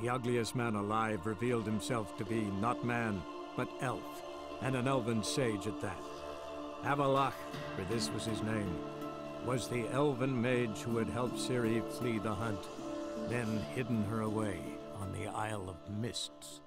the ugliest man alive revealed himself to be not man, but elf, and an elven sage at that. Avalach, for this was his name, was the elven mage who had helped Ciri flee the hunt, then hidden her away on the Isle of Mists.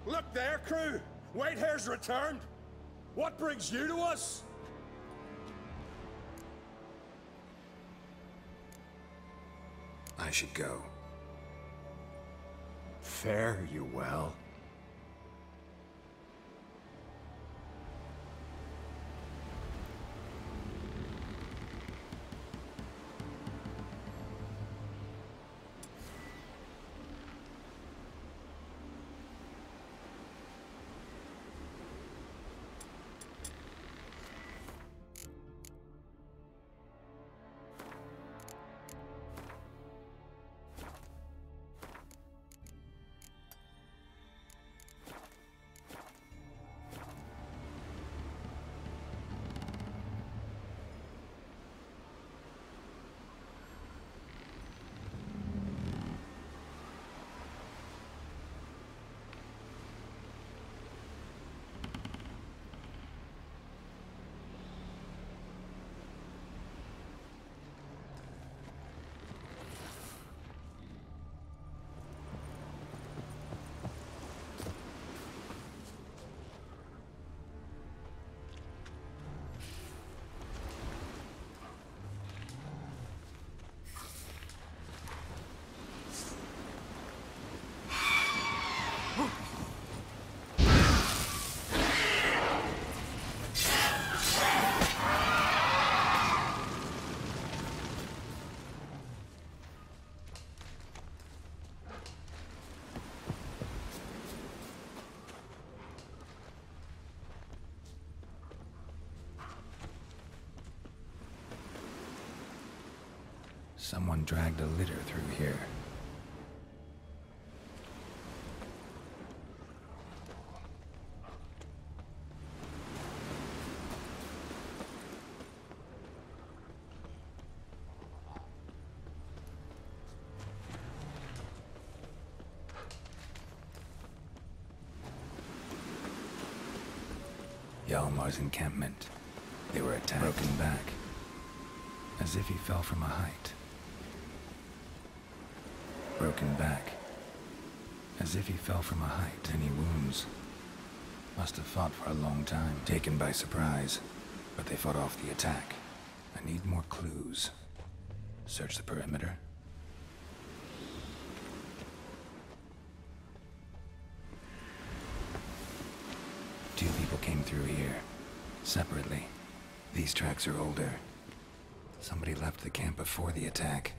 Look there, crew! Whitehair's returned! What brings you to us? I should go. Fare you well. Someone dragged a litter through here. Yalmar's encampment. They were attacked. Broken back. As if he fell from a height. Broken back. As if he fell from a height. Any wounds. Must have fought for a long time. Taken by surprise. But they fought off the attack. I need more clues. Search the perimeter. Two people came through here. Separately. These tracks are older. Somebody left the camp before the attack.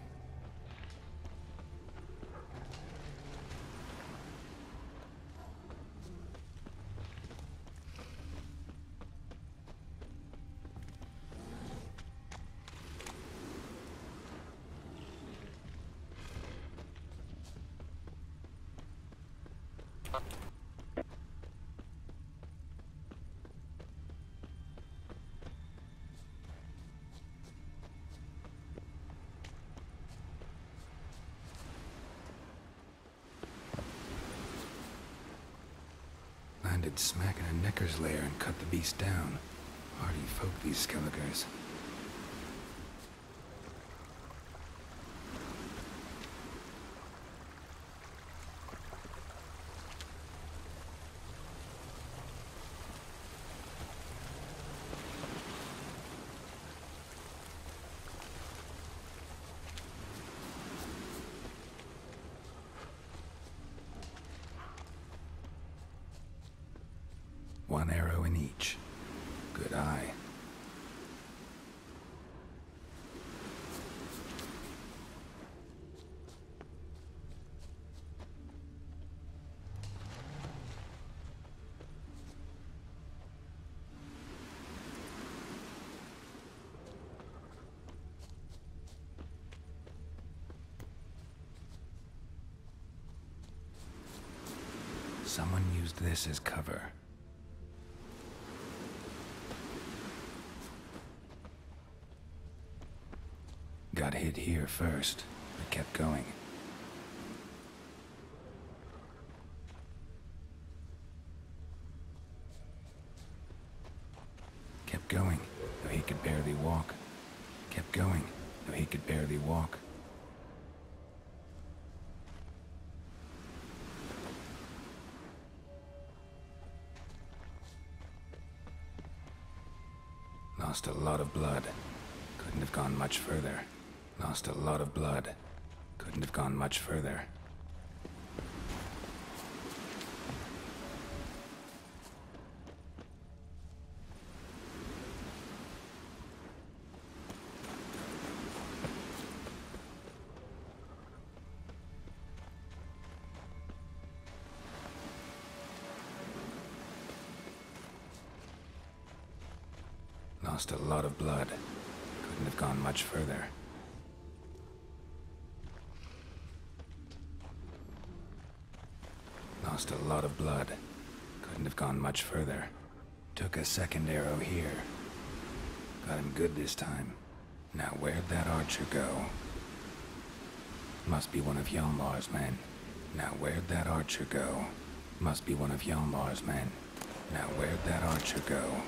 Landed smack in a necker's lair and cut the beast down. Hardy folk, these skelegers. One arrow in each. Good eye. Someone used this as cover. Got hit here first, but kept going. Kept going, though he could barely walk. Kept going, though he could barely walk. Lost a lot of blood. Couldn't have gone much further. Lost a lot of blood. Couldn't have gone much further. Lost a lot of blood. Couldn't have gone much further. Lost a lot of blood. Couldn't have gone much further. Took a second arrow here. Got him good this time. Now where'd that archer go? Must be one of Hjalmar's men. Now where'd that archer go? Must be one of Hjalmar's men. Now where'd that archer go?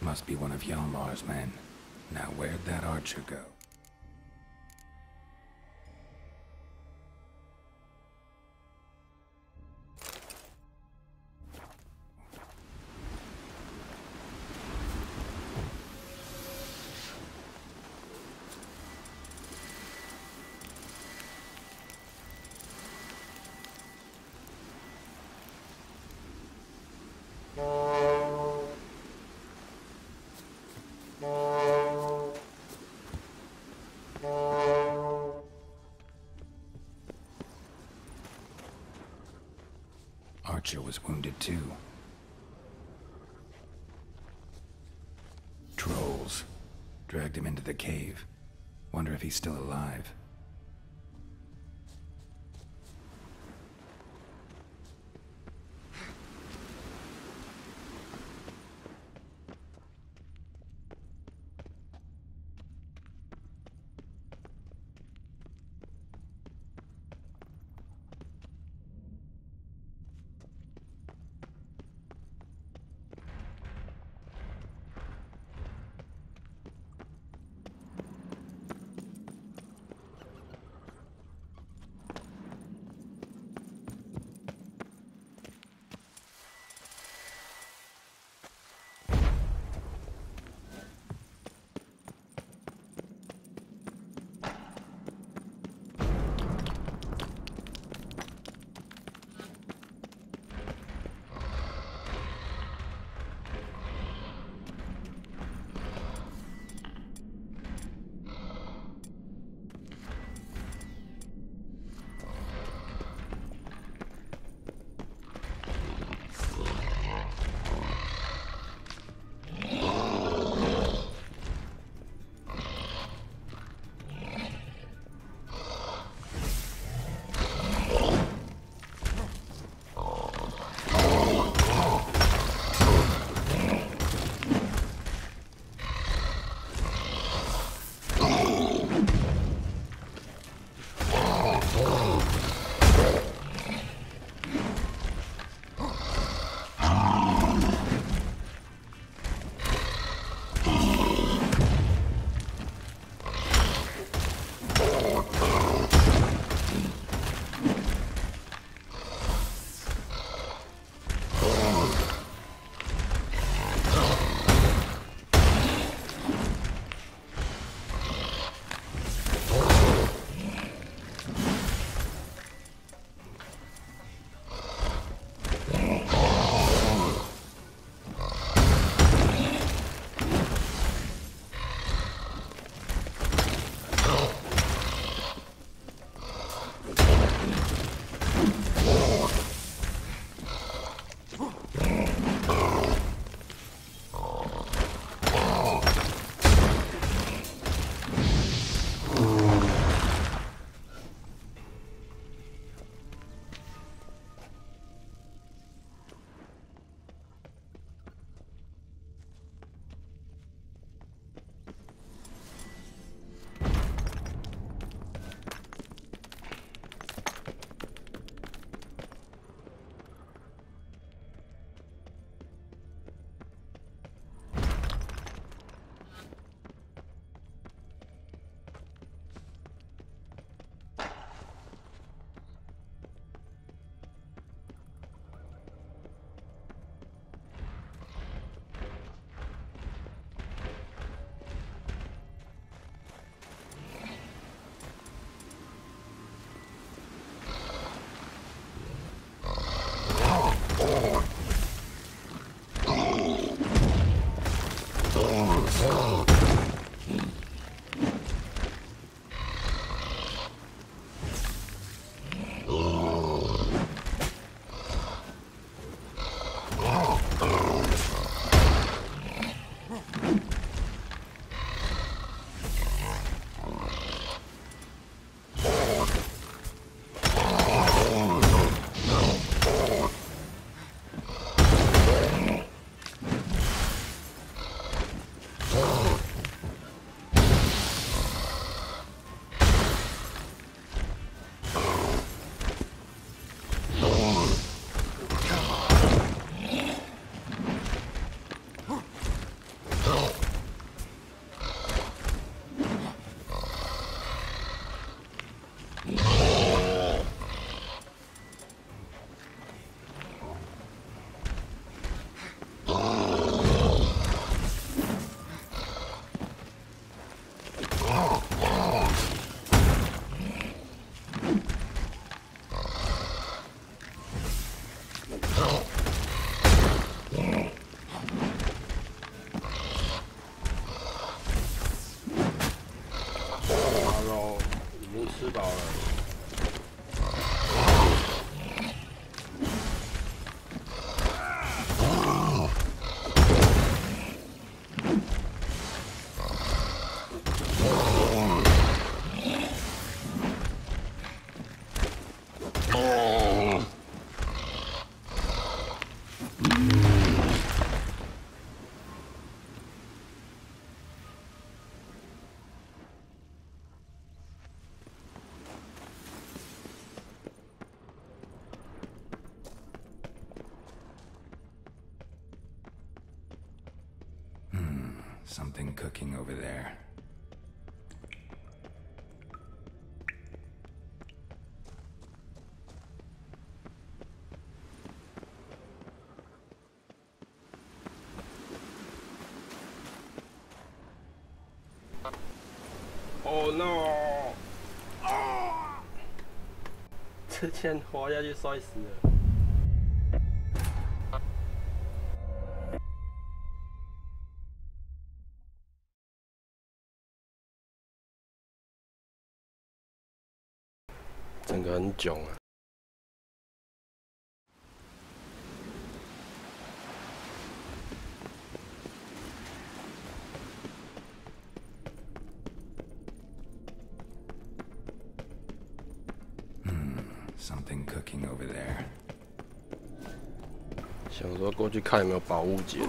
Must be one of Hjalmar's men. Now where'd that archer go? Archer was wounded too. Trolls. Dragged him into the cave. Wonder if he's still alive. 你吃饱了。Something cooking over there. Oh no！ 啊！之前滑下去摔死了。 整个很囧啊！Something cooking over there. 想说过去看有没有宝物捡。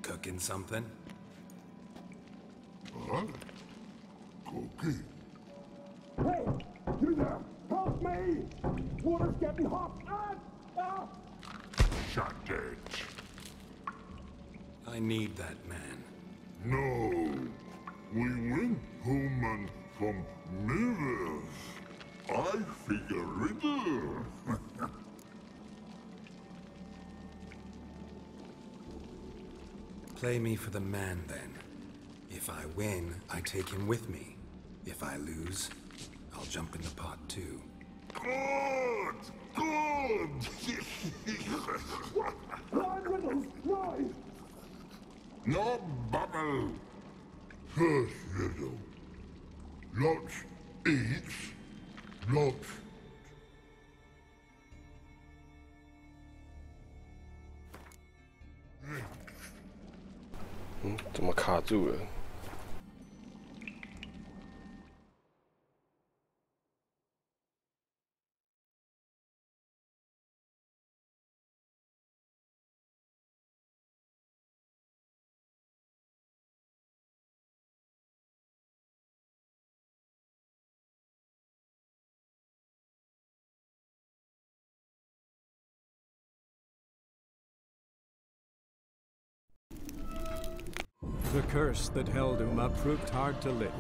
Cooking something? Huh? Cooking? Hey! You there! Help me! Water's getting hot! Shut it! I need that man. No! We went home and from mirrors. I figure riddle. Play me for the man, then. If I win, I take him with me. If I lose, I'll jump in the pot, too. Good! Good! Blind riddles! Lies! No bubble! First riddle. Lots eats, lots. 怎么卡住了？ The curse that held Uma proved hard to lift,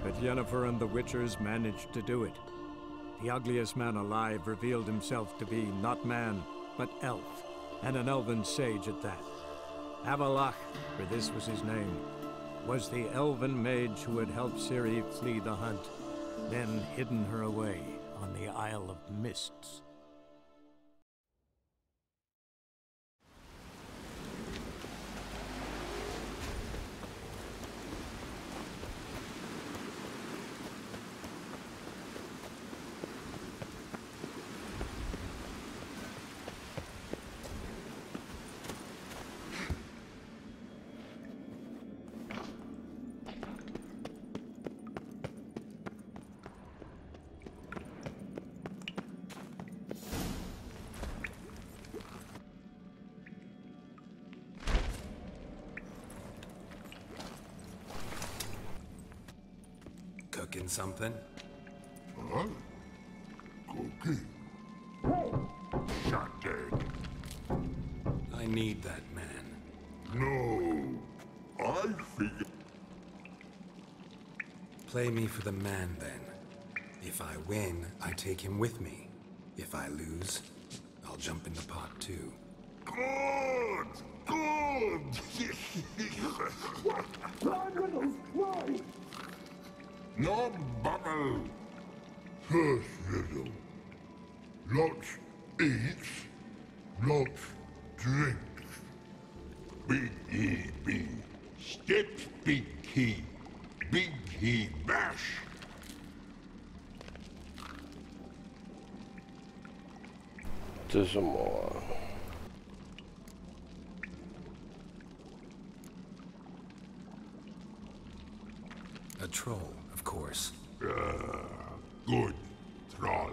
but Yennefer and the Witchers managed to do it. The ugliest man alive revealed himself to be not man, but elf, and an elven sage at that. Avalach, for this was his name, was the elven mage who had helped Ciri flee the hunt, then hidden her away on the Isle of Mists. Cooking something? Huh? Cooking? Shut it. I need that man. No. I figure... Play me for the man, then. If I win, I take him with me. If I lose, I'll jump in the pot too. Good! Good! Why? No bubble! First riddle. Lots eats, lots drinks. Big E.B. Steps big key. Big key bash.这是什么啊？ A troll, of course. Good, troll.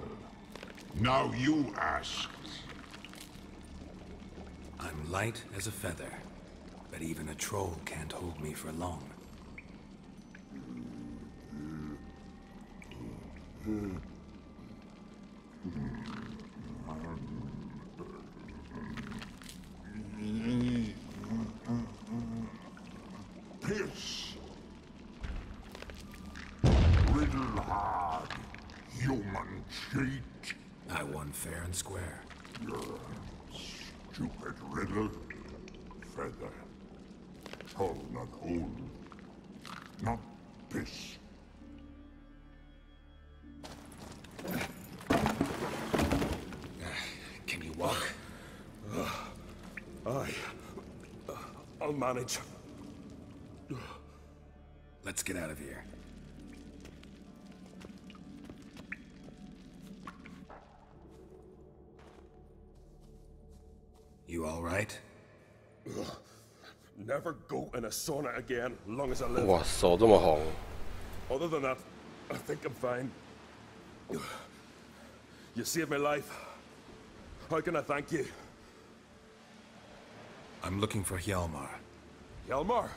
Now you ask. I'm light as a feather, but even a troll can't hold me for long. Piss. Riddle hard. Human cheat. I won fair and square. Stupid riddle. Feather. Troll not hold. Not piss. Can you walk? I'll manage. Let's get out of here. You all right? Never go in a sauna again, long as I live. 哇，手这么红。 Other than that, I think I'm fine. You saved my life. How can I thank you? I'm looking for Hjalmar. Hjalmar?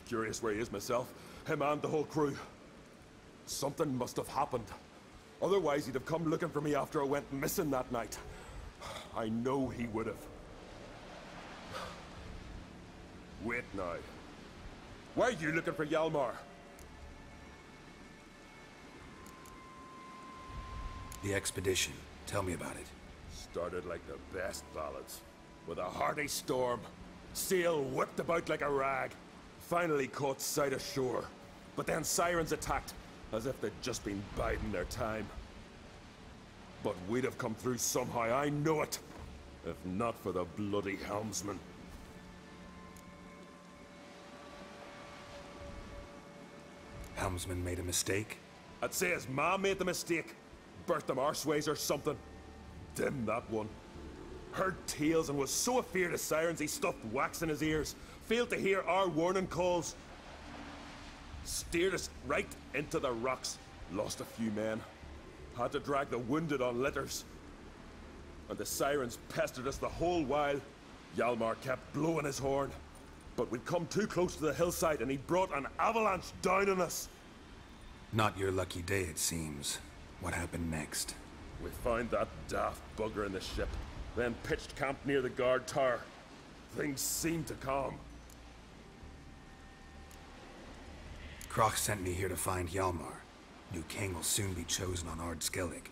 Curious where he is myself. Him and the whole crew. Something must have happened. Otherwise, he'd have come looking for me after I went missing that night. I know he would have. Wait now. Why are you looking for Hjalmar? The expedition. Tell me about it. Started like the best ballads. With a hearty storm. Sail whipped about like a rag. Finally caught sight of shore. But then sirens attacked, as if they'd just been biding their time. But we'd have come through somehow, I know it. If not for the bloody helmsman. Helmsman made a mistake? I'd say his ma made the mistake. Birthed them arseways or something. Dim that one. Heard tales and was so afeard of sirens he stuffed wax in his ears. Failed to hear our warning calls. Steered us right into the rocks. Lost a few men. Had to drag the wounded on litters. And the sirens pestered us the whole while. Hjalmar kept blowing his horn. But we'd come too close to the hillside and he brought an avalanche down on us. Not your lucky day, it seems. What happened next? We found that daft bugger in the ship, then pitched camp near the guard tower. Things seemed to calm. Kroch sent me here to find Hjalmar. New king will soon be chosen on Ard Skellig.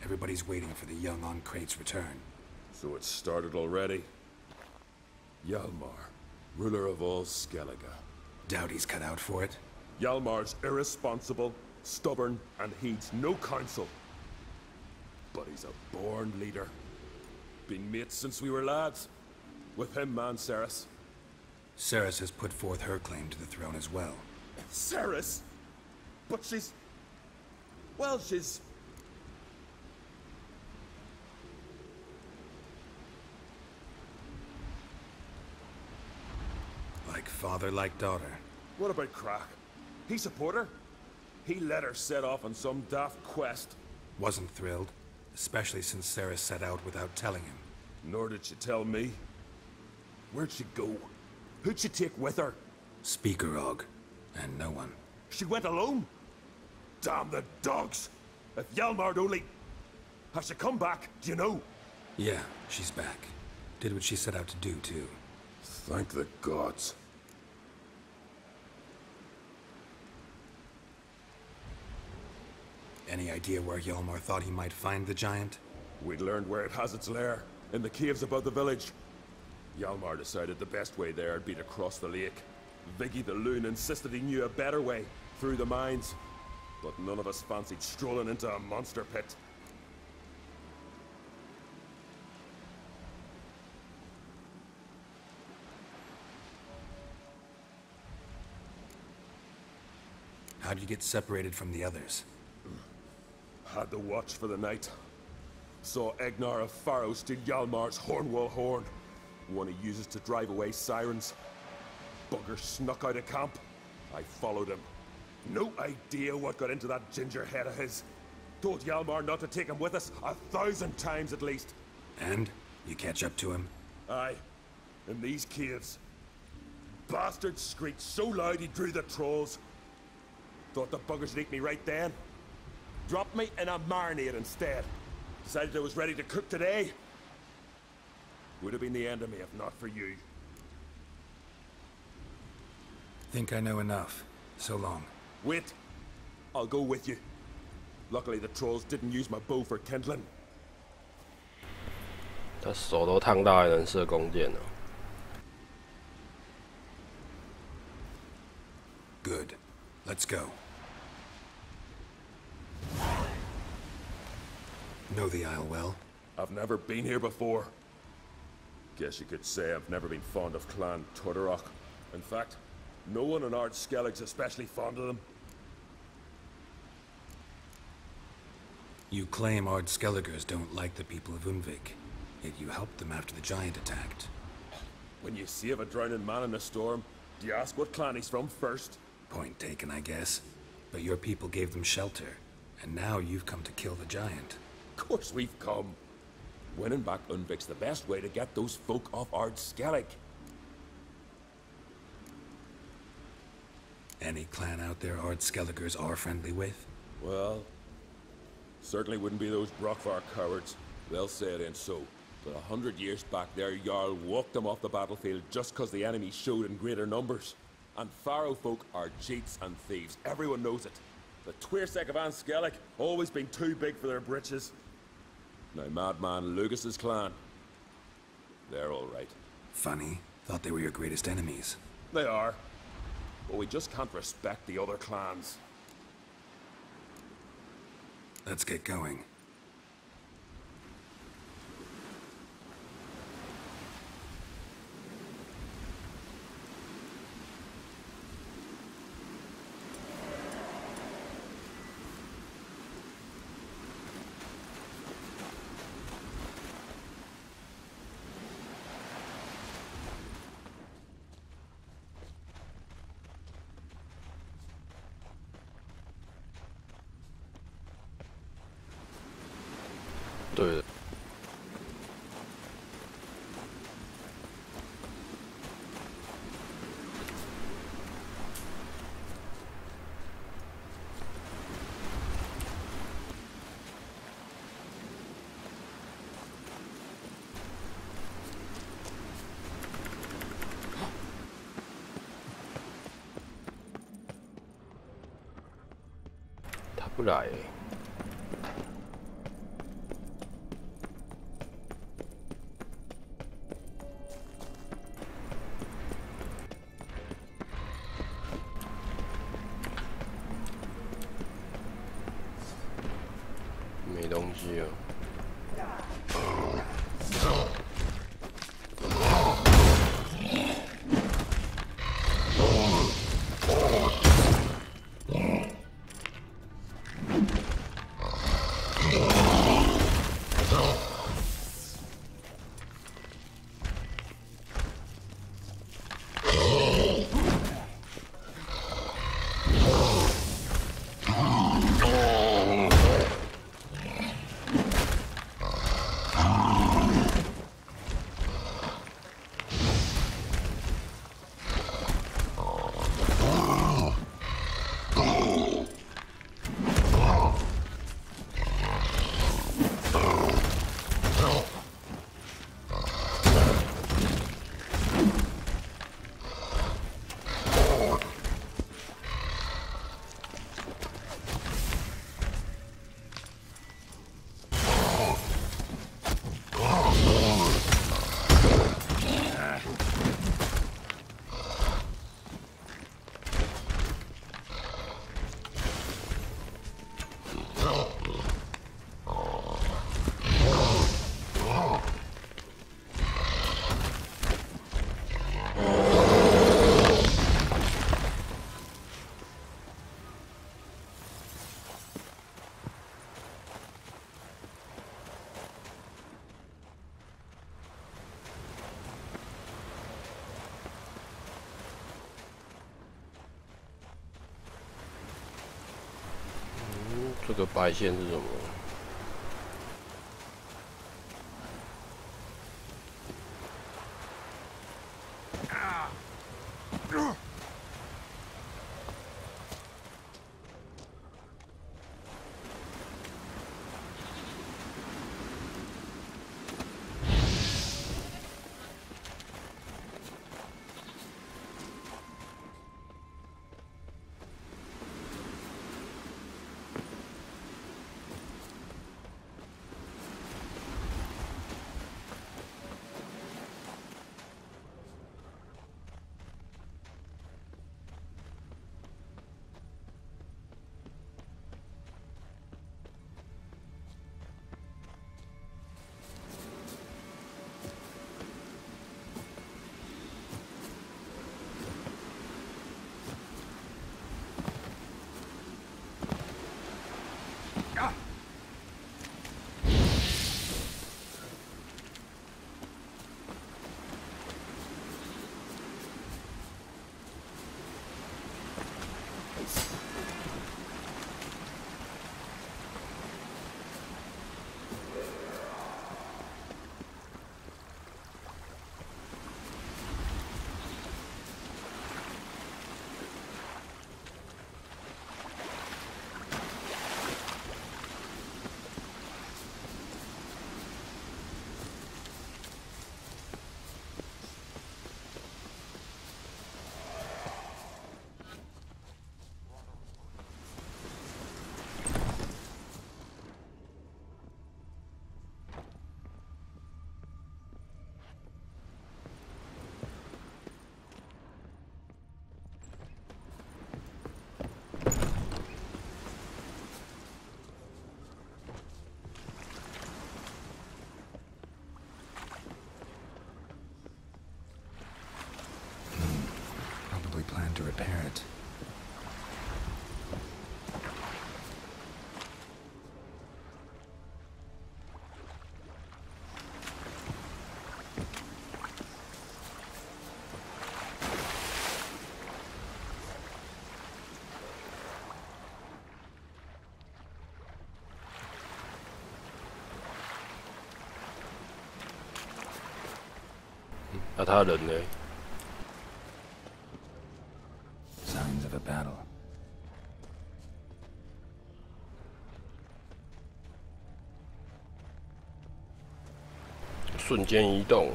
Everybody's waiting for the young Ancrate's return. So it started already. Hjalmar, ruler of all Skellige. Doubt he's cut out for it. Hjalmar's irresponsible, stubborn, and heeds no counsel. But he's a born leader. Been mates since we were lads. With him and Ceres. Ceres has put forth her claim to the throne as well. Ceres? But she's... well, she's... Like father, like daughter. What about Crack? He support her? He let her set off on some daft quest. Wasn't thrilled, especially since Ceres set out without telling him. Nor did she tell me. Where'd she go? Who'd she take with her? Speakerog, and no one. She went alone? Damn the dogs! If Hjalmar'd only... Has she come back, do you know? Yeah, she's back. Did what she set out to do, too. Thank the gods. Any idea where Hjalmar thought he might find the giant? We'd learned where it has its lair, in the caves above the village. Hjalmar decided the best way there would be to cross the lake. Viggy the loon insisted he knew a better way, through the mines. But none of us fancied strolling into a monster pit. How'd you get separated from the others? Had the watch for the night. Saw Egnar of Pharaoh steal Hjalmar's Hornwall horn, one he uses to drive away sirens. Bugger snuck out of camp. I followed him. No idea what got into that ginger head of his. Told Hjalmar not to take him with us 1,000 times at least. And? You catch up to him? Aye. In these caves. Bastard screeched so loud he drew the trolls. Thought the buggers would eat me right then. Dropped me in a marinade instead. Decided I was ready to cook today. Would have been the end of me if not for you. Think I know enough. So long. Wait. I'll go with you. Luckily the trolls didn't use my bow for kindling. 他手都烫到，还能射弓箭了。Good. Let's go. Know the Isle well? I've never been here before. Guess you could say I've never been fond of Clan Tordarroch. In fact, no one in Ard Skellig's especially fond of them. You claim Ard Skelligers don't like the people of Unvik, yet you helped them after the giant attacked. When you save a drowning man in a storm, do you ask what clan he's from first? Point taken, I guess. But your people gave them shelter, and now you've come to kill the giant. Of course we've come. Winning back Unvik's the best way to get those folk off Ard Skellig. Any clan out there Ard Skelligers are friendly with? Well, certainly wouldn't be those Brockvar cowards. They'll say it ain't so. But 100 years back their Jarl walked them off the battlefield just because the enemy showed in greater numbers. And Pharaoh folk are cheats and thieves. Everyone knows it. The Twirsec of An Skellig always been too big for their britches. Now Madman Lucas's clan, they're all right. Funny. Thought they were your greatest enemies. They are. But we just can't respect the other clans. Let's get going.对的。他不来欸。没东西了。这个白线是什么？Plan to repair it.那他人呢？ Signs of a battle. 瞬间移动。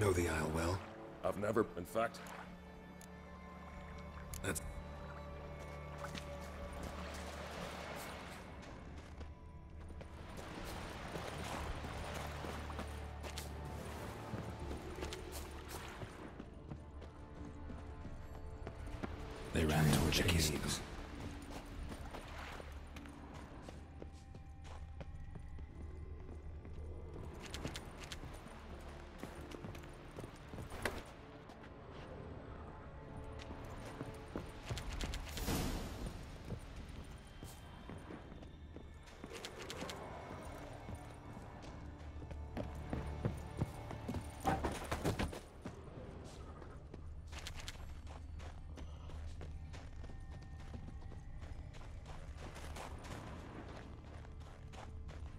Know the aisle well? I've never, in fact. That's... They ran towards the caves.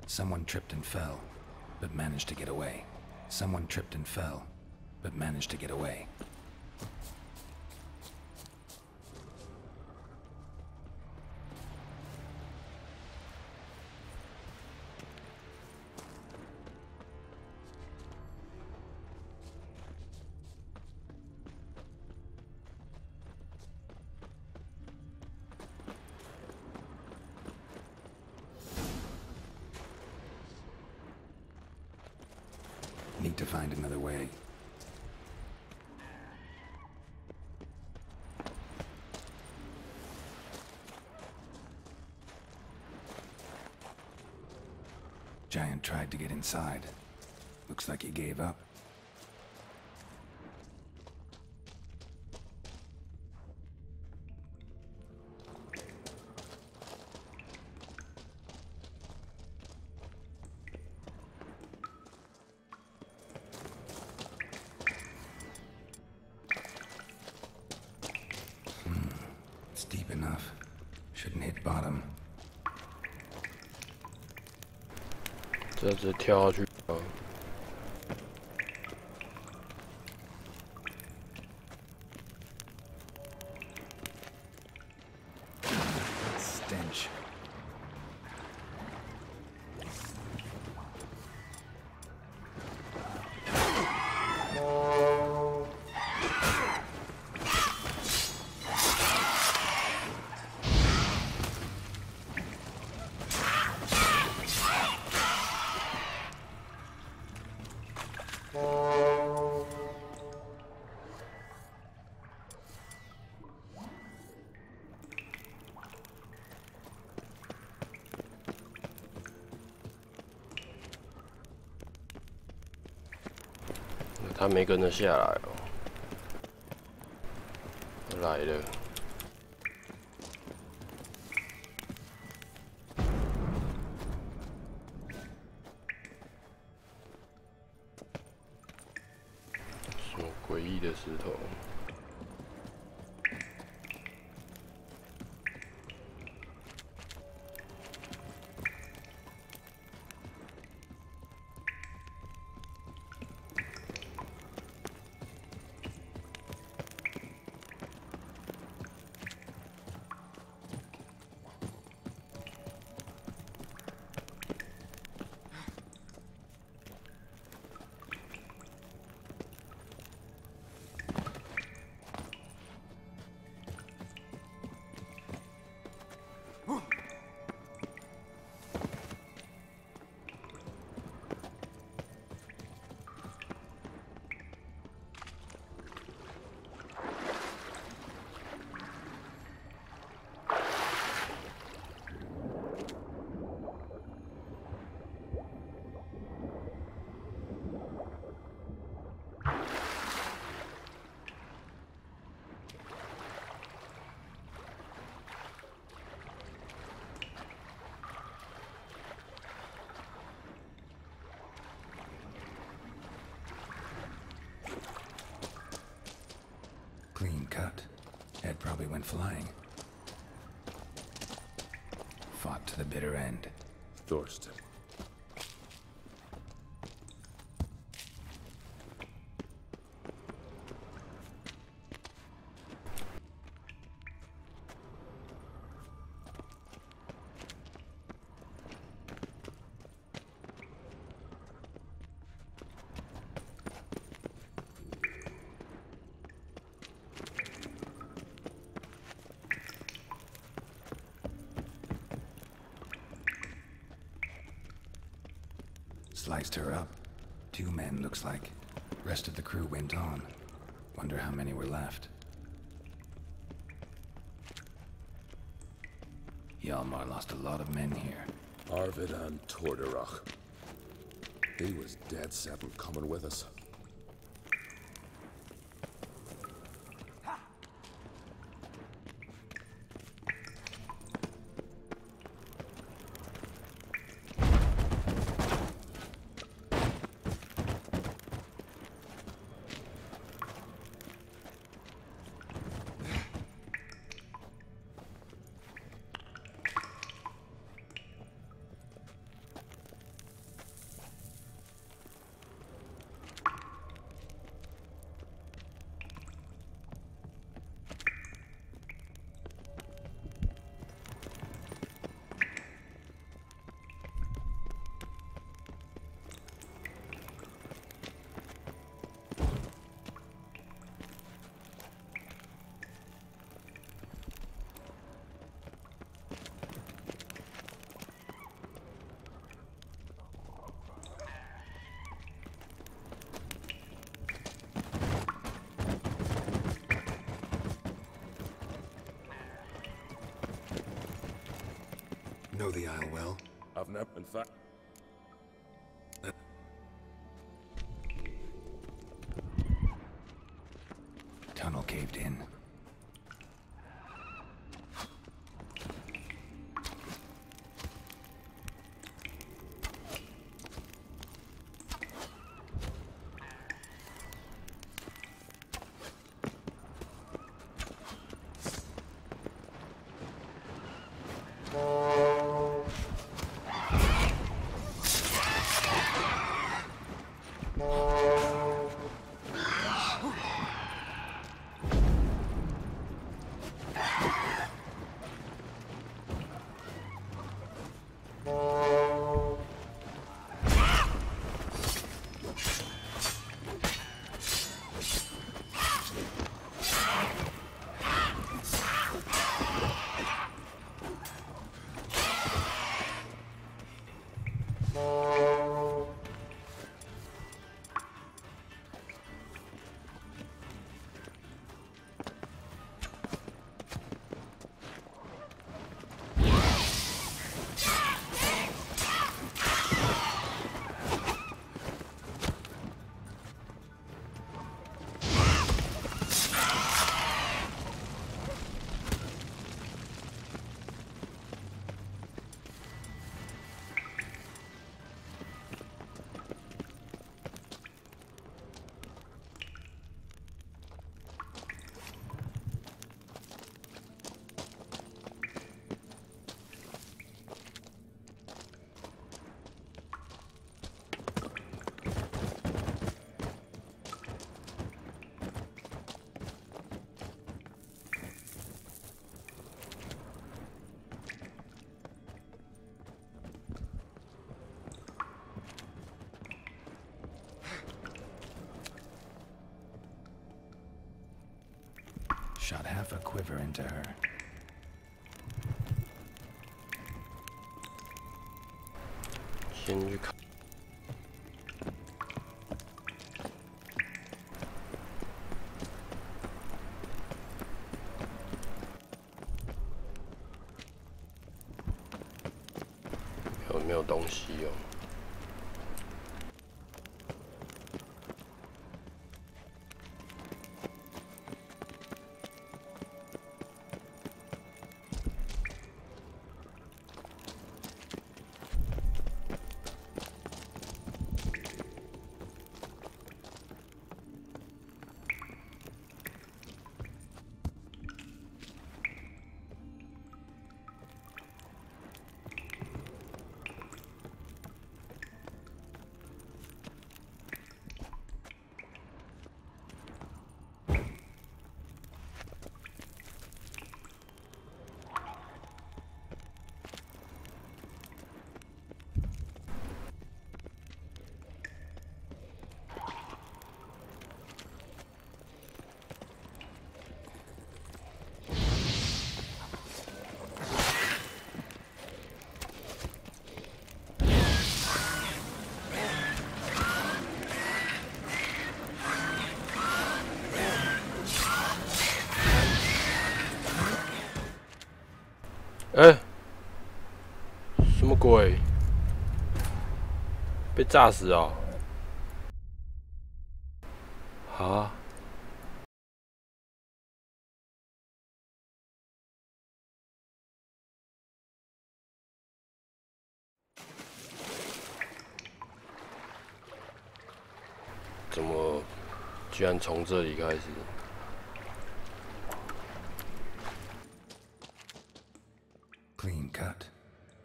Someone tripped and fell, but managed to get away. Someone tripped and fell, but managed to get away. to find another way. Giant tried to get inside. Looks like he gave up. It's deep enough. Shouldn't hit bottom. 这直接跳下去啊！ Stench.他没跟着下来哦，来了。什么诡异的石头？ Clean cut. Head probably went flying. Fought to the bitter end. Thorsten. Sliced her up. 2 men, looks like. Rest of the crew went on. Wonder how many were left. Hjalmar lost a lot of men here. Arvid and Torderach. He was dead set on coming with us. Know the Isle well? I've never, in fact. Tunnel caved in. Shot half a quiver into her. 先去看。有没有东西哦？ 哎，什么鬼？被炸死哦！啊！怎么居然从这里开始？ Clean cut.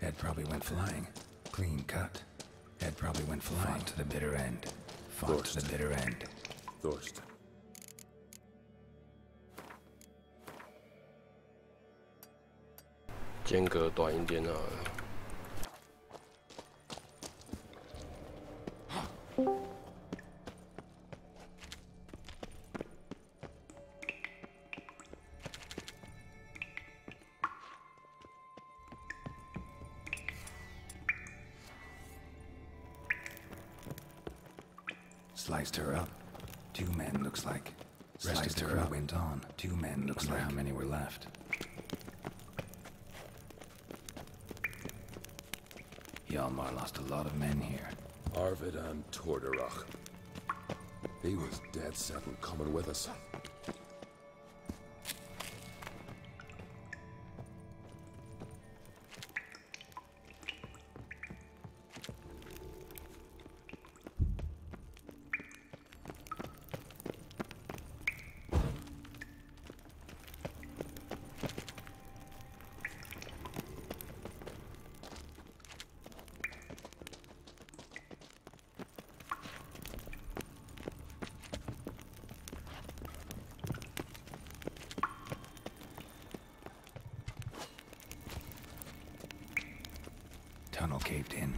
Head probably went flying. Clean cut. Head probably went flying to the bitter end. Fought to the bitter end. Thorst. 间隔短一点啊。 Sliced her up. 2 men, looks like. Sliced her up. Went on. 2 men, looks like. How many were left? Hjalmar lost a lot of men here. Arvid and Torderach. He was dead set on coming with us. Tunnel caved in.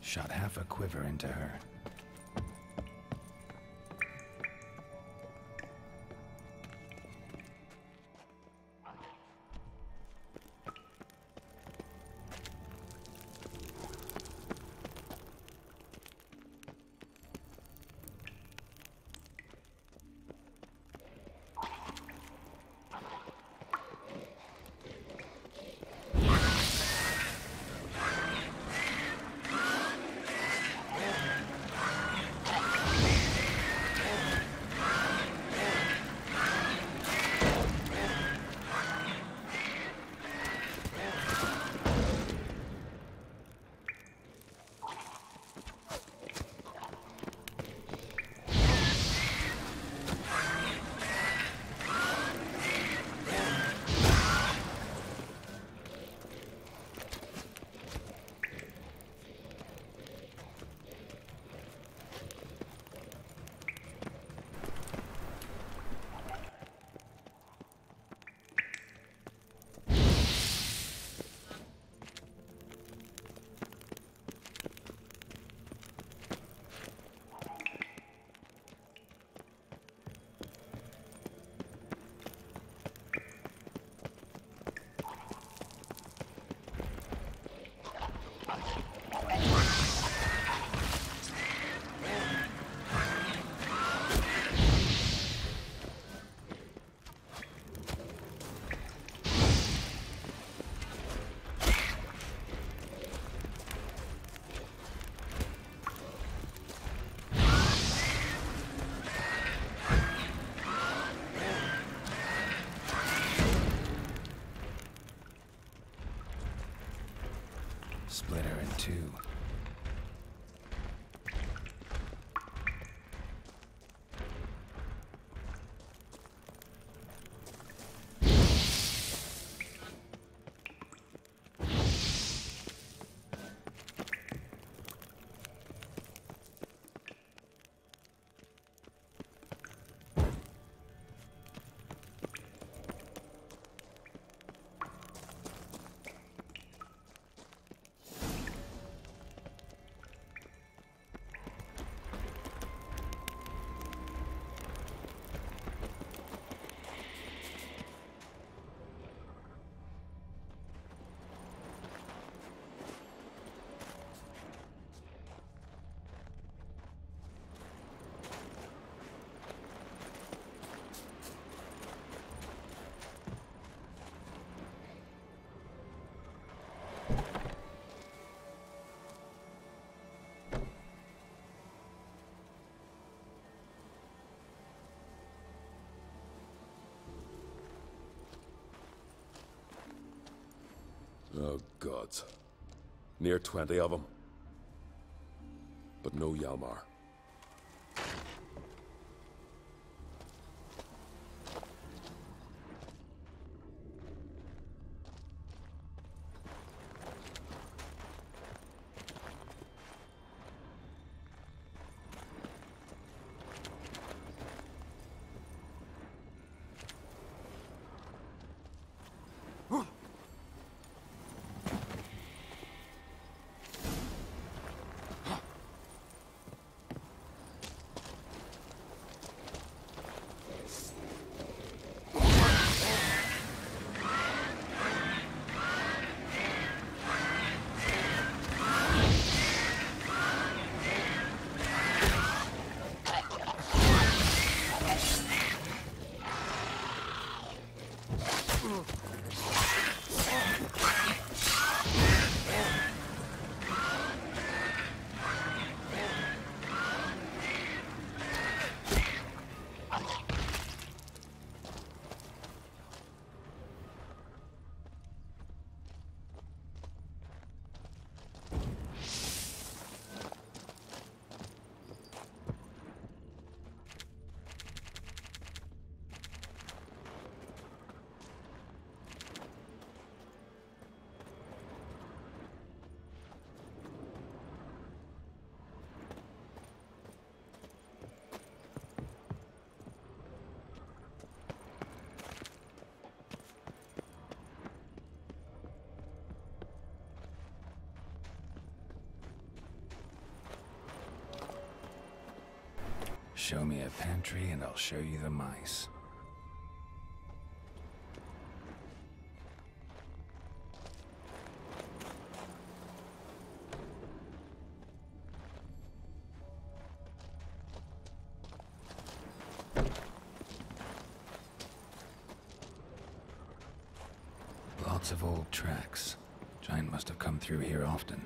Shot half a quiver into her. Split her in two. Oh, gods. Near 20 of them. But no Yalmar. Show me a pantry and I'll show you the mice. Lots of old tracks. Giant must have come through here often.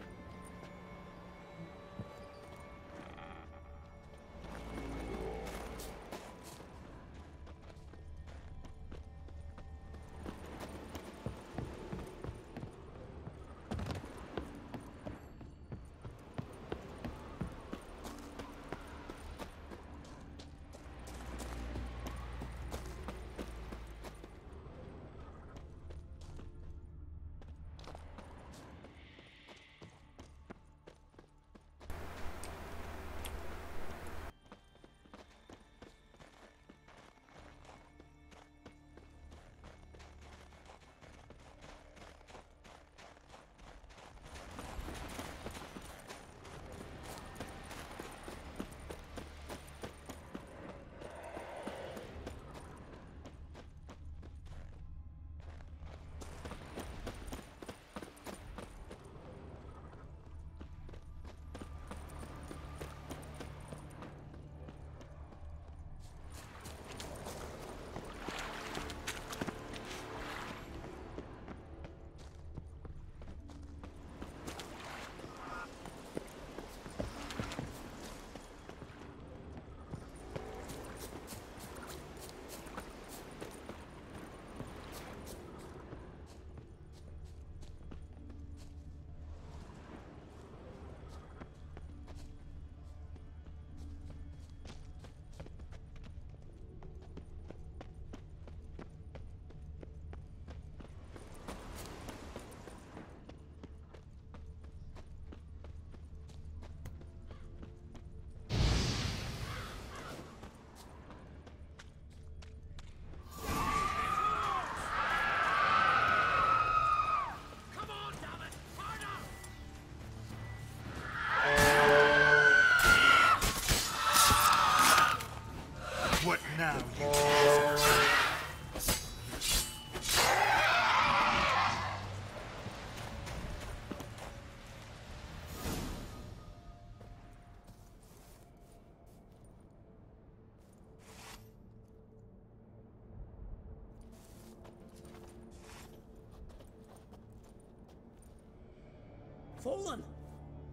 Fallen!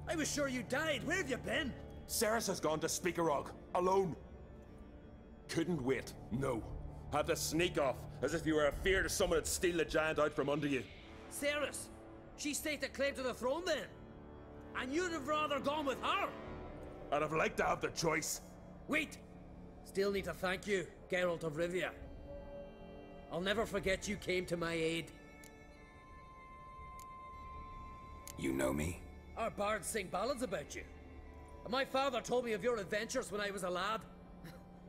I was sure you died. Where have you been? Ceres has gone to Speakerog, alone. Couldn't wait, no. Had to sneak off, as if you were afeard someone would steal the giant out from under you. Ceres! She staked a claim to the throne then. And you'd have rather gone with her. I'd have liked to have the choice. Wait! Still need to thank you, Geralt of Rivia. I'll never forget you came to my aid. You know me? Our bards sing ballads about you. And my father told me of your adventures when I was a lad.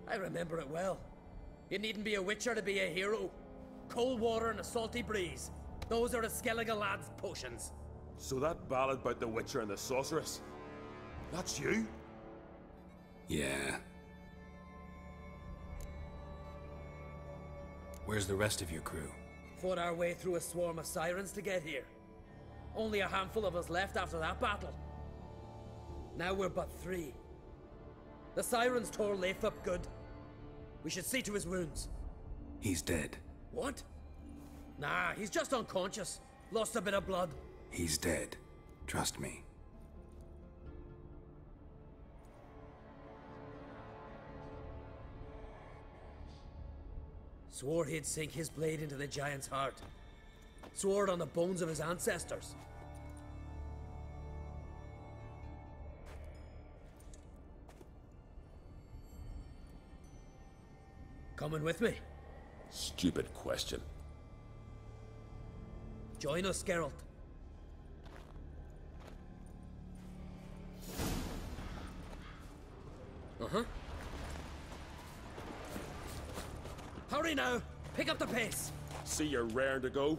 I remember it well. You needn't be a witcher to be a hero. Cold water and a salty breeze. Those are a Skellige lad's potions. So that ballad about the Witcher and the Sorceress, that's you? Yeah. Where's the rest of your crew? Fought our way through a swarm of sirens to get here. Only a handful of us left after that battle. Now we're but 3. The sirens tore Leif up good. We should see to his wounds. He's dead. What? Nah, he's just unconscious. Lost a bit of blood. He's dead. Trust me. Swore he'd sink his blade into the giant's heart. Swore it on the bones of his ancestors. Coming with me? Stupid question. Join us, Geralt. Uh-huh. Hurry now! Pick up the pace! See you're raring to go.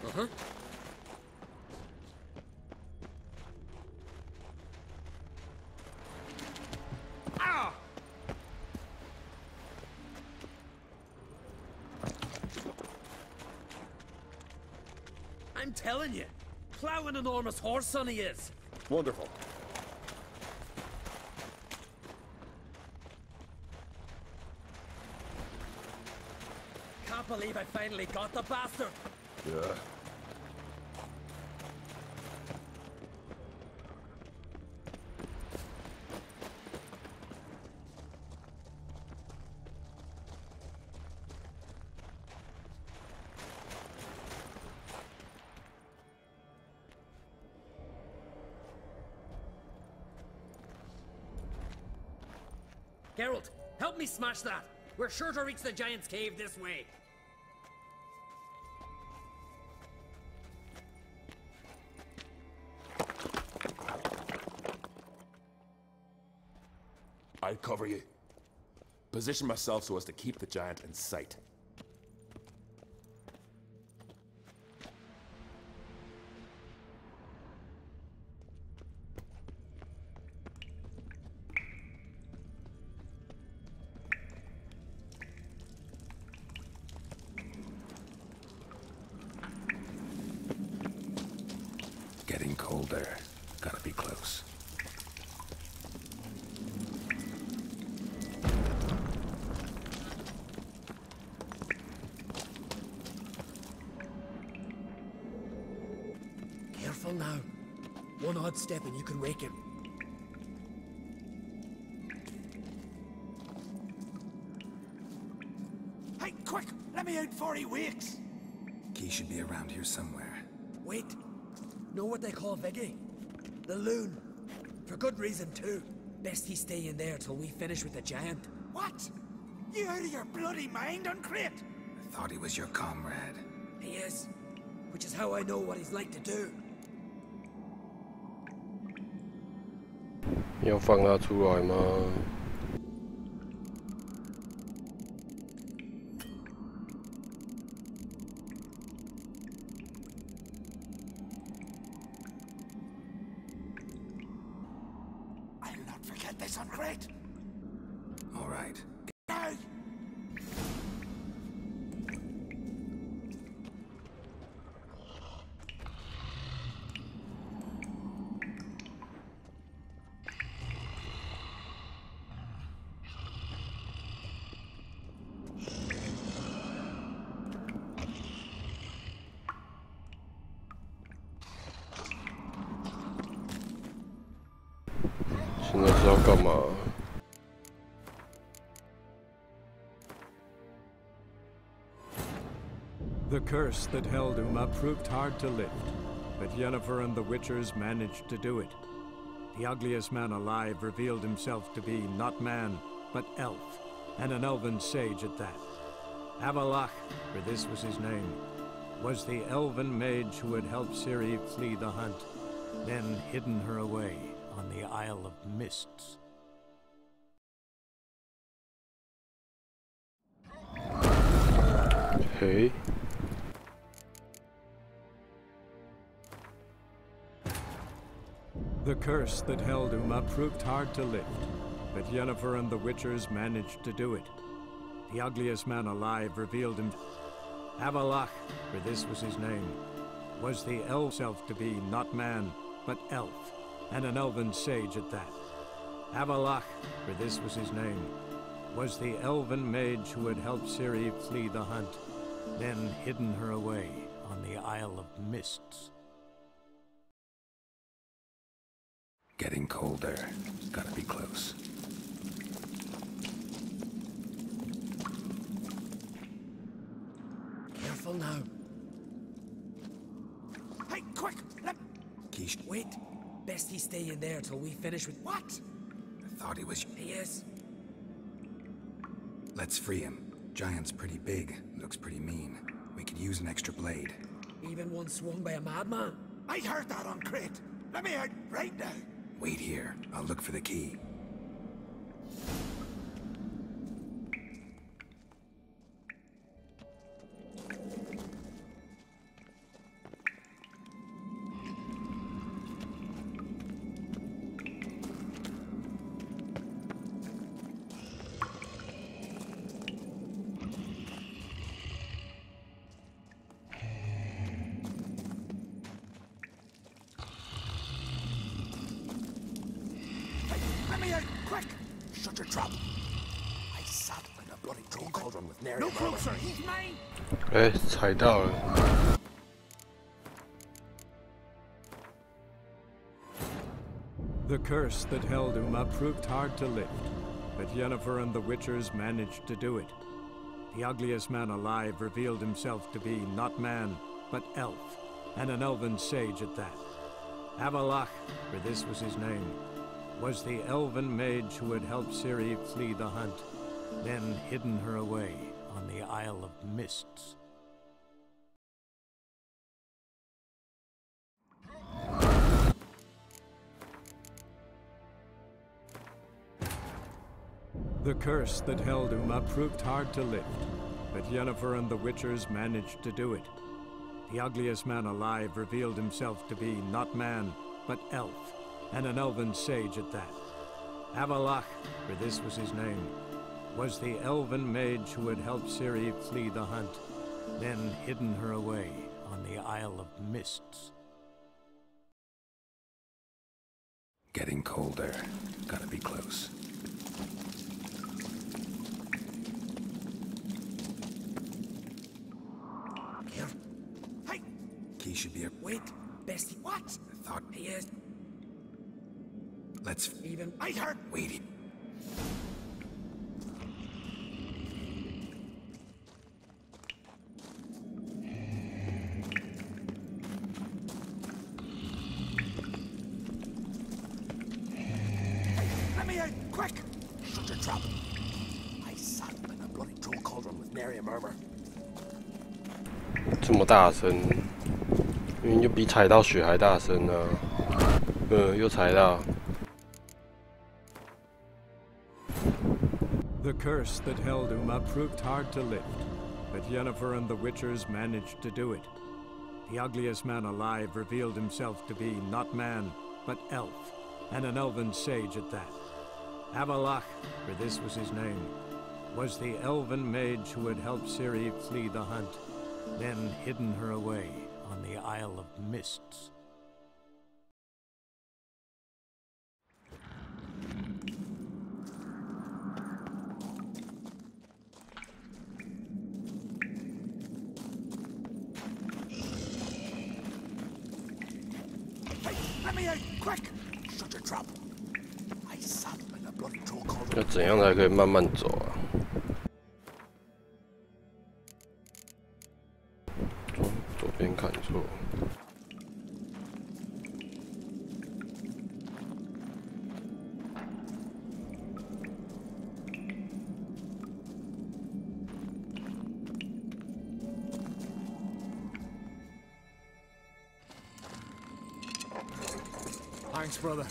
Uh-huh. Ah! I'm telling you, plow an enormous horse son he is. Wonderful. Can't believe I finally got the bastard. Yeah. Geralt, help me smash that. We're sure to reach the giant's cave this way. I'll cover you. Position myself so as to keep the giant in sight. Getting colder. Gotta be close. Careful now. One odd step and you can wake him. Hey, quick! Let me out before he wakes! Key should be around here somewhere. Wait. Know what they call Viggy? The loon. For good reason, too. Best he stay in there till we finish with the giant. What? You out of your bloody mind, Uncrate? I thought he was your comrade. He is. Which is how I know what he's like to do. 要放他出来吗？ I'll not forget this, Uncrate. All right. Now! 现在是要干嘛？ The curse that held Uma proved hard to lift, but Yennefer and the Witchers managed to do it. The ugliest man alive revealed himself to be not man, but elf, and an elven sage at that. Avalach, for this was his name, was the elven mage who had helped Ciri flee the hunt, then hidden her away on the Isle of Mists. Hey. The curse that held Uma proved hard to lift, but Yennefer and the Witchers managed to do it. The ugliest man alive revealed him. Avalach, for this was his name, was the elf self to be not man, but elf, and an elven sage at that. Avalach, for this was his name, was the elven mage who had helped Ciri flee the hunt, then hidden her away on the Isle of Mists. Getting colder. Gotta be close. Careful now. Hey, quick! Let... Quiche, Wait. Best he stay in there till we finish with... What? I thought he was... He is. Let's free him. Giant's pretty big. Looks pretty mean. We could use an extra blade. Even one swung by a madman. I heard that on Crate. Let me out right now. Wait here. I'll look for the key. Let me out, quick! Shut your trap. I sat in a bloody troll cauldron with Neri. No closer, he's mine! 哎，踩到了。 The curse that held Uma proved hard to lift, but Yennefer and the Witchers managed to do it. The ugliest man alive revealed himself to be not man, but elf, and an elven sage at that. Avalach, for this was his name, was the elven mage who had helped Ciri flee the hunt, then hidden her away on the Isle of Mists. The curse that held Uma proved hard to lift, but Yennefer and the Witchers managed to do it. The ugliest man alive revealed himself to be not man, but elf, and an elven sage at that. Avalach, for this was his name, was the elven mage who had helped Ciri flee the hunt, then hidden her away on the Isle of Mists. Getting colder. Gotta be close. Careful. Hey! Key should be a... Wait. Best he... What? I thought... He is. Let's... Even... I heard... Wait. Let me out, quick! Shut your trap. I sat in a bloody troll cauldron with Neri and Murmur. 这么大声，明明就比踩到雪还大声啊！又踩到。 The curse that held Uma proved hard to lift, but Yennefer and the Witchers managed to do it. The ugliest man alive revealed himself to be not man, but elf, and an elven sage at that. Avalach, for this was his name, was the elven mage who had helped Ciri flee the hunt, then hidden her away on the Isle of Mists. Hey, let me out, quick! Shut your trap. I 要怎样才可以慢慢走啊？左边看错。 Thanks, brother.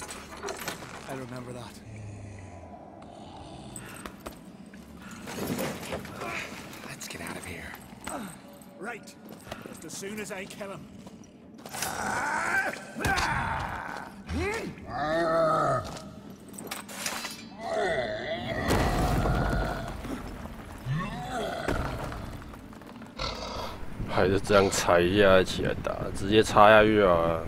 I remember that. Let's get out of here. Right. Just as soon as I kill him. 还是这样踩一下起来打，直接插下去啊！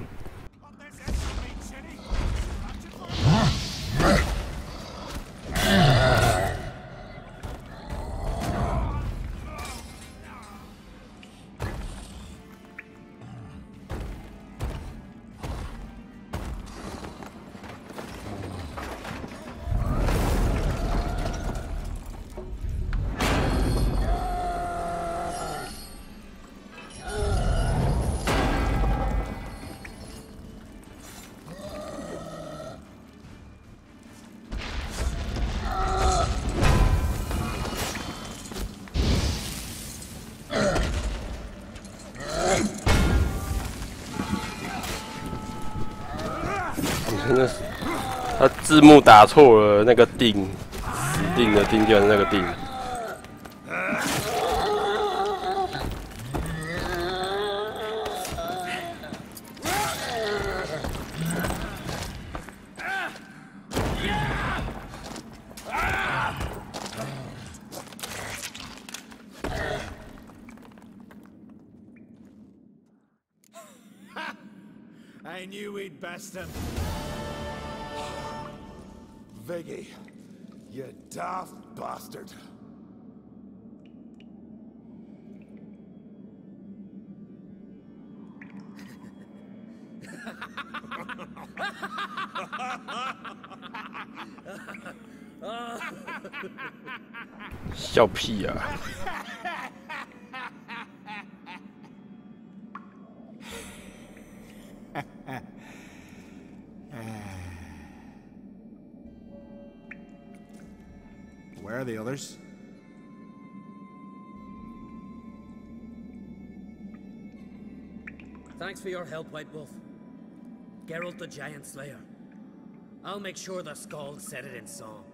真的是，他字幕打错了，那个定的定就是那个定。I knew we'd best him. Viggy, you daft bastard. "笑屁啊！" Where are the others? Thanks for your help, White Wolf. Geralt the Giant Slayer. I'll make sure the Skalds set it in song.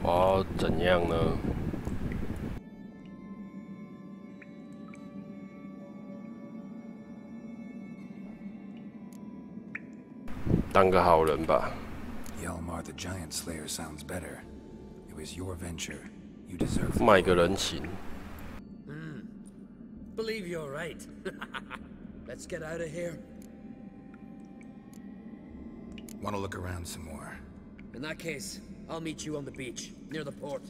我怎样呢？当个好人吧。Yelmar the Giant Slayer sounds better. It was your venture. You deserve. 卖个人情。Believe you're right. Let's get out of here. Want to look around some more? In that case, I'll meet you on the beach, near the port.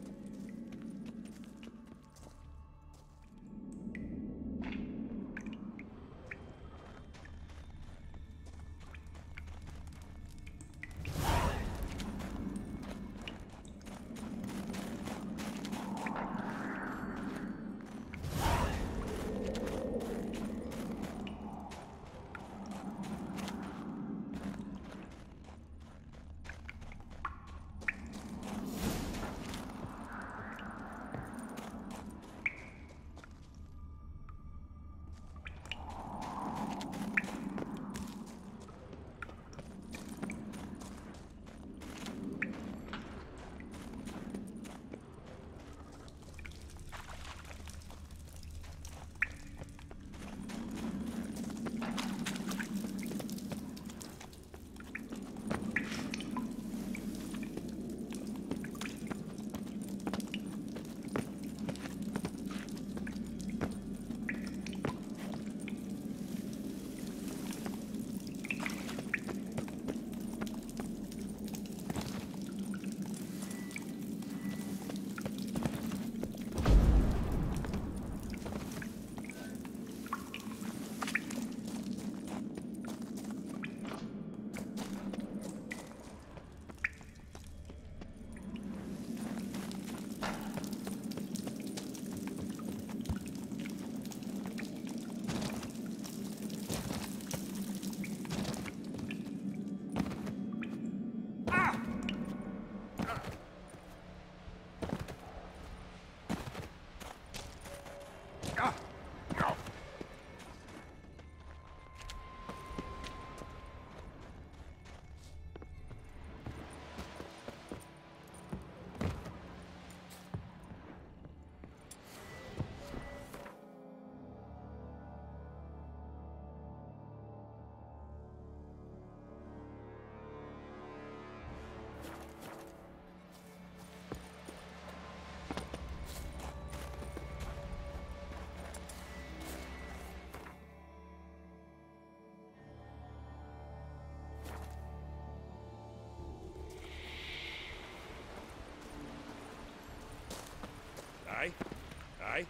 Aye?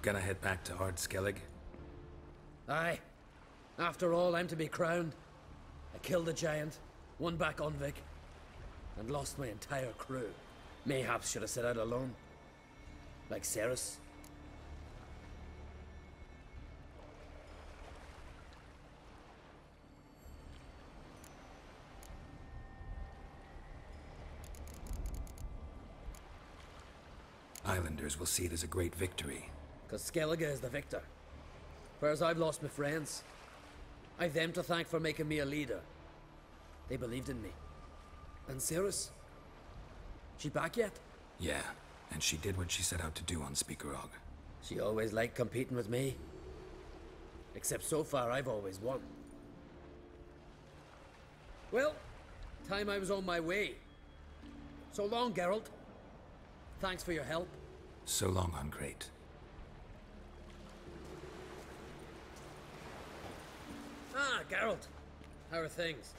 Gonna head back to Ard Skellig? Aye. After all, I'm to be crowned. I killed the giant, won back Unvik, and lost my entire crew. Mayhaps should have set out alone. Like Ceres. Islanders will see it as a great victory. Because Skellige is the victor. Whereas I've lost my friends. I've them to thank for making me a leader. They believed in me. And Ceres? She back yet? Yeah, and she did what she set out to do on Speakerog. She always liked competing with me. Except so far I've always won. Well, time I was on my way. So long, Geralt. Thanks for your help. So long, Ungreat. Ah, Geralt. How are things?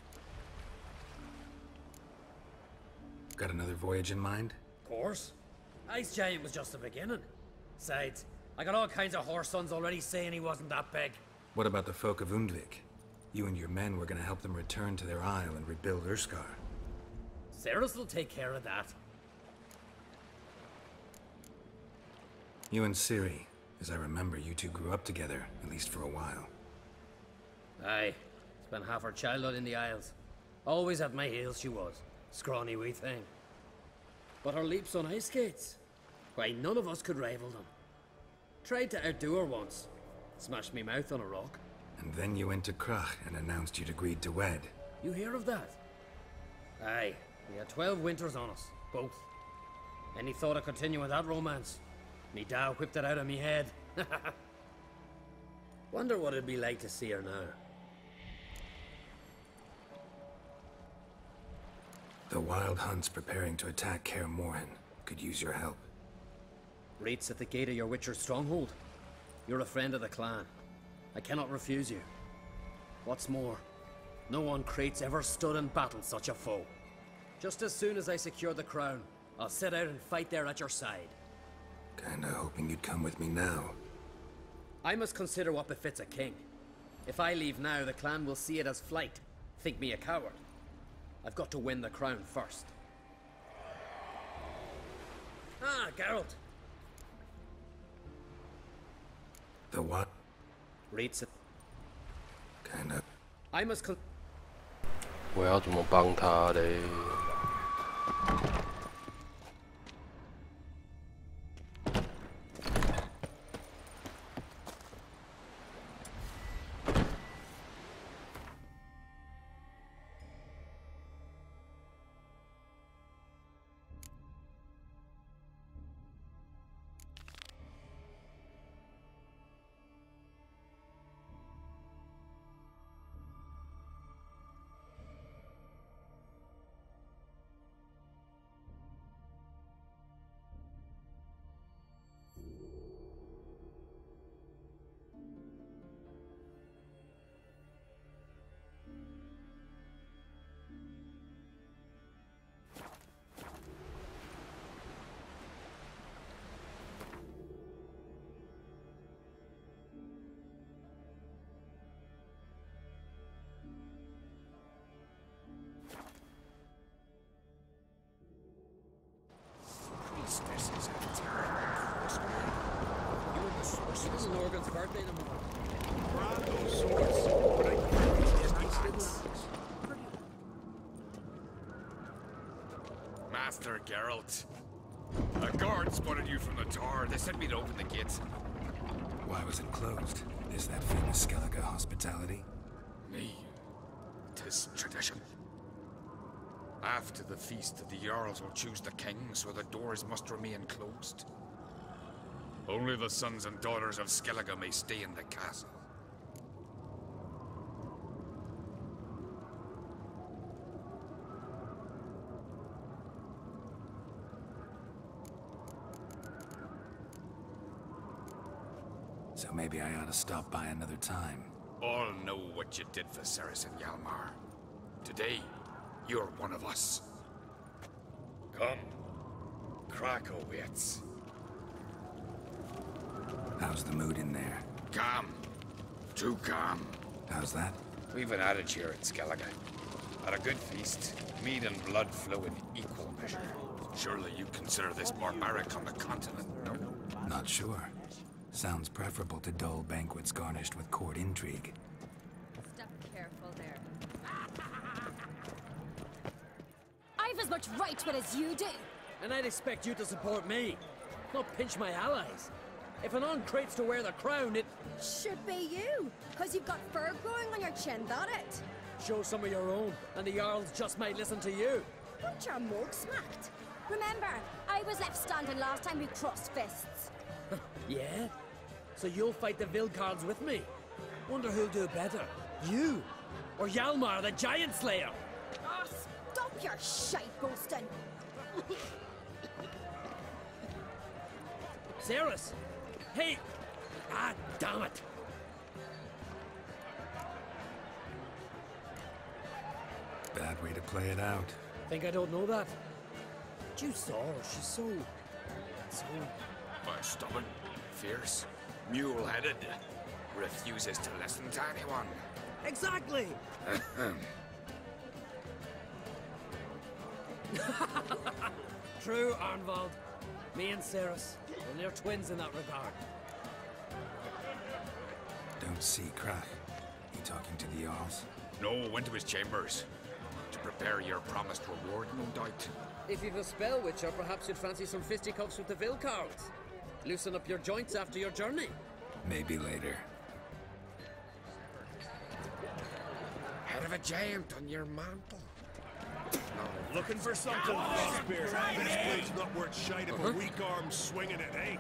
Got another voyage in mind? Of course. Ice Giant was just the beginning. Besides, I got all kinds of horse sons already saying he wasn't that big. What about the folk of Undvik? You and your men were gonna help them return to their isle and rebuild Urskar. Ceres will take care of that. You and Ciri, as I remember, you two grew up together, at least for a while. Aye. Spent half her childhood in the Isles. Always at my heels she was. Scrawny wee thing. But her leaps on ice skates? Why, none of us could rival them. Tried to outdo her once. Smashed me mouth on a rock. And then you went to Krach and announced you'd agreed to wed. You hear of that? Aye. We had 12 winters on us. Both. Any thought of continuing that romance? Me da whipped it out of me head. Wonder what it'd be like to see her now. The Wild Hunt's preparing to attack Kaer Morhen. Could use your help. Rates at the gate of your Witcher's stronghold. You're a friend of the clan. I cannot refuse you. What's more, no one Krait's ever stood in battle such a foe. Just as soon as I secure the crown, I'll set out and fight there at your side. Kinda hoping you'd come with me now. I must consider what befits a king. If I leave now, the clan will see it as flight. Think me a coward. I've got to win the crown first. Ah, Geralt. The what? Rates it. Kinda. I must 我要怎么帮他嘞？This is a terrible Christmas. You and the source. This is Norgan's birthday tomorrow. Grab those swords, but I can't use my axe. Master Geralt. A guard spotted you from the tower. They sent me to open the gates. Why was it closed? Is that famous Skellige hospitality? Me. 'Tis tradition. After the feast, the Jarls will choose the king, so the doors must remain closed. Only the sons and daughters of Skellige may stay in the castle. So maybe I ought to stop by another time. All know what you did for Ceres and Hjalmar. Today, You're one of us. Come. Crack a wits. How's the mood in there? Calm. Too calm. How's that? We've an adage here at Skellige. At a good feast, meat and blood flow in equal measure. Surely you consider this barbaric on the continent, no? Not sure. Sounds preferable to dull banquets garnished with court intrigue. Step careful there. I've as much right to it as you do. And I'd expect you to support me, not pinch my allies. If an on-crate's to wear the crown, it should be you, because you've got fur growing on your chin, that it? Show some of your own, and the Jarls just might listen to you. But you're morgue smacked. Remember, I was left standing last time we crossed fists. Yeah? So you'll fight the Vilcards with me? Wonder who'll do better, you or Hjalmar the Giant Slayer? Oh, stop your shite boasting. Ceres! Hey! Ah, damn it! Bad way to play it out. Think I don't know that? But you saw her, she's so... Stubborn, fierce, mule-headed, refuses to listen to anyone. Exactly! True, Arnvald. Me and Ceres, well, they're twins in that regard. Don't see Krach. He talking to the Jarls? No, went to his chambers. To prepare your promised reward, no doubt. If you've a spell, Witcher, perhaps you'd fancy some fisticuffs with the Vilcards. Loosen up your joints after your journey. Maybe later. Head of a giant on your mantle. Looking for something, Frostbeard. This blade's not worth shite if a weak arm's swinging it, eh?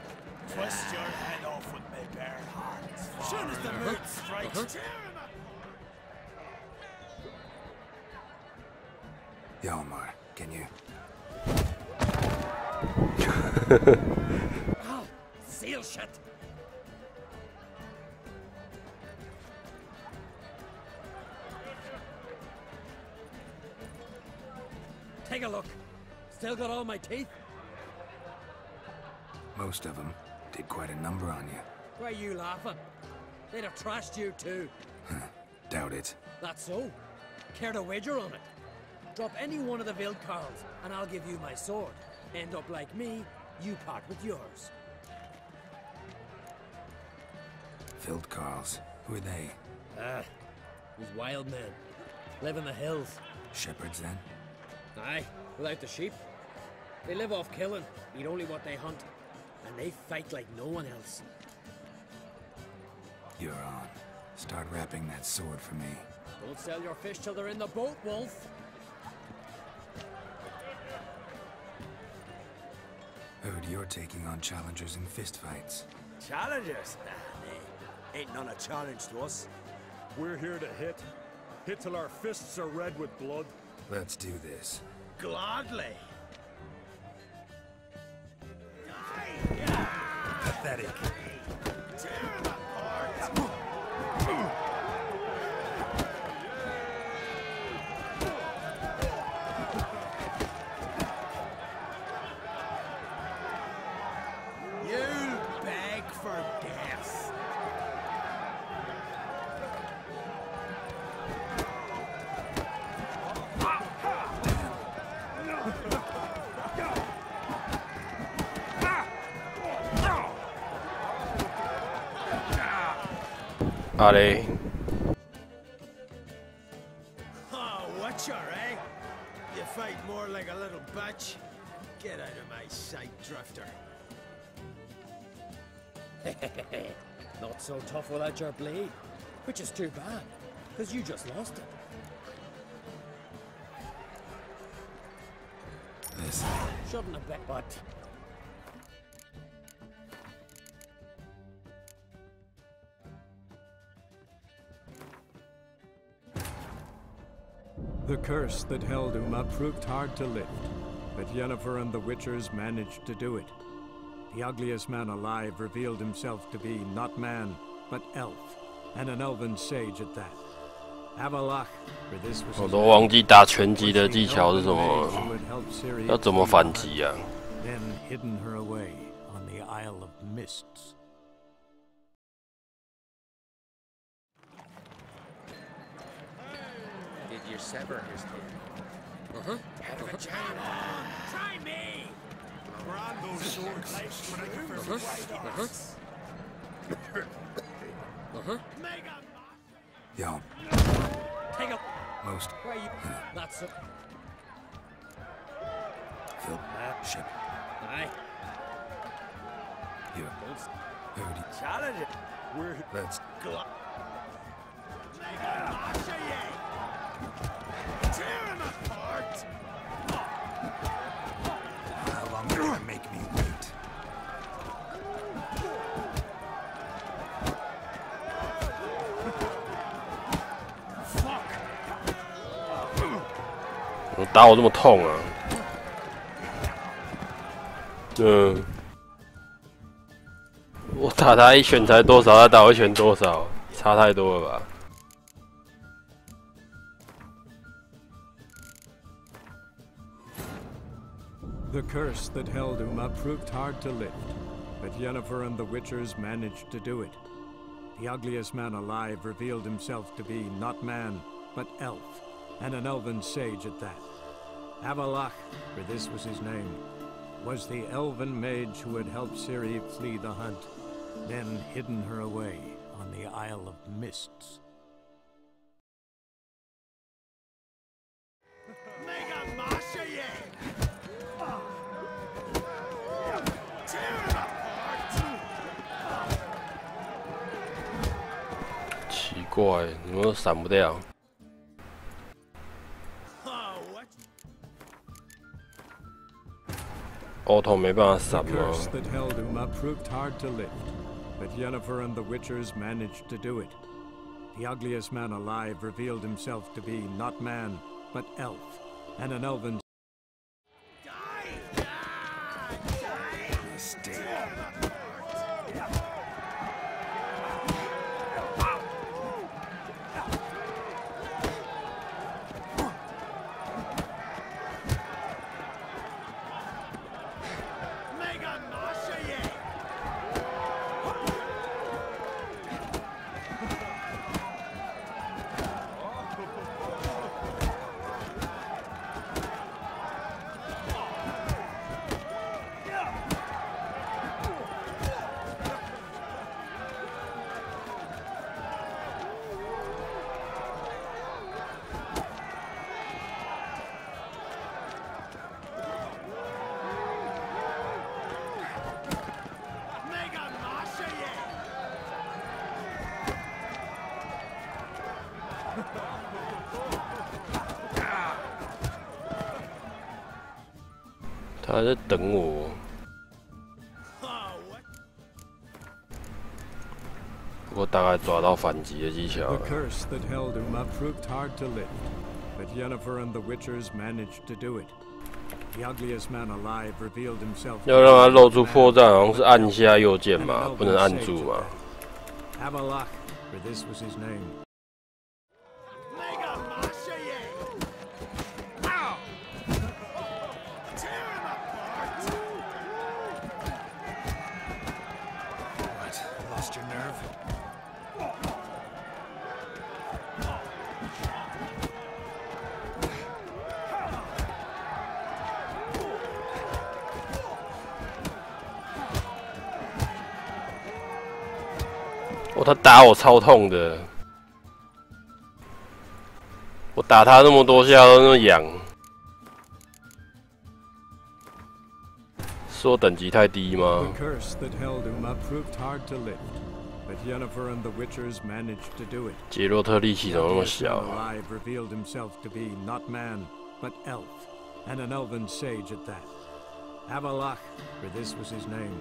Twist your head off with my bare hands. Soon as the mood strikes. Hjalmar, can you? Oh, seal shut. Take a look. Still got all my teeth? Most of them. Did quite a number on you. Why are you laughing? They'd have trashed you too. Doubt it. That's so. Care to wager on it? Drop any one of the Vilcards, and I'll give you my sword. End up like me, you part with yours. Vilcards. Who are they? These wild men. Live in the hills. Shepherds, then? Aye, without the sheep. They live off killing, eat only what they hunt, and they fight like no one else. You're on. Start wrapping that sword for me. Don't sell your fish till they're in the boat, Wolf. Heard you're taking on challengers in fistfights. Challengers? Nah, ain't none a challenge to us. We're here to hit. Hit till our fists are red with blood. Let's do this. Gladly. Pathetic. Tear them apart. You'll beg for death. Allez. Oh, Witcher, eh? You fight more like a little bitch. Get out of my sight, Drifter. Not so tough without your blade, which is too bad, because you just lost it. Listen. Shouldn't have bet, but... The curse that held Uma proved hard to lift, but Yennefer and the Witchers managed to do it. The ugliest man alive revealed himself to be not man, but elf, and an elven sage at that. 我都忘记打拳击的技巧是什么了，要怎么反击啊？ Did you sever his head? Have a giant. Try me! Brand those swords. Yo. Take up. Most. Where are you? That's it. Fill ship. Aye. Here. Heard it. Challenge it. We're Let's go. Tear him apart. How long are you gonna make me wait? Fuck. 我打我这么痛啊？我打他一拳才多少，他打我一拳多少，差太多了吧？ The curse that held Uma proved hard to lift, but Yennefer and the Witchers managed to do it. The ugliest man alive revealed himself to be not man, but elf, and an elven sage at that. Avalach, for this was his name, was the elven mage who had helped Ciri flee the hunt, then hidden her away on the Isle of Mists. Mega Masha, yeah. 奇怪，怎么都闪不掉？奥头没办法闪吗？ curse that held Uma proved hard to lift, but Yennefer and the Witchers managed to do it. The ugliest man alive revealed himself to be not man, but elf, and an elven.他还在等我。不过大概抓到反击的技巧了。 The curse that held Uma proved hard to lift, but Yennefer and the Witchers managed to do it. The ugliest man alive revealed himself. 要让他露出破绽，好像是按下右键嘛，不能按住嘛。 Avalach, for this was his name. Lost your nerve? 哦，他打我超痛的，我打他那么多下都那么痒，是我等级太低吗？ The curse that held Uma proved hard to lift, but Yennefer and the Witchers managed to do it. 杰洛特力气怎么那么小？ alive revealed himself to be not man, but elf, and an elven sage at that. Avalach, for this was his name,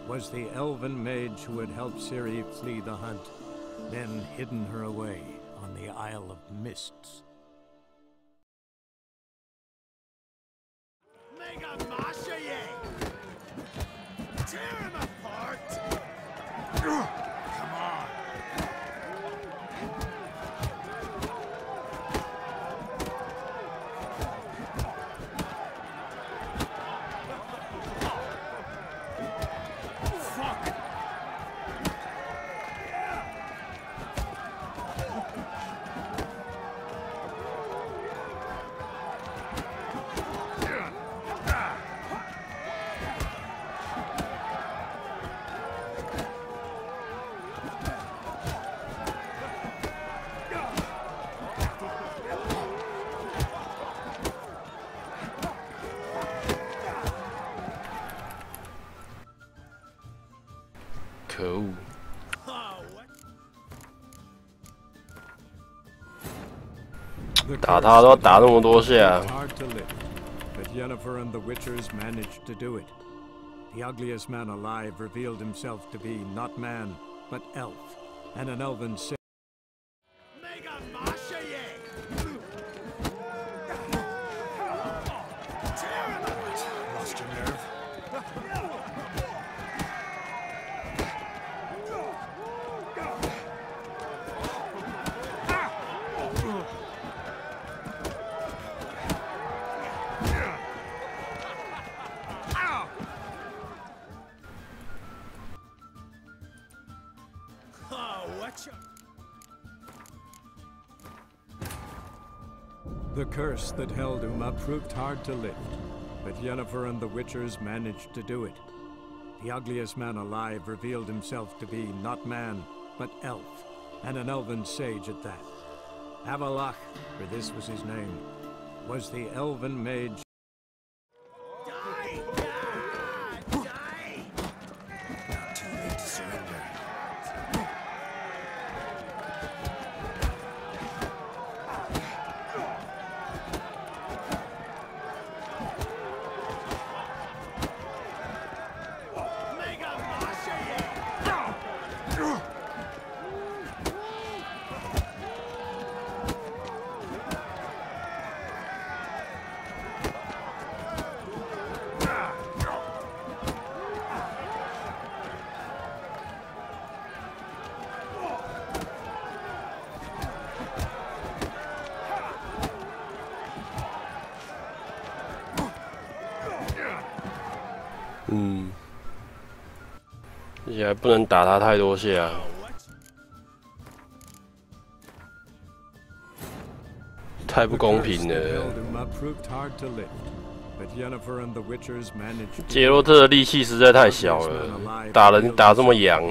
was the elven mage who had helped Ciri flee the hunt, then hidden her away on the Isle of Mists. Mega Masha, yeah. Tear him apart. Come on. 打他都要打那么多下。 But Yennefer and the Witchers managed to do it. The ugliest man alive revealed himself to be not man, but elf, and an elven sage. Lost your nerve? The curse that held Uma proved hard to lift, but Yennefer and the Witchers managed to do it. The ugliest man alive revealed himself to be not man, but elf, and an elven sage at that. Avalach, for this was his name, was the elven mage. Not too late to surrender.嗯，而且还不能打他太多下。太不公平了。杰洛特的力气实在太小了，打人打这么痒，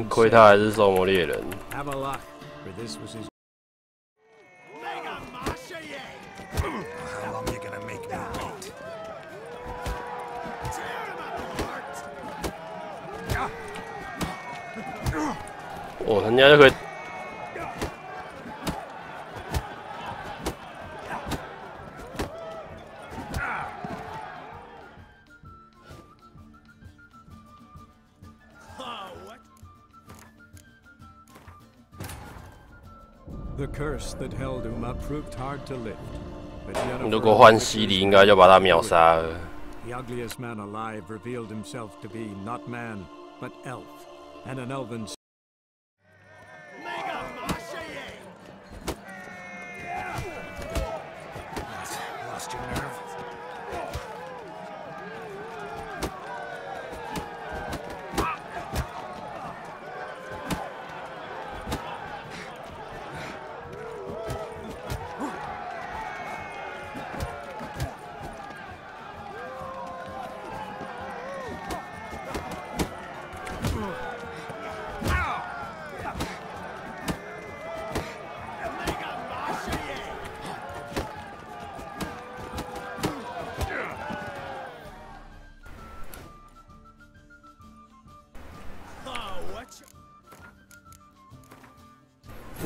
亏他还是兽魔猎人。 How long you gonna make me wait? 哦，人家就可以。如果换西里，应该就把他秒杀了。 The ugliest man alive revealed himself to be not man, but elf, and an elven. Lost your nerve?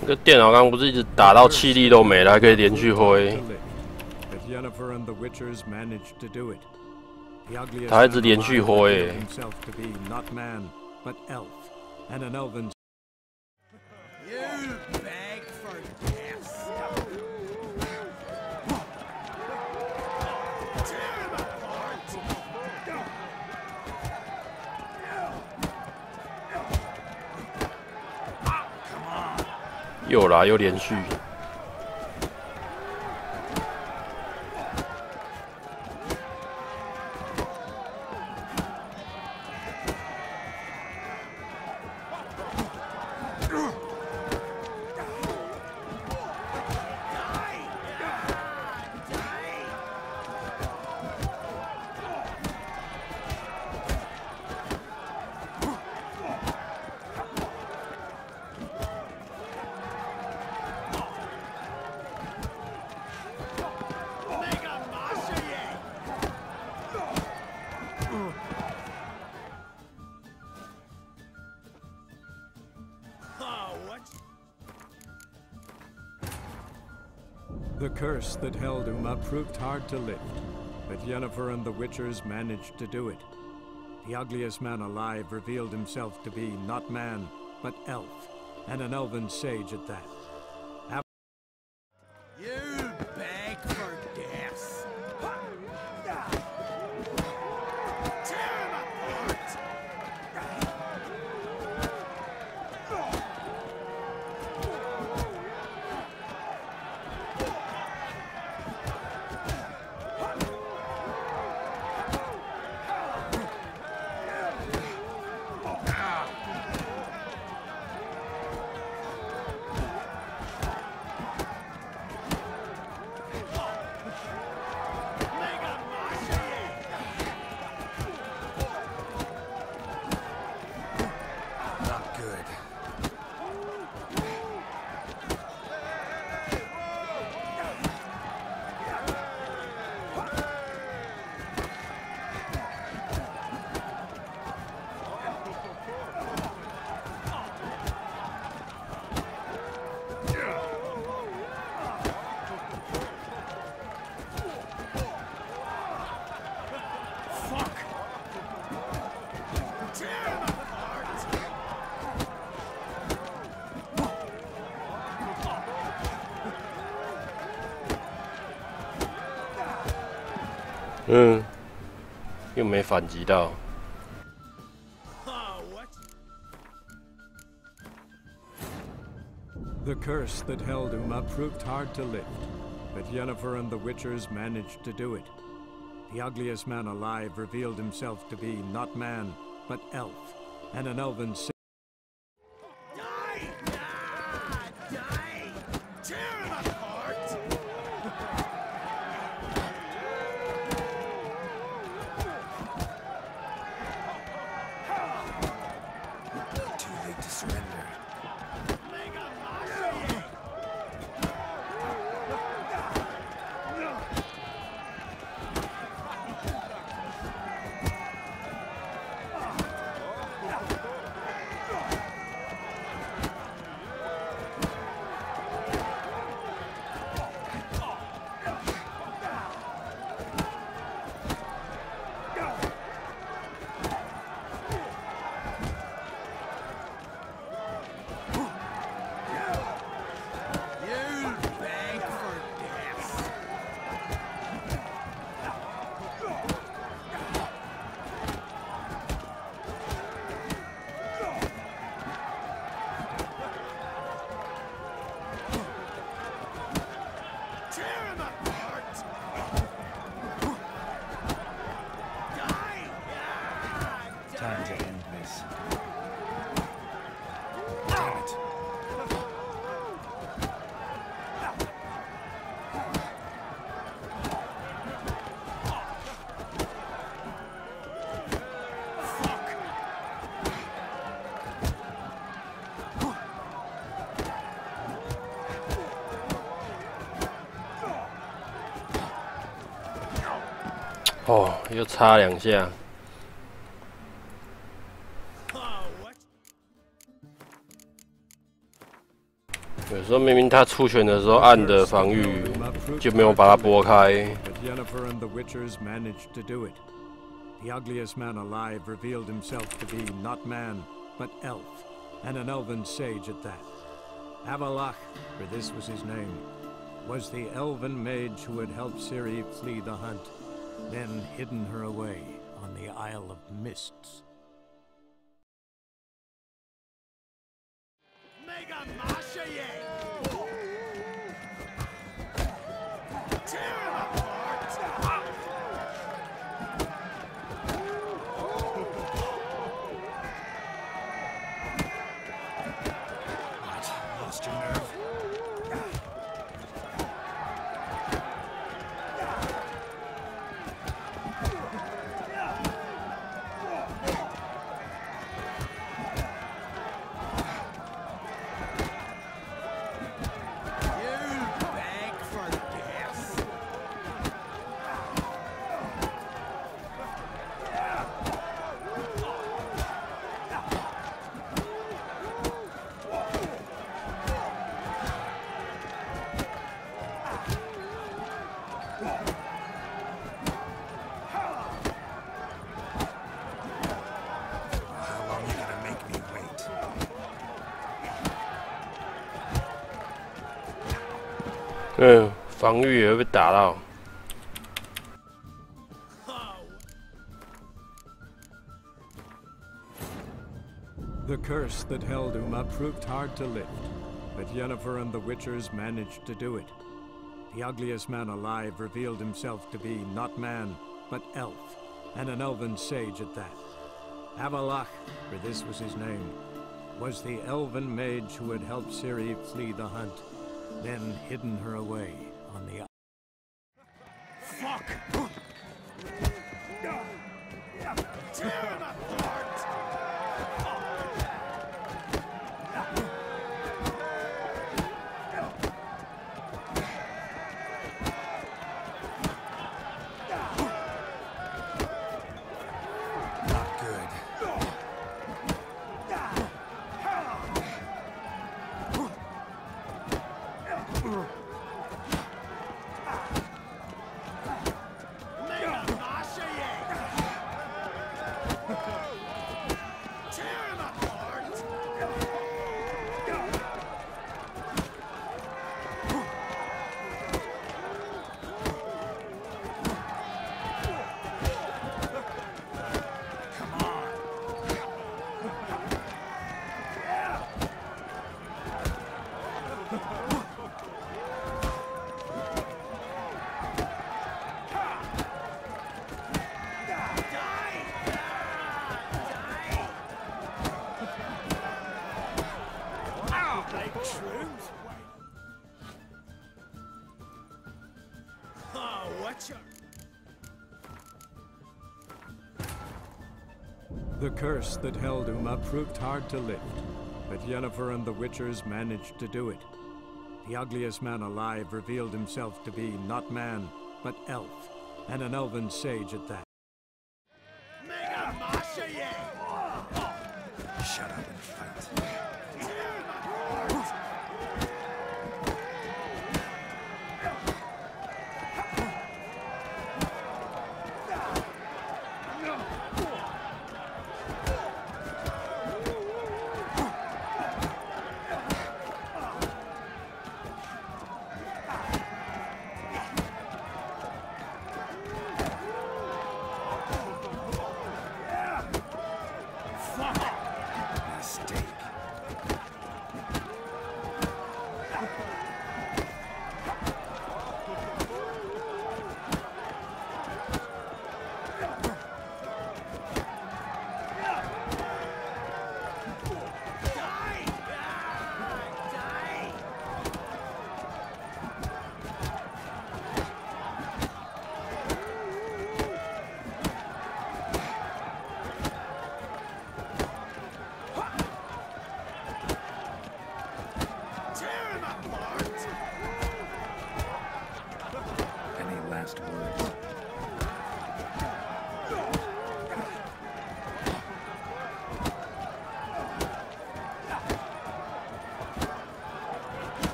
那个电脑刚不是一直打到气力都没了，还可以连续挥。他一直连续挥。又来又连续， The curse that held Uma proved hard to lift, but Yennefer and the Witchers managed to do it. The ugliest man alive revealed himself to be not man, but elf, and an elven sage at that. You beg for gas. Tear him apart.又没反击到。The curse that held Uma proved hard to lift, but Yennefer and the Witchers managed to do it. The ugliest man alive revealed himself to be not man, but elf, and an elven sage. Die! Ah, die! Tear him apart! Too late to surrender. Time to end this. Damn it.哦，又插2下。有时候明明他出拳的时候按的防御就没有把它拨开。The ugliest man alive revealed himself to be not man, but elf, and an elven sage at that. Avalach, for this was his name, was the elven mage who had helped Ciri flee the hunt, then hidden her away on the Isle of Mists. 防御也会被打到。 The curse that held Uma proved hard to lift, but Yennefer and the Witchers managed to do it. The ugliest man alive revealed himself to be not man, but elf, and an elven sage at that. Avalach, for this was his name, was the elven mage who had helped Ciri flee the hunt, then hidden her away on the... Fuck! Tear him apart! The curse that held Uma proved hard to lift, but Yennefer and the Witchers managed to do it. The ugliest man alive revealed himself to be not man, but elf, and an elven sage at that. Shut up and fight.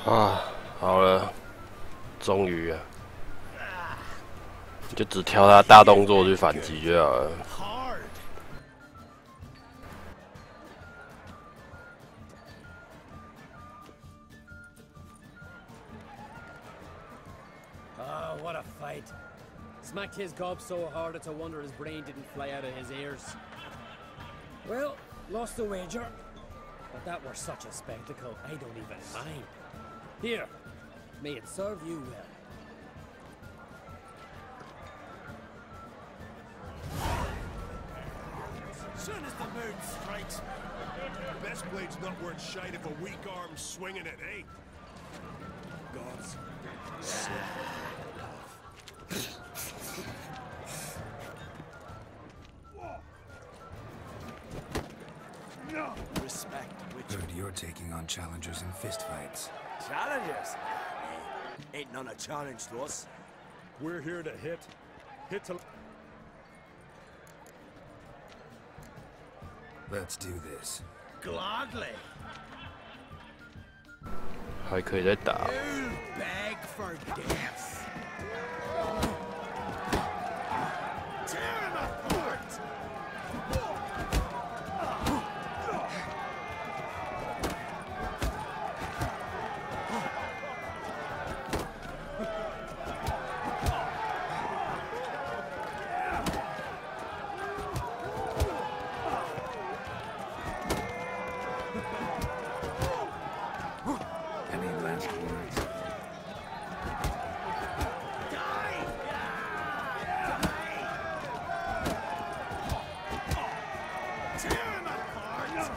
啊，好了，终于啊，就只挑他大动作去反击就好了。Oh, what a fight! Smacked his gob so hard it's a wonder his brain didn't fly out of his ears. Well, lost the wager. But that were such a spectacle, I don't even mind. Here, may it serve you well. This blade's not worth shite if a weak arm's swinging it, eh? Gods. Respect, which... Heard you're taking on challengers in fistfights. Challengers? Ain't none a challenge to us. We're here to hit. Hit to... Let's do this. Gladly. 还可以再打。 You'll beg for death. Tear him apart. Any last words? Tear him apart.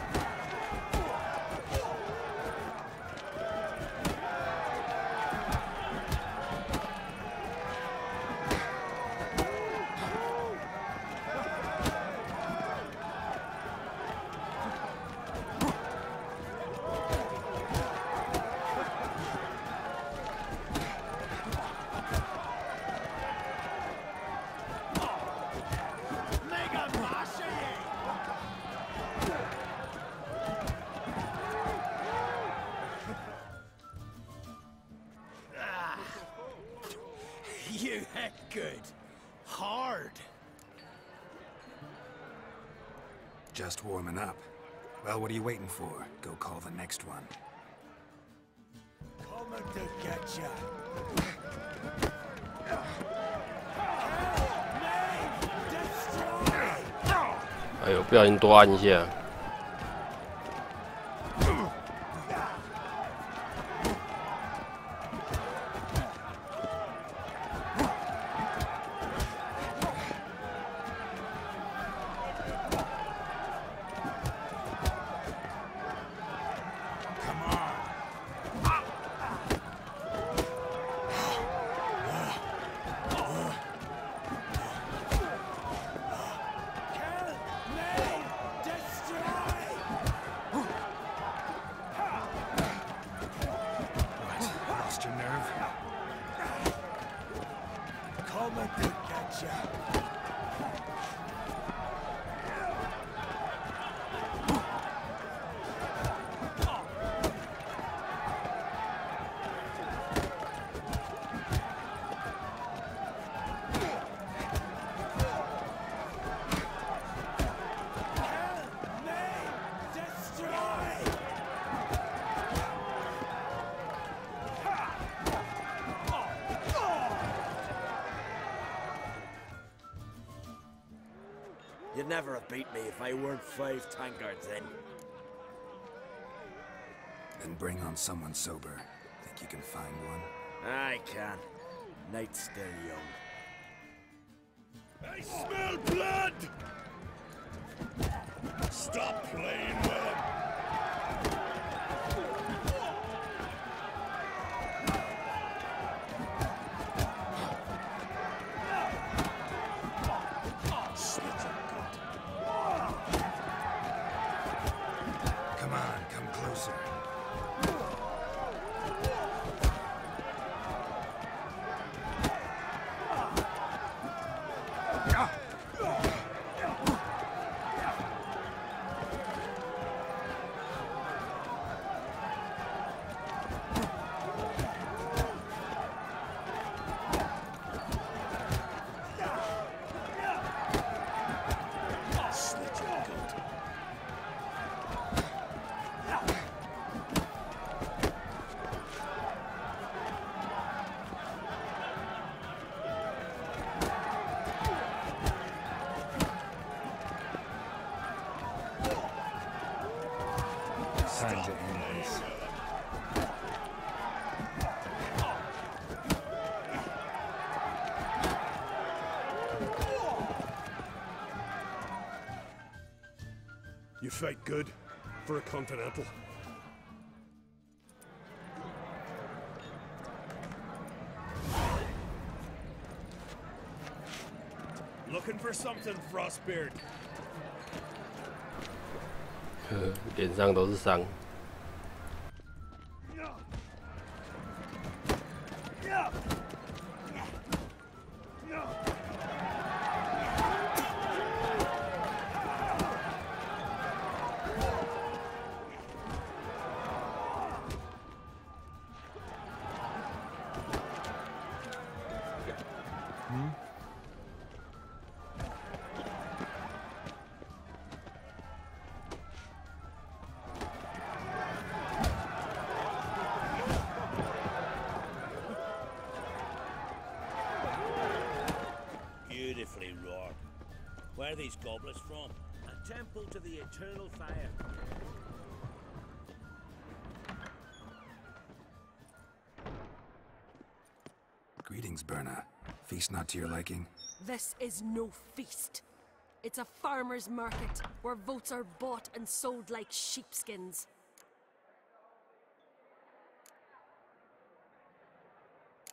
Mega Masha ye. Ah. You hit good. Hard. Just warming up. Well, what are you waiting for? Go call the next one. Coming to get ya. Destroy. 哎呦，不小心多按一下。 Lost your nerve? Coming to get ya. You'd never have beat me if I weren't 5 tankards in. Then bring on someone sober. Think you can find one? I can. Night's still young. I smell blood! Stop playing with him! Come on, come closer. Time to end this. You fight good? for a continental. Looking for something, Frostbeard. 脸上都是伤。Beautifully wrought. Where are these goblets from? A temple to the eternal fire. Greetings, Berna. Feast not to your liking? This is no feast. It's a farmer's market where votes are bought and sold like sheepskins.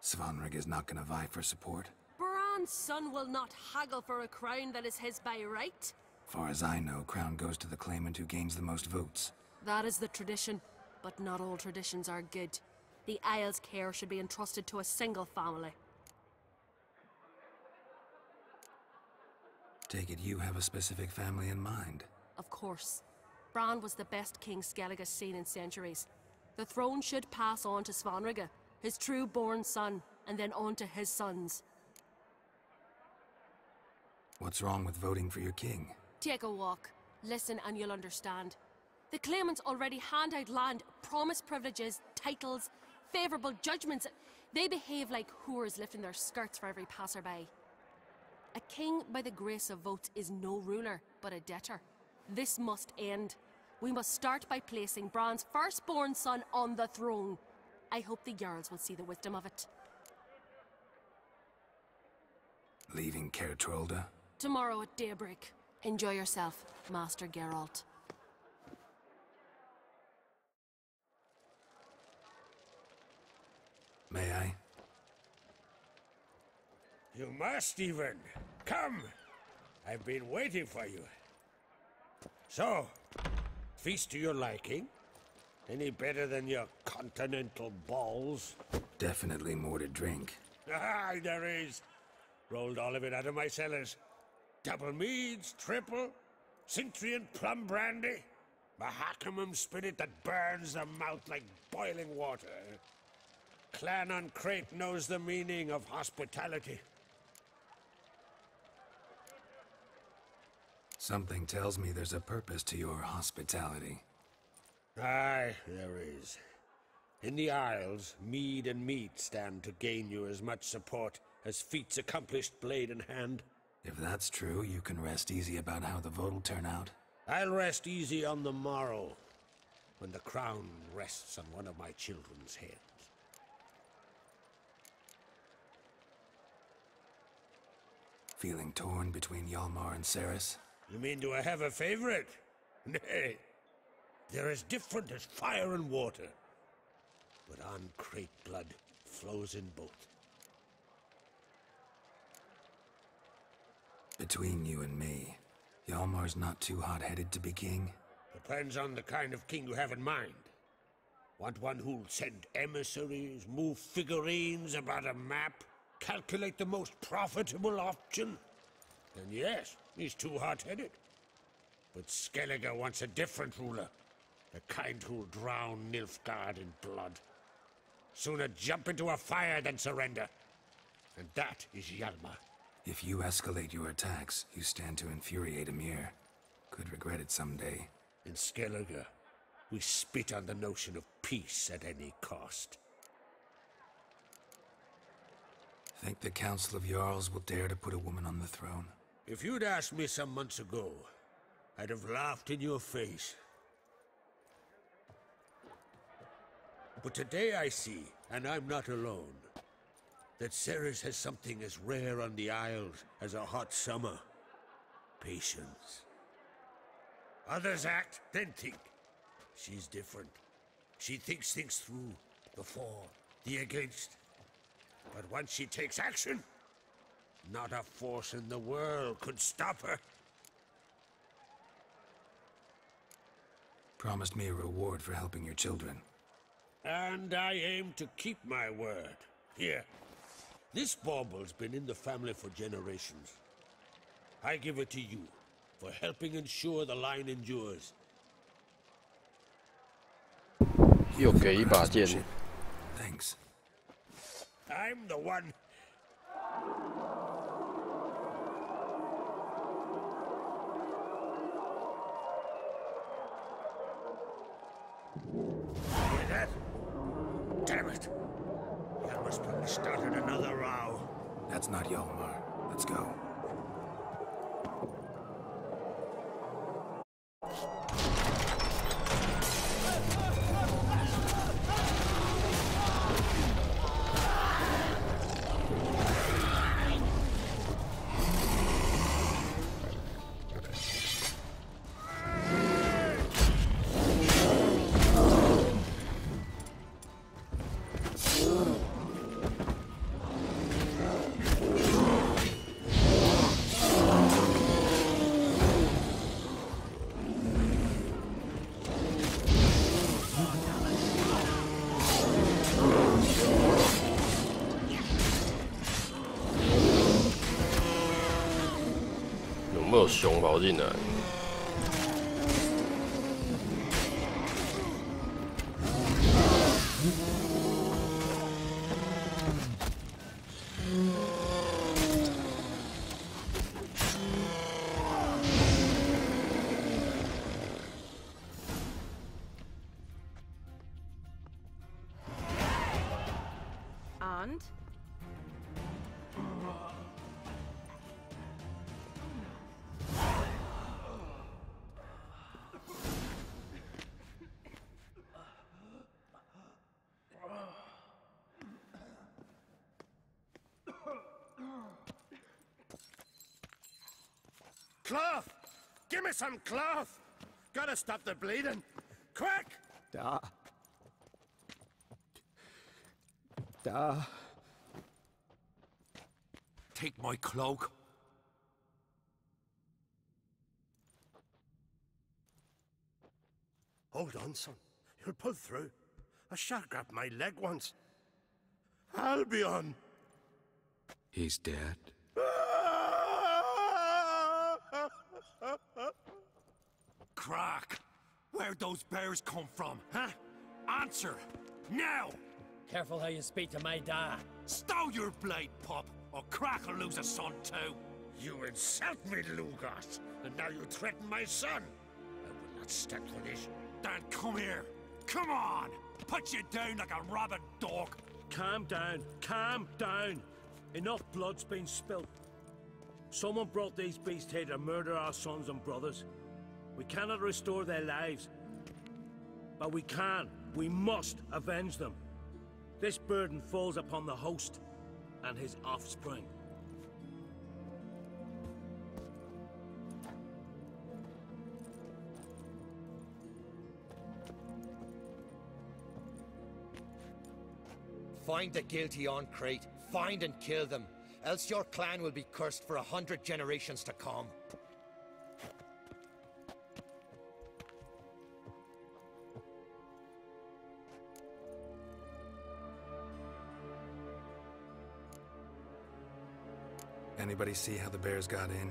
Svanrig is not gonna vie for support? Bran's son will not haggle for a crown that is his by right. Far as I know, crown goes to the claimant who gains the most votes. That is the tradition, but not all traditions are good. The Isle's care should be entrusted to a single family. Take it you have a specific family in mind? Of course. Bran was the best king Skellige has seen in centuries. The throne should pass on to Svanrige, his true-born son, and then on to his sons. What's wrong with voting for your king? Take a walk. Listen and you'll understand. The claimants already hand out land, promise privileges, titles, favourable judgments. They behave like whores lifting their skirts for every passerby. A king by the grace of votes is no ruler, but a debtor. This must end. We must start by placing Bran's firstborn son on the throne. I hope the Jarls will see the wisdom of it. Leaving Caer Trolda? Tomorrow at daybreak. Enjoy yourself, Master Geralt. May I? You must, even. Come! I've been waiting for you. So, feast to your liking? Any better than your continental balls? Definitely more to drink. Ah, there is. Rolled all of it out of my cellars. Double meads, triple, Cintrian plum brandy, Mahakimum spirit that burns the mouth like boiling water. Clan on Crate knows the meaning of hospitality. Something tells me there's a purpose to your hospitality. Aye, there is. In the Isles, mead and meat stand to gain you as much support as feats accomplished blade in hand. If that's true, you can rest easy about how the vote will turn out. I'll rest easy on the morrow, when the crown rests on one of my children's heads. Feeling torn between Hjalmar and Cerys? You mean do I have a favorite? Nay, they're as different as fire and water. But on Crate blood flows in both. Between you and me, Hjalmar's not too hot-headed to be king? Depends on the kind of king you have in mind. Want one who'll send emissaries, move figurines about a map, calculate the most profitable option? Then yes, he's too hot-headed. But Skellige wants a different ruler. The kind who'll drown Nilfgaard in blood. Sooner jump into a fire than surrender. And that is Hjalmar. If you escalate your attacks, you stand to infuriate Emir. Could regret it someday. In Skellige, we spit on the notion of peace at any cost. Think the Council of Jarls will dare to put a woman on the throne? If you'd asked me some months ago, I'd have laughed in your face. But today I see, and I'm not alone, that Cerys has something as rare on the Isles as a hot summer. Patience. Others act, then think. She's different. She thinks things through, the for, the against. But once she takes action, not a force in the world could stop her. Promised me a reward for helping your children. And I aim to keep my word. Here. This bauble's been in the family for generations. I give it to you for helping ensure the line endures. 又给一把剑。Thanks. I'm the one. Hear that? Damn it! You almost probably started another row. That's not Yalmar. Let's go.有没有熊跑进来？And? Cloth! Give me some cloth! Gotta stop the bleeding! Quick! Da. Take my cloak. Hold on, son. You'll pull through. A shark grabbed my leg once. Albion! He's dead. Crack! Where'd those bears come from, huh? Answer! Now! Careful how you speak to my dad. Stow your blade, pup, or Crack will lose a son too. You insult me, Lugas, and now you threaten my son. I will not stand for this. Dan, come here. Come on! Put you down like a rabid dog. Calm down. Calm down. Enough blood's been spilt. Someone brought these beasts here to murder our sons and brothers. We cannot restore their lives. But we can. We must avenge them. This burden falls upon the host and his offspring. Find the guilty on Crate. Find and kill them. Else your clan will be cursed for 100 generations to come. Anybody see how the bears got in?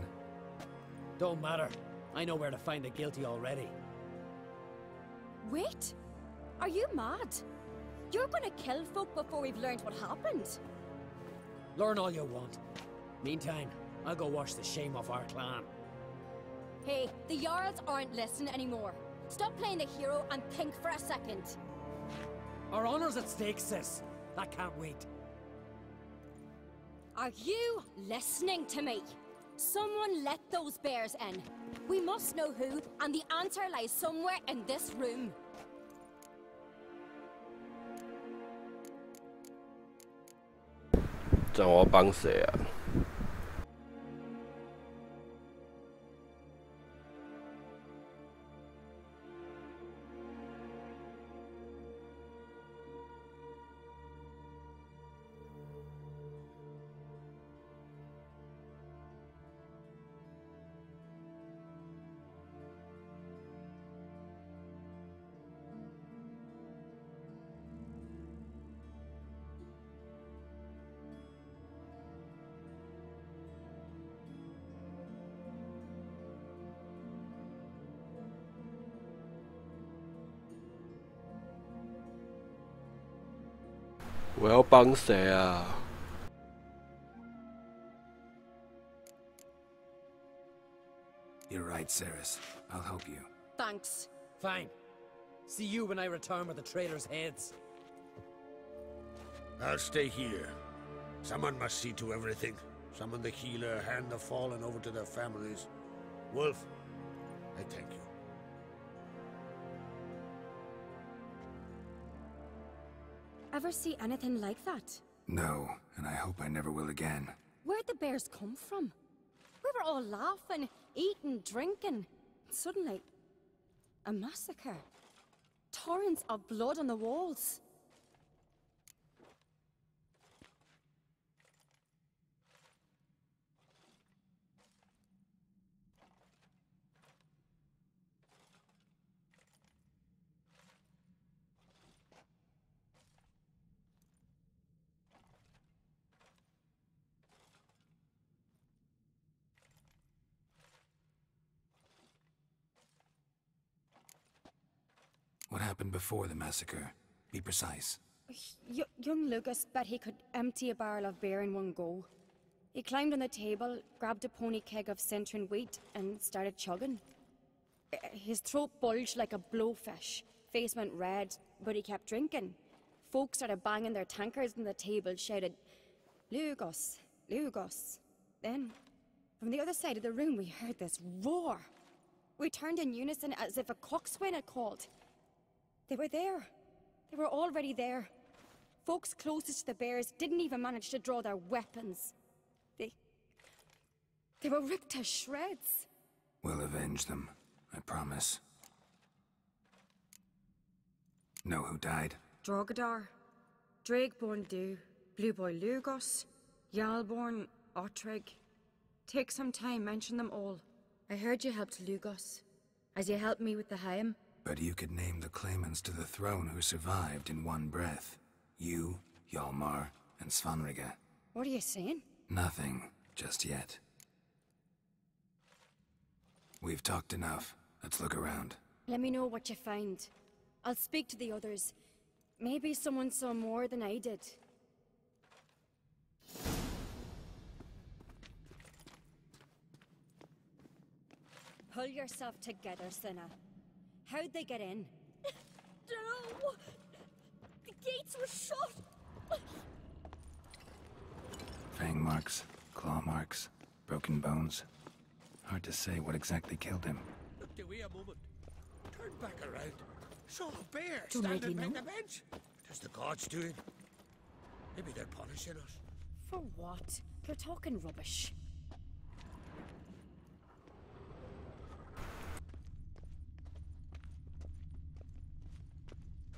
Don't matter. I know where to find the guilty already. Wait! Are you mad? You're gonna kill folk before we've learned what happened. Learn all you want. Meantime, I'll go wash the shame off our clan. Hey, the Jarls aren't listening anymore. Stop playing the hero and think for a second. Our honor's at stake, sis. That can't wait. Are you listening to me? Someone let those bears in. We must know who, and the answer lies somewhere in this room.这样我要帮谁啊？我要帮谁啊？ You're right, Ceres. I'll help you. Thanks. Fine. See you when I return with the traitors' heads. I'll stay here. Someone must see to everything. Summon the healer, hand the fallen over to their families. Wolf, I thank you. Ever see anything like that? No, and I hope I never will again. Where'd the bears come from? We were all laughing, eating, drinking. Suddenly, a massacre. Torrents of blood on the walls. What happened before the massacre? Be precise. Young Lucas bet he could empty a barrel of beer in one go. He climbed on the table, grabbed a pony keg of centering wheat, and started chugging. His throat bulged like a blowfish, face went red, but he kept drinking. Folks started banging their tankards on the table, shouted, "Lugos, Lugos." Then, from the other side of the room, we heard this roar. We turned in unison as if a coxswain had called. They were there. They were already there. Folks closest to the bears didn't even manage to draw their weapons. They were ripped to shreds. We'll avenge them, I promise. Know who died? Drogadar, Drakeborn Du, Blue Boy Lugos, Yalborn, Ottrig. Take some time, mention them all. I heard you helped Lugos, as you helped me with the Haim. But you could name the claimants to the throne who survived in one breath. You, Hjalmar, and Svanrige. What are you saying? Nothing, just yet. We've talked enough. Let's look around. Let me know what you find. I'll speak to the others. Maybe someone saw more than I did. Pull yourself together, Cinna. How'd they get in? No! The gates were shut! Fang marks, claw marks, broken bones. Hard to say what exactly killed him. Look, Dewey, a moment. Turn back around. Saw a bear Don't standing really by know. the bench. Tis the gods doing. Maybe they're punishing us. For what? You're talking rubbish.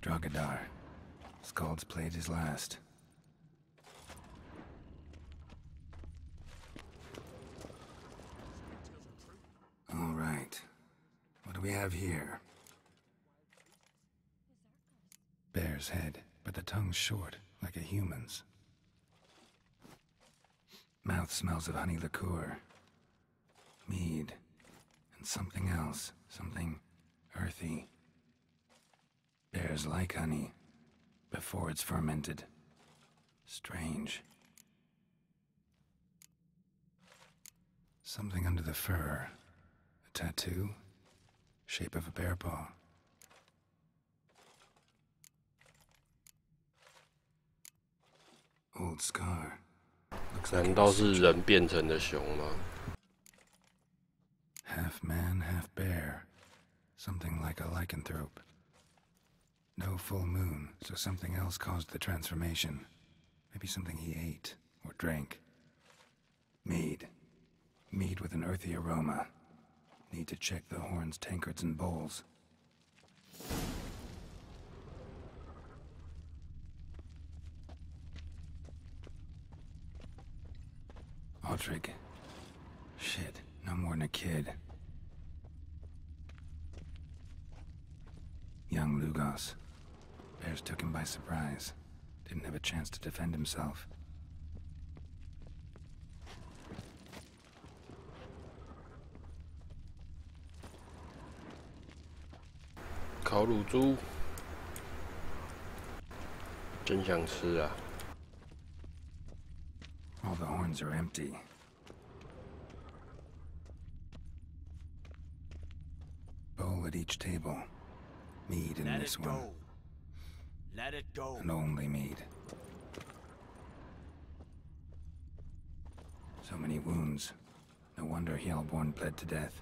Drogadar. Skald's played his last. All right. What do we have here? Bear's head, but the tongue's short, like a human's. Mouth smells of honey liqueur. Mead. And something else. Something earthy. Bears like honey, before it's fermented. Strange. Something under the fur. A tattoo? Shape of a bear paw. Old scar. Looks like 难道是人变成的熊吗？ half man, half bear. Something like a lycanthrope. No full moon, so something else caused the transformation. Maybe something he ate or drank. Mead. Mead with an earthy aroma. Need to check the horns, tankards, and bowls. Ottrig. Shit, no more than a kid. Young Lugos. Bears took him by surprise. Didn't have a chance to defend himself.烤乳猪，真想吃啊！ ones are empty. Bowl at each table. Mead in this one. Let it go. And only mead. So many wounds. No wonder Hellborn bled to death.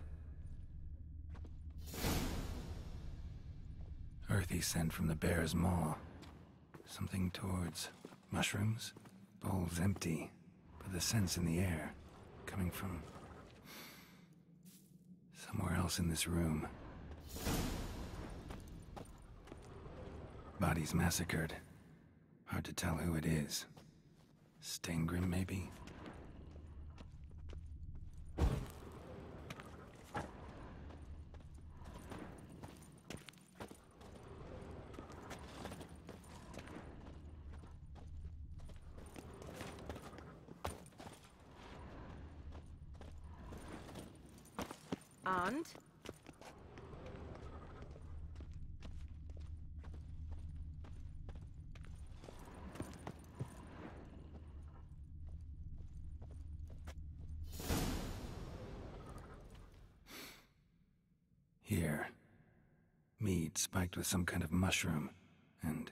Earthy scent from the bear's maw. Something towards mushrooms. Bowl's empty, but the scent's in the air. Coming from somewhere else in this room. Bodies massacred. Hard to tell who it is. Staingrim, maybe? And? Here. Mead spiked with some kind of mushroom. And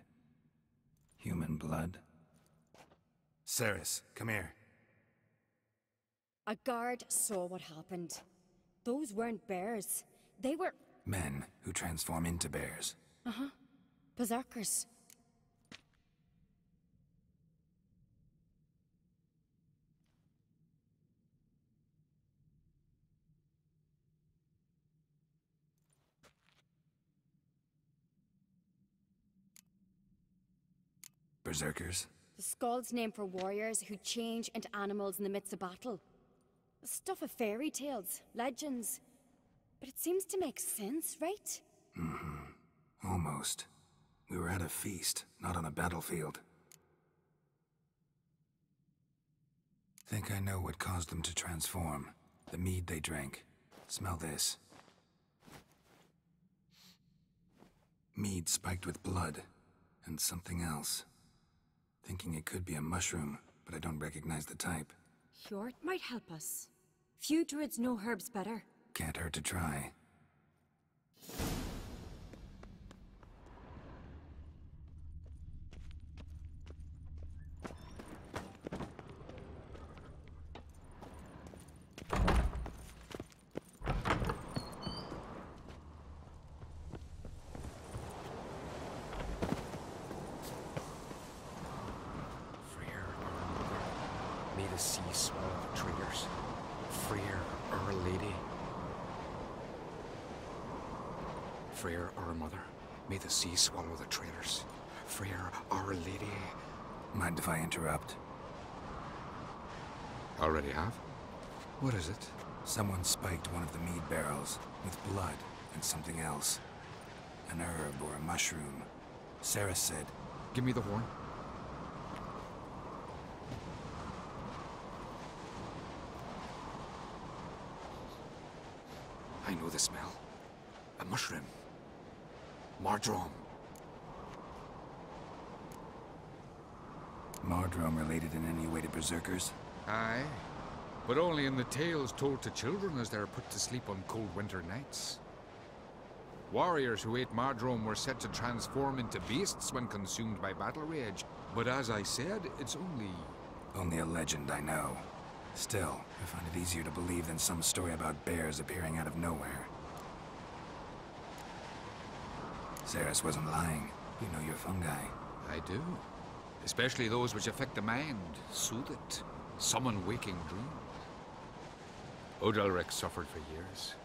human blood. Ceres, come here. A guard saw what happened. Those weren't bears. They were... Men who transform into bears. Uh-huh. Berserkers. Berserkers? The Skald's name for warriors who change into animals in the midst of battle. Stuff of fairy tales, legends. But it seems to make sense, right? Mm-hmm. Almost. We were at a feast, not on a battlefield. Think I know what caused them to transform. The mead they drank. Smell this. Mead spiked with blood. And something else. Thinking it could be a mushroom, but I don't recognize the type. Hjort might help us. Few druids know herbs better. Can't hurt to try. The sea swallow the traitors. Freyr, our lady. Freyr, our mother. May the sea swallow the traitors. Freyr, our lady. Mind if I interrupt? Already have? What is it? Someone spiked one of the mead barrels with blood and something else. An herb or a mushroom. Sarah said... Give me the horn. I know the smell. A mushroom. Mardrome. Mardrome related in any way to berserkers? Aye. But only in the tales told to children as they are put to sleep on cold winter nights. Warriors who ate Mardrome were said to transform into beasts when consumed by battle rage. But as I said, it's only... Only a legend, I know. Still, I find it easier to believe than some story about bears appearing out of nowhere. Ceres wasn't lying. You know your fungi. I do. Especially those which affect the mind, soothe it, summon waking dreams. Odalric suffered for years.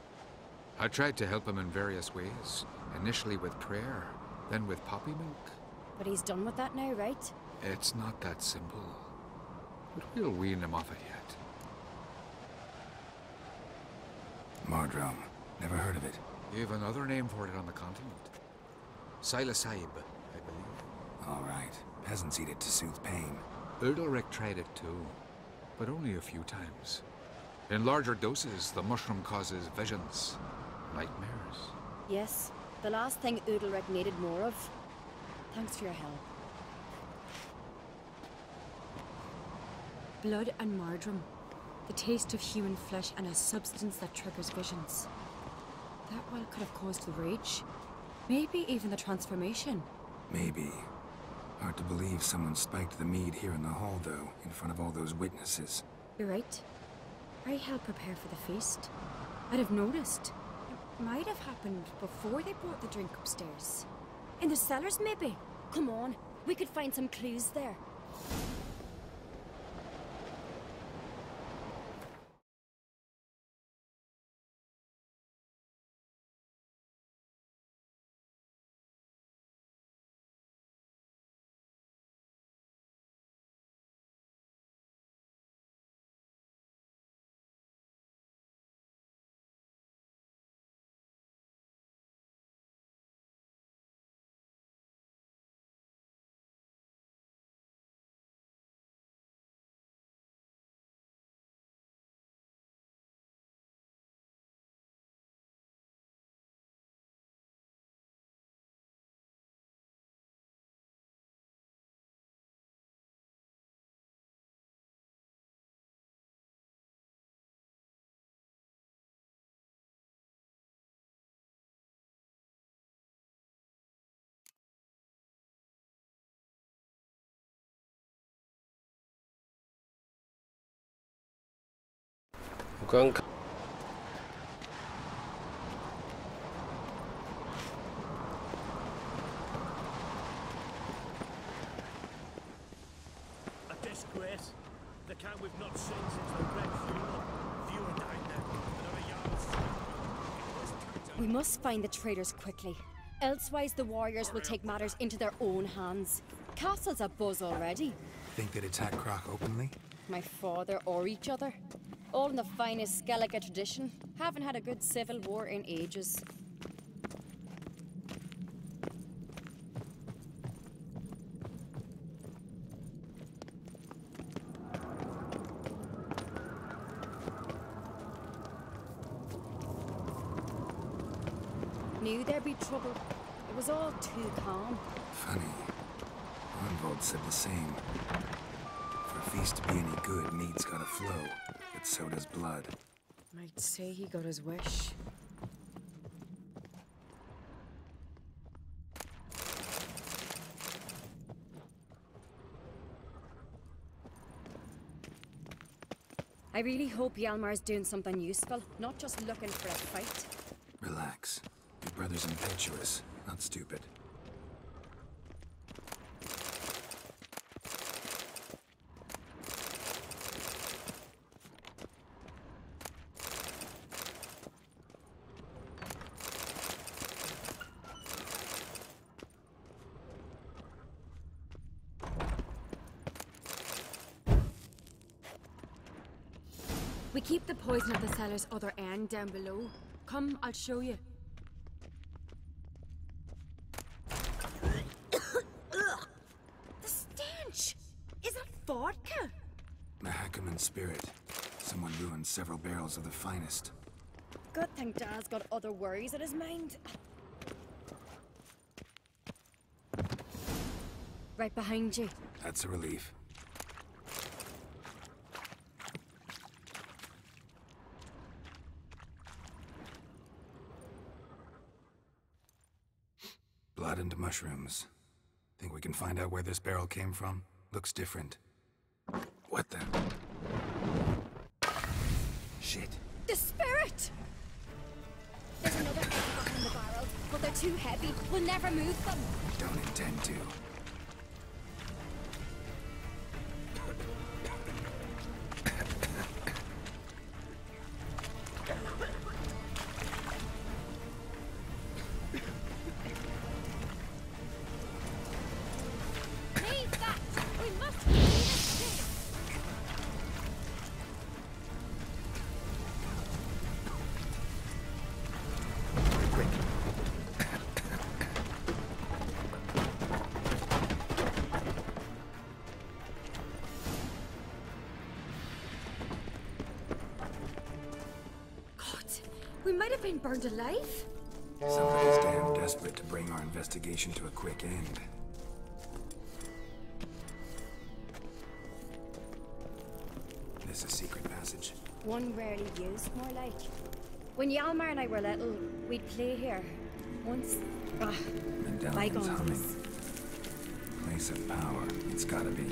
I tried to help him in various ways. Initially with prayer, then with poppy milk. But he's done with that now, right? It's not that simple. But we'll wean him off it yet. Mardrome. Never heard of it. You have another name for it on the continent. Psilocybe, I believe. All right. Peasants eat it to soothe pain. Odalric tried it too, but only a few times. In larger doses, the mushroom causes visions, nightmares. Yes, the last thing Udalric needed more of. Thanks for your help. Blood and marjoram. The taste of human flesh and a substance that triggers visions. That well could have caused the rage. Maybe even the transformation. Maybe. Hard to believe someone spiked the mead here in the hall, though, in front of all those witnesses. You're right. I helped prepare for the feast. I'd have noticed. It might have happened before they brought the drink upstairs. In the cellars, maybe? Come on, we could find some clues there.我刚看。 A disgrace. The kind we've not seen since the Red Funeral. Viewer died there. Another yard. We must find the traitors quickly. Elsewise, the warriors will take matters into their own hands. Castle's abuzz already. Think they'd attack Croc openly? My father or each other. All in the finest Skellige tradition. Haven't had a good civil war in ages. Knew there'd be trouble. It was all too calm. Funny. Arnvold said the same. For a feast to be any good, mead's gotta flow. But so does blood. Might say he got his wish. I really hope Hjalmar's doing something useful, not just looking for a fight. Relax. Your brother's impetuous, not stupid. We keep the poison at the cellar's other end down below. Come, I'll show you. The stench! Is that vodka? The Hackerman spirit. Someone ruined several barrels of the finest. Good thing Dad's got other worries in his mind. Right behind you. That's a relief. Blood and mushrooms. Think we can find out where this barrel came from? Looks different. What the? Shit. The spirit! There's another egg behind the barrel, but they're too heavy. We'll never move them. Don't intend to. We might have been burned alive. Somebody's damn desperate to bring our investigation to a quick end. secret passage. One rarely used, more like. When Yalmar and I were little, we'd play here. Once. Medallion's humming. Place of power, it's gotta be.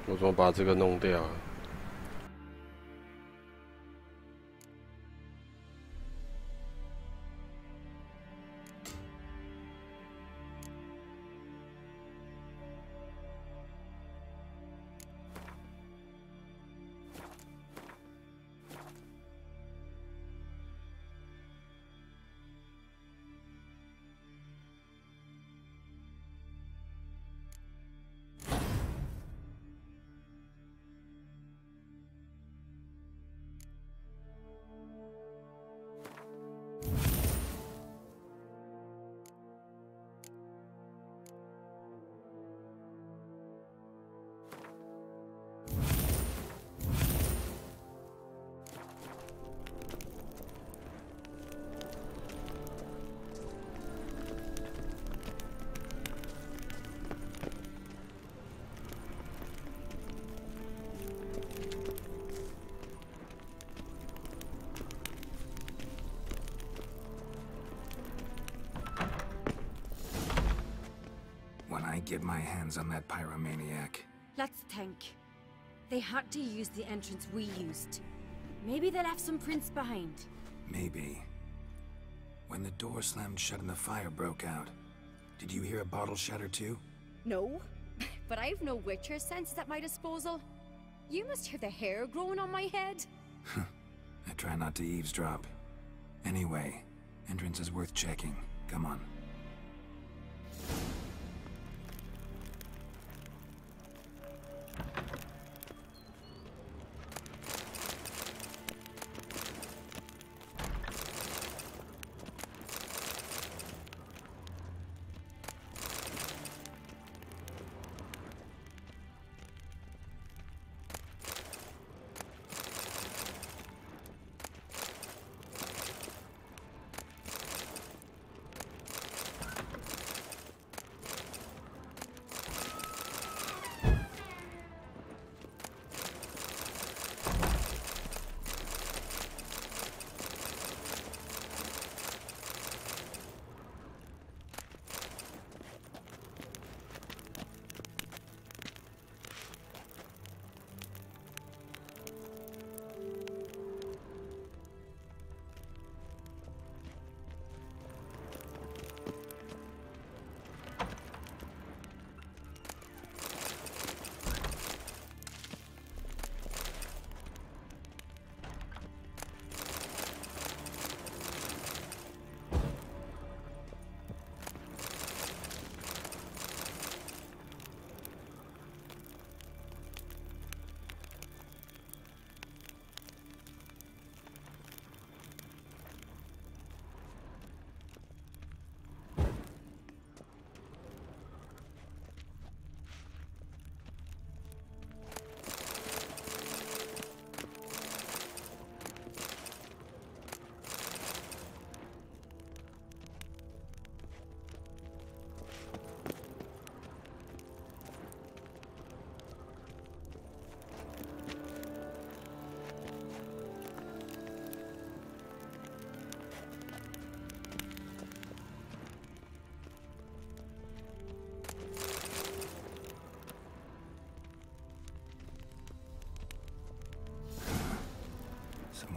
我怎么把这个弄掉？ Get my hands on that pyromaniac. Let's think. They had to use the entrance we used. Maybe they left some prints behind. Maybe. When the door slammed shut and the fire broke out, did you hear a bottle shatter too? No, but I've no Witcher senses at my disposal. You must hear the hair growing on my head. I try not to eavesdrop. Anyway, entrance is worth checking. Come on.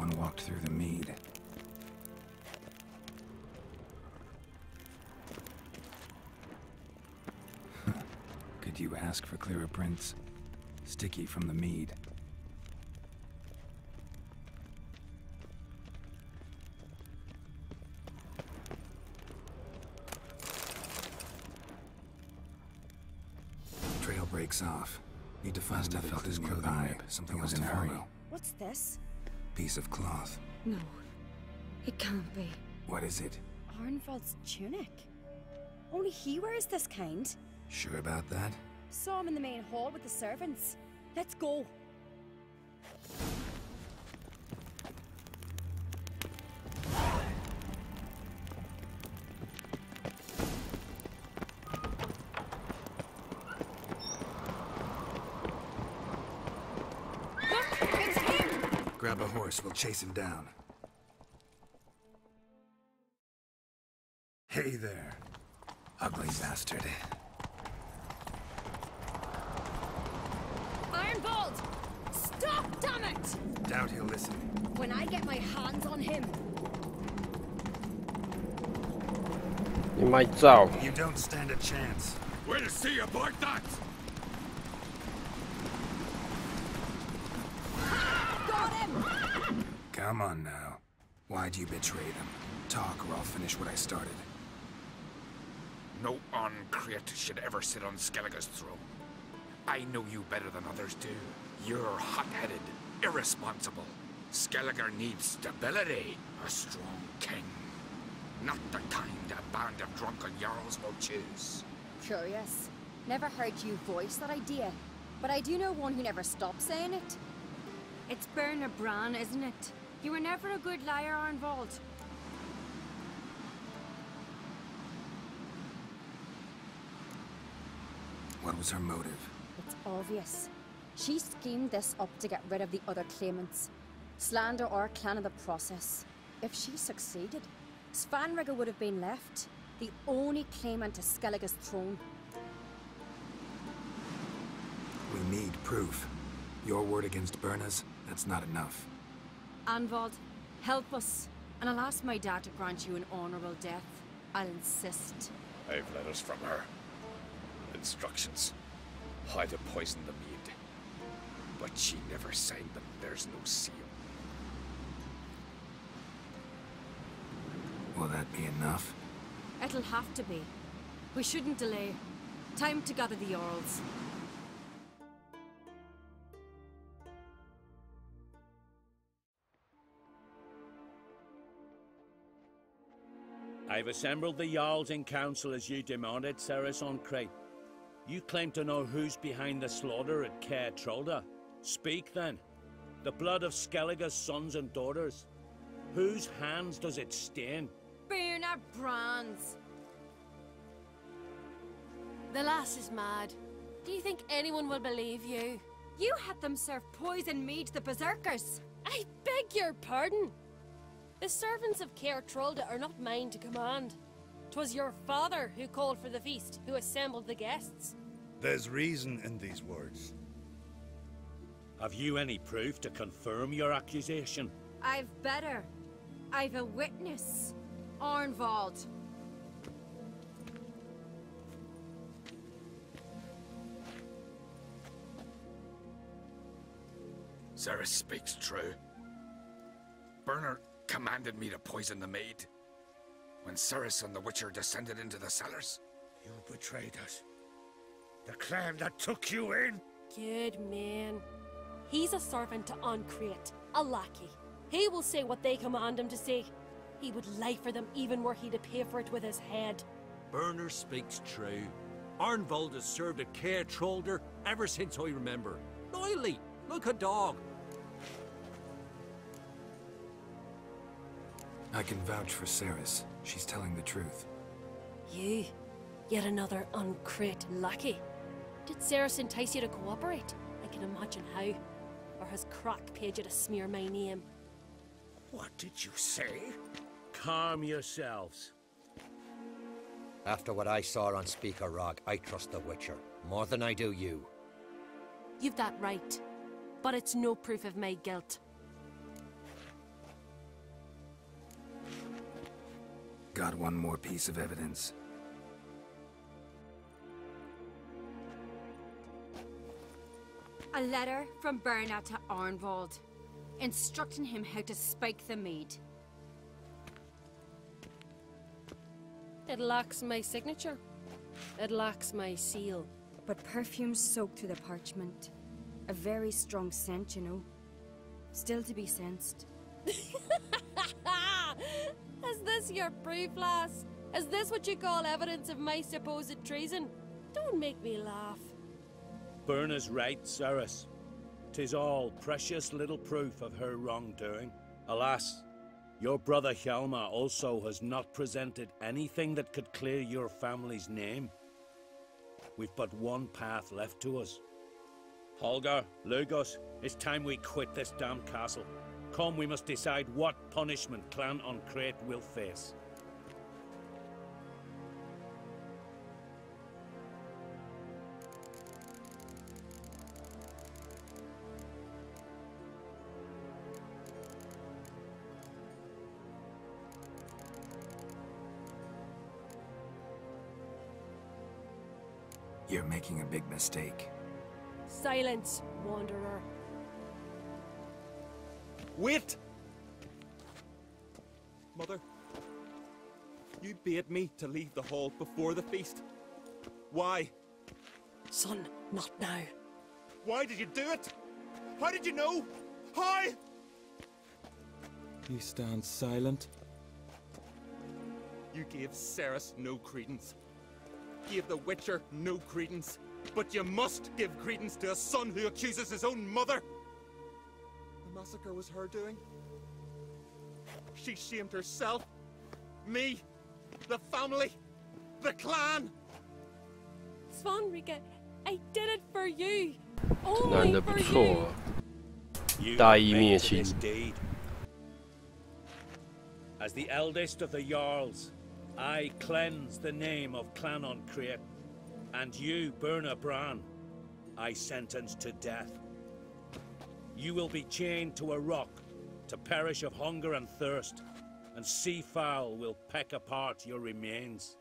One walked through the mead. Could you ask for clearer prints? Sticky from the mead. Trail breaks off. Need to find another clue nearby. Something was in a hurry. What's this? Piece of cloth. No, it can't be. What is it? Arnvald's tunic. Only he wears this kind. Sure about that? Saw him in the main hall with the servants. Let's go. Grab a horse, we'll chase him down. Hey there, ugly bastard. Ironbolt! Stop, damn it! Doubt he'll listen. When I get my hands on him. 你卖照。 You don't stand a chance. We'll see about that! Got him! Come on now. Why'd you betray them? Talk or I'll finish what I started. No on-crate should ever sit on Skellige's throne. I know you better than others do. You're hot-headed, irresponsible. Skellige needs stability. A strong king. Not the kind a band of drunken jarls will choose. Curious. Never heard you voice that idea. But I do know one who never stops saying it. It's Berna Bran, isn't it? You were never a good liar, Arnvald. What was her motive? It's obvious. She schemed this up to get rid of the other claimants. Slander our clan in the process. If she succeeded, Svanrige would have been left, the only claimant to Skellige's throne. We need proof. Your word against Berna's, that's not enough. Arnvald, help us, and I'll ask my dad to grant you an honorable death. I'll insist. I've letters from her. Instructions. How to poison the mead. But she never signed them. There's no seal. Will that be enough? It'll have to be. We shouldn't delay. Time to gather the Jarls. I've assembled the Jarls in council as you demanded, Ceres on Crate. You claim to know who's behind the slaughter at Caer Trolda. Speak then. The blood of Skellige's sons and daughters. Whose hands does it stain? Berna Bran's. The lass is mad. Do you think anyone will believe you? You had them serve poison mead to the berserkers. I beg your pardon. The servants of Caer Trolda are not mine to command. 'Twas your father who called for the feast, who assembled the guests. There's reason in these words. Have you any proof to confirm your accusation? I've better. I've a witness. Arnvald. Ceres speaks true. Berna commanded me to poison the maid. When Ceres and the Witcher descended into the cellars. You betrayed us. The clan that took you in. Good man. He's a servant to Ancrate, a lackey. He will say what they command him to say. He would lie for them even were he to pay for it with his head. Berner speaks true. Arnvald has served at Caer Trolda ever since I remember. Loyally, like a dog. I can vouch for Ceres. She's telling the truth. You? Yet another Ancrate lackey? Did Ceres entice you to cooperate? I can imagine how. Or has Crack paid you to smear my name? What did you say? Calm yourselves. After what I saw on Speaker Rock, I trust the Witcher. More than I do you. You've that right. But it's no proof of my guilt. Got one more piece of evidence. A letter from Berna to Arnwald, instructing him how to spike the mead. It lacks my signature. It lacks my seal. But perfume soaked through the parchment. A very strong scent, you know. Still to be sensed. Is this your proof, lass? Is this what you call evidence of my supposed treason? Don't make me laugh. Berna's right, Ceres. 'Tis all precious little proof of her wrongdoing. Alas, your brother Hjalmar also has not presented anything that could clear your family's name. We've but one path left to us. Holger, Lugos, it's time we quit this damn castle. Come, we must decide what punishment Clan Uncrate will face. You're making a big mistake. Silence, wanderer. Wait! Mother, you bade me to leave the hall before the feast. Why? Son, not now. Why did you do it? How did you know? How? You stand silent. You gave Ceres no credence. Gave the Witcher no credence. But you must give credence to a son who accuses his own mother. The massacre was her doing. She shamed herself, me, the family, the clan. Svanrika, I did it for you. 这男的不 Only 错 for 啊 You 大义灭 admit to 亲 this deed. As the eldest of the Jarls, I cleanse the name of Clan Uncrate, and you, Berna Bran, I sentence to death. You will be chained to a rock to perish of hunger and thirst, and sea fowl will peck apart your remains.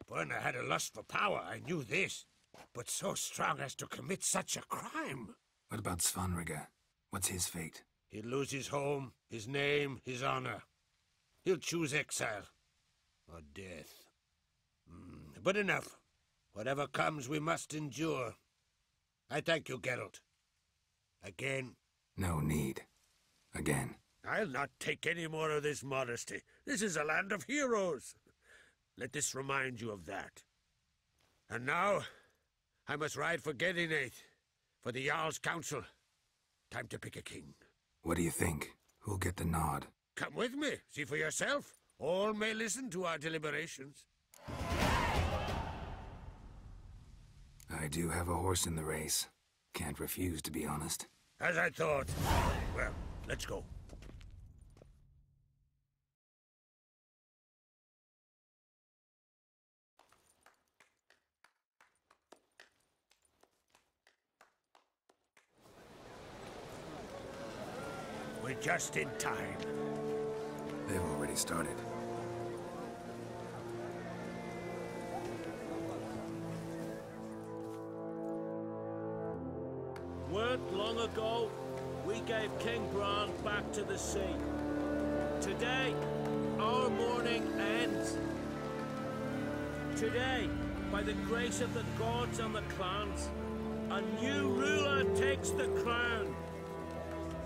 Berna had a lust for power, I knew this. But so strong as to commit such a crime. What about Svanrika? What's his fate? He'll lose his home, his name, his honor. He'll choose exile. Or death. But enough. Whatever comes, we must endure. I thank you, Geralt. Again. No need. Again. I'll not take any more of this modesty. This is a land of heroes. Let this remind you of that. And now, I must ride for Gedinate, for the Jarl's Council. Time to pick a king. What do you think? Who'll get the nod? Come with me, see for yourself. All may listen to our deliberations. I do have a horse in the race. Can't refuse, to be honest. As I thought. Well, let's go. We're just in time. They've already started. Weren't long ago, we gave King Bran back to the sea. Today, our mourning ends. Today, by the grace of the gods and the clans, a new ruler takes the crown.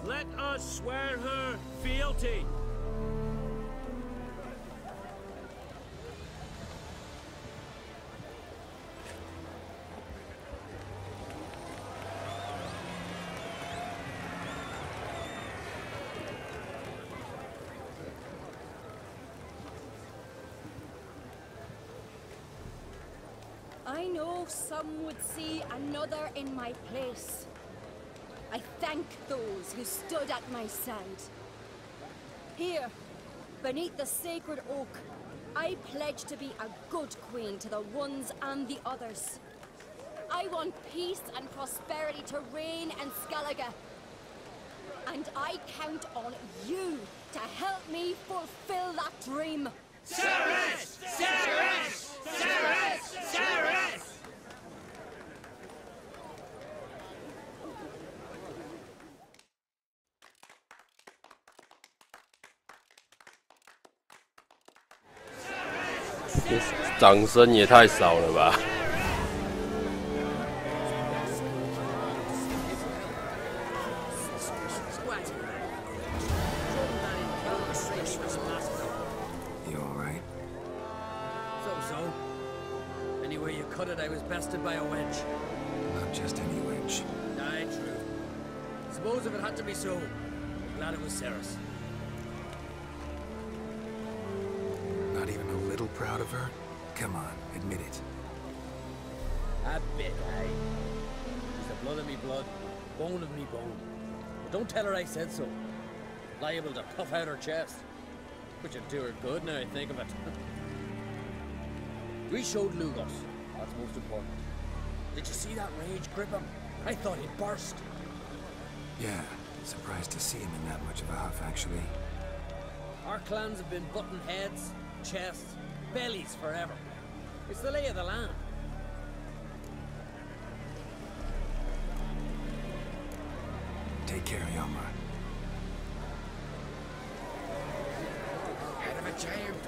Let us swear her fealty. I know some would see another in my place. I thank those who stood at my side. Here, beneath the sacred oak, I pledge to be a good queen to the ones and the others. I want peace and prosperity to reign in Skellige. And I count on you to help me fulfill that dream. Ceres! Ceres! Ceres! Ceres!掌声也太少了吧！ I was bested by a wench. Not just any wench. Aye, true. Suppose if it had to be so, I'm glad it was Ceres. Not even a little proud of her? Come on, admit it. A bit, aye. She's the blood of me blood, bone of me bone. But don't tell her I said so. Liable to puff out her chest. Which would do her good now I think of it. We showed Lugos. That's most important. Did you see that rage grip him? I thought he'd burst. Yeah, surprised to see him in that much of a huff, actually. Our clans have been button heads, chests, bellies forever. It's the lay of the land. Take care, Yomar. Head of a giant.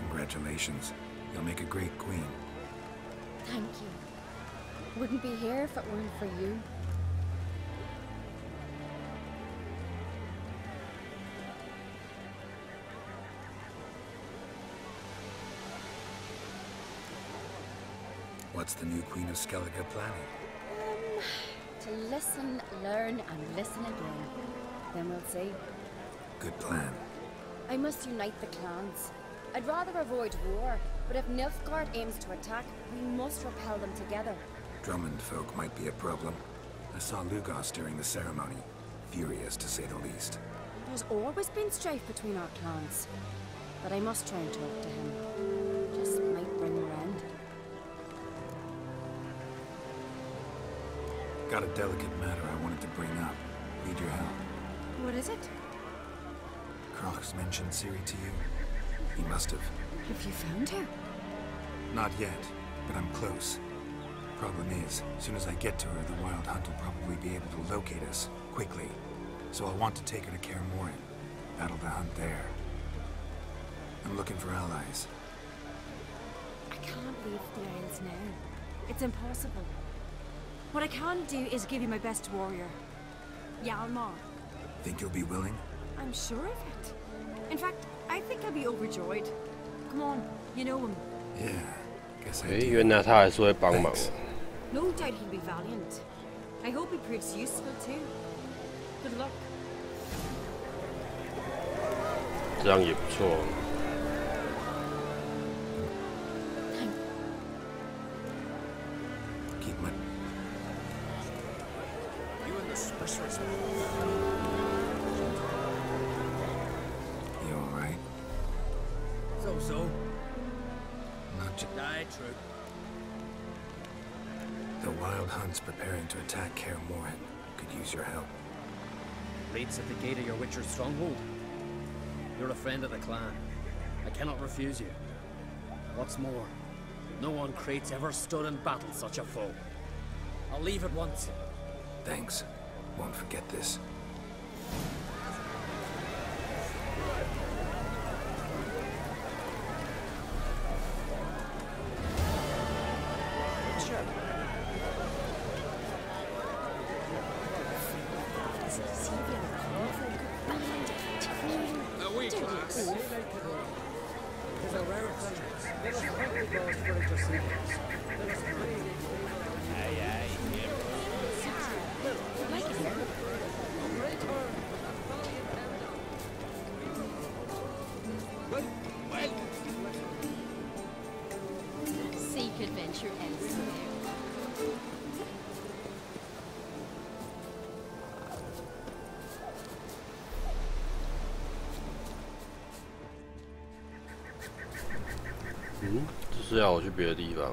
Congratulations. You'll make a great queen. Thank you. Wouldn't be here if it weren't for you. What's the new Queen of Skellige planning? To listen, learn, and listen again. Then we'll see. Good plan. I must unite the clans. I'd rather avoid war, but if Nilfgaard aims to attack, we must repel them together. Drummond folk might be a problem. I saw Lugos during the ceremony. Furious, to say the least. There's always been strife between our clans. But I must try and talk to him. Just might bring him around. Got a delicate matter I wanted to bring up. Need your help. What is it? Croc's mentioned Ciri to you? He must have. Have you found her? Not yet, but I'm close. Problem is, as soon as I get to her, the Wild Hunt will probably be able to locate us, quickly. So I'll want to take her to Kaer Morhen. Battle the hunt there. I'm looking for allies. I can't leave the Isles now. It's impossible. What I can do is give you my best warrior. Hjalmar. Think you'll be willing? I'm sure of it. In fact, I think I'll be overjoyed. Come on, you know him. Yeah, guess I 原来他还是会帮忙。 No doubt he'll be valiant. I hope he proves useful too. Good luck. 这样也不错。 Keep my... You and the sorceress. You alright? So. Not just... Aye, true. The Wild Hunt's preparing to attack Kaer Morhen. Could use your help. Raid's at the gate of your Witcher's stronghold. You're a friend of the clan. I cannot refuse you. What's more, no one Crate's ever stood in battle such a foe. I'll leave at once. Thanks. Won't forget this. Seek adventure elsewhere. 嗯，这是要我去别的地方。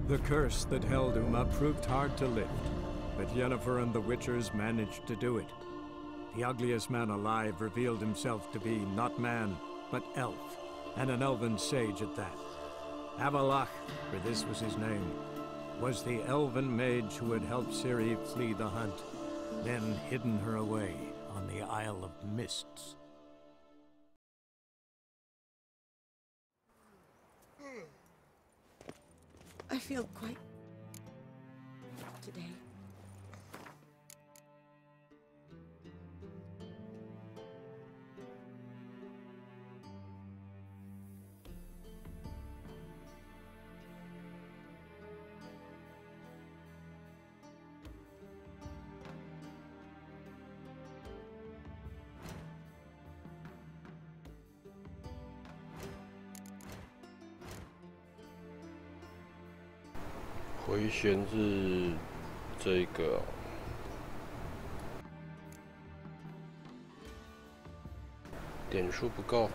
The curse that held Uma proved hard to lift, but Yennefer and the Witchers managed to do it. The ugliest man alive revealed himself to be not man, but elf, and an elven sage at that. Avalach, for this was his name, was the elven mage who had helped Ciri flee the hunt, then hidden her away on the Isle of Mists. I feel quite... today.回旋是这个、哦，点数不够。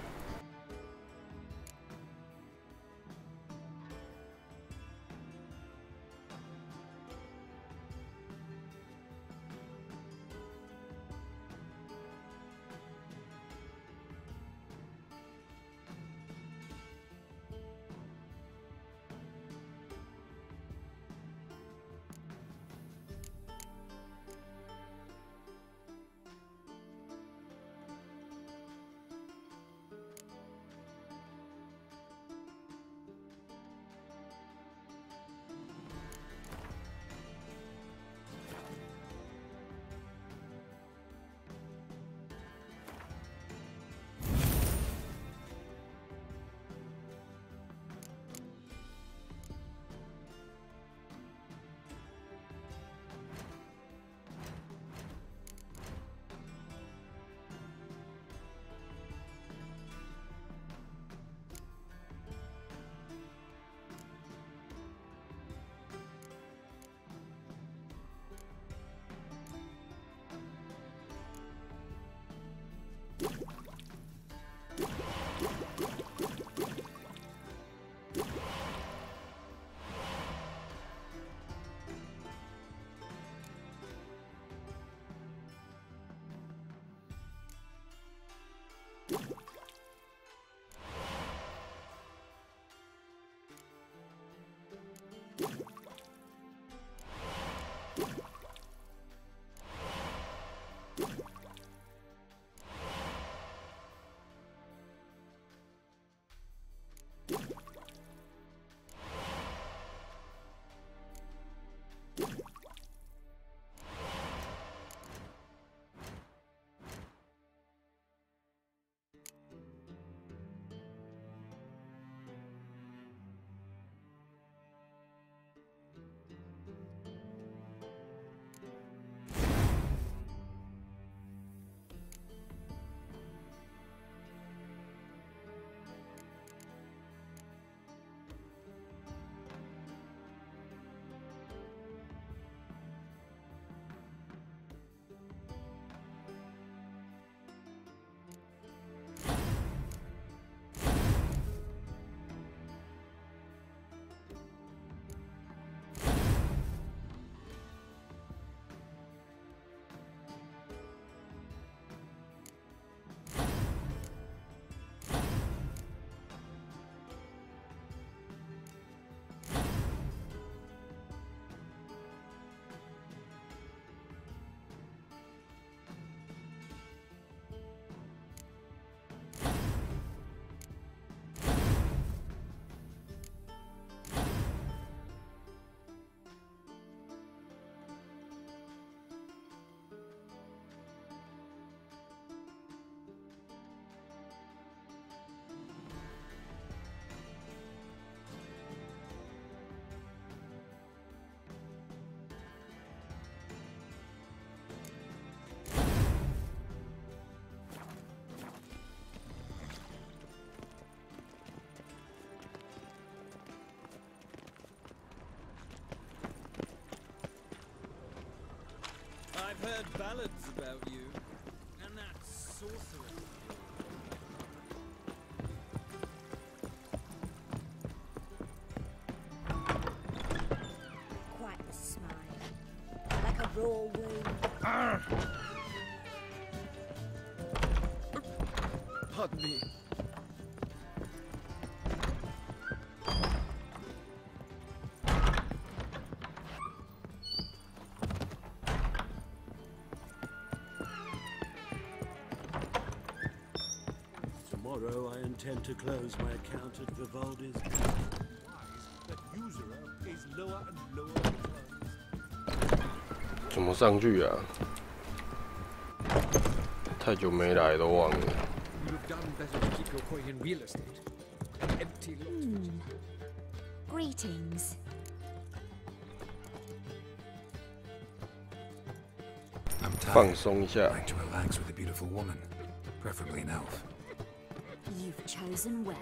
heard ballads about you and that sorcerer. Quite a smile. Like a raw wound. Pardon me. Tomorrow I intend to close my account at Vivaldi's. That usurer pays lower and lower returns. 怎么上去啊？太久没来都忘了。 You've done better to keep your coin in real estate. An empty lot. Greetings. I'm 放 tired. 松一下。 Like to relax with a beautiful woman, preferably an elf. You've chosen well.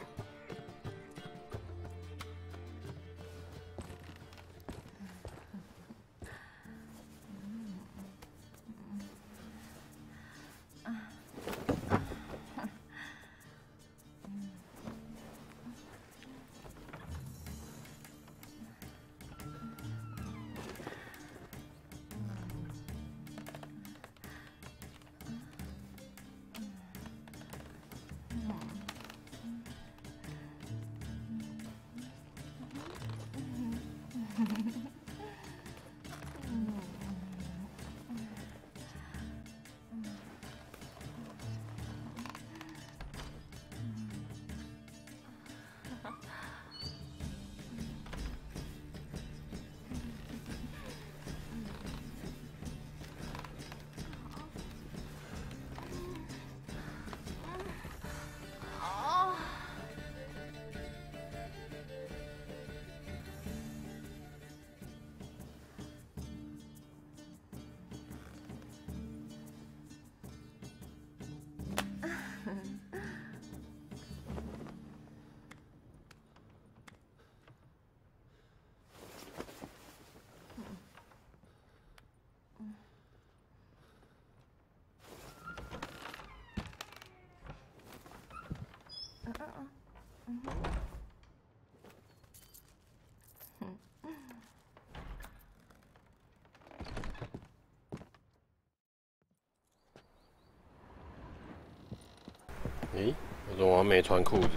诶，我怎么没穿裤子？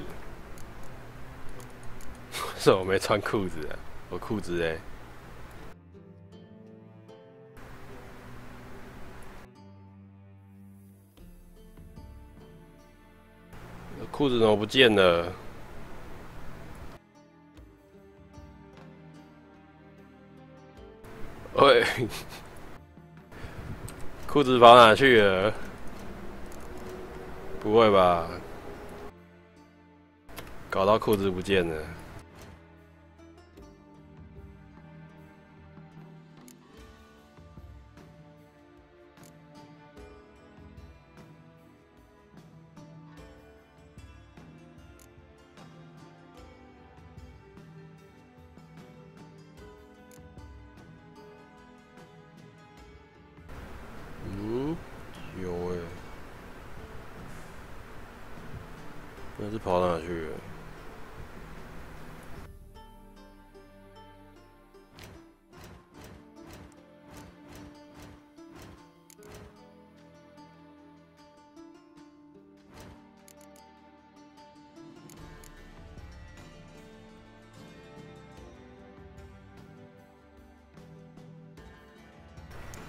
为什么没穿裤子啊？我裤子嘞？裤子怎么不见了？喂，裤子跑哪去了？不会吧？搞到裤子不见了。有欸，那是跑哪去了？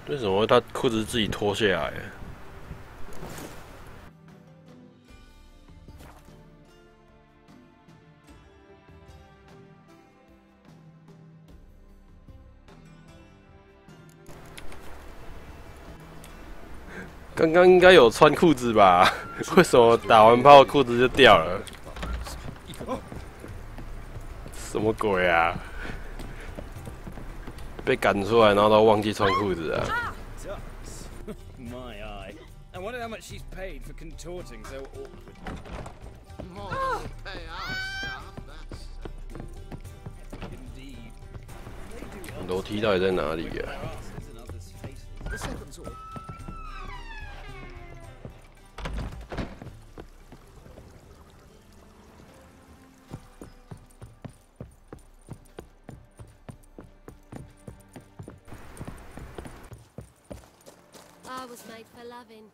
为什么他裤子自己脱下来？刚刚应该有穿裤子吧？为什么打完炮裤子就掉了？什么鬼啊！被赶出来，然后都忘记穿裤子啊！ My eye. I wonder how much she's paid for contorting so awkward. More than we pay our staff, that's Indeed. 楼梯到底在哪里呀？ The second sword was made for loving.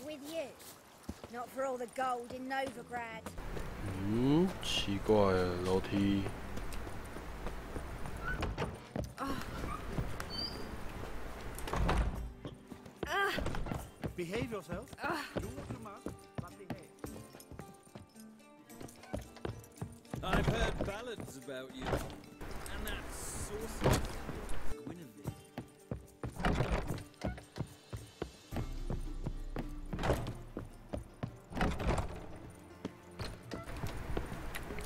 With you. Not for all the gold in Novigrad. 奇怪了，楼梯。Behave yourself. Do what you must, but behave. I've heard ballads about you, and that saucy Guinevere.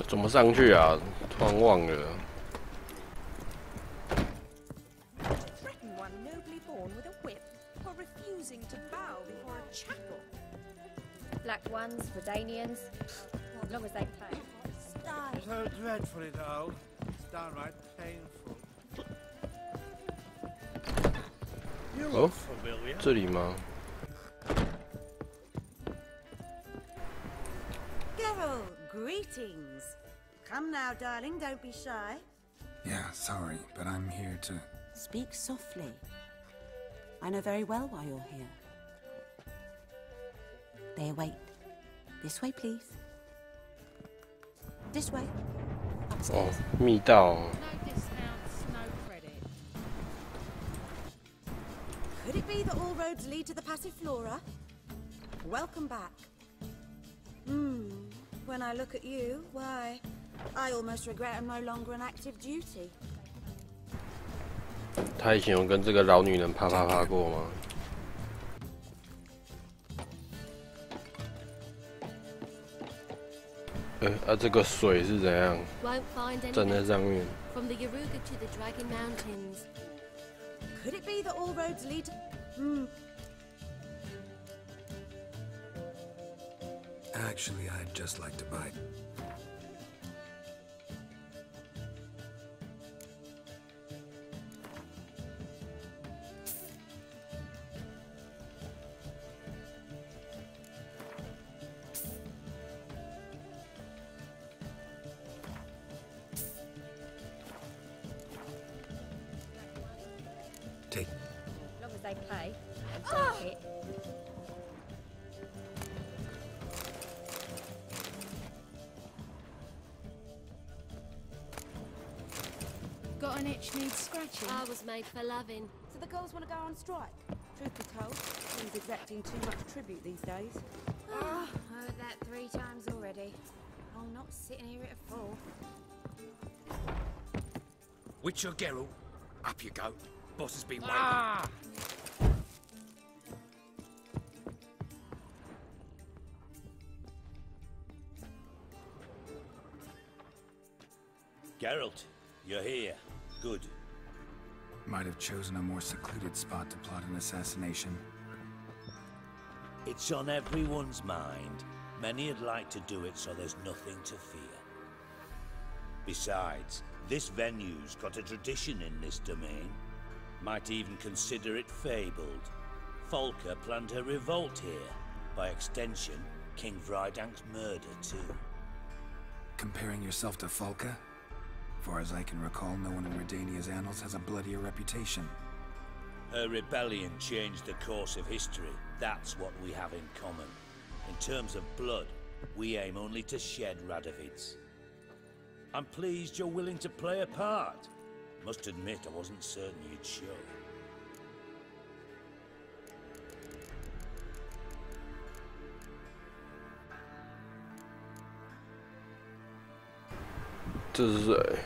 怎么上去啊？突然忘了。 Black ones, Redanians, as long as they pay. So dreadfully dull. It's downright painful. You look familiar. 这里吗？ Geralt, greetings. Come now, darling, don't be shy. Yeah, sorry, but I'm here to... Speak softly. I know very well why you're here. They await. This way, please. This way. 哦，密道。 No discounts, no credit. Could it be that all roads lead to the Passiflora? Welcome back. When I look at you, why, I almost regret I'm no longer on active duty. 他以前有跟这个老女人啪过吗？ 这个水是怎样？站在上面。From the EVGA to the Dragon Mountains. Could it be that all roads lead to... Actually, I'd just like to buy... Take. As long as they pay and take it. Got an itch needs scratching? I was made for loving. So the girls want to go on strike? Truth be told, he's exacting too much tribute these days. Oh, heard that 3 times already. I'm not sitting here at a full. Witcher Geralt, up you go. Boss has been waiting. Geralt, you're here. Good. Might have chosen a more secluded spot to plot an assassination. It's on everyone's mind. Many would like to do it so there's nothing to fear. Besides, this venue's got a tradition in this domain. Might even consider it fabled. Folka planned her revolt here. By extension, King Vrydank's murder too. Comparing yourself to Folka? Far as I can recall, no one in Redania's annals has a bloodier reputation. Her rebellion changed the course of history. That's what we have in common. In terms of blood, we aim only to shed Radovid's. I'm pleased you're willing to play a part. Must admit, I wasn't certain you'd show. 这是谁？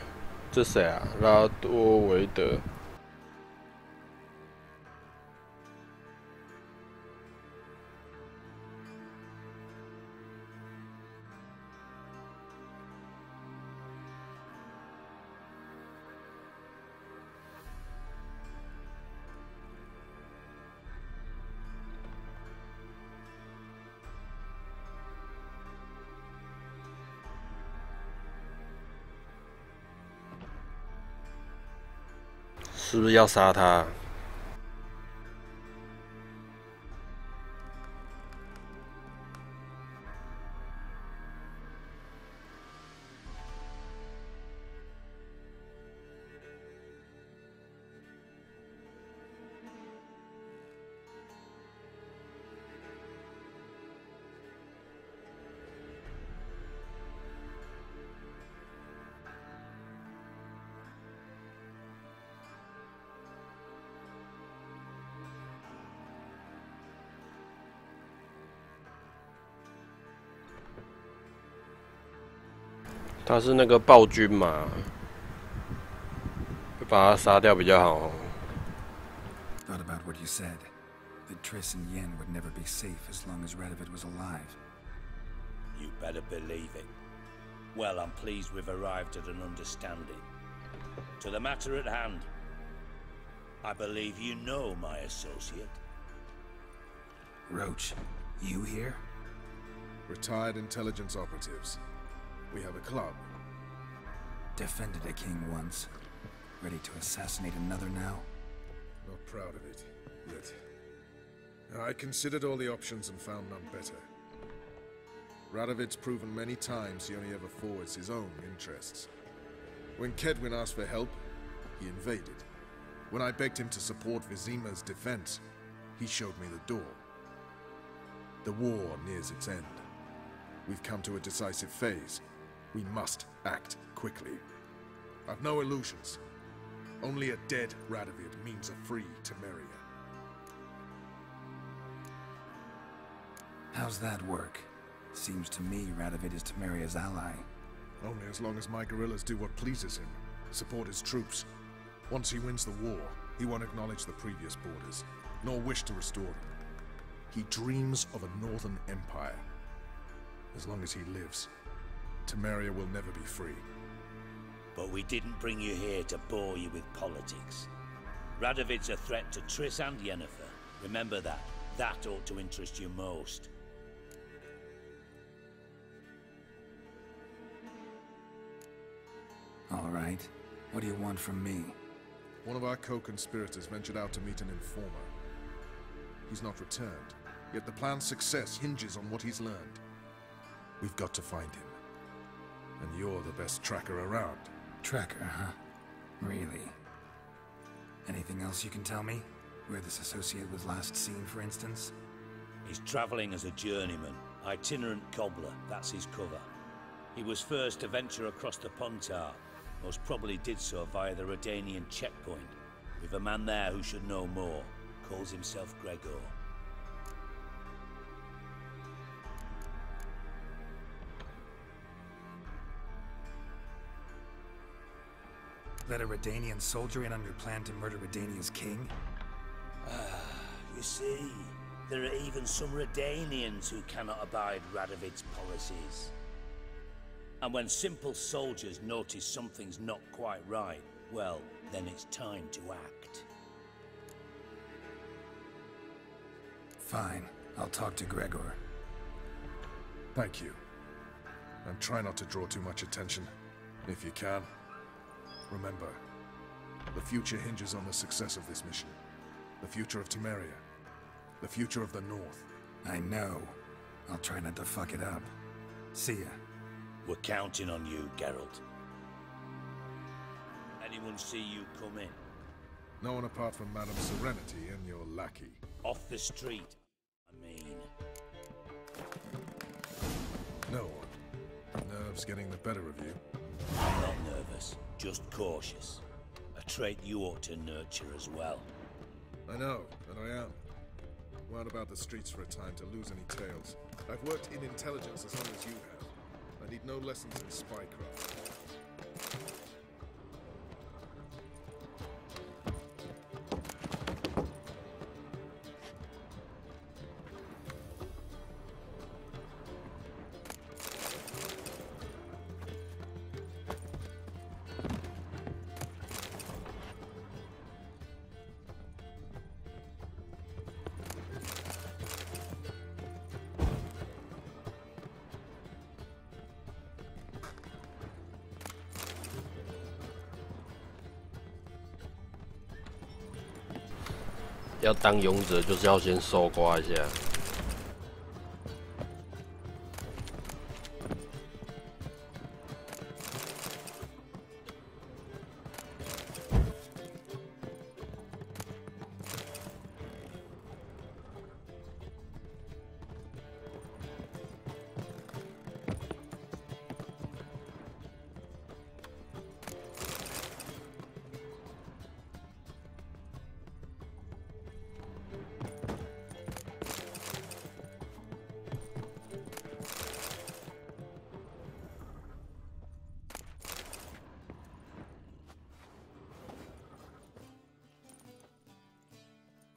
这谁啊？拉多维德。是不是要杀他？他是那个暴君嘛，就把他杀掉比较好。Thought about what you said. That Triss and Yen would never be safe as long as Radovid was alive. You better believe it. Well, I'm pleased we've arrived at an understanding. To the matter at hand, I believe you know my associate. Roach, you here? Retired intelligence operatives. We have a club. Defended a king once. Ready to assassinate another now? Not proud of it, yet. I considered all the options and found none better. Radovid's proven many times he only ever forwards his own interests. When Kedwin asked for help, he invaded. When I begged him to support Vizima's defense, he showed me the door. The war nears its end. We've come to a decisive phase. We must act quickly. I've no illusions. Only a dead Radovid means a free Temeria. How's that work? Seems to me Radovid is Temeria's ally. Only as long as my guerrillas do what pleases him. Support his troops. Once he wins the war, he won't acknowledge the previous borders, nor wish to restore them. He dreams of a northern empire. As long as he lives, Temeria will never be free. But we didn't bring you here to bore you with politics. Radovid's a threat to Triss and Yennefer. Remember that. That ought to interest you most. All right. What do you want from me? One of our co-conspirators ventured out to meet an informer. He's not returned, yet the plan's success hinges on what he's learned. We've got to find him. And you're the best tracker around. Tracker, huh? Really? Anything else you can tell me? Where this associate was last seen, for instance? He's traveling as a journeyman, itinerant cobbler, that's his cover. He was first to venture across the Pontar, most probably did so via the Redanian checkpoint. We've a man there who should know more, calls himself Gregor. Let a Redanian soldier in on your plan to murder Redania's king? You see, there are even some Redanians who cannot abide Radovid's policies. And when simple soldiers notice something's not quite right, well, then it's time to act. Fine. I'll talk to Gregor. Thank you. And try not to draw too much attention, if you can. Remember, the future hinges on the success of this mission. The future of Temeria. The future of the North. I know. I'll try not to fuck it up. See ya. We're counting on you, Geralt. Anyone see you come in? No one apart from Madame Serenity and your lackey. Off the street, I mean. No one. Nerves getting the better of you. I'm not nervous, just cautious. A trait you ought to nurture as well. I know, and I am. Wound about the streets for a time to lose any tails. I've worked in intelligence as long as you have. I need no lessons in spycraft.要当勇者，就是要先搜刮一下。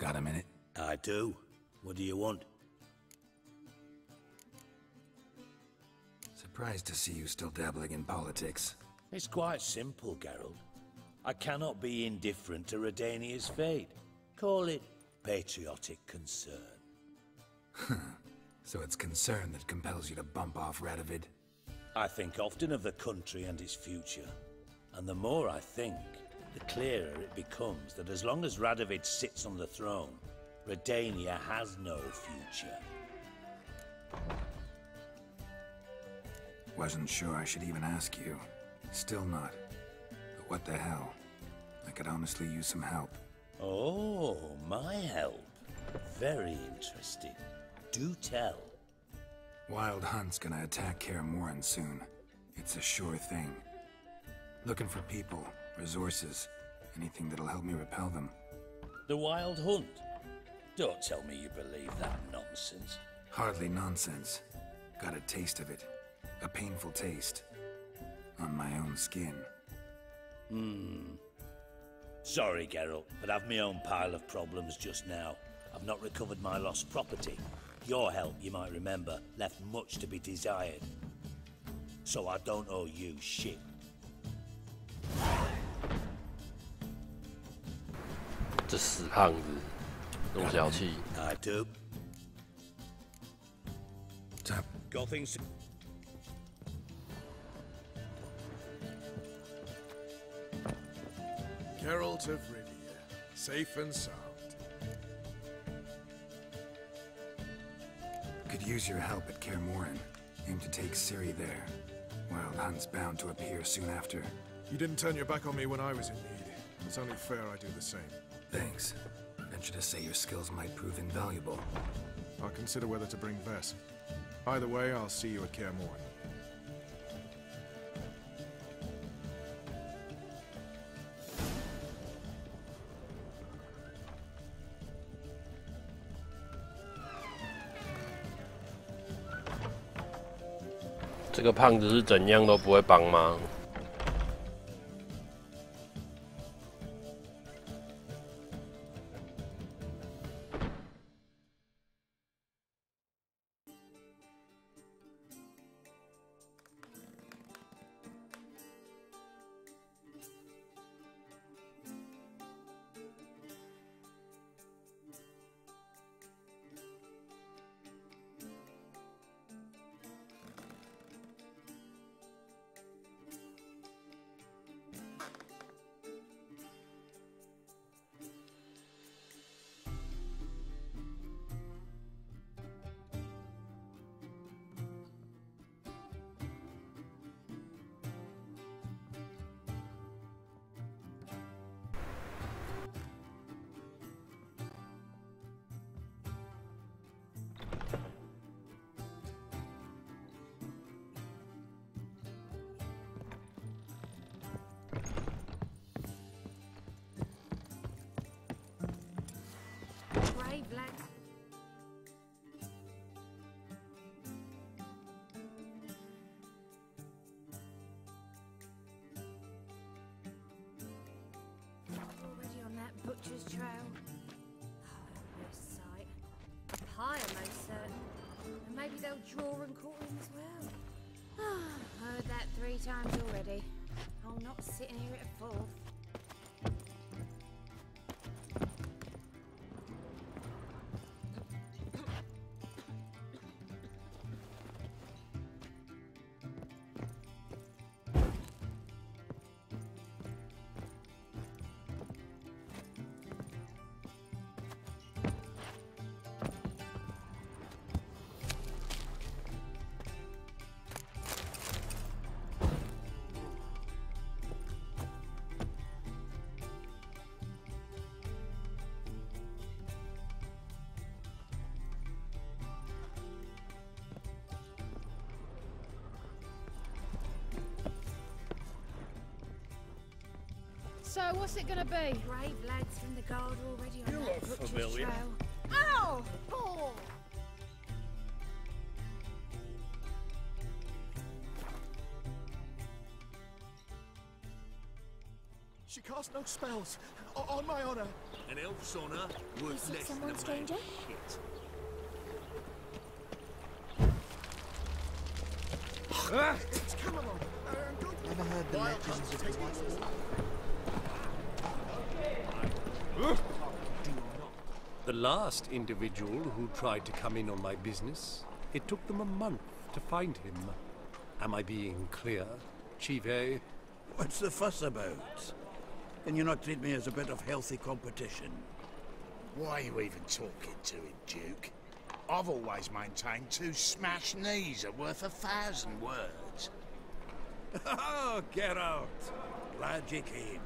Got a minute? I do. What do you want? Surprised to see you still dabbling in politics. It's quite simple, Geralt. I cannot be indifferent to Redania's fate. Call it patriotic concern. So it's concern that compels you to bump off Radovid? I think often of the country and its future. And the more I think, the clearer it becomes that as long as Radovid sits on the throne, Redania has no future. Wasn't sure I should even ask you. Still not. But what the hell? I could honestly use some help. Oh, my help. Very interesting. Do tell. Wild Hunt's gonna attack Kaer Morhen soon. It's a sure thing. Looking for people, resources, anything that'll help me repel them. The Wild Hunt? Don't tell me you believe that nonsense. Hardly nonsense. Got a taste of it. A painful taste. On my own skin. Sorry, Geralt, but I've my own pile of problems just now. I've not recovered my lost property. Your help, you might remember, left much to be desired. So I don't owe you shit. 这死胖子，那么小气。 I do. Got things. Geralt of Rivia, safe and sound. Could use your help at Kaer Morhen. Aim to take Ciri there. Wild Hunt's bound to appear soon after. You didn't turn your back on me when I was in need. It's only fair I do the same. Thanks. Venture to say your skills might prove invaluable. I'll consider whether to bring Vess. Either way, I'll see you at Kaer Morhen. "这个胖子是怎样都不会帮忙。Brave lad. Already on that butcher's trail. Oh, nice sight. Higher, most certain. And maybe they'll draw and quarter him as well. Ah, heard that 3 times already. I'm not sitting here at a 4th. So, what's it gonna be? Brave lads from the guard already on You that look butcher's familiar. trail. Ow! Oh! She cast no spells. On my honor. An elf's honor worth less than a man's shit. It's Camelot. Never heard the legends of the White. The last individual who tried to come in on my business, it took them a month to find him. Am I being clear, Chive? What's the fuss about? Can you not treat me as a bit of healthy competition? Why are you even talking to him, Duke? I've always maintained 2 smashed knees are worth 1,000 words. Oh, get out! Glad you came.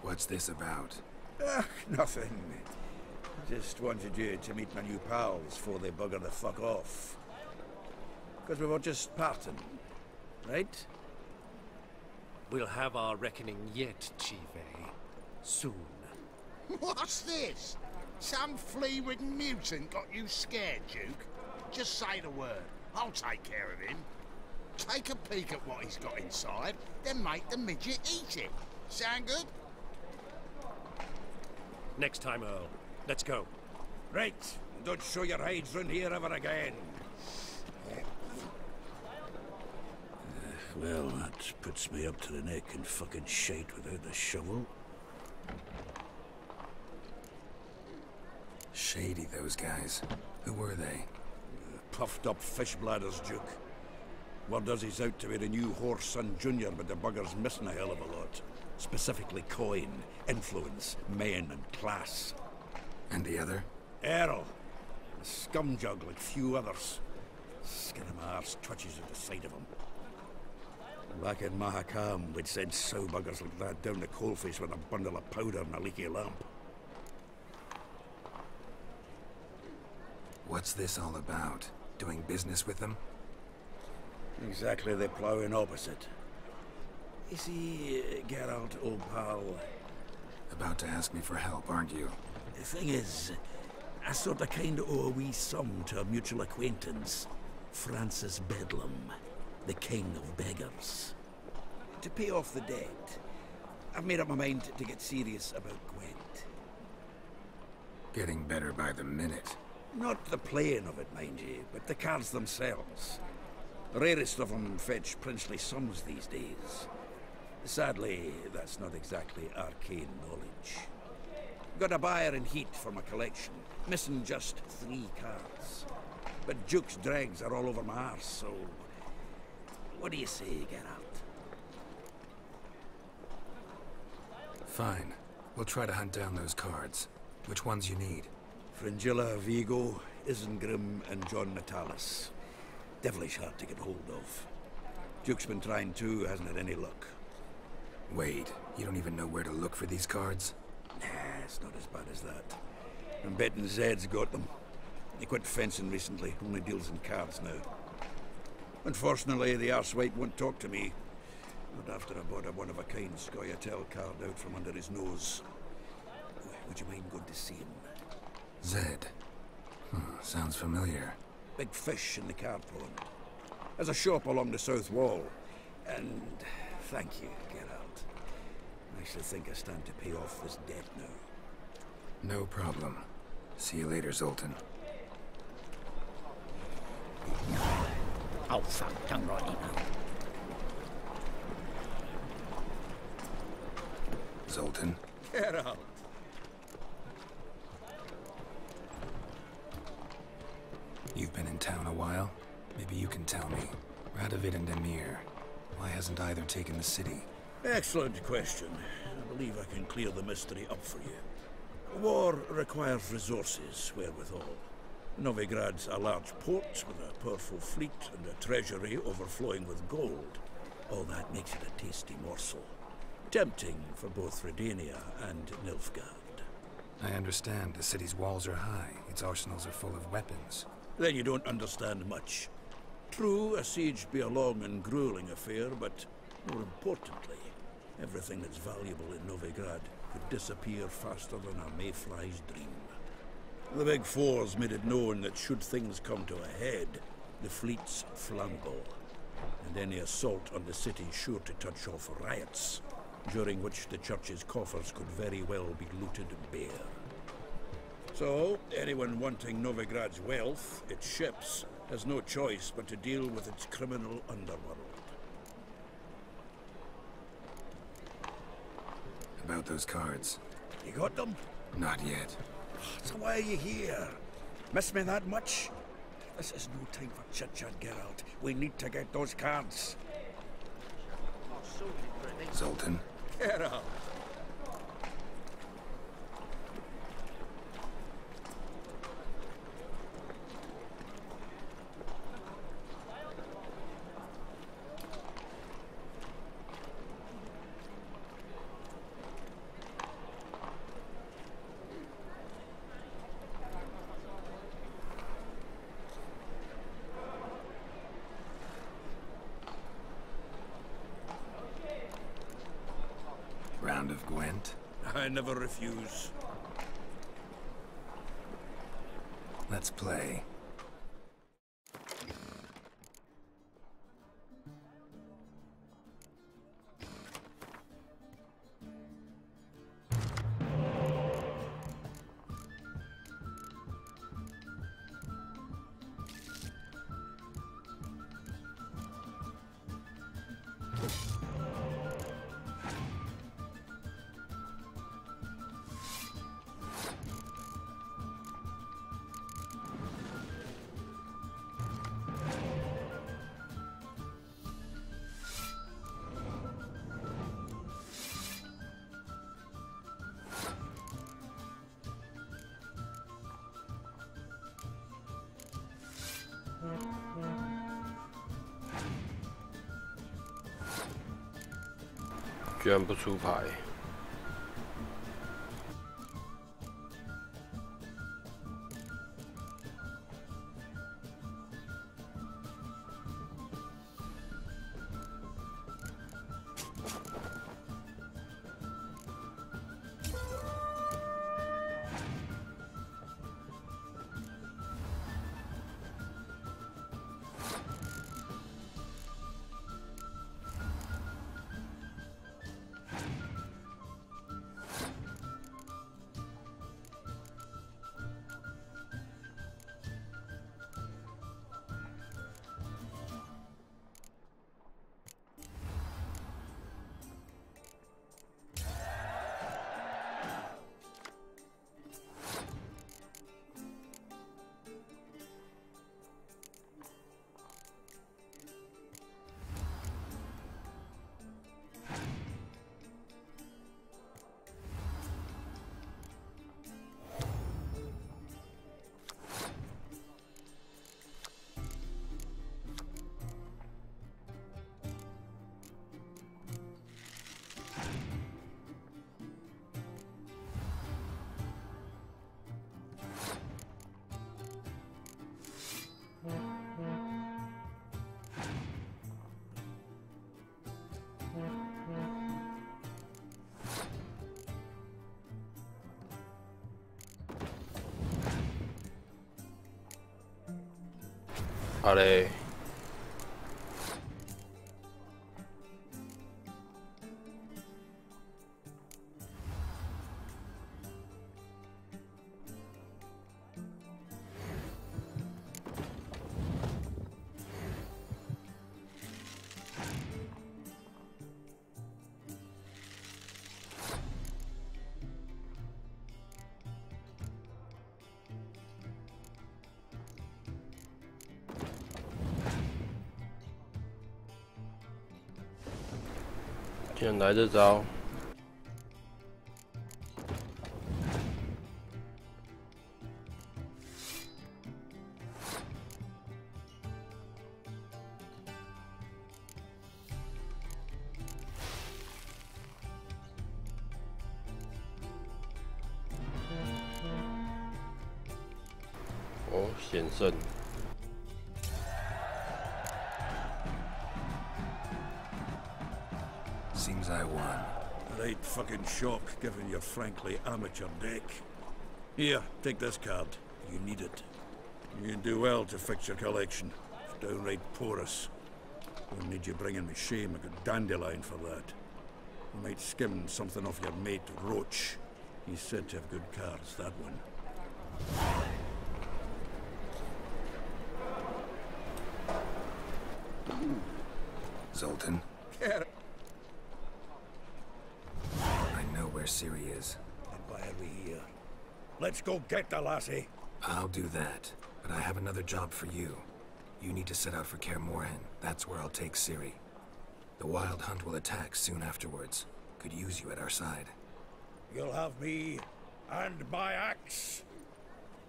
What's this about? Nothing. Just wanted you to meet my new pals before they bugger the fuck off. Because we were just parting, right? We'll have our reckoning yet, Chive. Soon. What's this? Some flea-ridden mutant got you scared, Duke? Just say the word. I'll take care of him. Take a peek at what he's got inside, then make the midget eat it. Sound good? Next time, Earl. Let's go. Right. Don't show your hides round here ever again. Well, that puts me up to the neck in fucking shite without the shovel. Shady, those guys. Who were they? Puffed up fish bladders, Duke. Word does he's out to be the new Horse Son Jr., but the bugger's missing a hell of a lot. Specifically coin, influence, men, and class. And the other? Earl. A scumjug like few others. Skin of my arse twitches at the sight of him. Back in Mahakam, we'd send sow buggers like that down the coalface with a bundle of powder and a leaky lamp. What's this all about? Doing business with them? Exactly the ploughing opposite. You see, Geralt, old pal... About to ask me for help, aren't you? The thing is, I sort of kind of owe a wee sum to a mutual acquaintance. Francis Bedlam, the king of beggars. To pay off the debt, I've made up my mind to get serious about Gwent. Getting better by the minute. Not the playing of it, mind you, but the cards themselves. The rarest of them fetch princely sums these days. Sadly, that's not exactly arcane knowledge. Got a buyer in heat for my collection, missing just 3 cards. But Duke's dregs are all over my arse, so... What do you say, Geralt? Fine. We'll try to hunt down those cards. Which ones you need? Fringilla, Vigo, Isengrim, and John Natalis. Devilish hard to get hold of. Duke's been trying too, hasn't had any luck. Wait, you don't even know where to look for these cards? Nah, it's not as bad as that. I'm betting Zed's got them. He quit fencing recently, only deals in cards now. Unfortunately, the arsewite won't talk to me. Not after I bought a one-of-a-kind Scoia'tael card out from under his nose. Would you mind going to see him? Zed. Sounds familiar. Big fish in the card pond. There's a shop along the south wall. And thank you, Geralt. I should think I stand to pay off this debt now. No problem. See you later, Zoltan. Oh, fuck, done right now. Zoltan? Geralt. You've been in town a while? Maybe you can tell me. Radovid and Emir. Why hasn't either taken the city? Excellent question. I believe I can clear the mystery up for you. War requires resources, wherewithal. Novigrad's a large port with a powerful fleet and a treasury overflowing with gold. All that makes it a tasty morsel. Tempting for both Redania and Nilfgaard. I understand. The city's walls are high. Its arsenals are full of weapons. Then you don't understand much. True, a siege be a long and grueling affair, but more importantly, everything that's valuable in Novigrad could disappear faster than a mayfly's dream. The Big Four's made it known that should things come to a head, the fleet's flammable, and any assault on the city's sure to touch off riots, during which the church's coffers could very well be looted bare. So, anyone wanting Novigrad's wealth, its ships, has no choice but to deal with its criminal underworld. About those cards. You got them? Not yet. So why are you here? Miss me that much? This is no time for chit-chat, Geralt. We need to get those cards. Zoltan? Geralt! Round of Gwent? I never refuse. Let's play.居然不出牌。好嘞。竟然来这招！哦，险胜。 Seems I won. Right fucking shock, given your frankly amateur deck. Here, take this card. You need it. You do well to fix your collection. It's downright porous. Won't need you bringing me shame a good dandelion for that. You might skim something off your mate, Roach. He's said to have good cards, that one. Zoltan? I know where Ciri is. And why are we here? Let's go get the lassie. I'll do that, but I have another job for you. You need to set out for Kaer Morhen. That's where I'll take Ciri. The Wild Hunt will attack soon afterwards. Could use you at our side. You'll have me and my axe.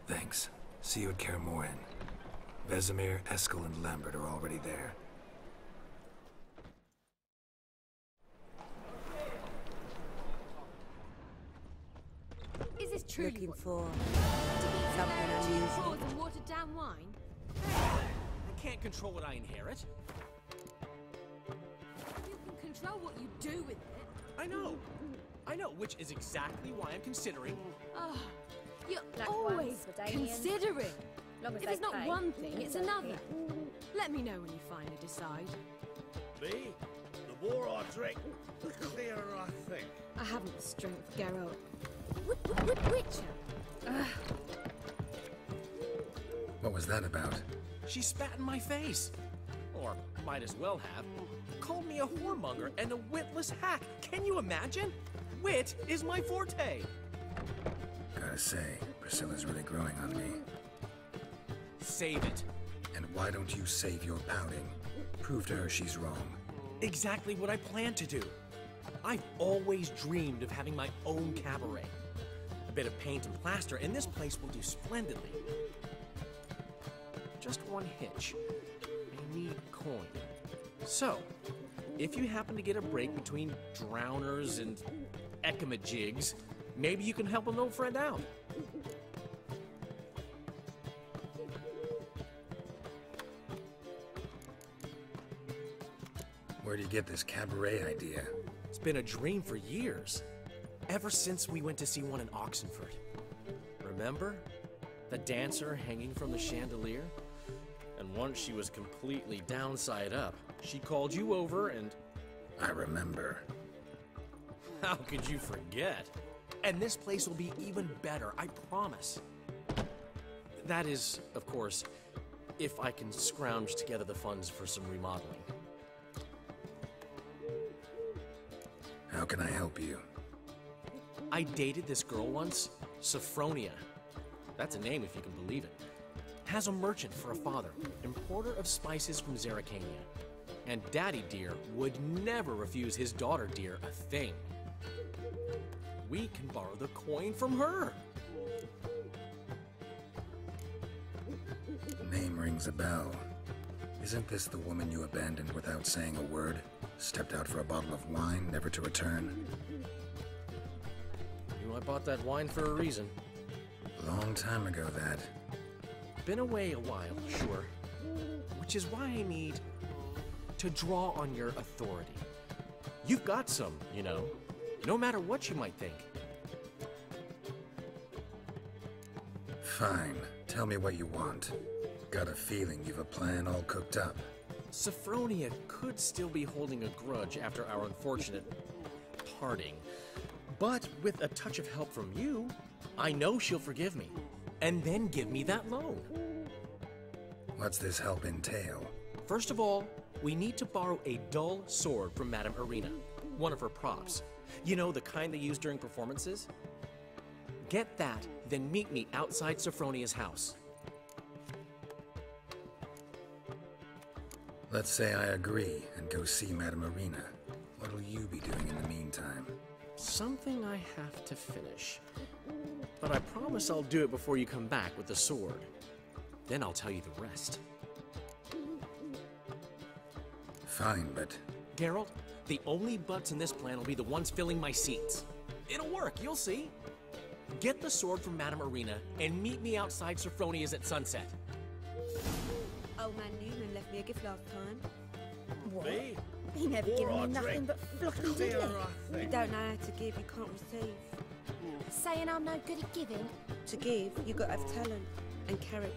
Thanks. See you at Kaer Morhen. Vesemir, Eskel, and Lambert are already there. Is this true? Looking for something unusual. And watered down wine? I can't control what I inherit. You can control what you do with it. I know, which is exactly why I'm considering. You're Black always ones, Verdanian. considering. Long as If they it's not pay. one thing, it's That's another. okay. Let me know when you finally decide. Me? The more I drink, the clearer I think. I haven't the strength, Geralt. Witcher. What was that about? She spat in my face. Or might as well have. Called me a whoremonger and a witless hack. Can you imagine? Wit is my forte. Gotta say, Priscilla's really growing on me. Save it. And why don't you save your pouting? Prove to her she's wrong. Exactly what I plan to do. I've always dreamed of having my own cabaret. A bit of paint and plaster, and this place will do splendidly. Just one hitch. I need coin. So, if you happen to get a break between drowners and ekamajigs, maybe you can help an old friend out. Where do you get this cabaret idea? It's been a dream for years. Ever since we went to see one in Oxenford. Remember? The dancer hanging from the chandelier? And once she was completely downside up, she called you over and... I remember. How could you forget? And this place will be even better, I promise. That is, of course, if I can scrounge together the funds for some remodeling. How can I help you? I dated this girl once, Sophronia. That's a name if you can believe it. Has a merchant for a father, importer of spices from Zerrikania. And Daddy Dear would never refuse his daughter Dear a thing. We can borrow the coin from her. Name rings a bell. Isn't this the woman you abandoned without saying a word? Stepped out for a bottle of wine, never to return? You know, I bought that wine for a reason. Long time ago, that. Been away a while, sure. Which is why I need to draw on your authority. You've got some, you know, no matter what you might think. Fine. Tell me what you want. Got a feeling you've a plan all cooked up. Sophronia could still be holding a grudge after our unfortunate parting. But with a touch of help from you, I know she'll forgive me. And then give me that loan. What's this help entail? First of all, we need to borrow a dull sword from Madame Irina, one of her props. You know, the kind they use during performances? Get that, then meet me outside Sophronia's house. Let's say I agree and go see Madame Irina. What'll you be doing in the meantime? Something I have to finish. But I promise I'll do it before you come back with the sword. Then I'll tell you the rest. Fine, but... Geralt, the only butts in this plan will be the ones filling my seats. It'll work, you'll see. Get the sword from Madame Irina and meet me outside Sophronia's at sunset. Old man Newman left me a gift last time. What? Me? He never Or given I me nothing drink. but floppy Clearer diddly. I You think. don't know how to give, you can't receive. Saying I'm no good at giving? To give, you got to have talent and character.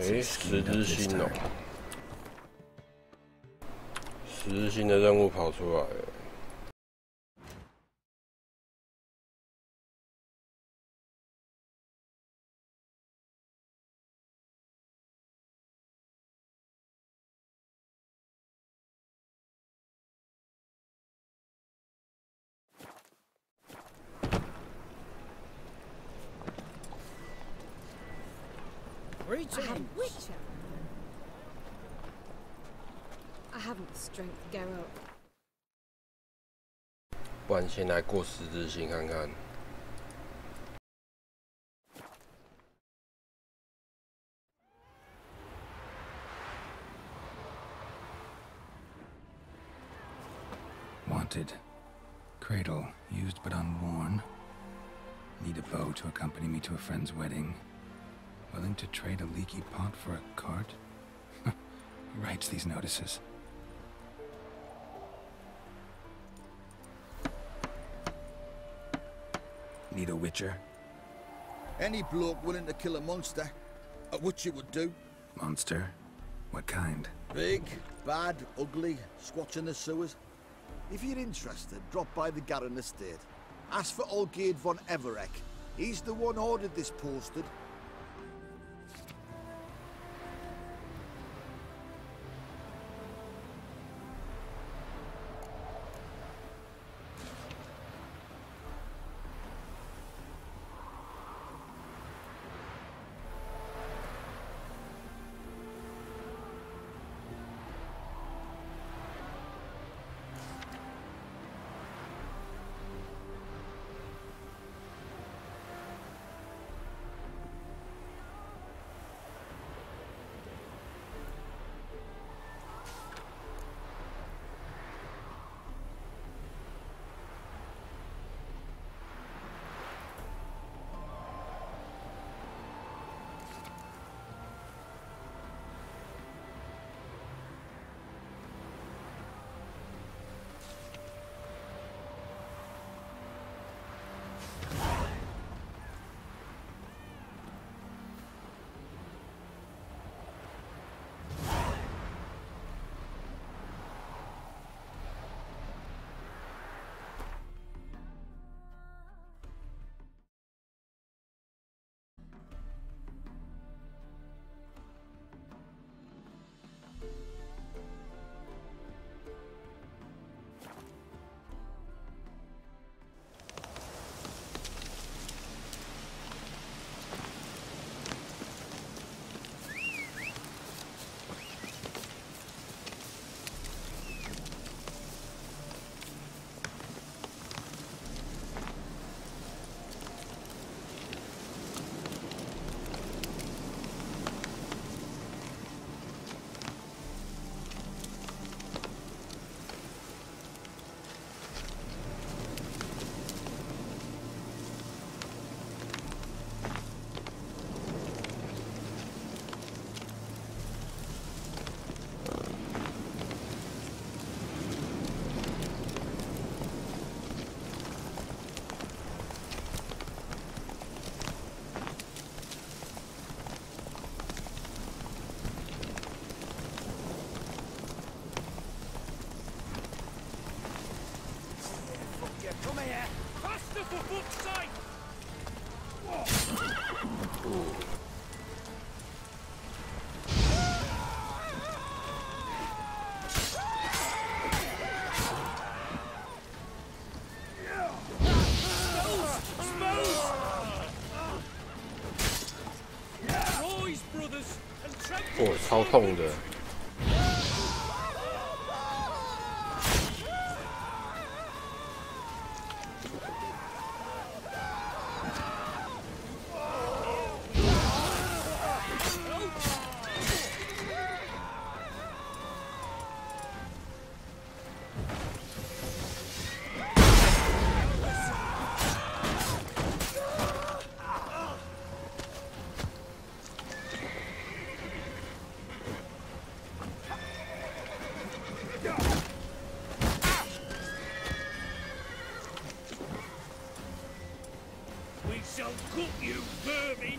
十字星哦，十字星的任务跑出来了。I haven't the strength to go up. 不然先来过十字星看看。Wanted. Cradle, used but unworn. Need a bow to accompany me to a friend's wedding. Willing to trade a leaky pot for a cart? Who writes these notices? Need a witcher? Any bloke willing to kill a monster, a witcher would do. Monster? What kind? Big, bad, ugly, squatch in the sewers. If you're interested, drop by the Garren estate. Ask for Olgerd von Everek. He's the one ordered this posted. 哦，超痛的。Shall cook you, vermin!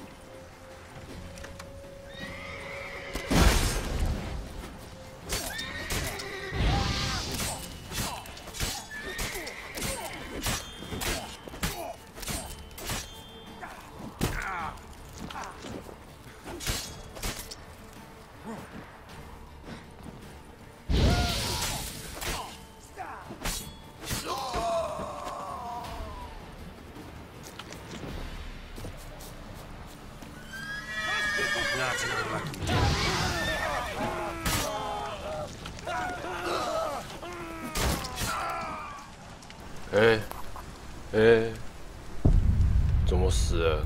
怎么死了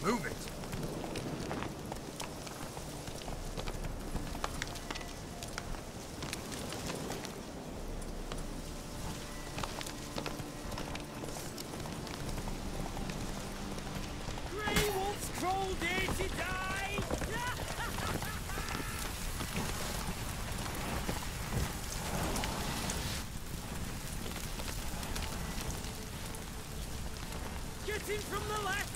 ？Move it! Grey Wolf's crawled here to die! Get in from the left!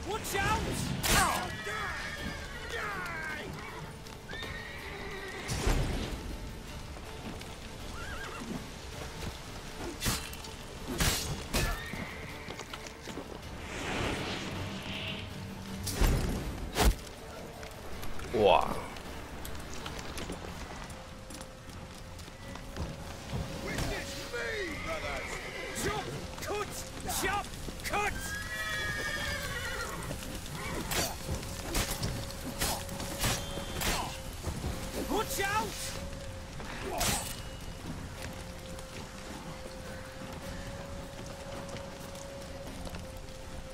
Watch out!哇！ Chop! Cut! Chop! Cut! Watch out!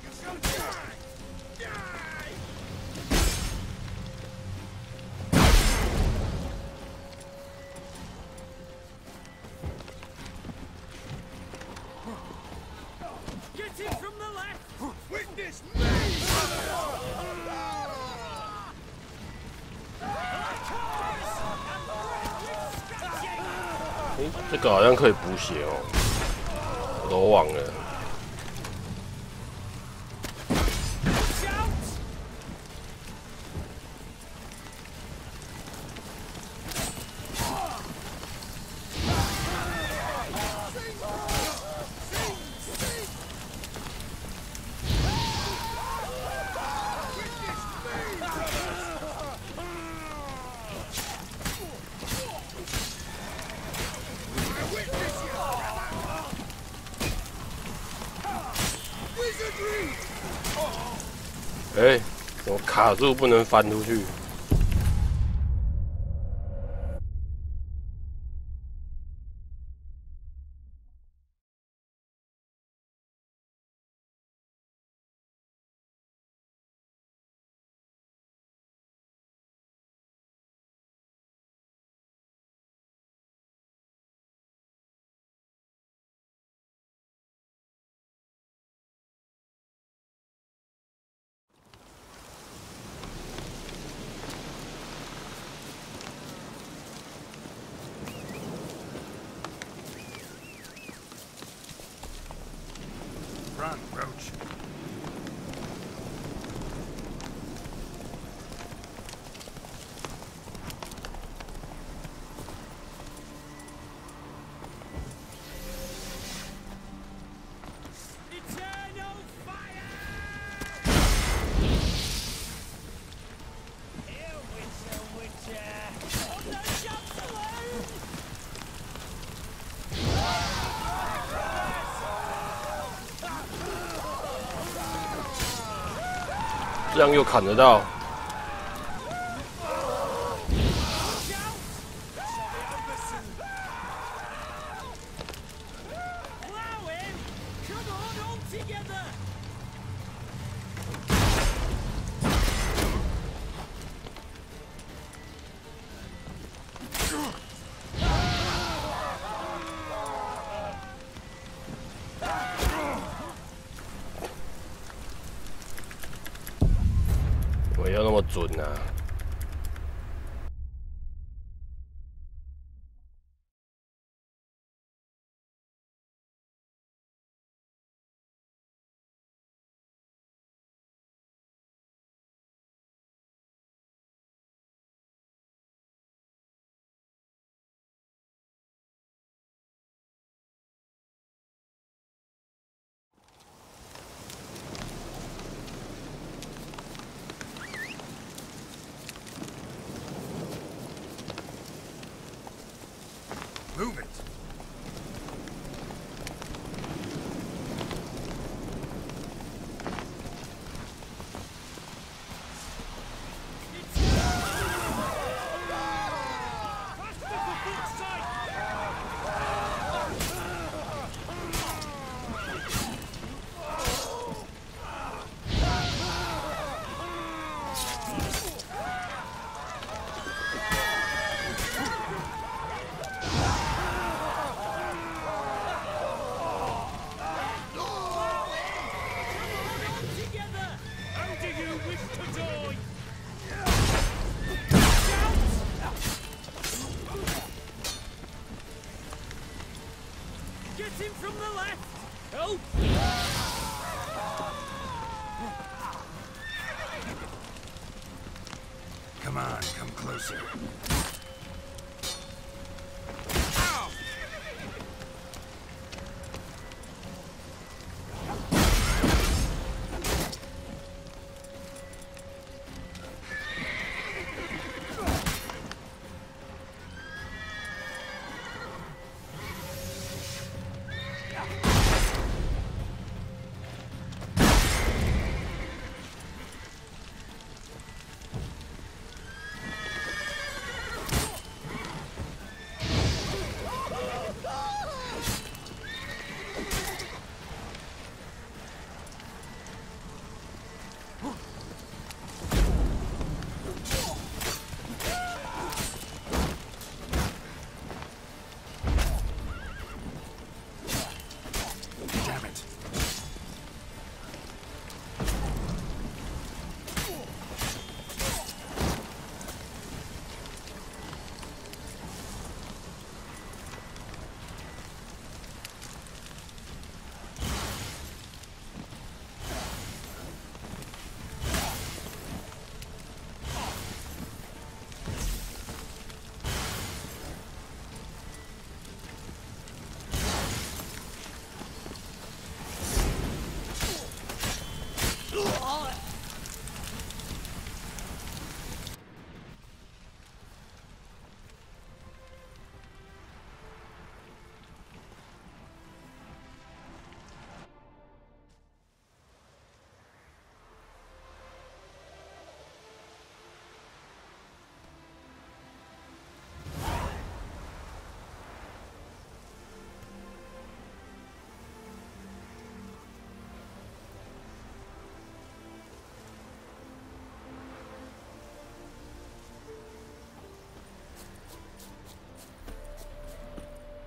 You shall die! Die! 这个好像可以补血哦，我都忘了。哎，我卡住，不能翻出去。Run, Roach.这样又砍得到。我要那么准啊！Move it! Come on, come closer.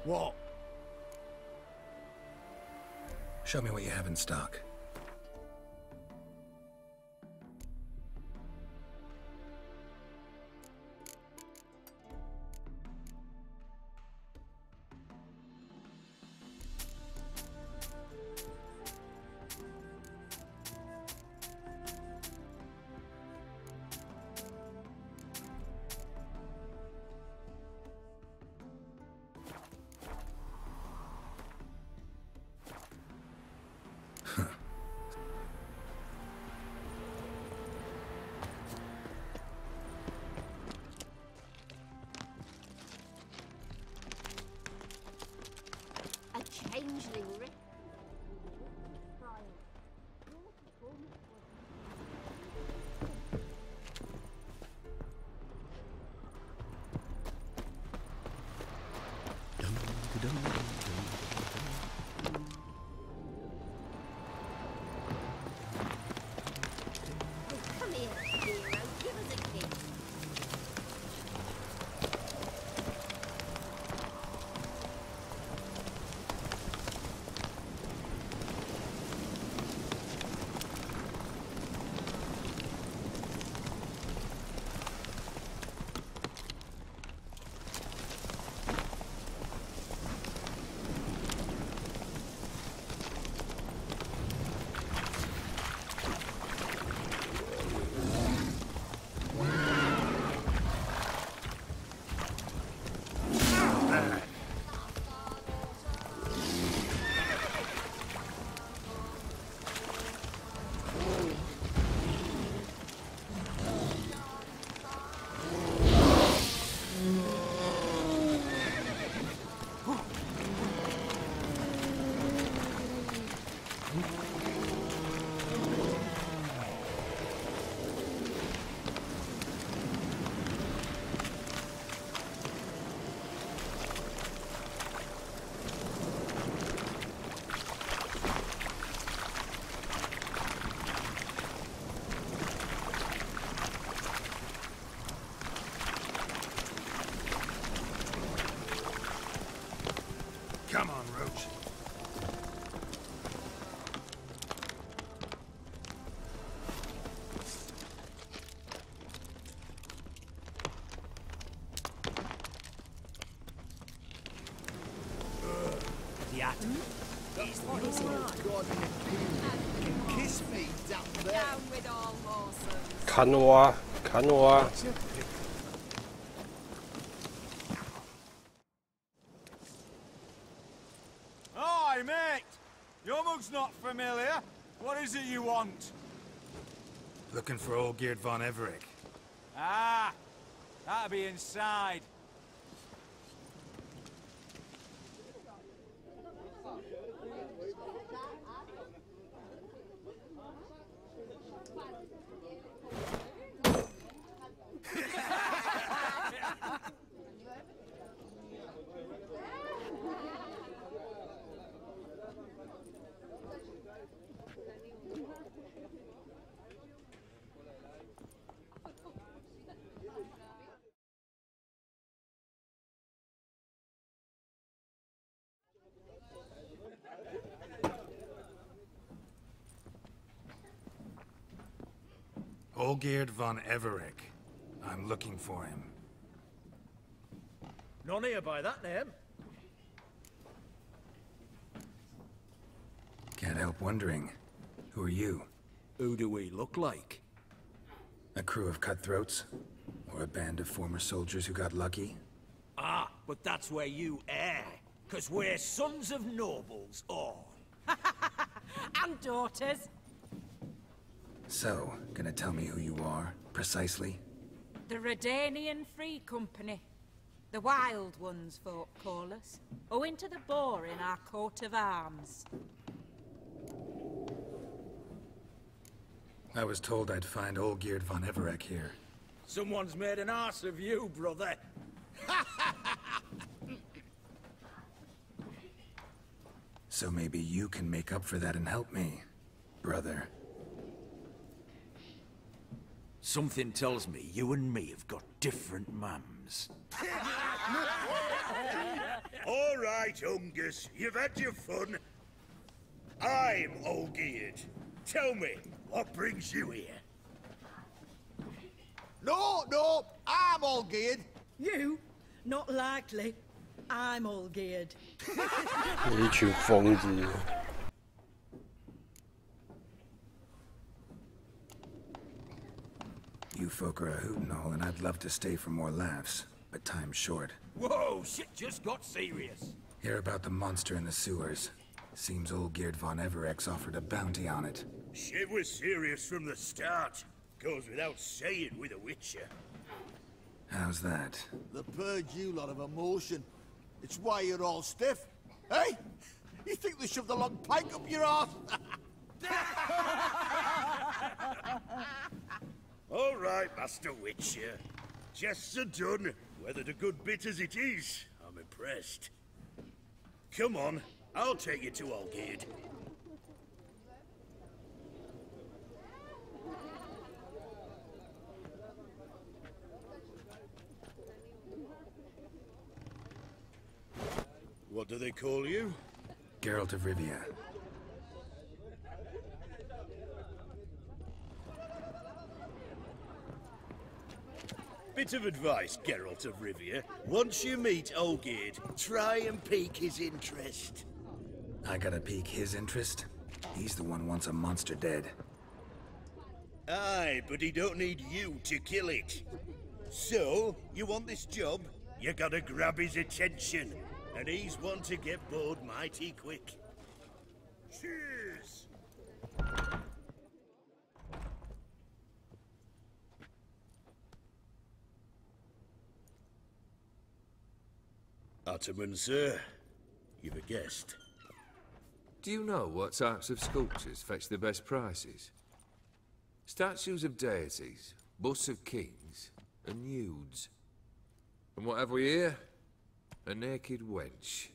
What? Show me what you have in stock. Come on, Roach. The atom? What is it? God, you kiss me down there. Down with all Lawsons. 砍我啊！砍我啊！ Hi, mate! Your mug's not familiar. What is it you want? Looking for old Geert von Everec. Ah! That'll be inside. Olgierd von Everec. I'm looking for him. None here by that name. Can't help wondering. Who are you? Who do we look like? A crew of cutthroats? Or a band of former soldiers who got lucky? Ah, but that's where you err. 'Cause we're sons of nobles, all. And daughters. So, gonna tell me who you are, precisely? The Redanian Free Company. The Wild Ones, folk call us. Owing to the boar in our coat of arms. I was told I'd find Olgierd von Everec here. Someone's made an ass of you, brother. So maybe you can make up for that and help me, brother. Something tells me you and me have got different mums. All right, Ungus, you've had your fun. I'm Olgierd. Tell me, what brings you here? No, I'm Olgierd. You? Not likely. I'm Olgierd. 一群疯子。 You folk are a hoot and all, and I'd love to stay for more laughs, but time's short. Whoa, shit just got serious. Hear about the monster in the sewers. Seems Olgierd von Everec offered a bounty on it. Shit was serious from the start. Goes without saying with a Witcher. How's that? The purge you lot of emotion. It's why you're all stiff. Hey? You think they shoved a long pike up your arse? All right, Master Witcher. Jests are done. Weathered a good bit as it is. I'm impressed. Come on, I'll take you to Olgierd. What do they call you? Geralt of Rivia. Bit of advice, Geralt of Rivia. Once you meet Olgierd, try and pique his interest. I gotta pique his interest? He's the one who wants a monster dead. Aye, but he don't need you to kill it. So, you want this job? You gotta grab his attention. And he's one to get bored mighty quick. Cheers! Ottoman, sir. You've a guest. Do you know what types of sculptures fetch the best prices? Statues of deities, busts of kings, and nudes. And what have we here? A naked wench.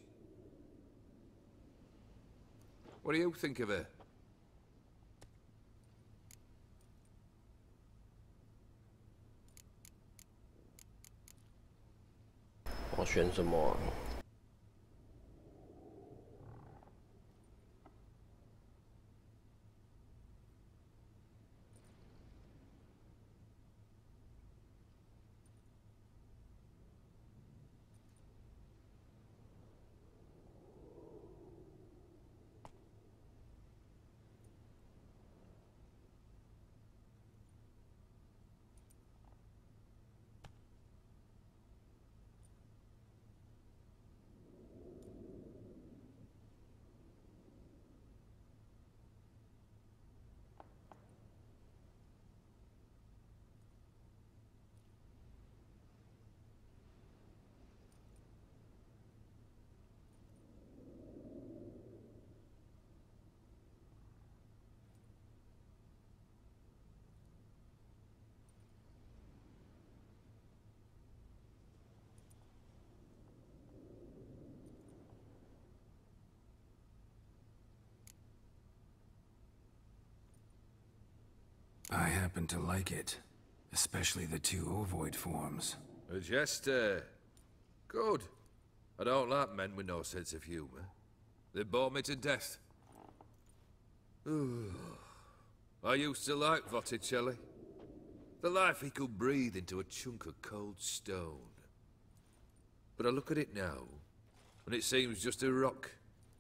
What do you think of her?我选什么啊？ happen to like it. Especially the two ovoid forms. A jester. Good. I don't like men with no sense of humor. They bore me to death. I used to like Botticelli. The life he could breathe into a chunk of cold stone. But I look at it now, and it seems just a rock,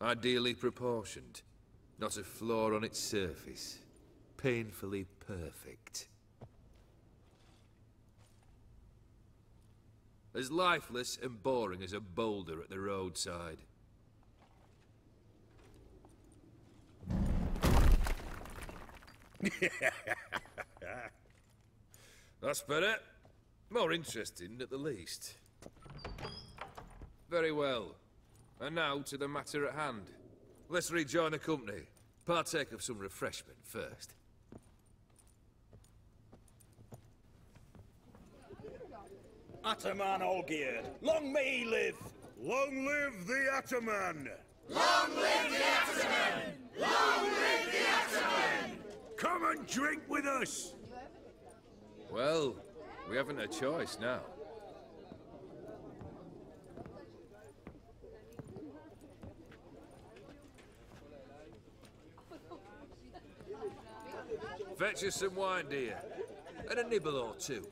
ideally proportioned. Not a flaw on its surface. Painfully perfect. As lifeless and boring as a boulder at the roadside. That's better. More interesting, at the least. Very well. And now to the matter at hand. Let's rejoin the company. Partake of some refreshment first. Ataman Olgierd, long may he live! Long live the Ataman! Long live the Ataman! Long live the Ataman! Come and drink with us! Well, we haven't a choice now. Fetch us some wine, dear. And a nibble or two.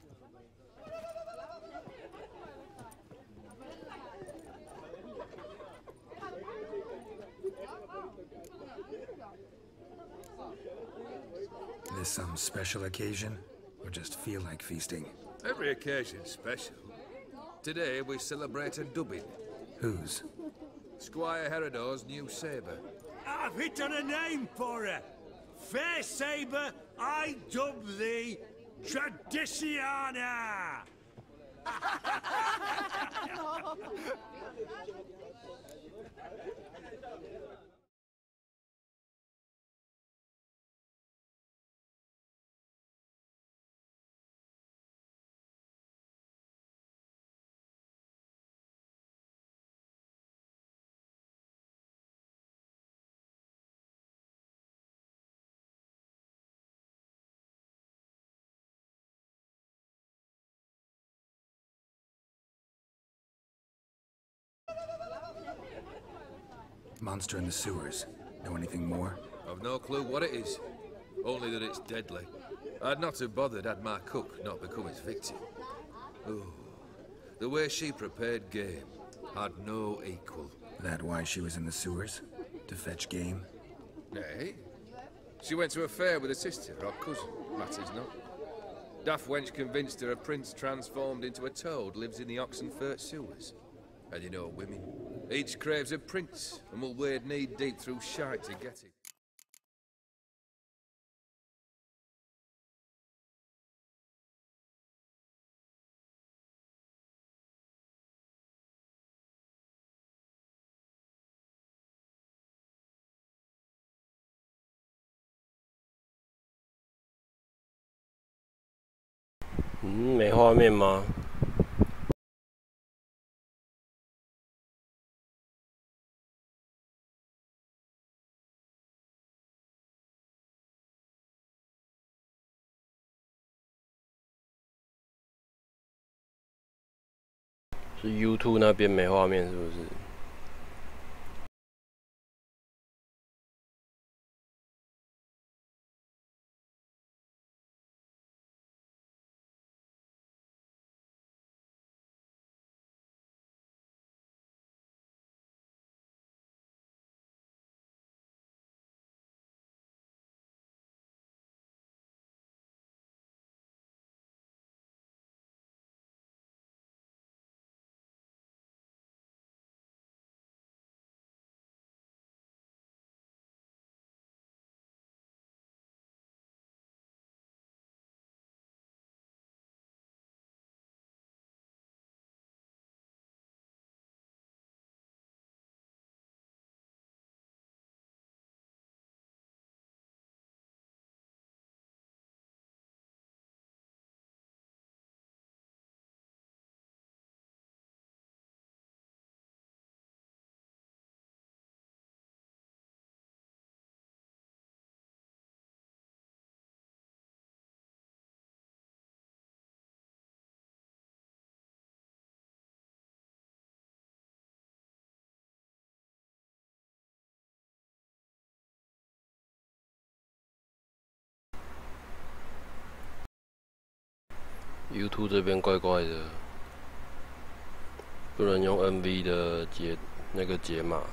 This some special occasion? Or just feel like feasting? Every occasion's special. Today we celebrate a dubbing. Whose? Squire Herodor's new sabre. I've hit on a name for her. Fair sabre, I dub thee Tradiciana. Monster in the sewers. Know anything more? I've no clue what it is. Only that it's deadly. I'd not have bothered had my cook not become its victim. Oh, the way she prepared game had no equal. That why she was in the sewers? To fetch game? Nay. She went to a fair with a sister or cousin, matters not. Daft wench convinced her a prince transformed into a toad lives in the Oxenfurt sewers. And you know women. Each craves a prince, and will wade knee-deep through shite to get it.没画面吗？是 YouTube 那边没画面是不是？ YouTube 这边怪怪的，不能用 NV 的解码。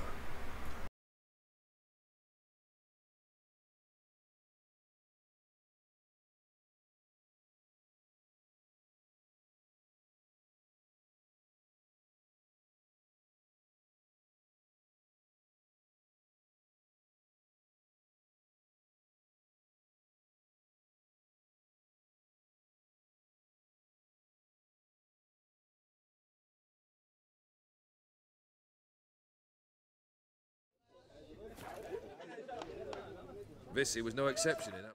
Vissy was no exception in that.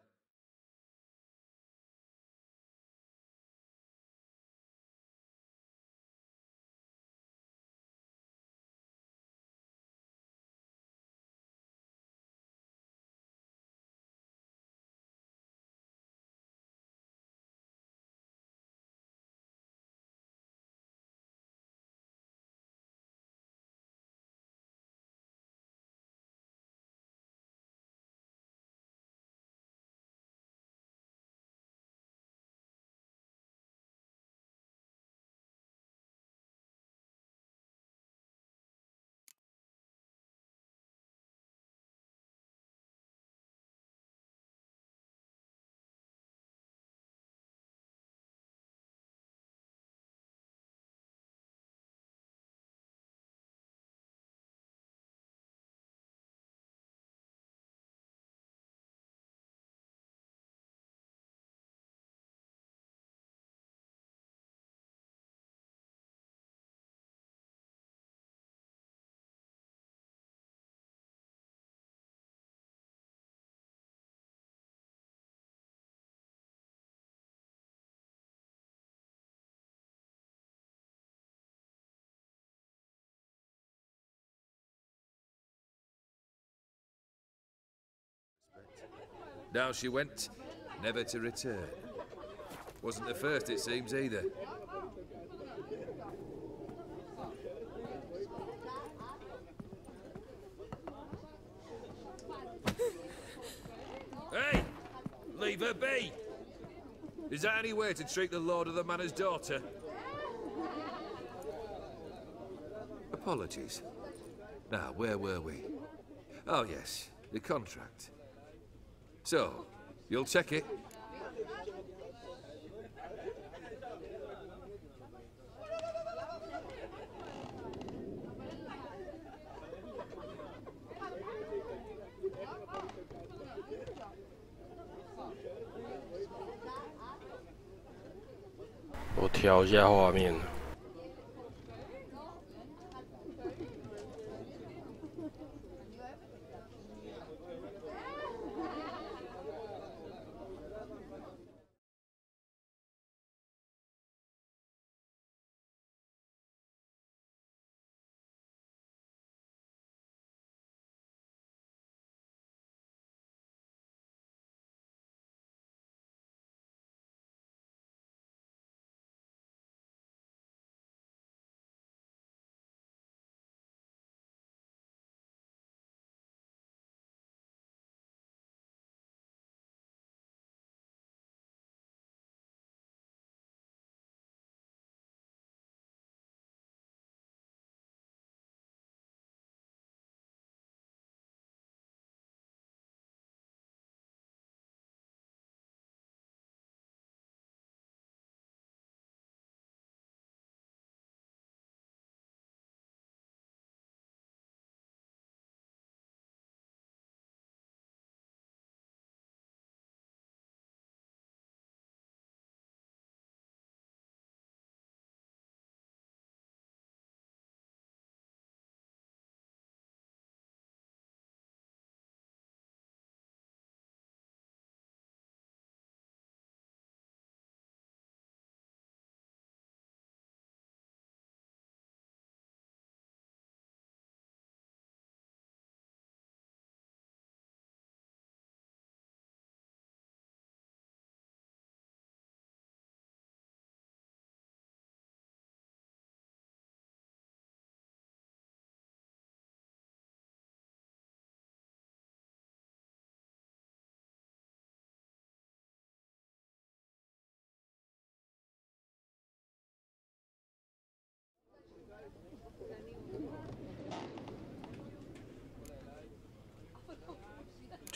Down she went, never to return. Wasn't the first, it seems, either. Hey! Leave her be! Is that any way to treat the lord of the manor's daughter? Apologies. Now, where were we? Oh, yes, the contract. So, you'll check it?我调一下画面。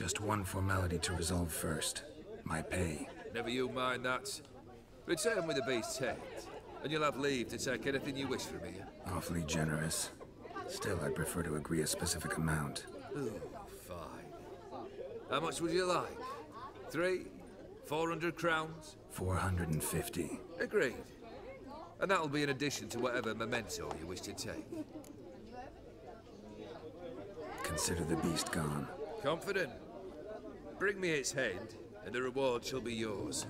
Just one formality to resolve first. My pay. Never you mind that. Return with the beast's head, and you'll have leave to take anything you wish from here. Awfully generous. Still, I'd prefer to agree a specific amount. Ooh, fine. How much would you like? 400 crowns? 450. Agreed. And that'll be in addition to whatever memento you wish to take. Consider the beast gone. Confident? Bring me its head, and the reward shall be yours.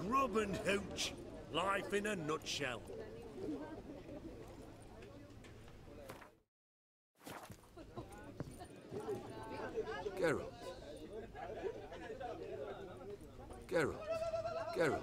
Grub and hooch. Life in a nutshell. Geralt. Geralt. Geralt.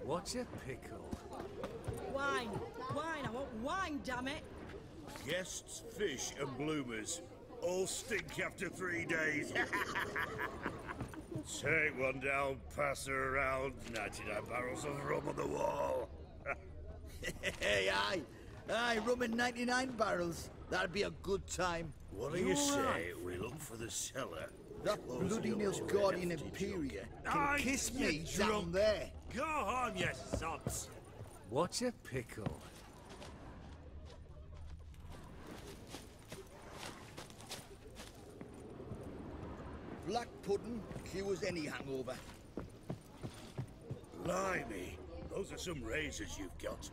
What's a pickle? Wine. Wine. I want wine, damn it. Guests, fish, and bloomers all stink after 3 days. Take one down, pass her around. 99 barrels of rum on the wall. Hey, aye. Aye, rum in 99 barrels. That'd be a good time. What do you say we look for the cellar? That bloody Nilfgaardian Imperia can kiss me down there. Go on, you sots. What's a pickle? Black pudding cures any hangover. Blimey, Those are some Razers you've got.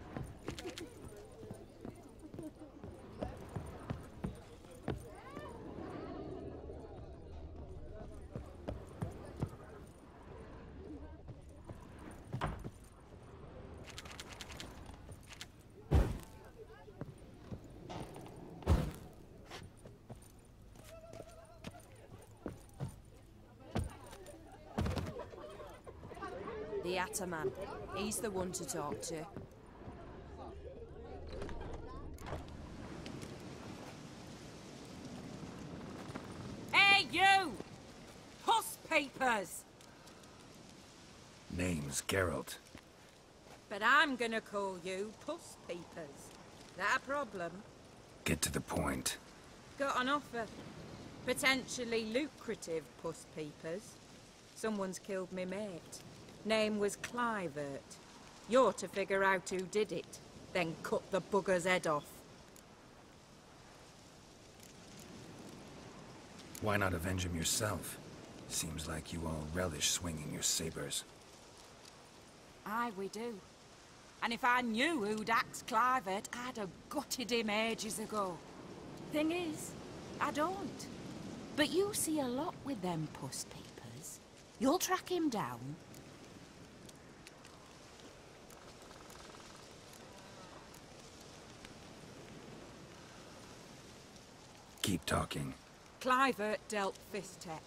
The Ataman. He's the one to talk to. Hey, you! Puss papers! Name's Geralt. But I'm gonna call you Puss papers. That a problem? Get to the point. Got an offer. Potentially lucrative puss peepers. Someone's killed me mate. Name was Clivert. You're to figure out who did it, then cut the bugger's head off. Why not avenge him yourself? Seems like you all relish swinging your sabers. Aye, we do. And if I knew who'd axed Clivert, I'd have gutted him ages ago. Thing is, I don't. But you see a lot with them puss peepers. You'll track him down. Keep talking. Clivert dealt Fistech.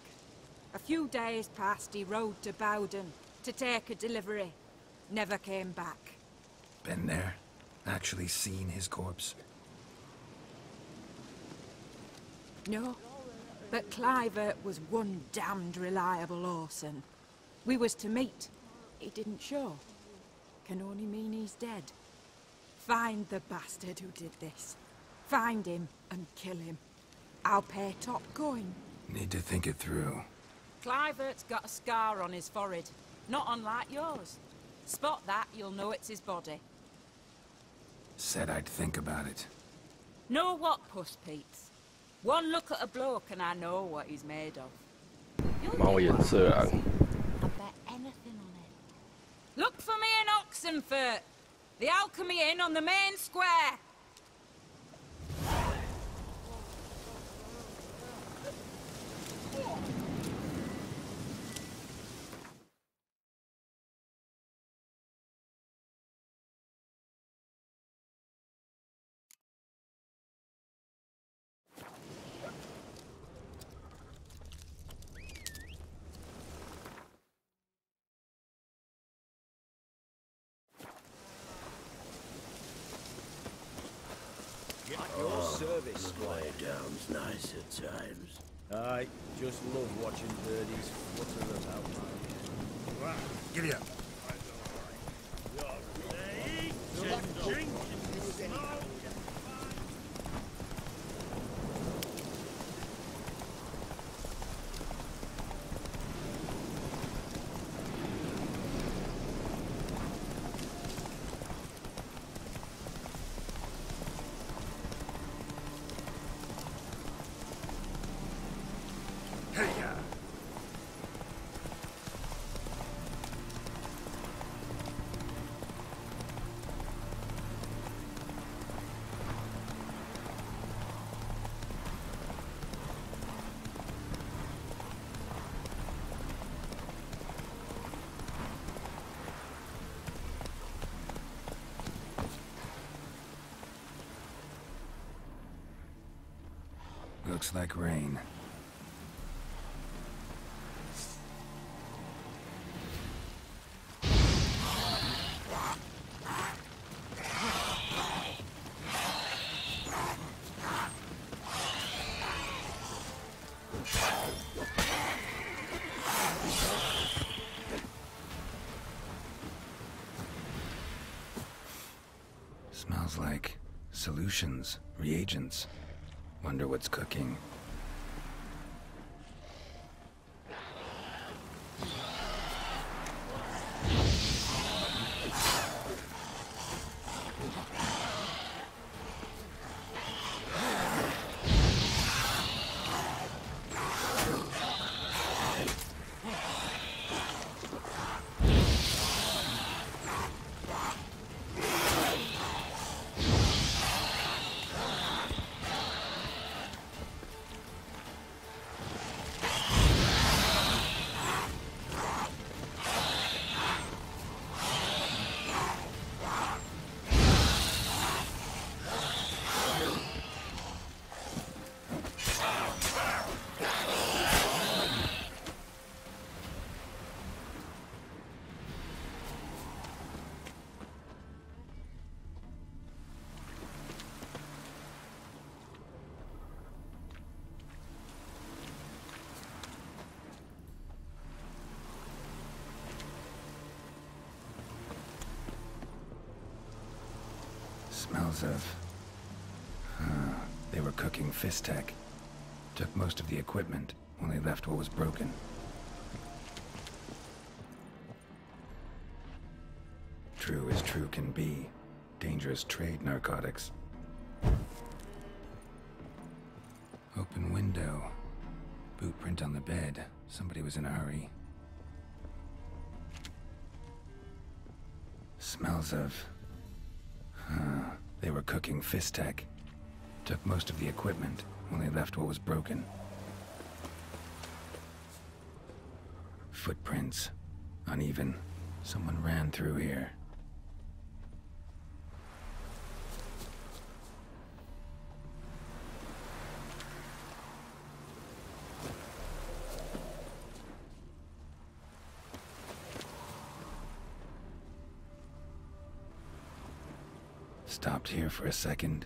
A few days passed, he rode to Bowden to take a delivery. Never came back. Been there? Actually seen his corpse? No, but Clivert was one damned reliable Orson. We was to meet. He didn't show. Can only mean he's dead. Find the bastard who did this. Find him and kill him. I'll pay top coin. Need to think it through. Clivert's got a scar on his forehead, not unlike yours. Spot that, you'll know it's his body. Said I'd think about it. Know what, Puss Peeps? One look at a bloke and I know what he's made of. 猫眼色啊！ I'll bet anything on it. Look for me in Oxenfurt! The Alchemy Inn on the main square! Your service, Quiet down's nice at times. I just love watching birdies flutter about my... Giddy up. Looks like rain. Smells like solutions, reagents. Wonder what's cooking. Smells of... they were cooking Fistech. Took most of the equipment, only left what was broken. True as true can be. Dangerous trade, narcotics. Open window. Boot print on the bed. Somebody was in a hurry. Smells of... they were cooking Fistech. Took most of the equipment, only left what was broken. Footprints. Uneven. Someone ran through here. Stopped here for a second,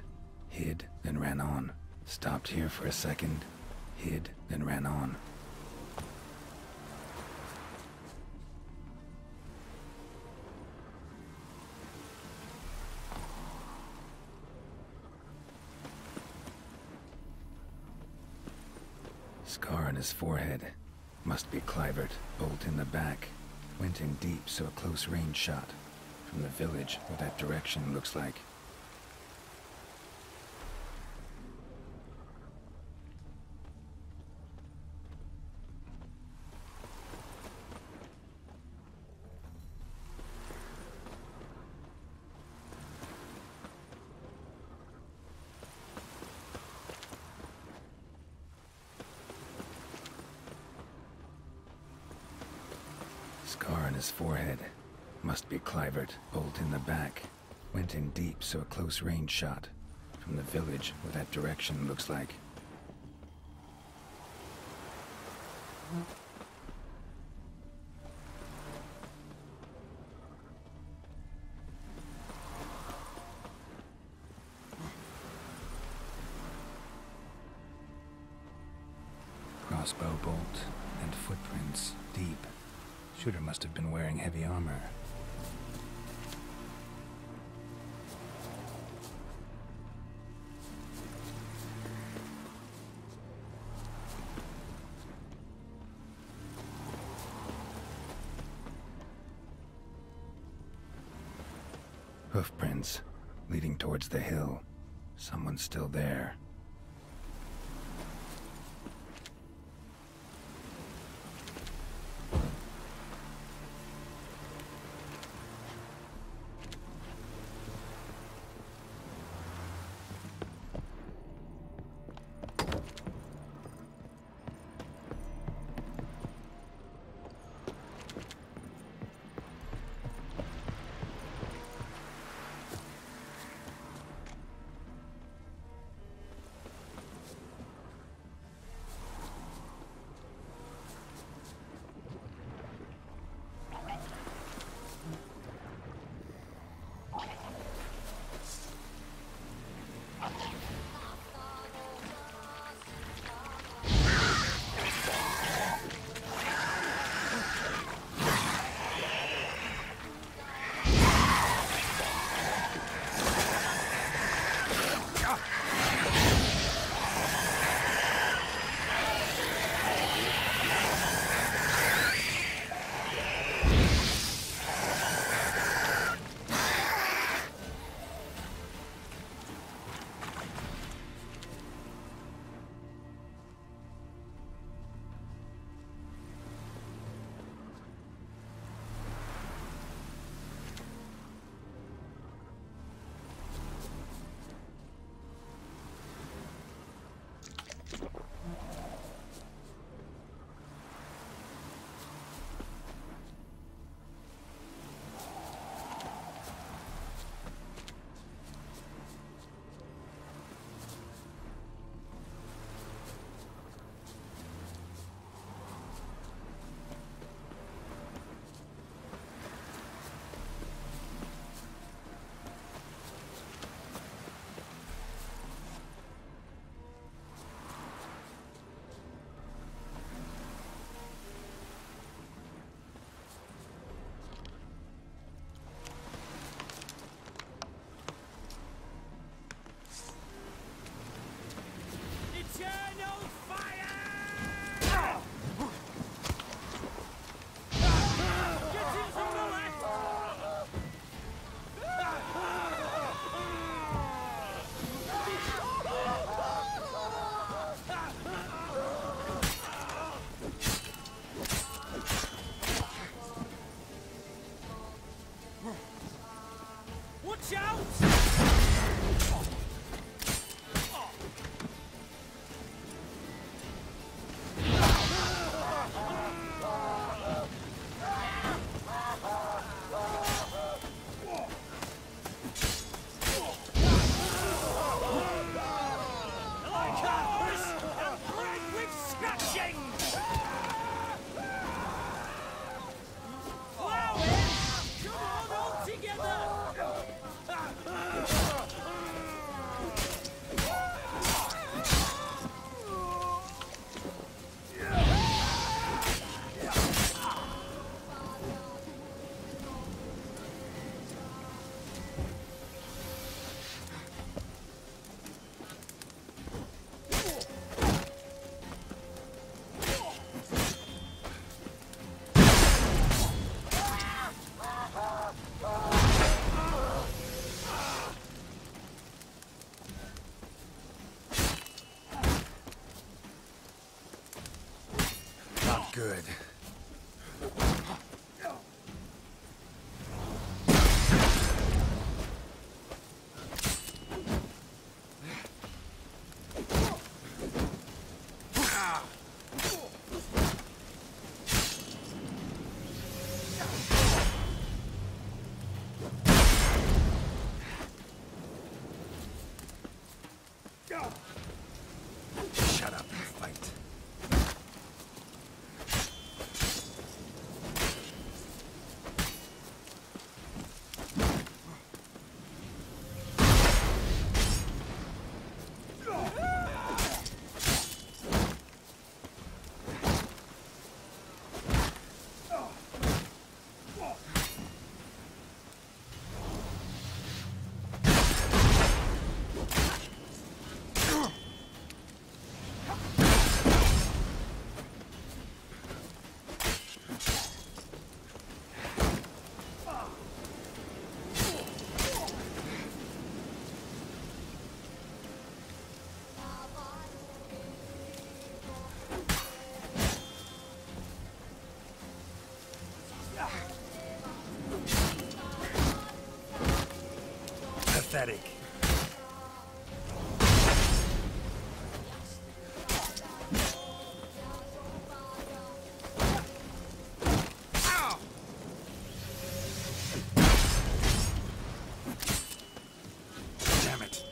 hid, then ran on. Stopped here for a second, hid, then ran on. Scar on his forehead. Must be Clivert. Bolt in the back. Went in deep, so a close range shot. From the village, what that direction looks like. Scar on his forehead. Must be Clivert. Bolt in the back. Went in deep, so a close range shot. From the village, what that direction looks like. Crossbow bolt and footprints deep. Shooter must have been wearing heavy armor. Hoofprints leading towards the hill. Someone's still there. Watch out! Good. Shut up and fight. Pathetic. Damn it.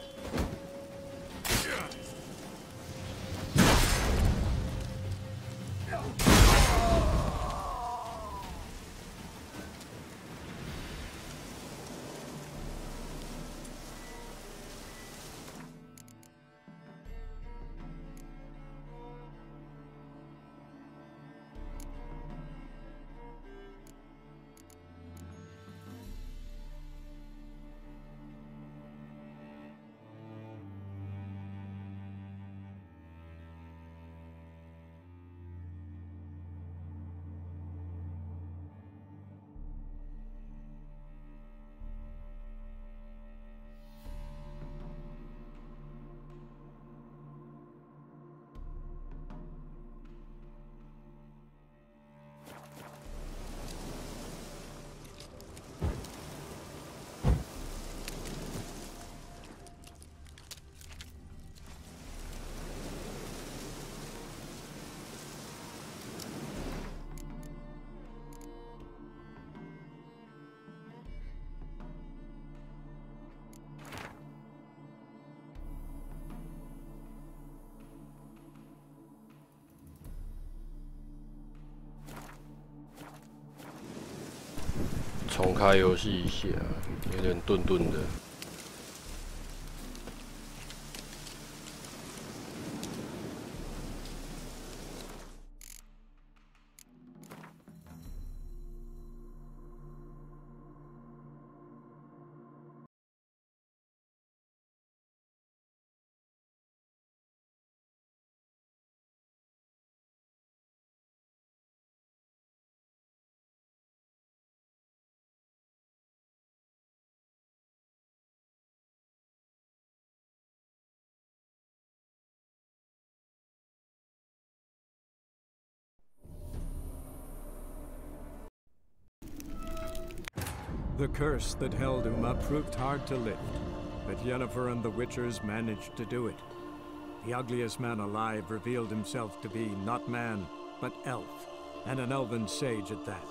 重开游戏一下，有点顿顿的。The curse that held Uma proved hard to lift, but Yennefer and the Witchers managed to do it. The ugliest man alive revealed himself to be not man, but elf, and an elven sage at that.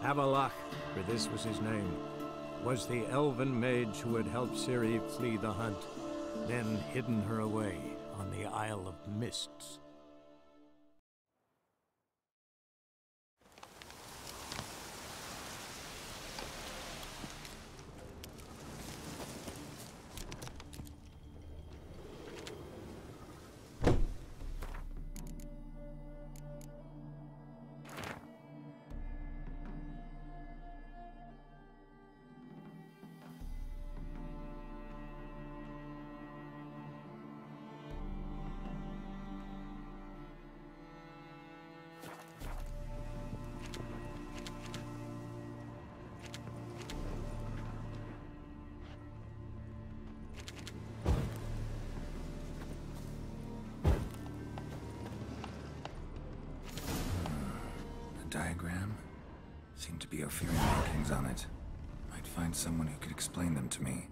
Avalach, for this was his name, was the elven mage who had helped Ciri flee the hunt, then hidden her away on the Isle of Mists. Diagram? Seemed to be Ophirian markings on it. Might find someone who could explain them to me.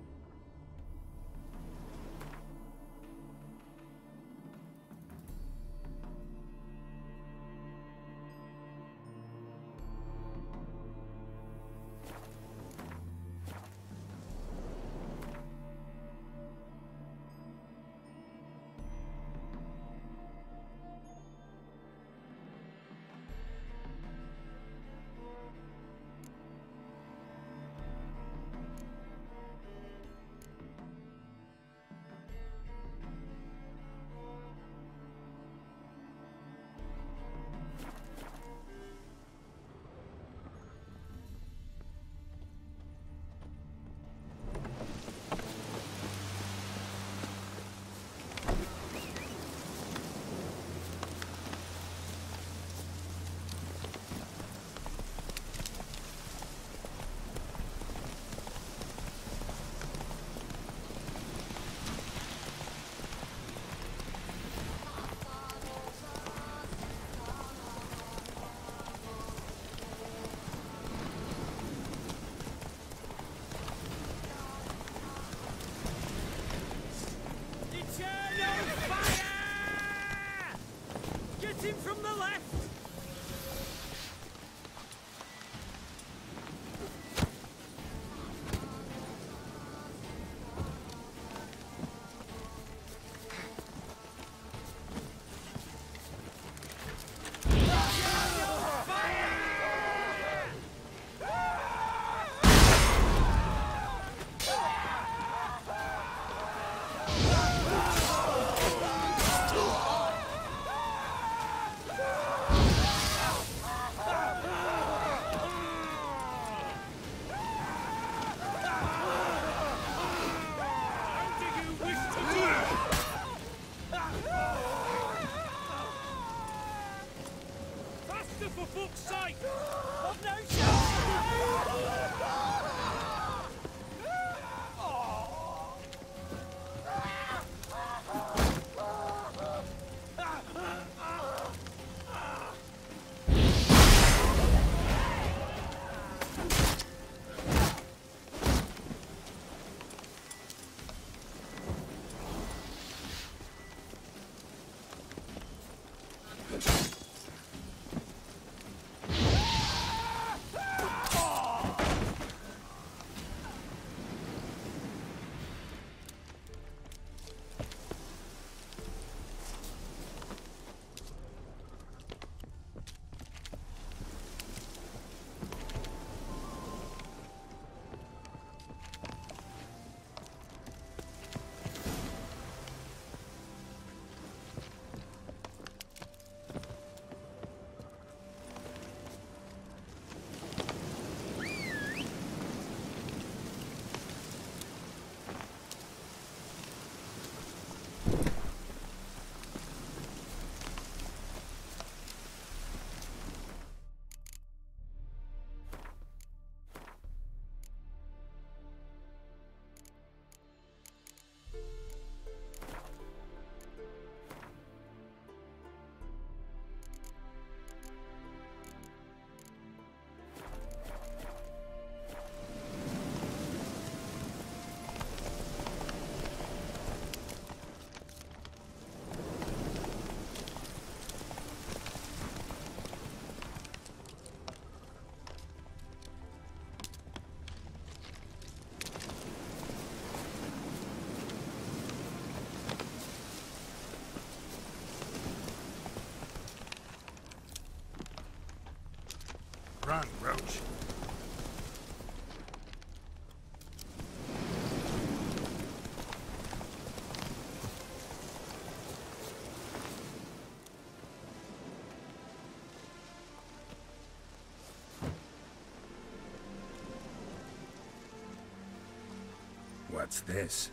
What's this?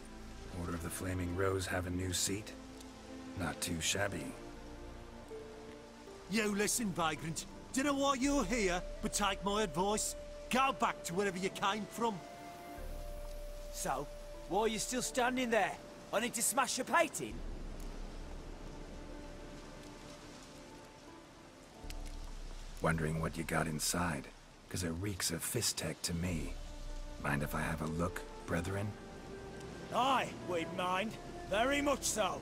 Order of the Flaming Rose have a new seat? Not too shabby. You listen, vagrant. Dunno why you're here, but take my advice. Go back to wherever you came from. So, why are you still standing there? I need to smash your plate in? Wondering what you got inside? Cause it reeks of fist tech to me. Mind if I have a look, brethren? Aye, we'd mind. Very much so.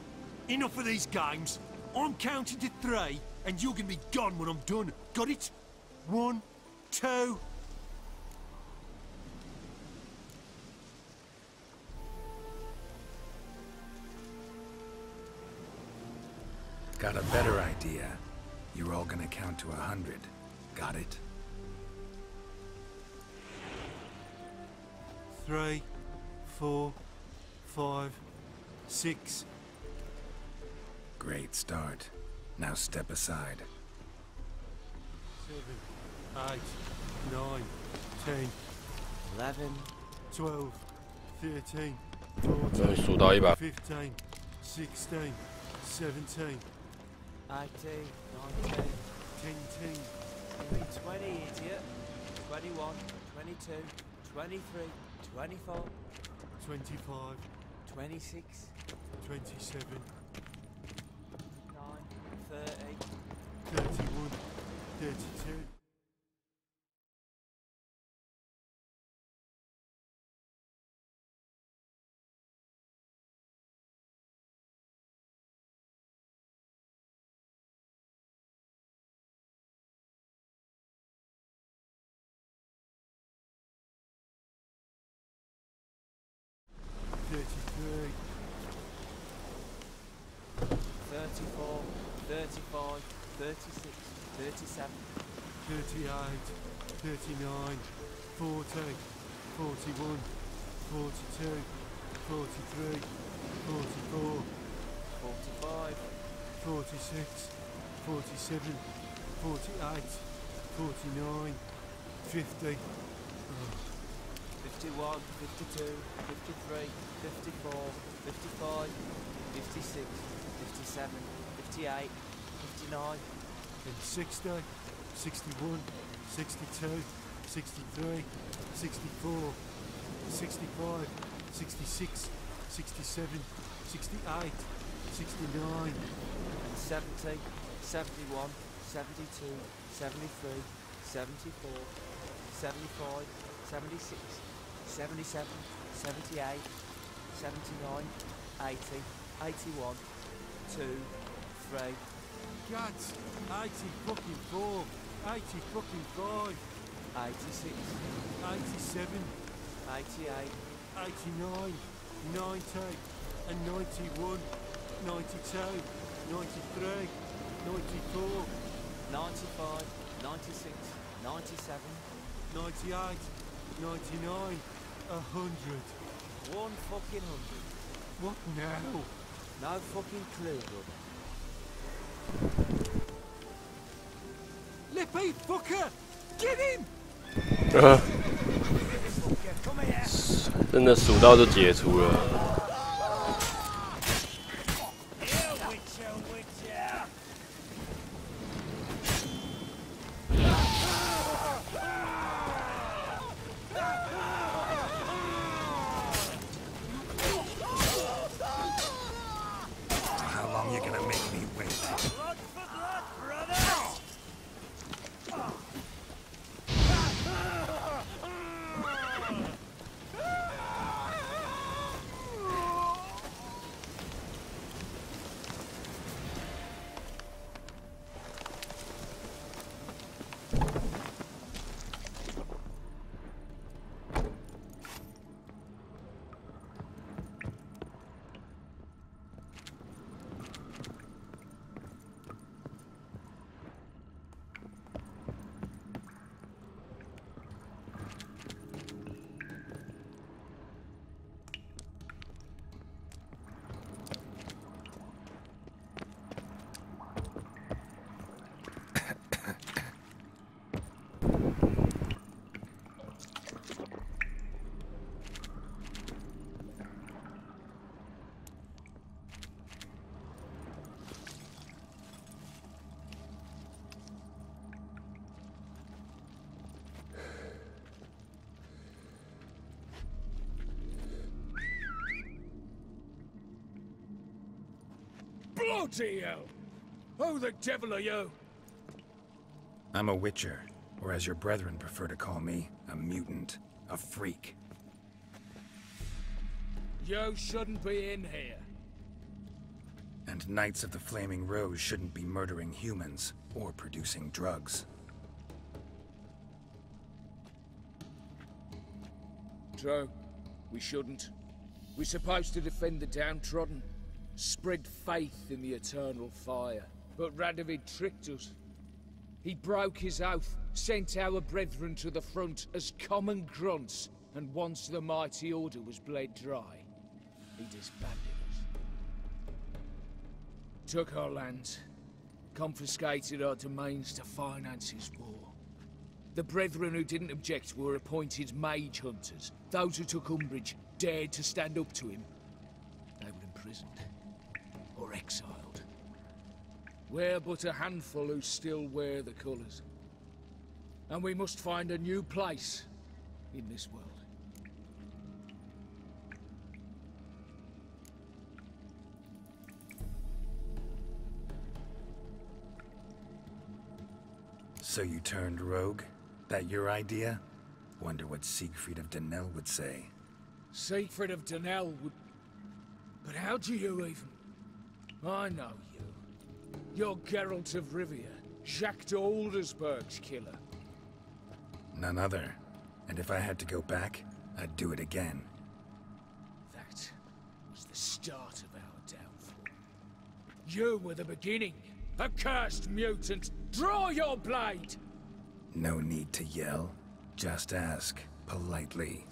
Enough of these games. I'm counting to 3, and you're gonna be gone when I'm done. Got it? 1, 2... Got a better idea. You're all gonna count to 100. Got it? 3, 4, 5, 6. Great start. Now step aside. 7, 8, 9, 10, 11, 12, 13, 终于数到100。 15, 16, 17, 18, 19, 20. 20, idiot. 21, 22, 23, 24, 25, 26, 27, 9, 30, 31, 32. Thirty-three, 34, 35, 36, 37, 38, 39, 40, 41, 42, 43, 44, 45, 46, 47, 48, 49, 50. 51, 52, 53, 54, 55, 56, 57, 58, 59, and 60, 61, 62, 63, 64, 65, 66, 67, 68, 69, and 70, 71, 72, 73, 74, 75, 76, 77, 78, 79, 80, 81, 2, 3. Guts, 80 fucking 4, 80 fucking 5, 86, 87, 88, 89, 90, and 91, 92, 93, 94, 95, 96, 97, 98, 99, 100. 1 fucking 100. What now? No fucking clue, brother. Lippy fucker! Get him! 真的数到就解除了。Bloody hell! Who the devil are you? I'm a witcher, or as your brethren prefer to call me, a mutant, a freak. You shouldn't be in here. And Knights of the Flaming Rose shouldn't be murdering humans or producing drugs. True. We shouldn't. We're supposed to defend the downtrodden, spread faith in the eternal fire. But Radovid tricked us. He broke his oath, sent our brethren to the front as common grunts, and once the mighty order was bled dry, he disbanded us. Took our lands, confiscated our domains to finance his war. The brethren who didn't object were appointed mage hunters. Those who took umbrage dared to stand up to him. They were imprisoned or exiled. We're but a handful who still wear the colours. And we must find a new place in this world. So you turned rogue? That your idea? Wonder what Siegfried of Denel would say. Siegfried of Denel would... But how do you even... I know you. You're Geralt of Rivia, Jacques de Aldersberg's killer. None other. And if I had to go back, I'd do it again. That was the start of our downfall. You were the beginning. Accursed mutant! Draw your blade! No need to yell. Just ask, politely.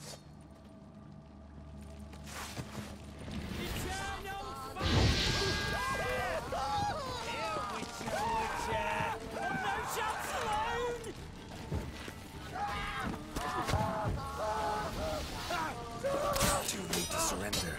Too late to surrender.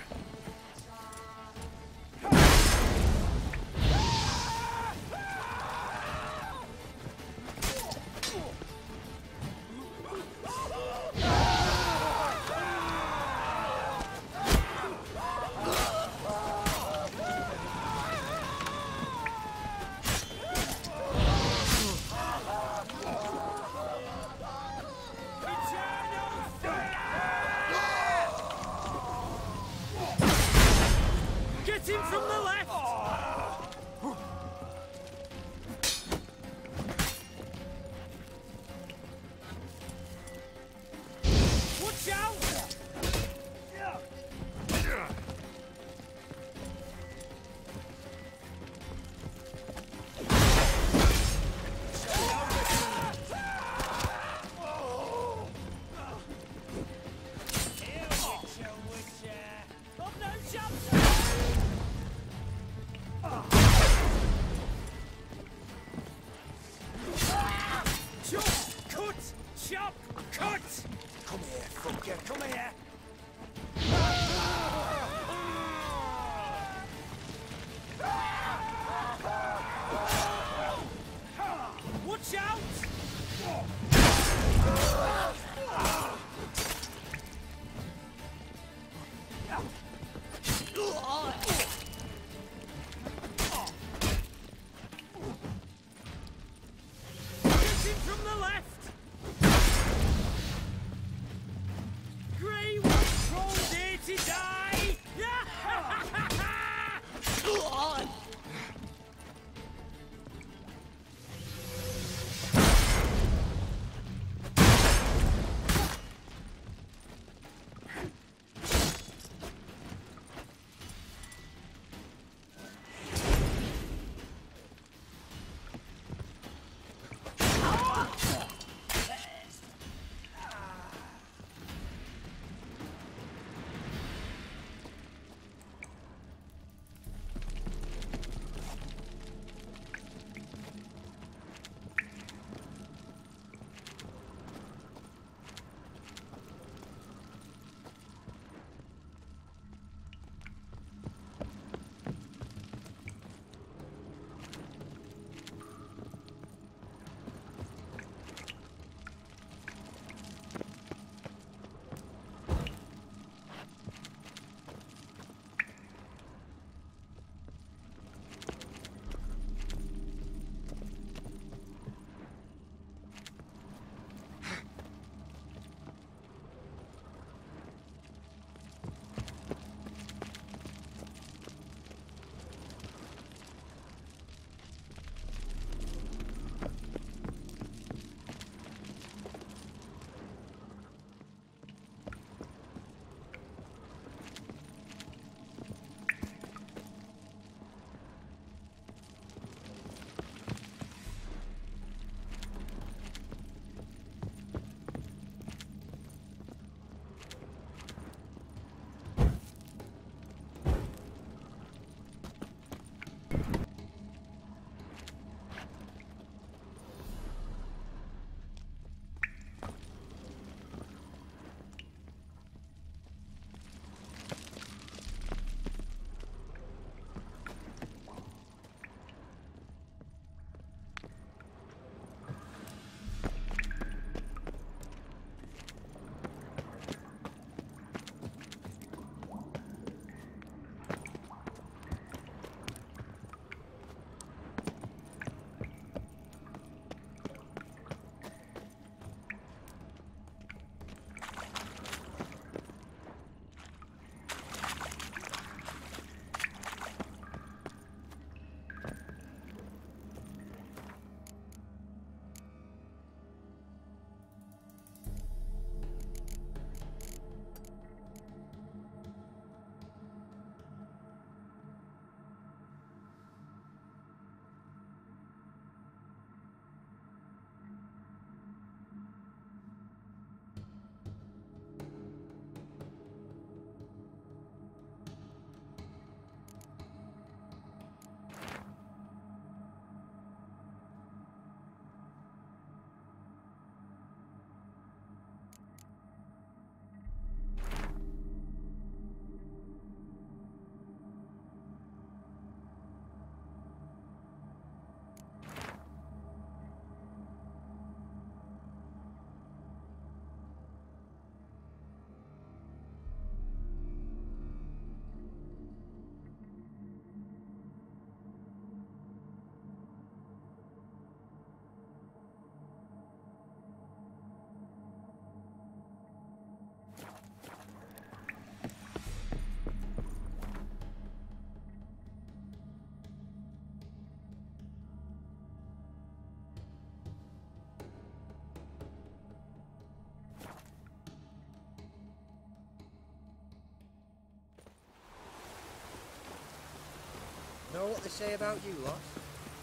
Know what they say about you lot?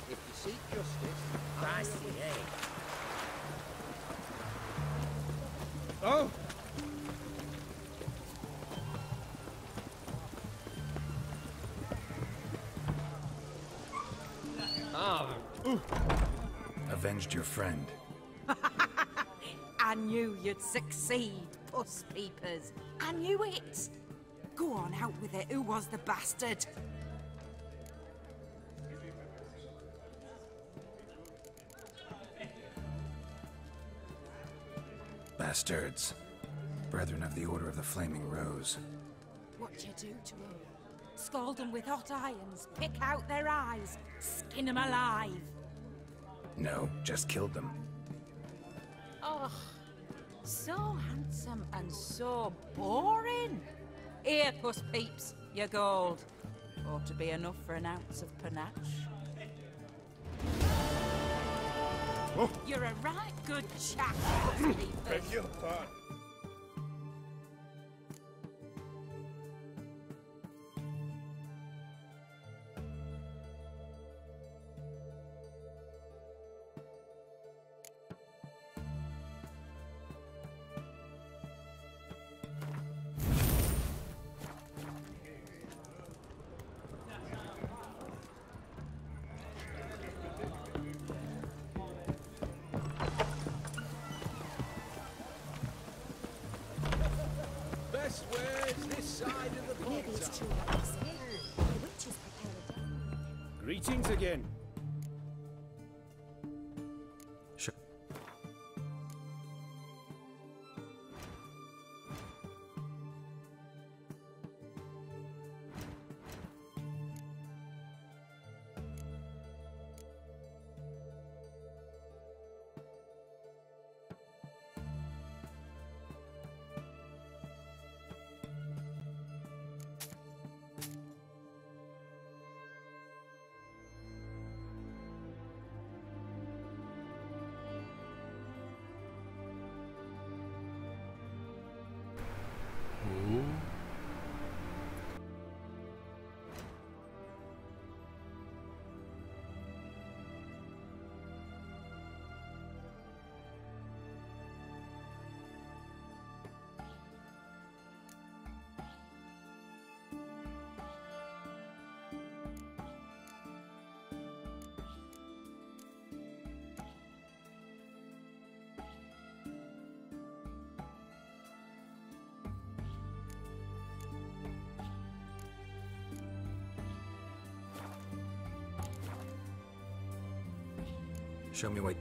If you seek justice, I see Oh! Ah! Avenged your friend. I knew you'd succeed, puss peepers. I knew it. Go on out with it. Who was the bastard? Bastards. Brethren of the Order of the Flaming Rose. What you do to them? Scald them with hot irons, pick out their eyes, skin them alive. No, just killed them. Oh, so handsome and so boring. Here, puss peeps, your gold. Ought to be enough for an ounce of panache. Oh. You're a right good chap, puss peepers. Beg your pardon. Best ways this side of the pond. Greetings again. Show me what...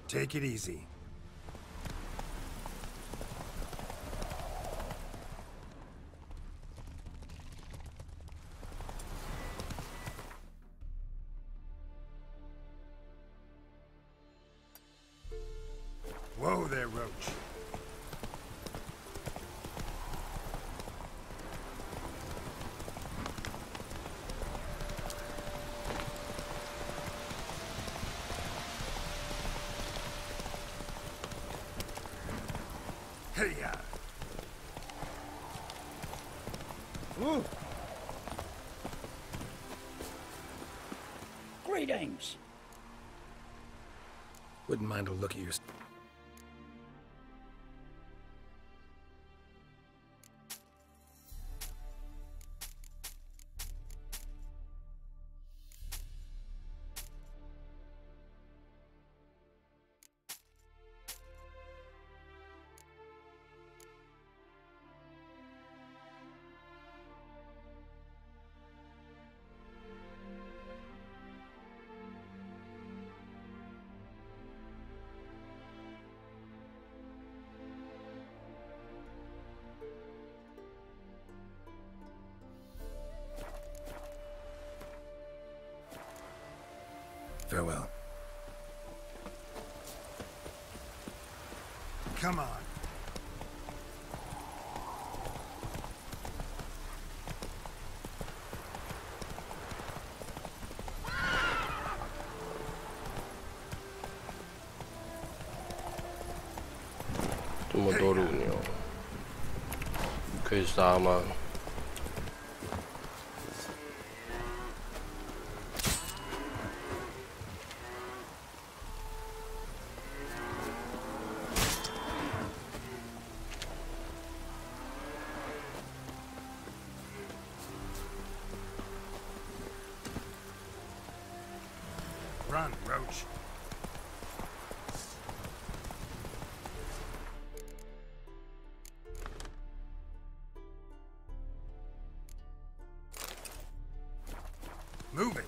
Take it easy. Whoa there, Roach. Hey-ya! Ooh. Greetings. Wouldn't mind a look at your... Farewell. Come on.这么多乳牛，可以杀吗？ Run, Roach. Move it.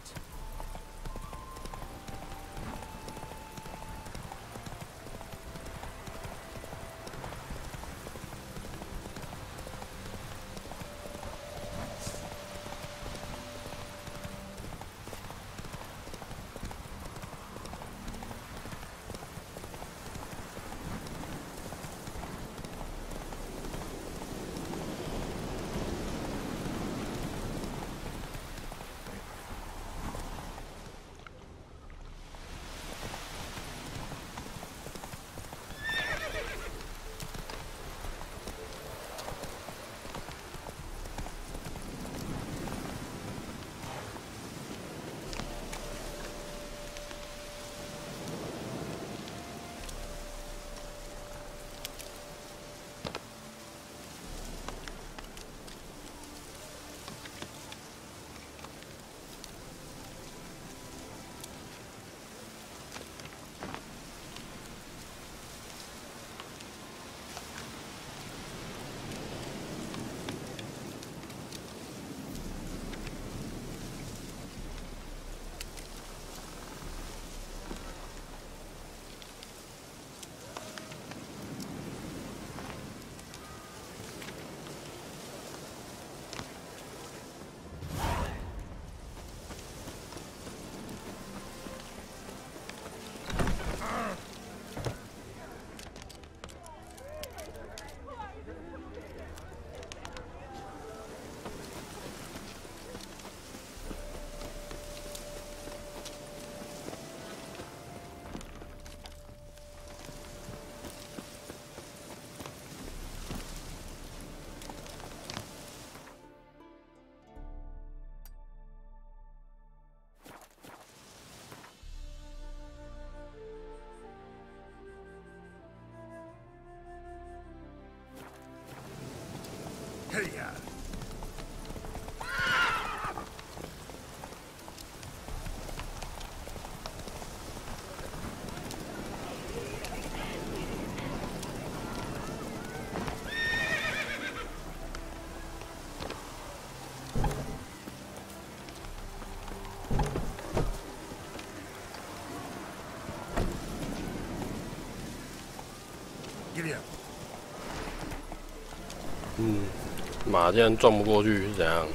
马竟然撞不过去，是怎样？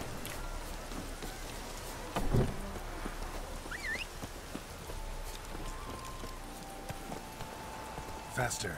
Faster.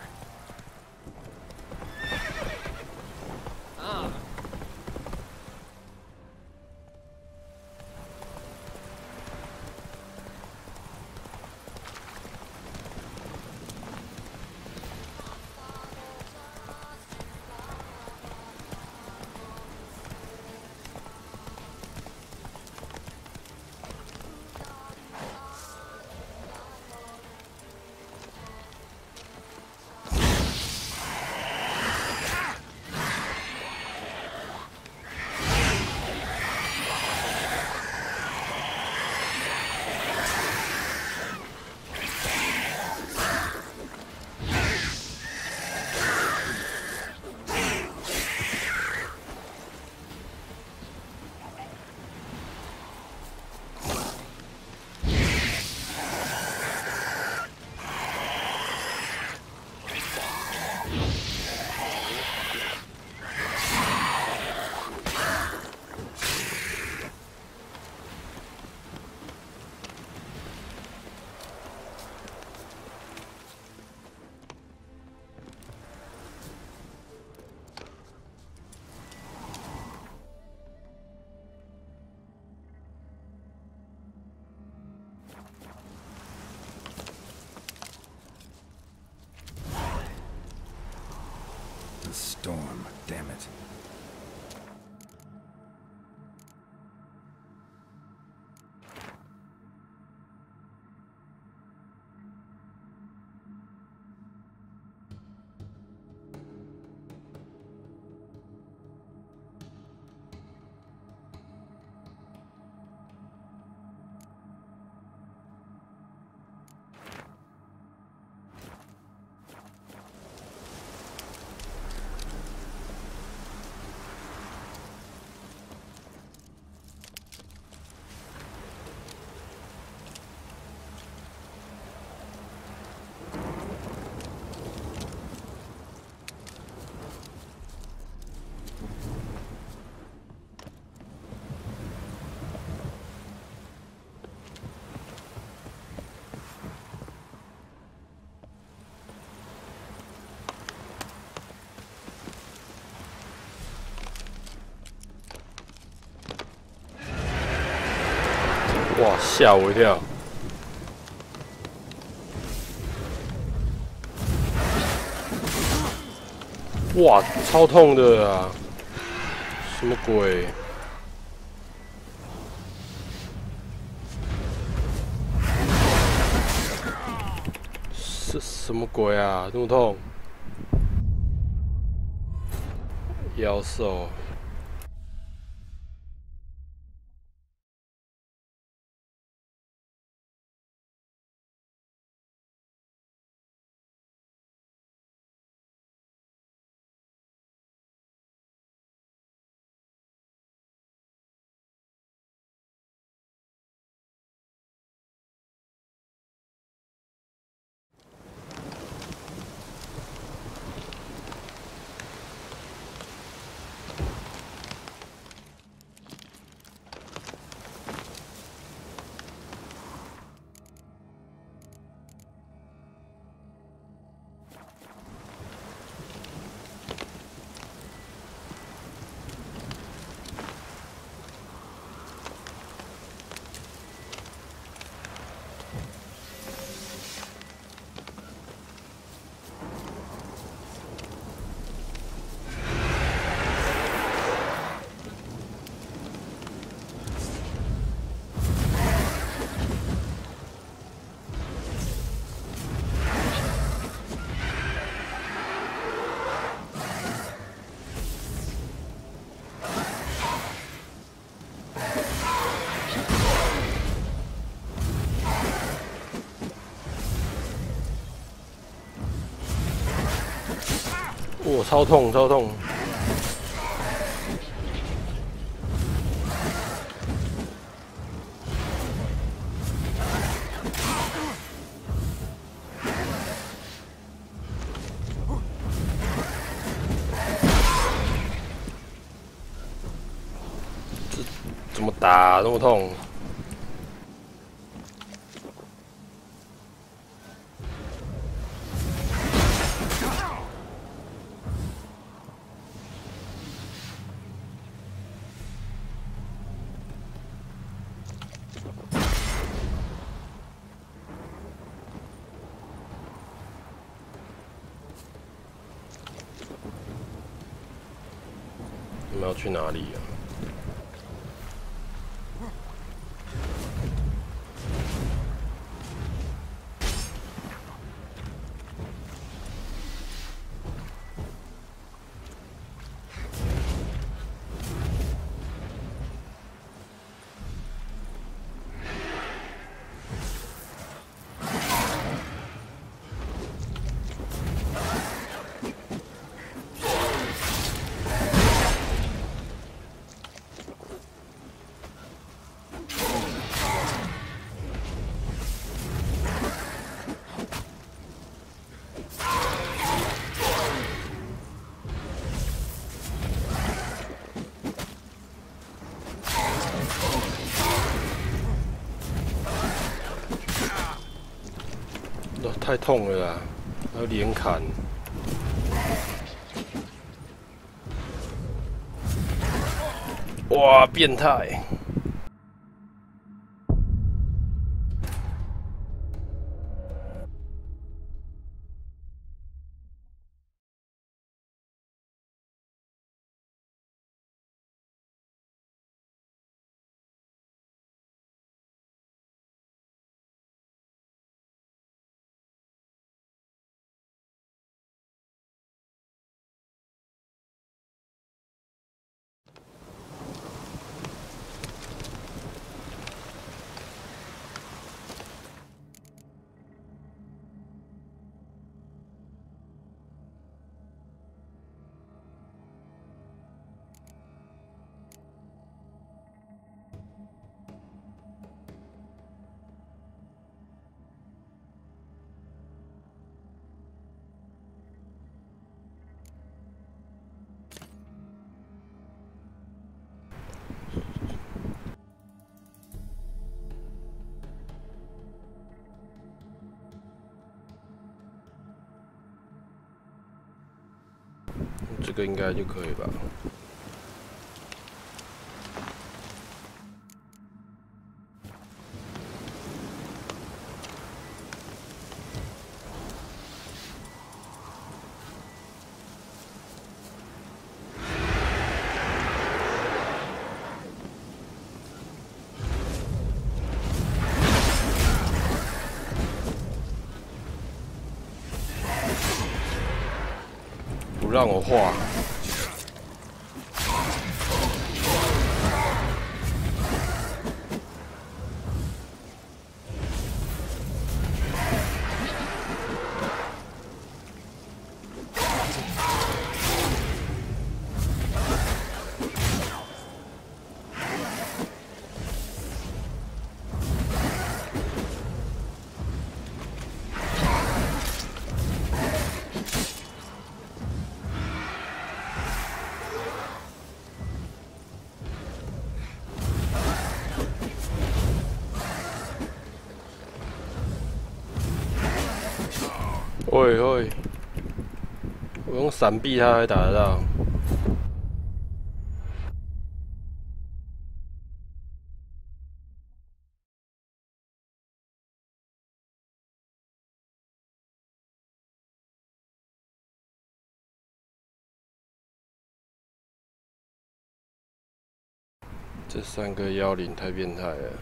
The storm, damn it. Wow, 哇！吓我一跳！哇，超痛的啊！什么鬼？是什么鬼啊？这么痛？妖兽！ 哇，超痛，超痛！打那么痛。你们要去哪里啊？太痛了啦，还有连砍。哇，变态！这个应该就可以吧。不让我画。会，我用闪避它还打得到。这3个10太变态了。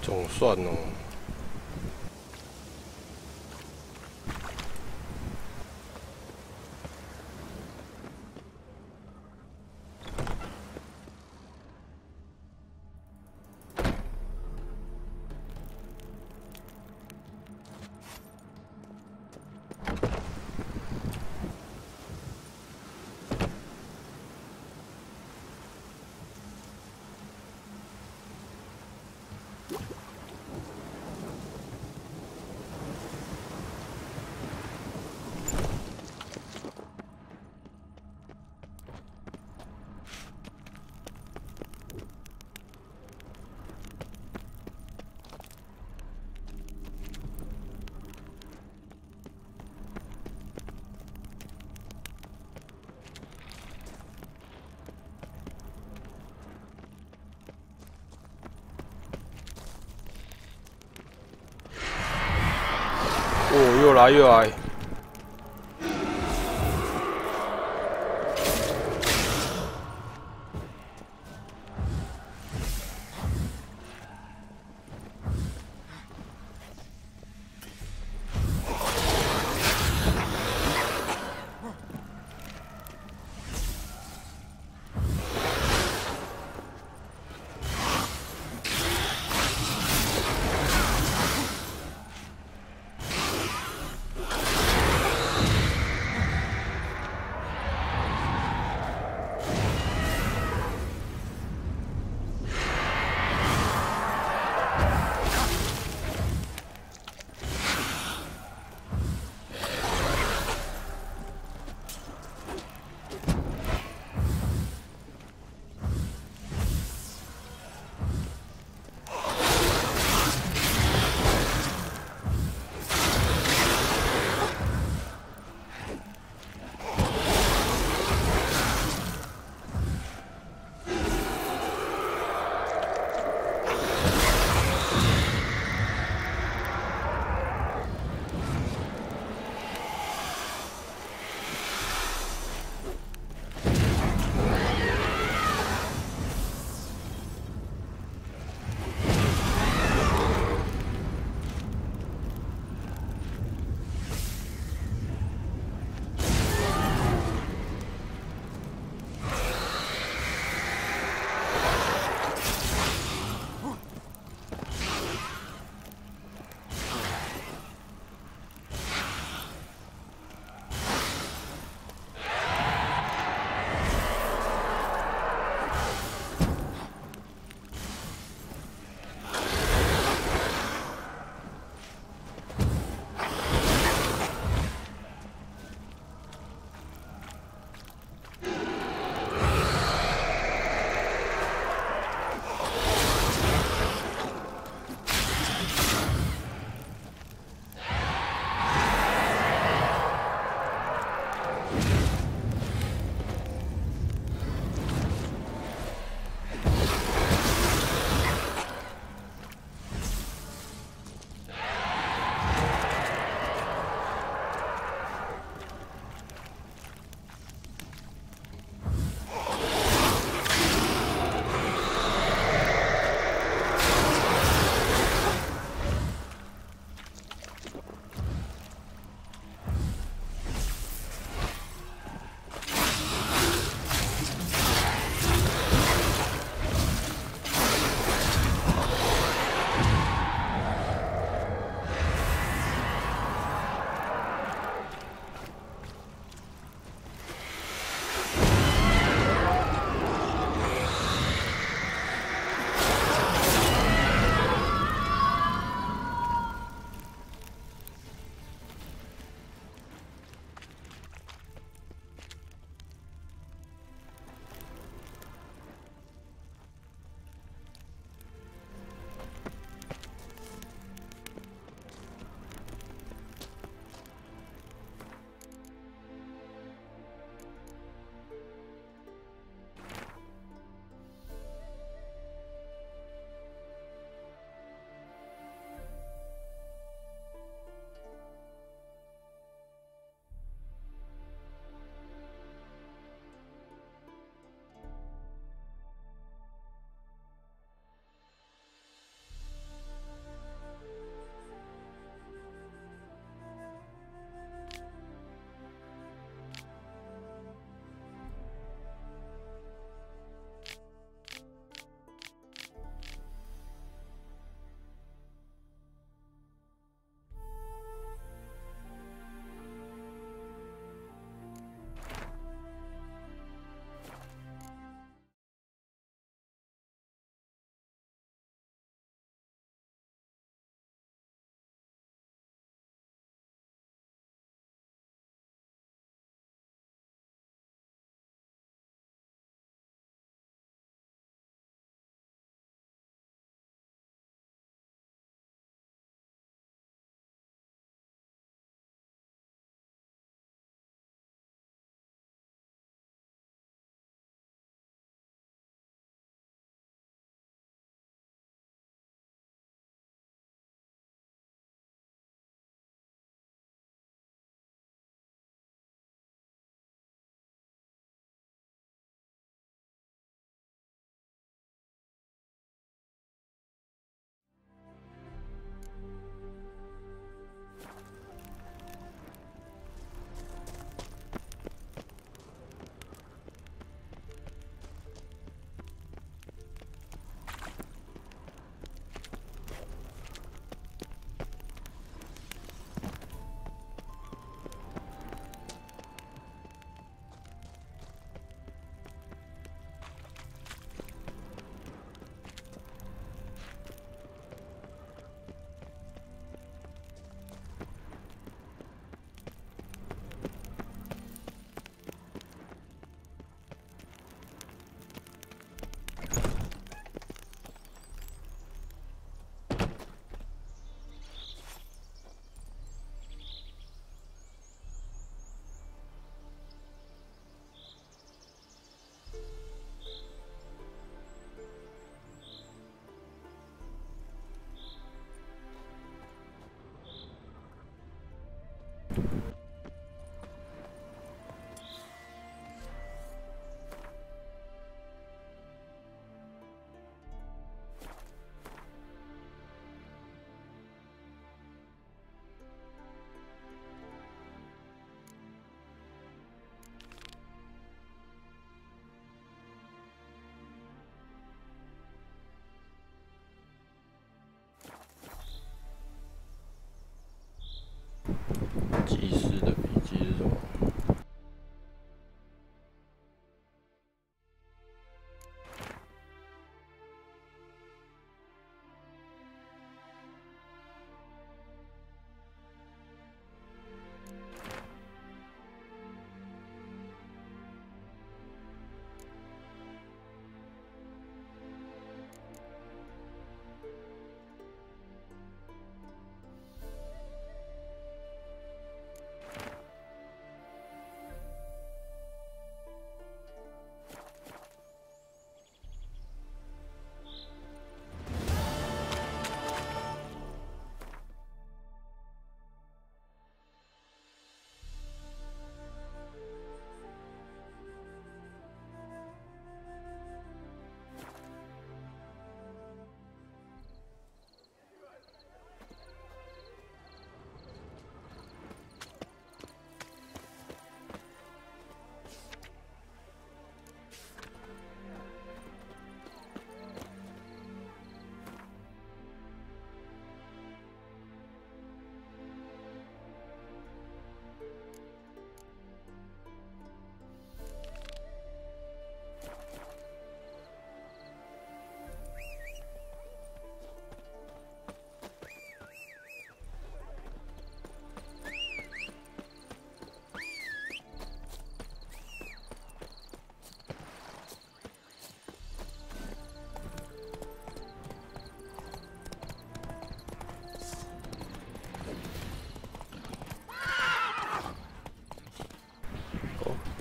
总算哦。哦，又来又来。技师的笔记是什么？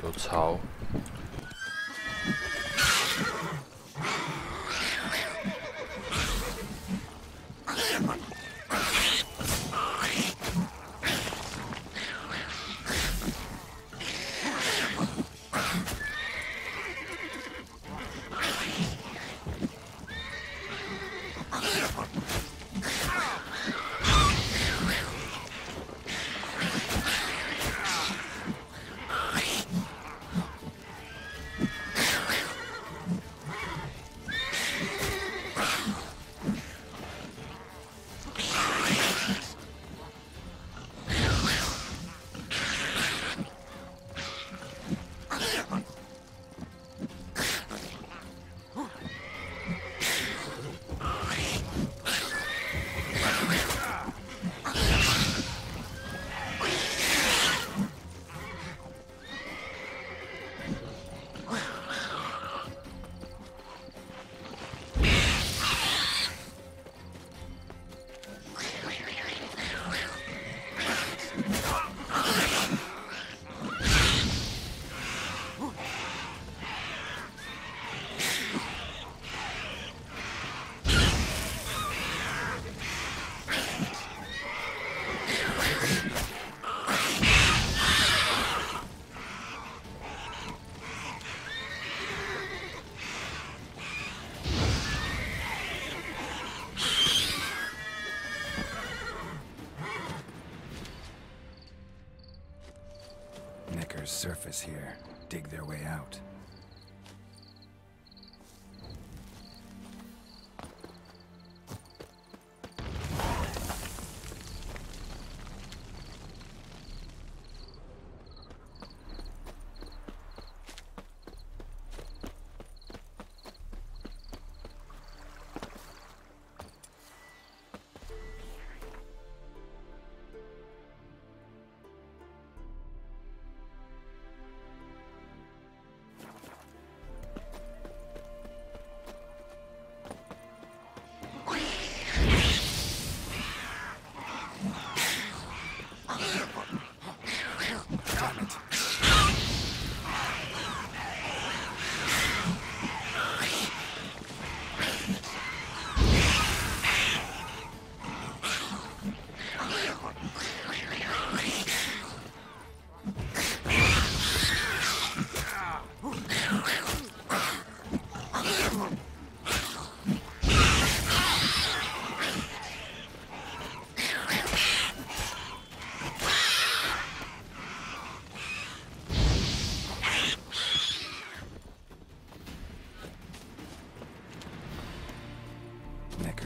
有潮。Surface here, dig their way out.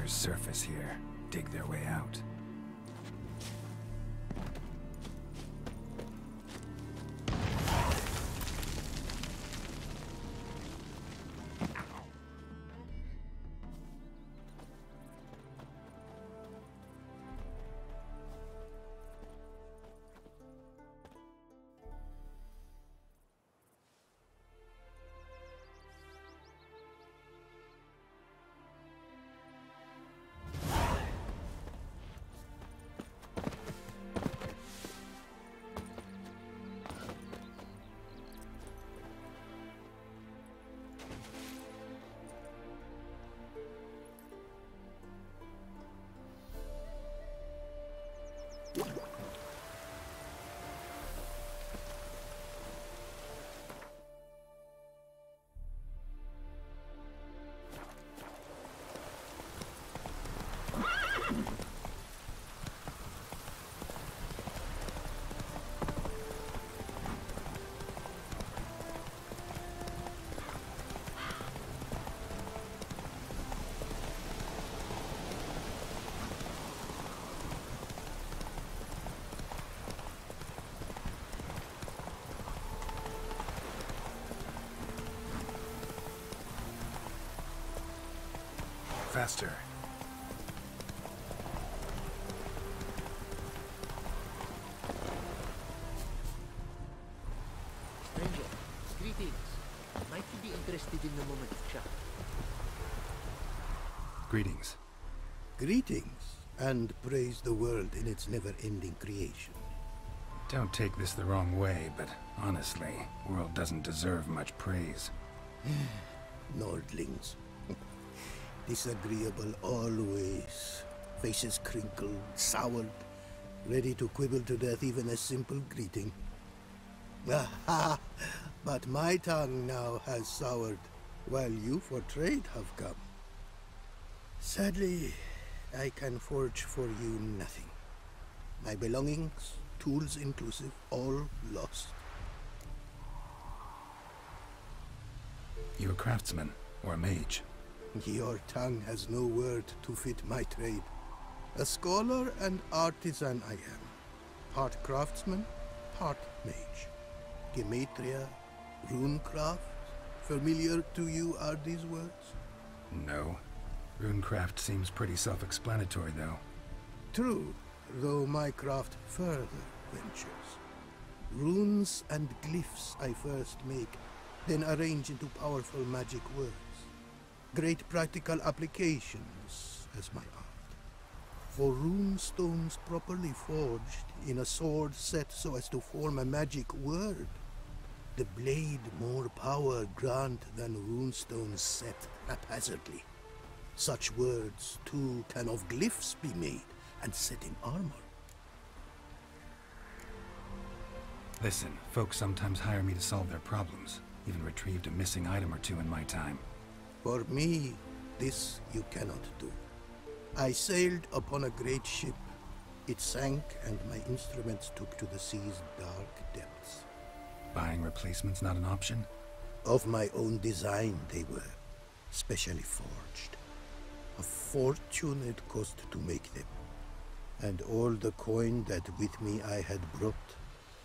Surface here, dig their way out. faster. Stranger, greetings. Might you be interested in a moment of chat? Greetings. Greetings, and praise the world in its never-ending creation. Don't take this the wrong way, but honestly, world doesn't deserve much praise. Nordlings. Disagreeable always. Faces crinkled, soured, ready to quibble to death even a simple greeting. Aha! But my tongue now has soured, while you for trade have come. Sadly, I can forge for you nothing. My belongings, tools inclusive, all lost. You a craftsman, or a mage? Your tongue has no word to fit my trade. A scholar and artisan I am. Part craftsman, part mage. Gematria, runecraft, familiar to you are these words? No. Runecraft seems pretty self-explanatory, though. True, though my craft further ventures. Runes and glyphs I first make, then arrange into powerful magic words. Great practical applications as my art. For rune stones properly forged in a sword set so as to form a magic word. The blade more power grant than rune stones set haphazardly. Such words, too, can of glyphs be made and set in armor. Listen, folks sometimes hire me to solve their problems. Even retrieved a missing item or two in my time. For me, this you cannot do. I sailed upon a great ship. It sank, and my instruments took to the sea's dark depths. Buying replacements not an option? Of my own design they were, specially forged. A fortune it cost to make them. And all the coin that with me I had brought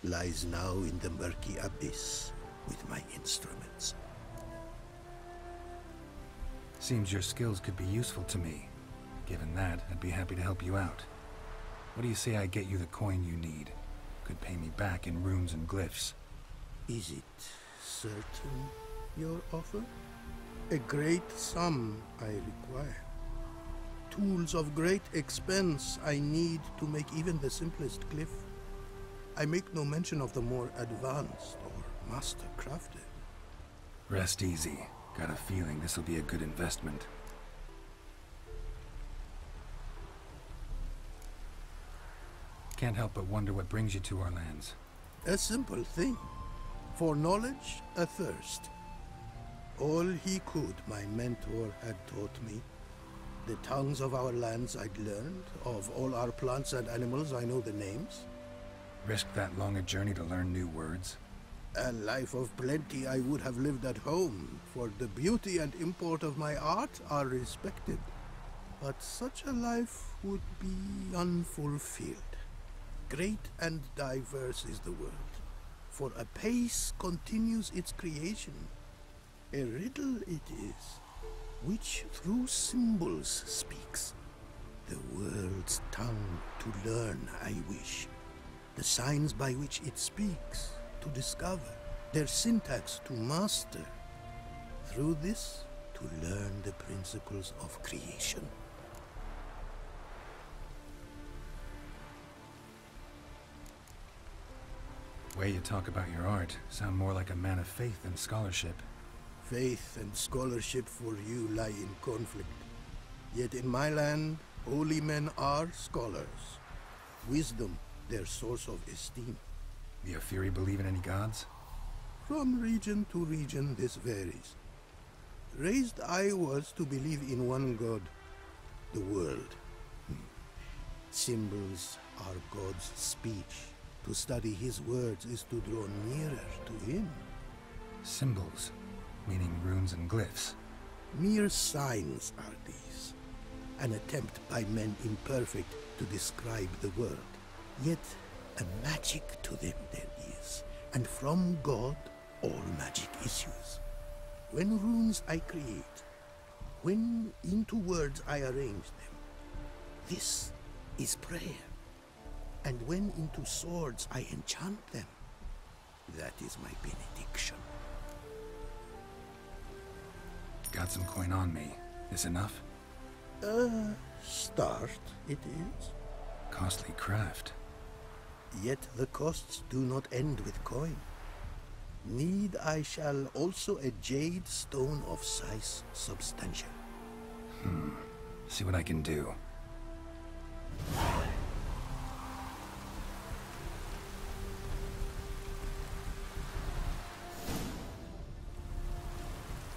lies now in the murky abyss with my instruments. Seems your skills could be useful to me. Given that, I'd be happy to help you out. What do you say I get you the coin you need? Could pay me back in runes and glyphs. Is it certain, your offer? A great sum I require. Tools of great expense I need to make even the simplest glyph. I make no mention of the more advanced or master-crafted. Rest easy. Got a feeling this will be a good investment. Can't help but wonder what brings you to our lands. A simple thing. For knowledge, a thirst. All he could, my mentor had taught me. The tongues of our lands I'd learned. Of all our plants and animals, I know the names. Risked that long a journey to learn new words? A life of plenty I would have lived at home, for the beauty and import of my art are respected. But such a life would be unfulfilled. Great and diverse is the world, for a pace continues its creation. A riddle it is, which through symbols speaks. The world's tongue to learn I wish, the signs by which it speaks to discover, their syntax to master. Through this, to learn the principles of creation. Way you talk about your art sound more like a man of faith than scholarship. Faith and scholarship for you lie in conflict. Yet in my land, holy men are scholars. Wisdom, their source of esteem. The Ophiri believe in any gods? From region to region, this varies. Raised I was to believe in one god, the world. Symbols are God's speech. To study his words is to draw nearer to him. Symbols, meaning runes and glyphs. Mere signs are these. An attempt by men imperfect to describe the world. Yet a magic to them there is, and from God all magic issues. When runes I create, When into words I arrange them, this is prayer. And when into swords I enchant them, that is my benediction. Got some coin on me. This enough? Start it is. Costly craft. Yet the costs do not end with coin. Need I shall also a jade stone of size substantial. See what I can do.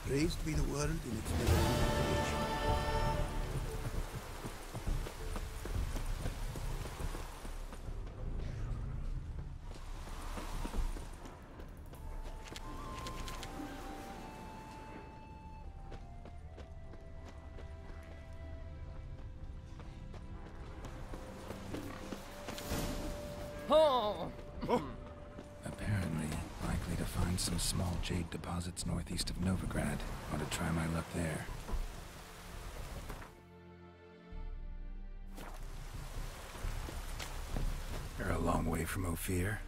Praised be the world in its never-ending creation. Apparently, likely to find some small jade deposits northeast of Novigrad. Want to try my luck there. You're a long way from Ophir.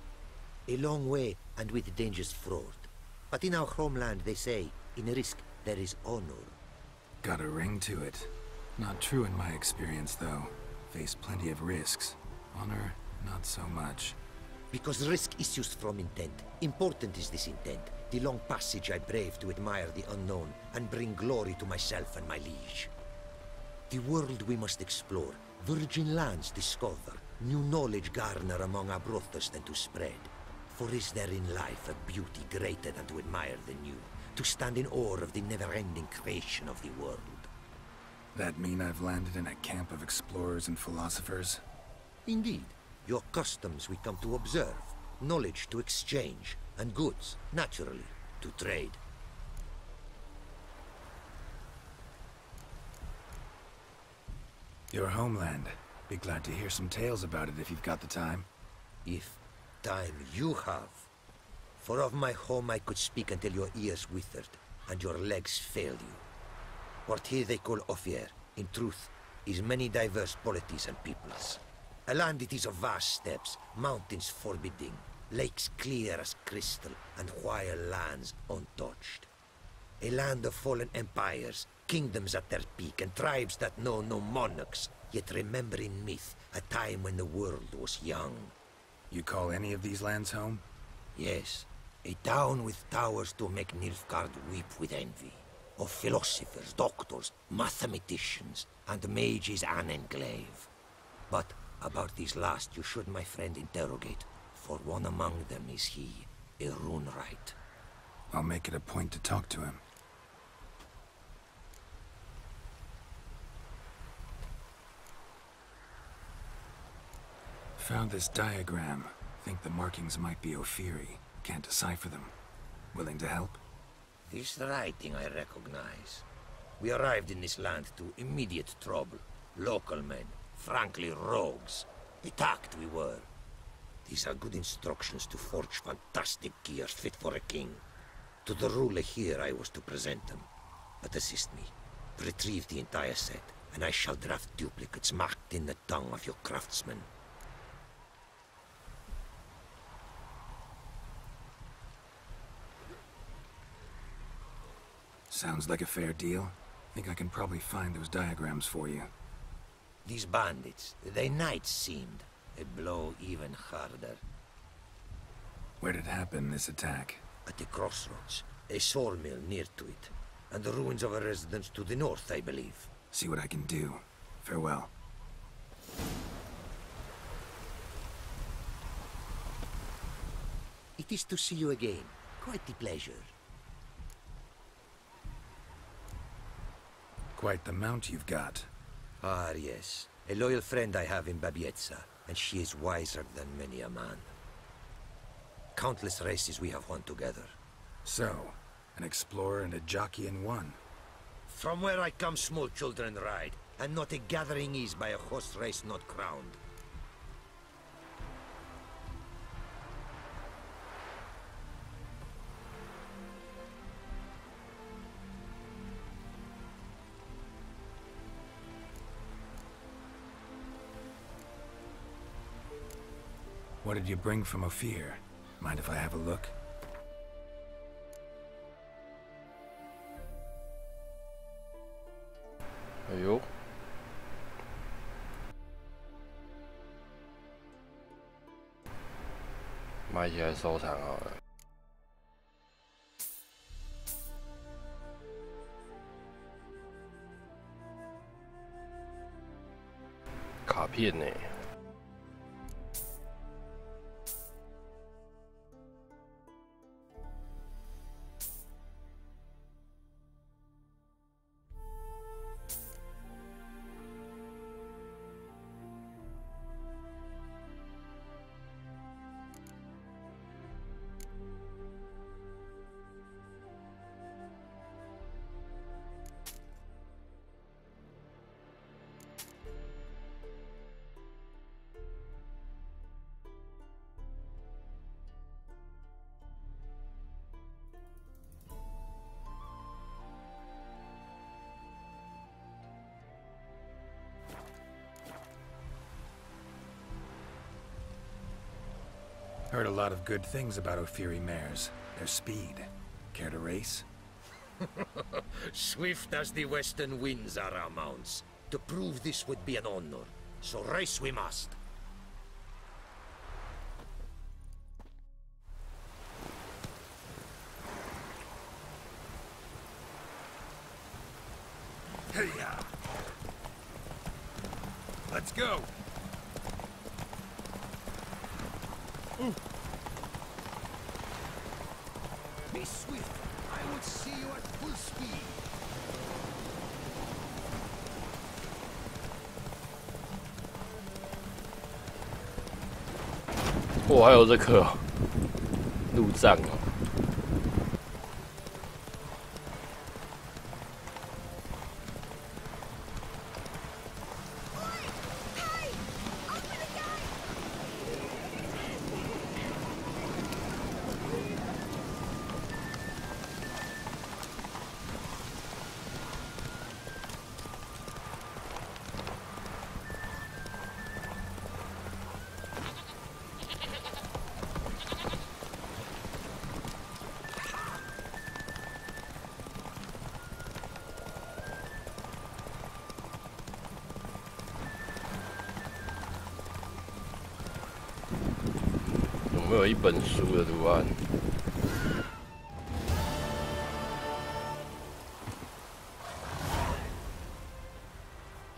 A long way, and with dangers fraught. But in our homeland, they say, in risk there is honor. Got a ring to it. Not true in my experience, though. Faced plenty of risks. Honor, not so much. Because risk issues from intent. Important is this intent. The long passage I brave to admire the unknown and bring glory to myself and my liege. The world we must explore, virgin lands discover, new knowledge garner among our brothers than to spread. For is there in life a beauty greater than to admire the new, to stand in awe of the never-ending creation of the world? That mean I've landed in a camp of explorers and philosophers? Indeed. Your customs we come to observe, knowledge to exchange, and goods, naturally, to trade. Your homeland. Be glad to hear some tales about it if you've got the time. If time you have. For of my home I could speak until your ears withered, and your legs failed you. What here they call Ophir, in truth, is many diverse polities and peoples. A land it is of vast steppes, mountains forbidding, lakes clear as crystal, and wild lands untouched. A land of fallen empires, kingdoms at their peak, and tribes that know no monarchs, yet remember in myth a time when the world was young. You call any of these lands home? Yes, a town with towers to make Nilfgaard weep with envy. Of philosophers, doctors, mathematicians, and mages an enclave. But about these last you should, my friend, interrogate, for one among them is he, a rune-wright. I'll make it a point to talk to him. Found this diagram. Think the markings might be Ophiri. Can't decipher them. Willing to help? This writing I recognize. We arrived in this land to immediate trouble. Local men, frankly rogues. Attacked we were. These are good instructions to forge fantastic gears fit for a king. To the ruler here I was to present them. But assist me. Retrieve the entire set, and I shall draft duplicates marked in the tongue of your craftsmen. Sounds like a fair deal. Think I can probably find those diagrams for you. These bandits, they knights seemed. A blow even harder. Where did it happen, this attack? At the crossroads. A sawmill near to it. And the ruins of a residence to the north, I believe. See what I can do. Farewell. It is to see you again. Quite the pleasure. Quite the mount you've got. Ah, yes. A loyal friend I have in Babietza, and she is wiser than many a man. Countless races we have won together. So, an explorer and a jockey in one. From where I come, small children ride, and not a gathering is by a horse race not crowned. What did you bring from Ophir? Mind if I have a look?哎呦，买起来收藏好了。卡片呢？ Heard a lot of good things about Ophiri mares. Their speed. Care to race? Swift as the western winds are our mounts. To prove this would be an honor. So race we must. Hey-ya! Let's go! Be swift. I would see you at full speed. 我还有这颗路障哦。 有没有一本书的图案？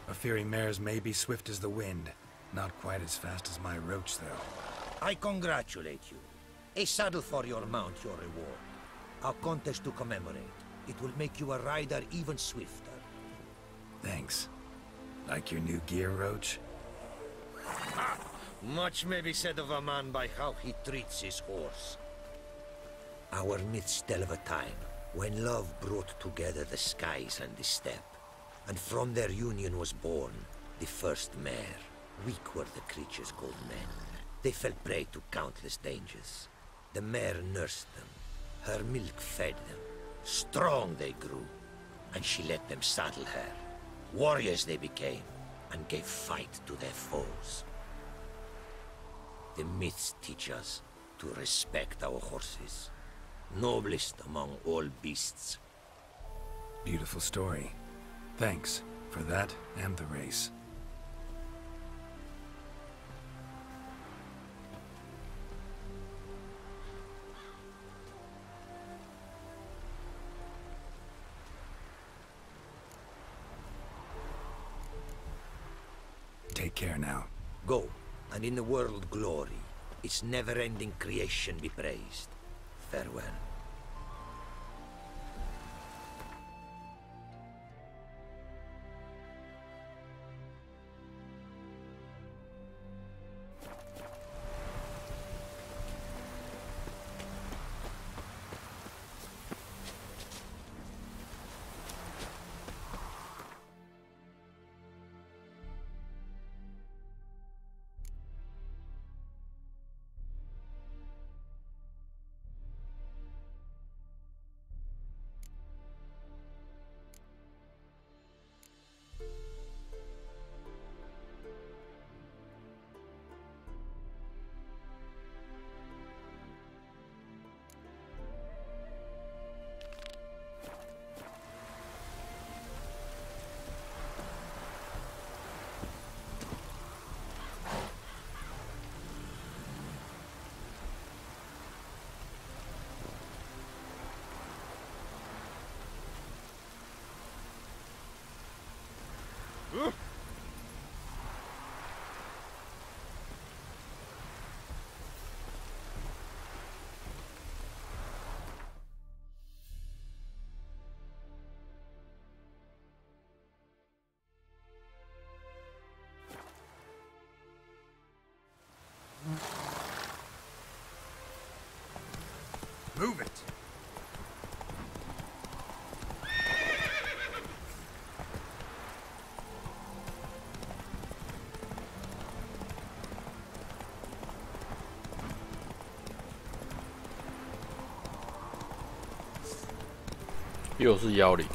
Ophiri mares may be swift as the wind. Not quite as fast as my roach, though. I congratulate you. A saddle for your mount, your reward. A contest to commemorate. It will make you a rider even swifter. Thanks. Like your new gear, Roach? Ha! Much may be said of a man by how he treats his horse. Our myths tell of a time when love brought together the skies and the steppe. And from their union was born the first mare. Weak were the creatures called men. They fell prey to countless dangers. The mare nursed them. Her milk fed them. Strong they grew. And she let them saddle her. Warriors they became, and gave fight to their foes. The myths teach us to respect our horses. Noblest among all beasts. Beautiful story. Thanks for that and the race. Take care now. Go, and in the world glory, its never-ending creation be praised. Farewell. Move it.又是10。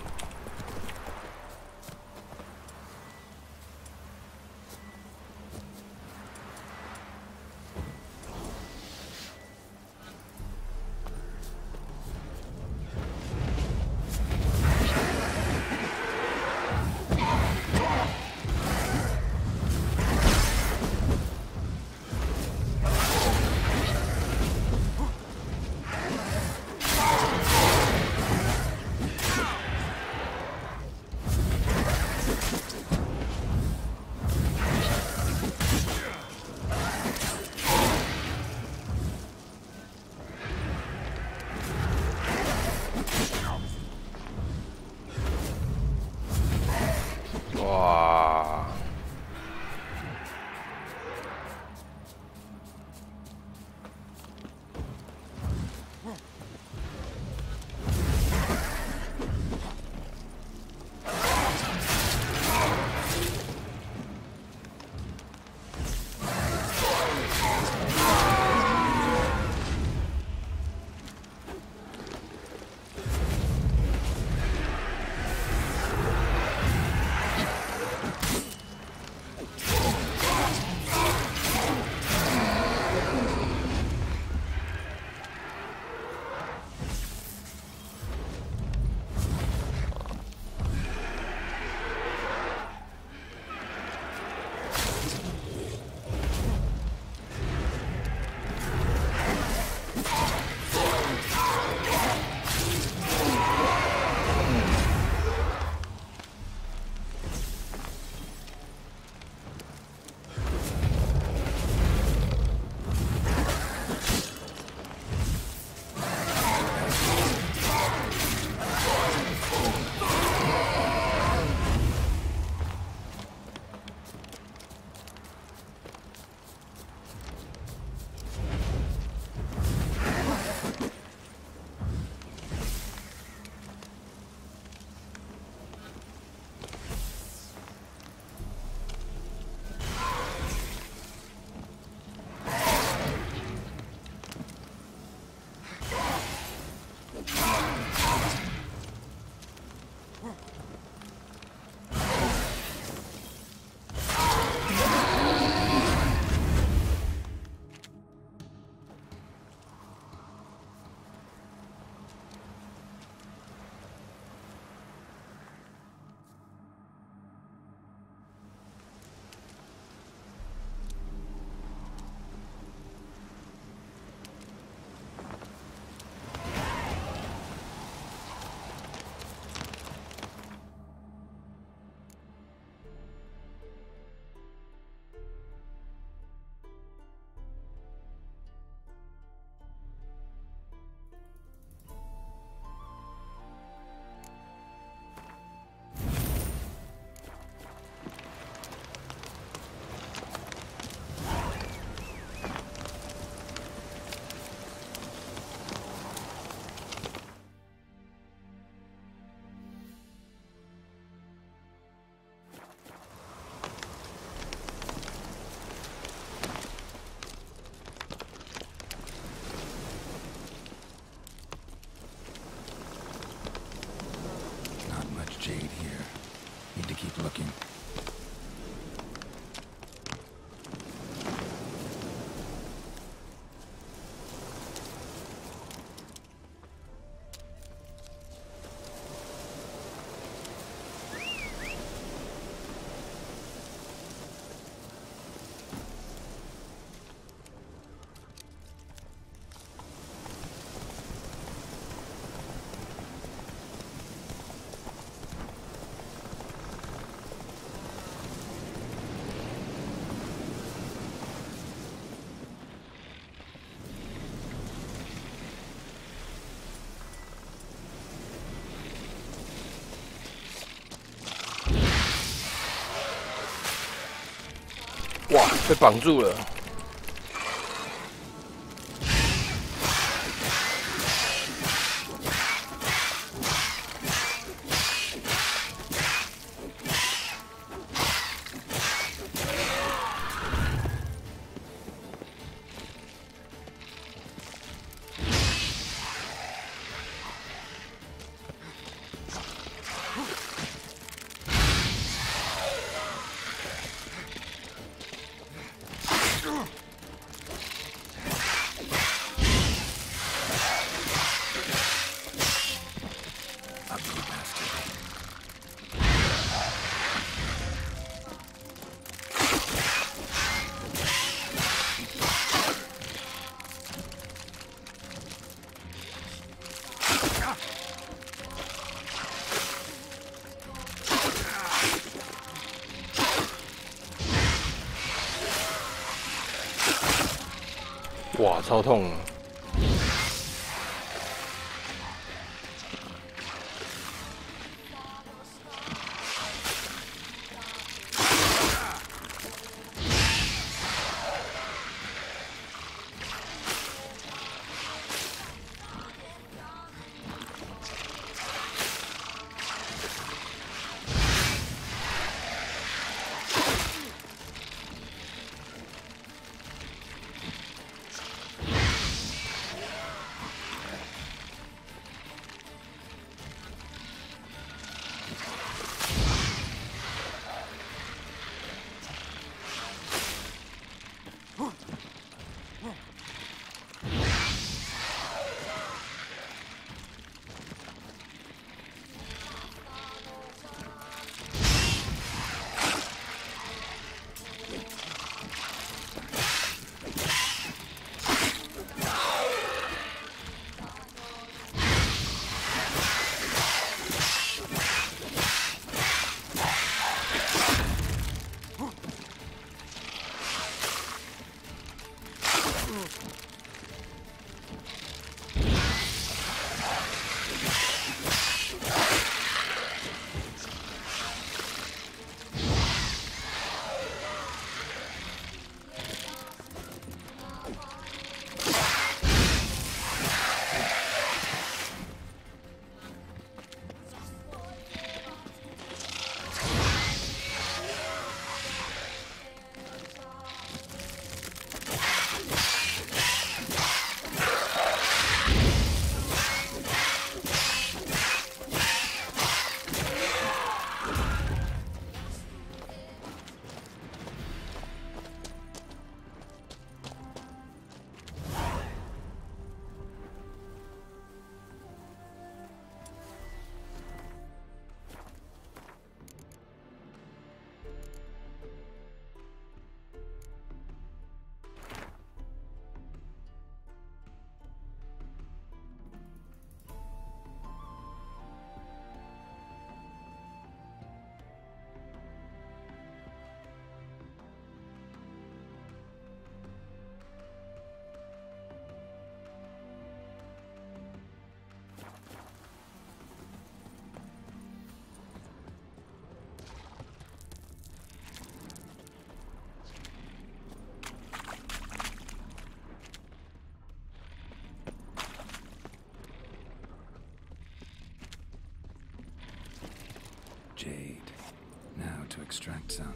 被绑住了。哇，超痛啊！Jade. Now to extract some.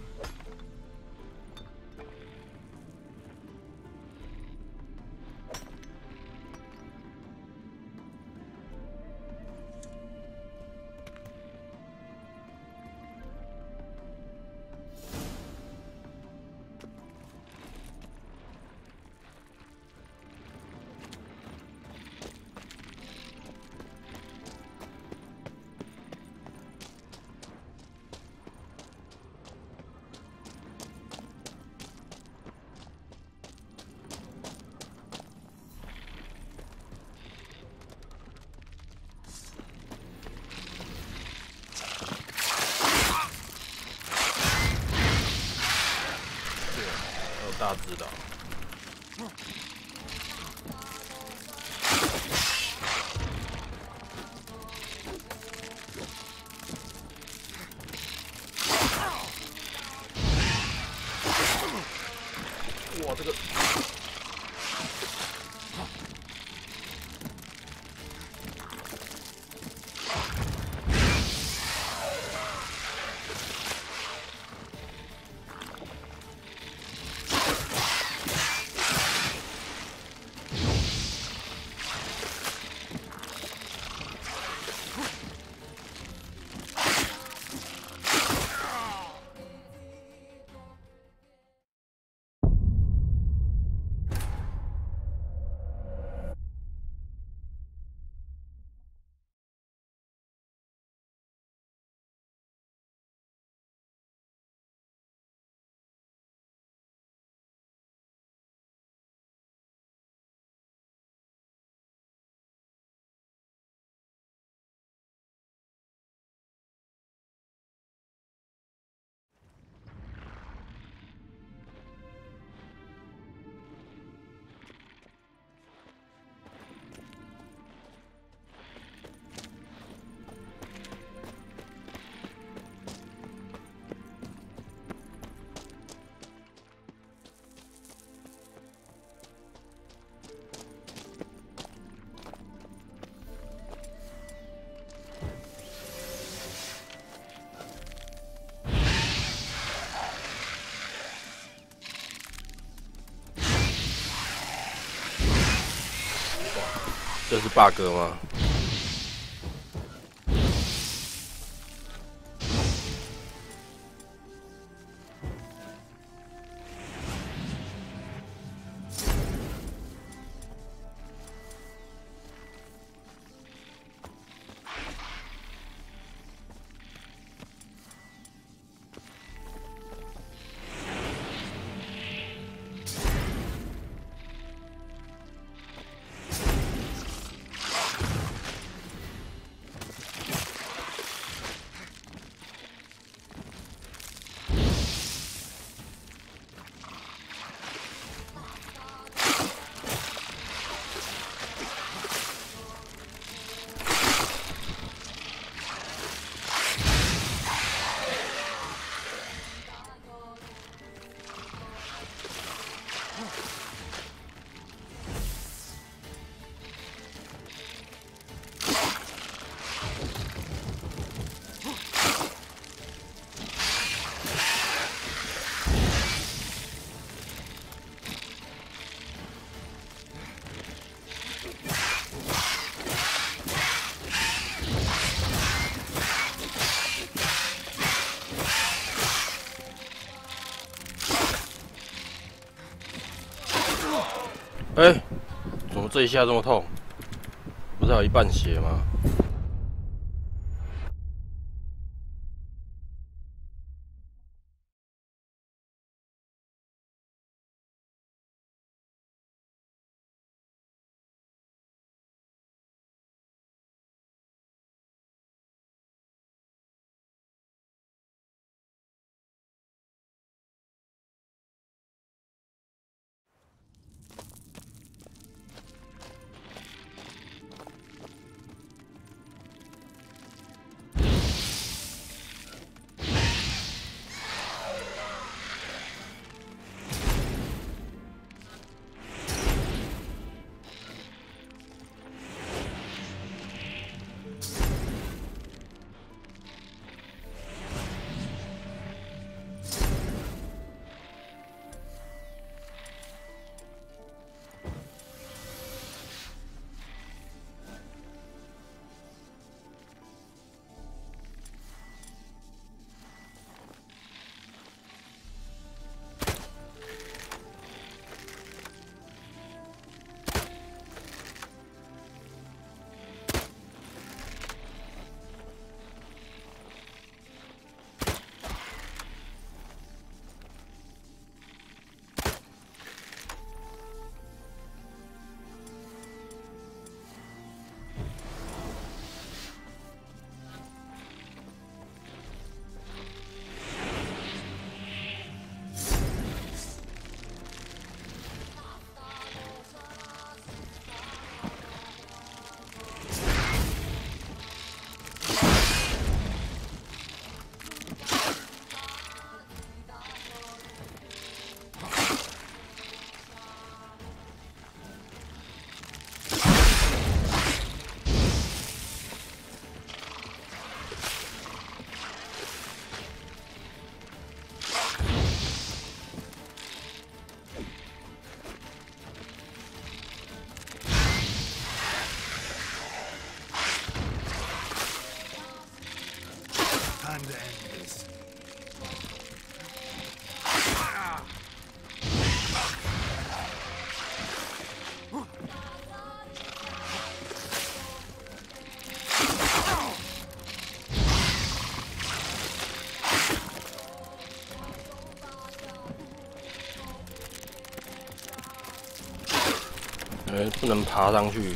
大只的。哇，这个。 这是 bug 吗？哎，怎么这一下这么痛？不是还有一半血吗？不能爬上去。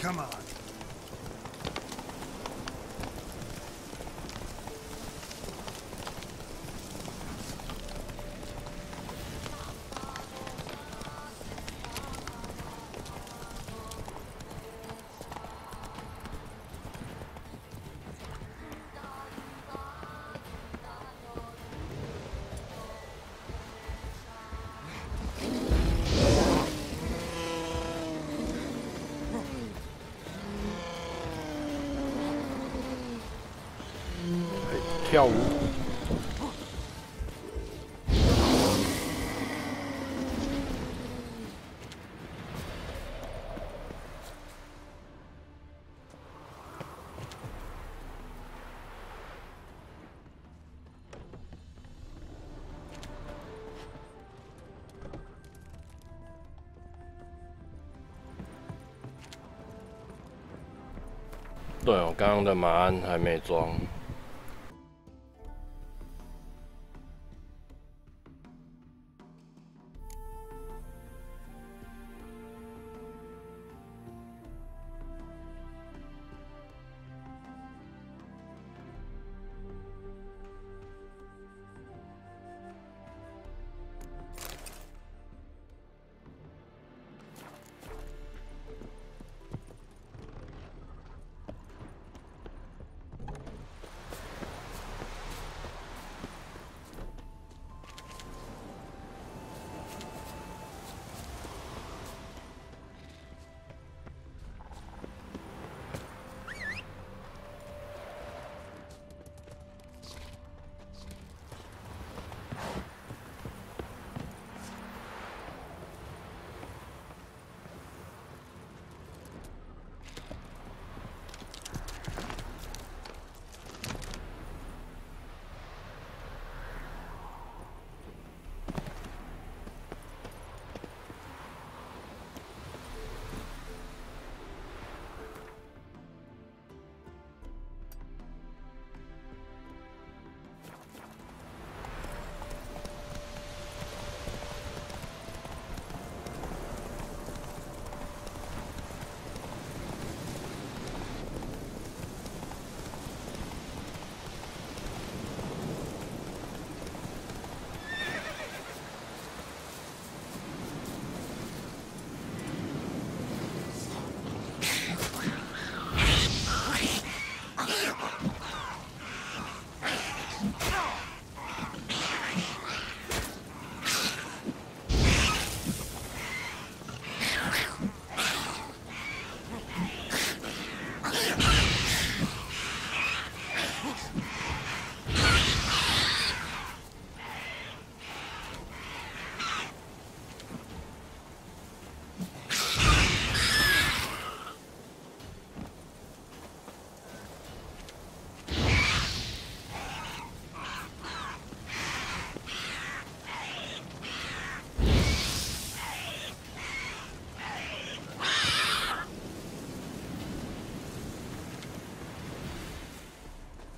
Come on.跳舞。对，我刚刚的马鞍还没装。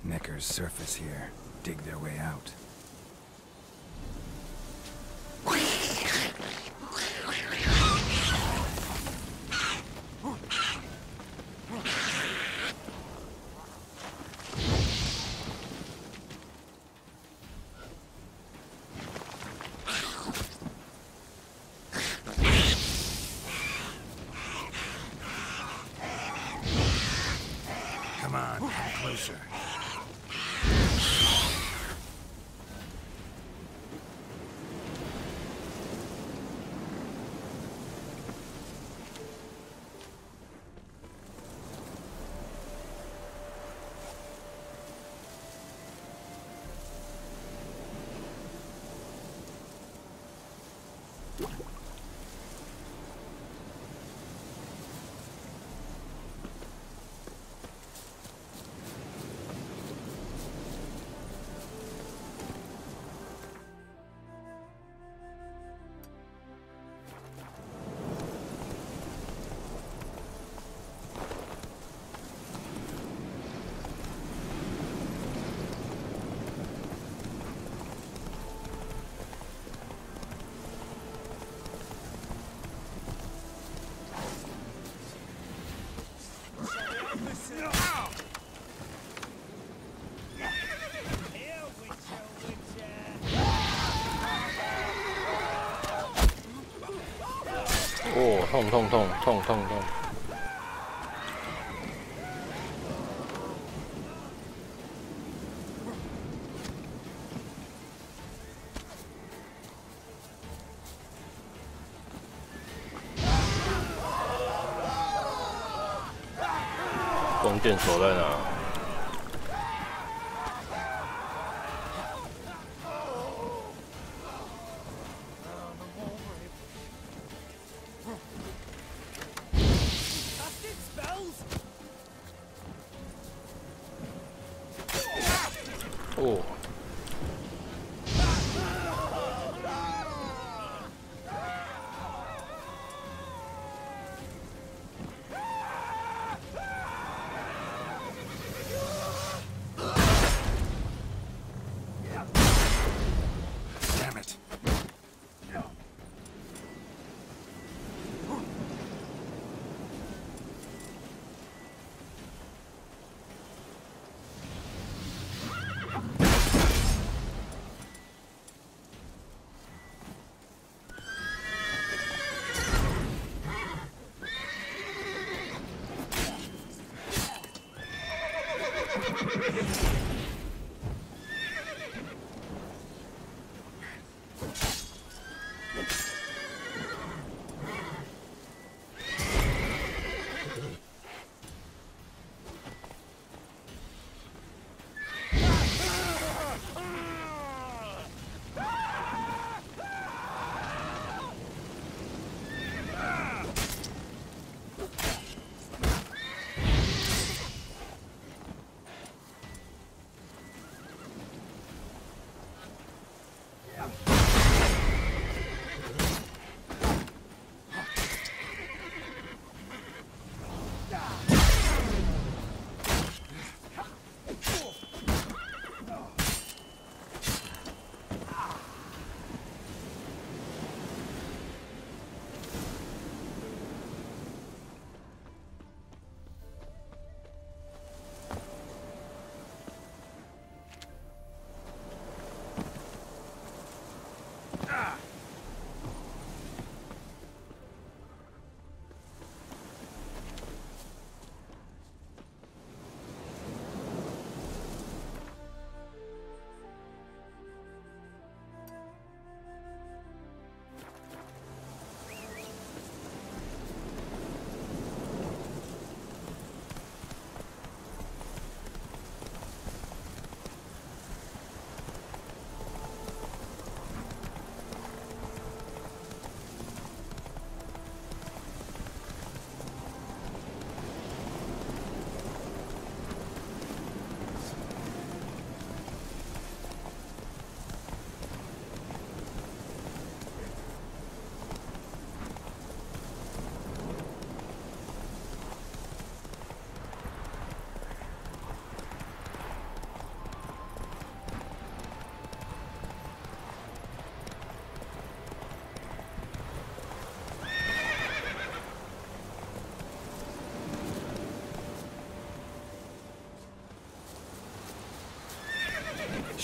Neckers surface here, dig their way out. Come on, come closer.哦，痛痛痛痛痛痛！弓箭手在哪？哦。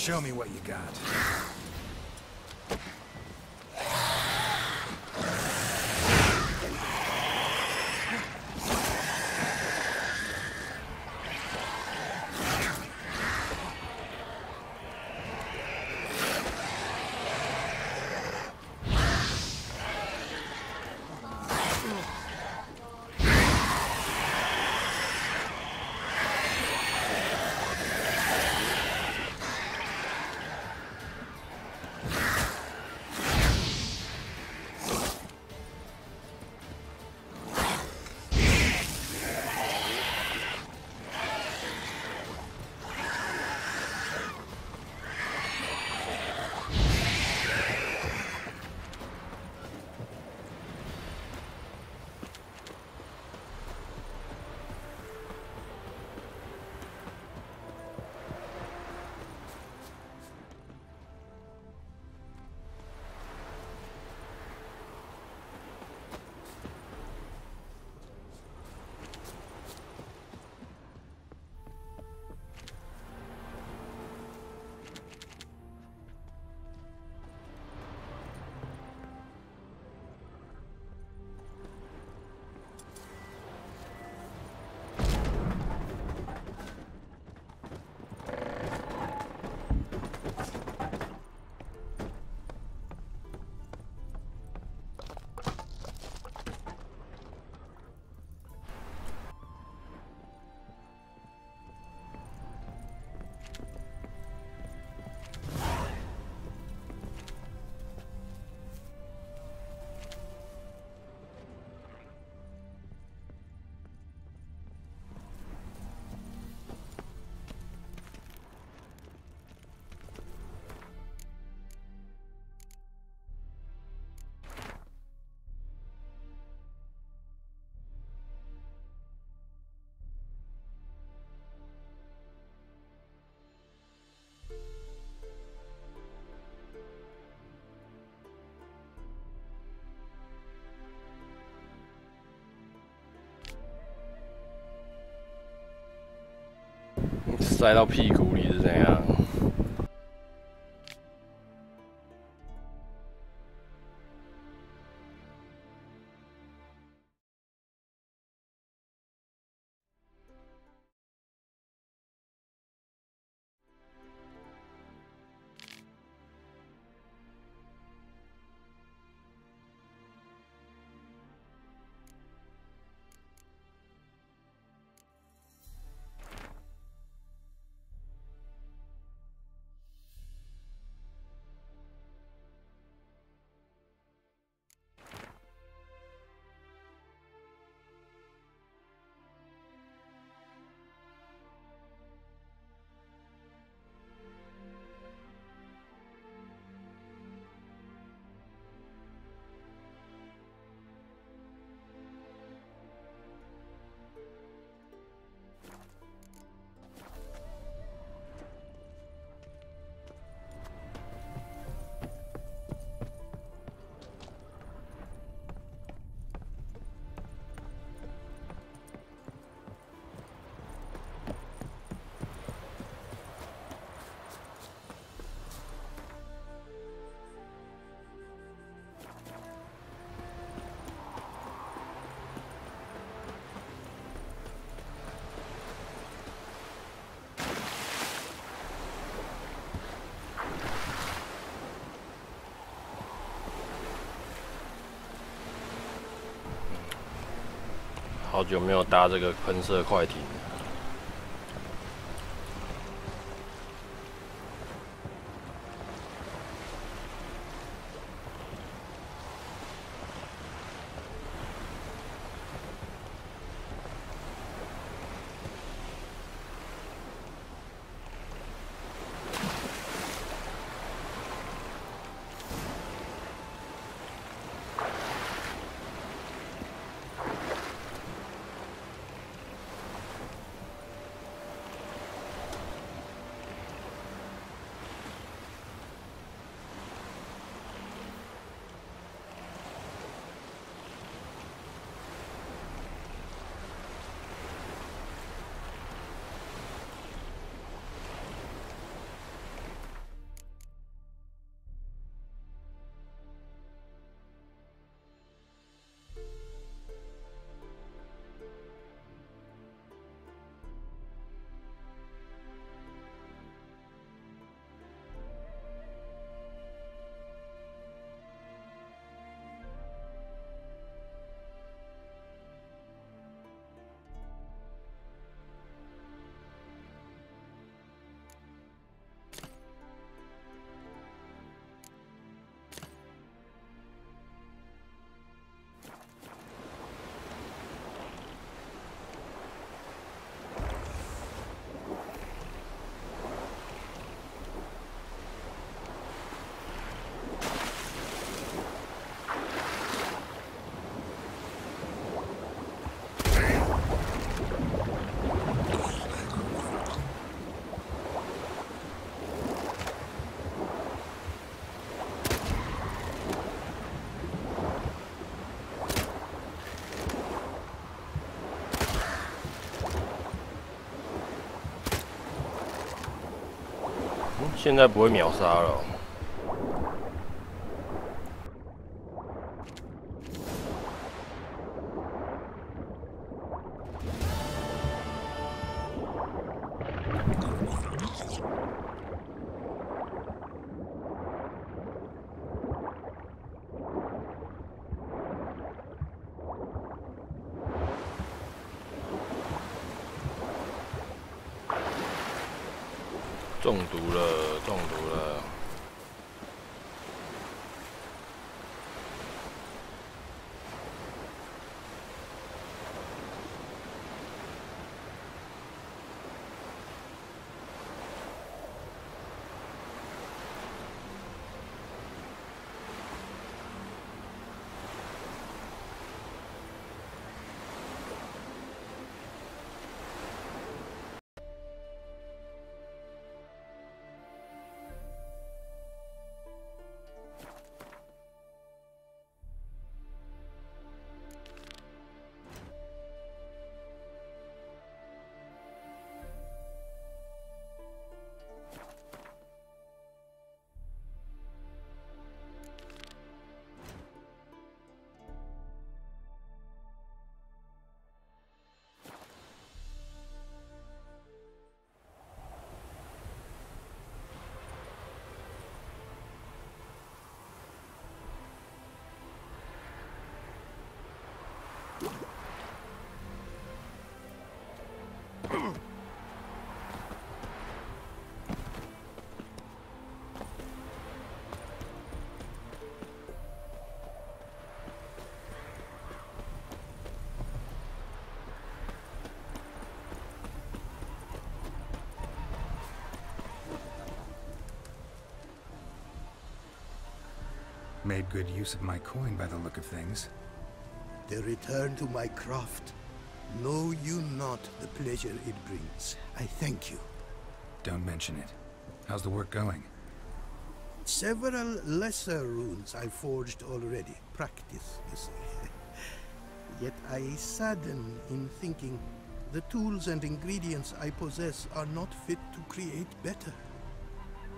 Show me what you got.塞到屁股里是怎样？好久没有搭这个喷射快艇了。现在不会秒杀了哦。中毒了，中毒了！Made good use of my coin by the look of things. The return to my craft. Know you not the pleasure it brings. I thank you. Don't mention it. How's the work going? Several lesser runes I forged already. Practice, you see. Yet I sadden in thinking the tools and ingredients I possess are not fit to create better.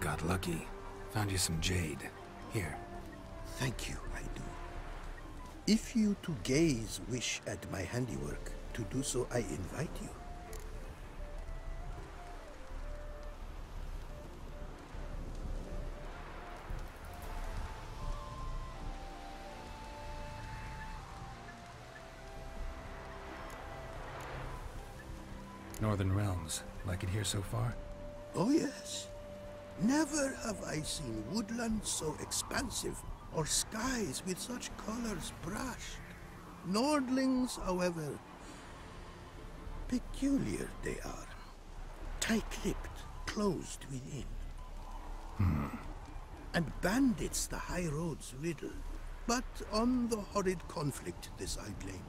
Got lucky. Found you some jade. Here. Thank you, I do. If you to gaze wish at my handiwork, to do so I invite you. Northern Realms. Like it here so far? Oh yes. Never have I seen woodlands so expansive, or skies with such colors brushed. Nordlings, however, peculiar they are. Tight-lipped, closed within. And bandits the high roads riddle. But on the horrid conflict this I blame.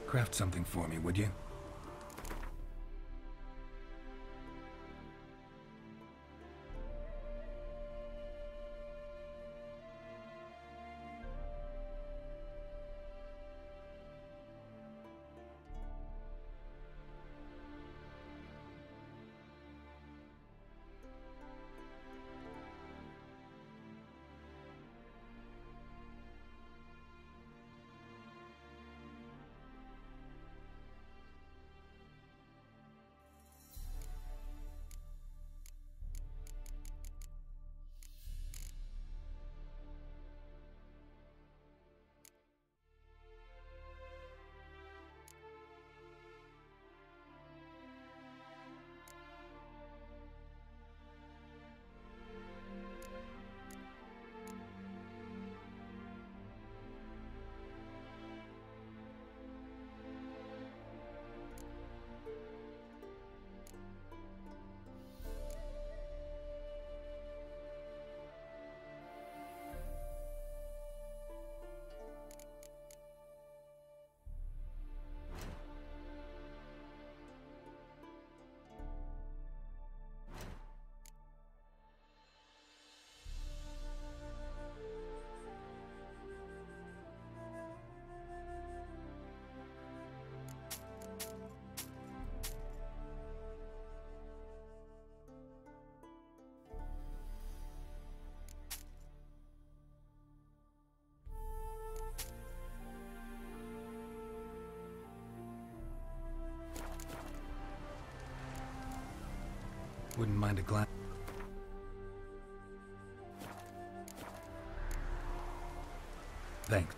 Craft something for me, would you? Wouldn't mind a glass. Thanks.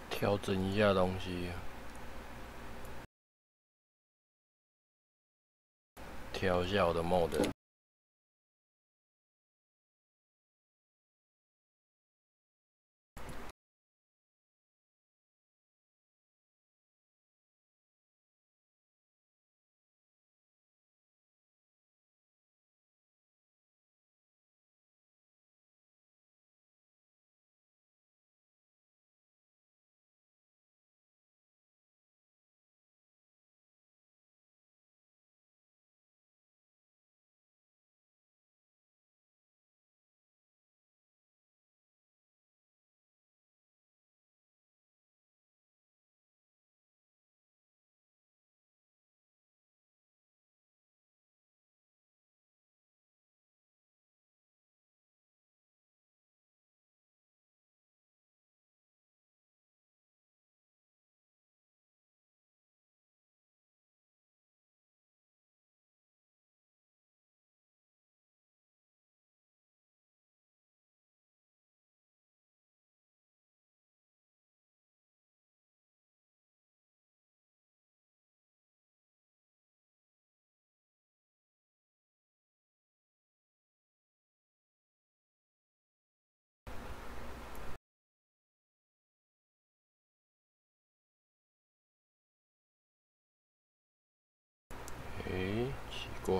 调整一下东西，调一下我的 mode。奇怪。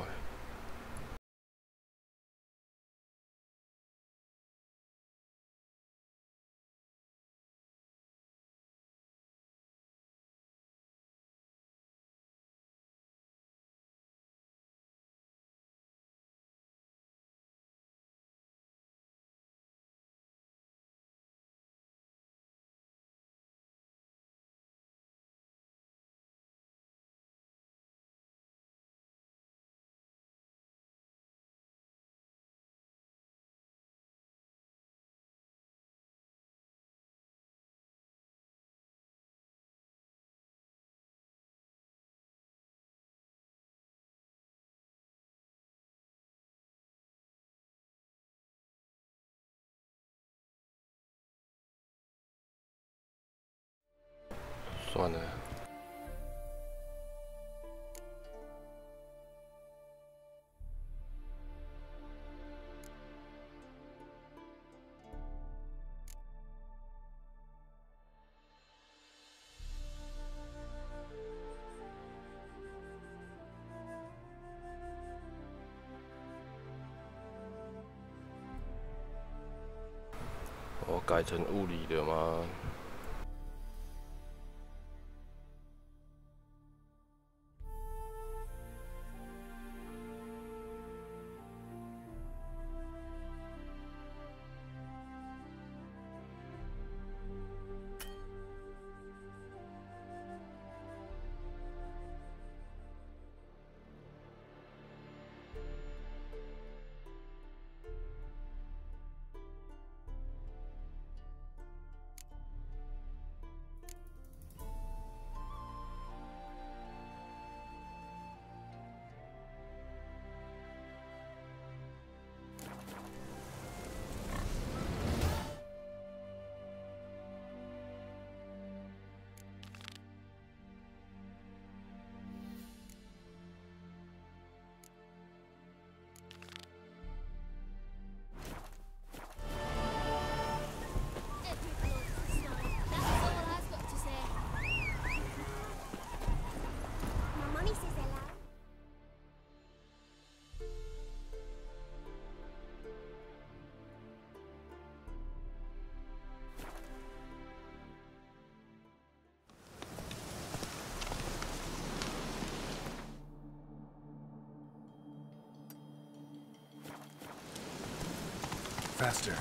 算了。我改成物理的吗？ Faster.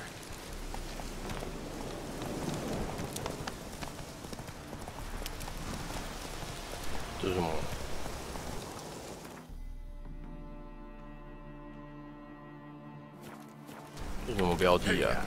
这是什么？这是什么标题啊？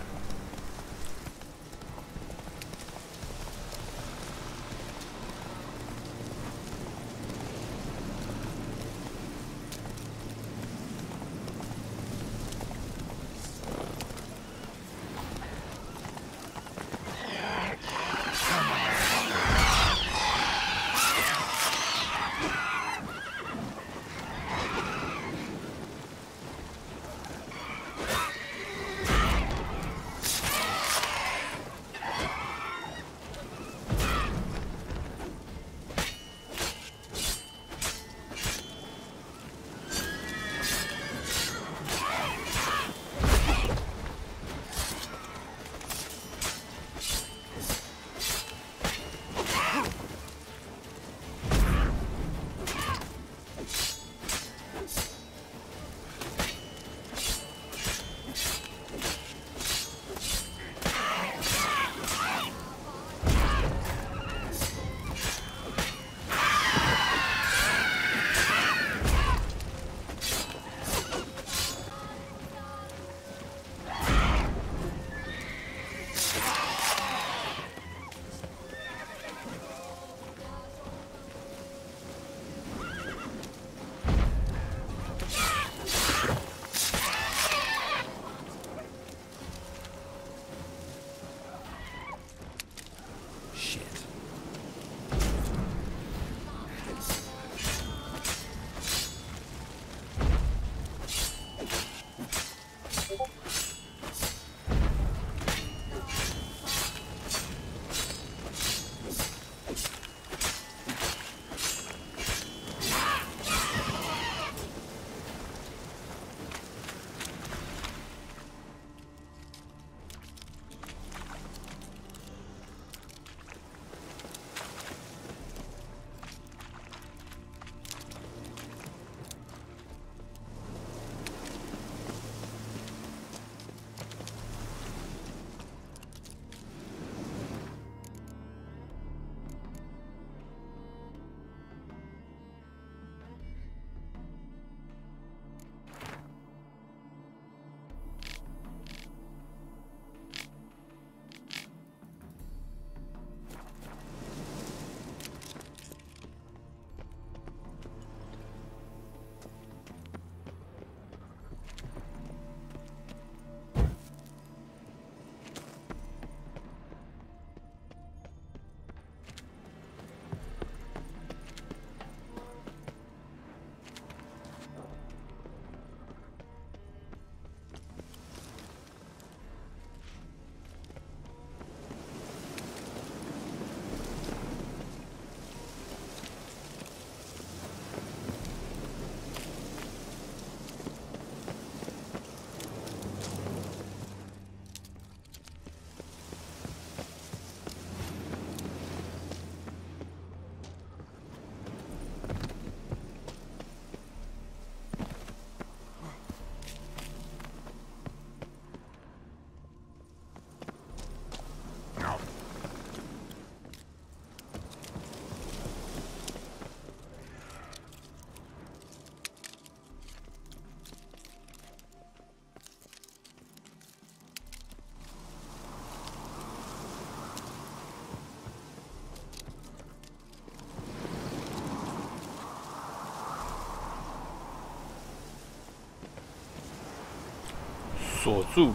锁住，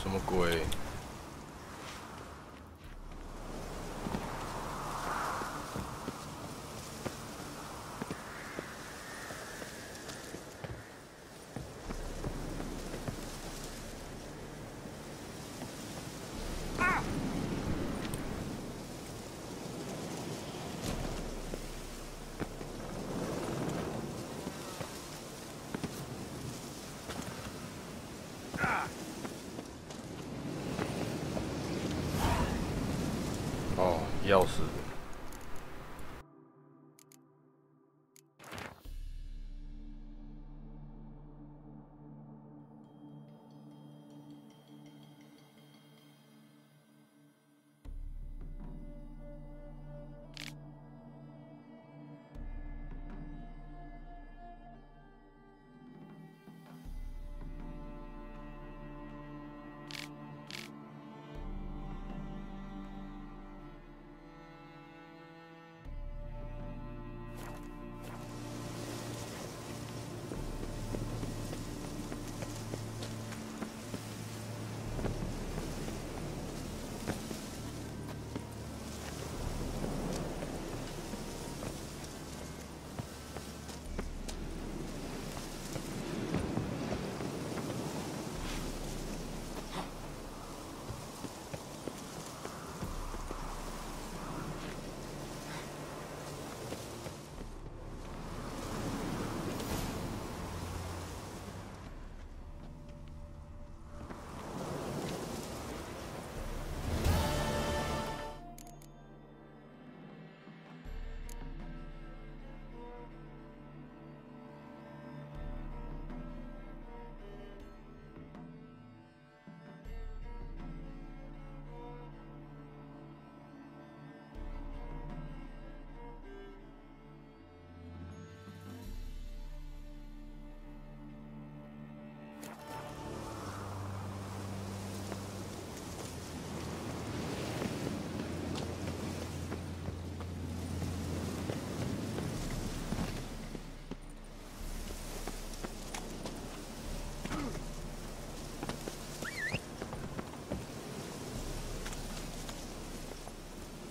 什么鬼？哦，钥匙。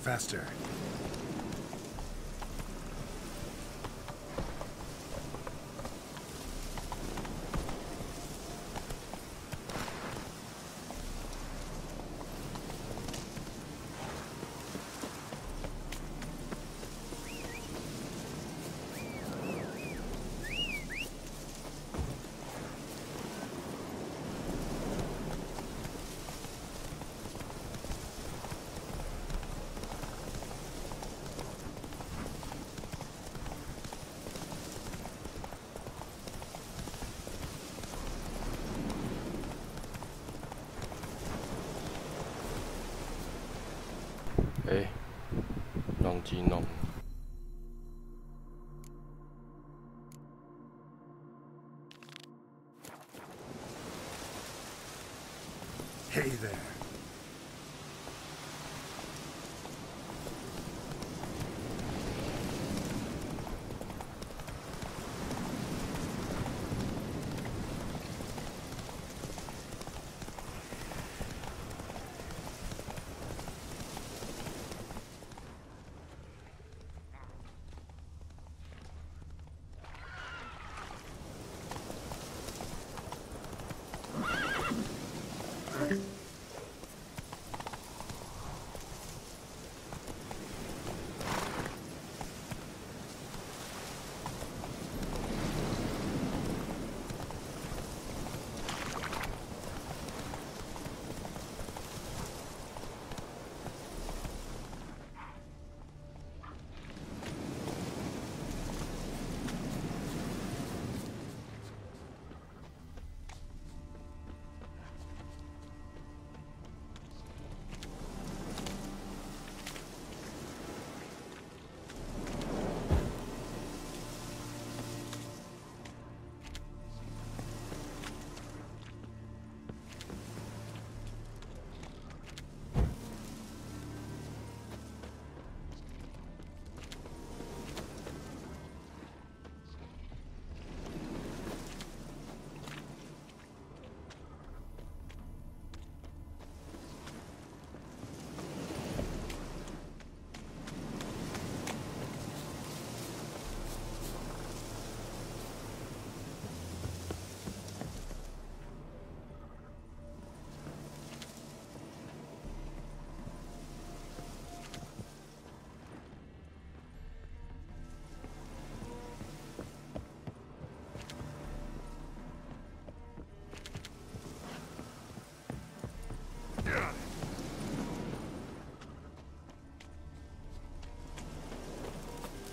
Faster.哎，忘记弄。Hey there.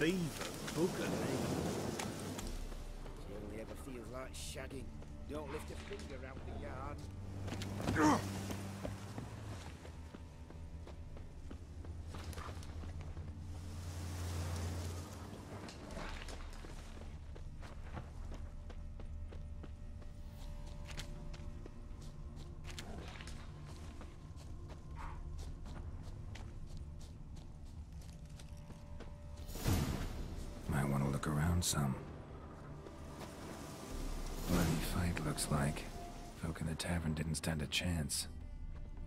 beaver bugger me. She only ever feels like shagging. Don't lift a finger out the yard. Might want to look around some. Bloody fight, looks like. Folk in the tavern didn't stand a chance.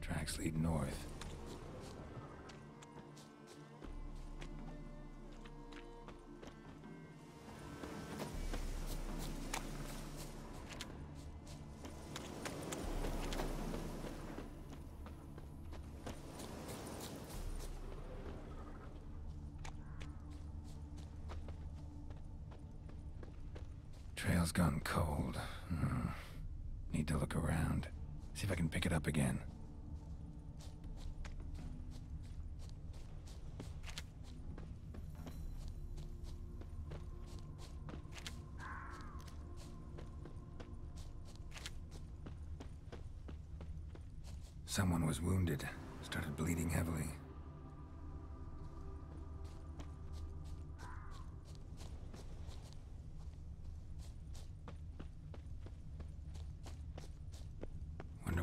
Tracks lead north. Trail's gone cold. Need to look around. See if I can pick it up again. Someone was wounded. Started bleeding heavily.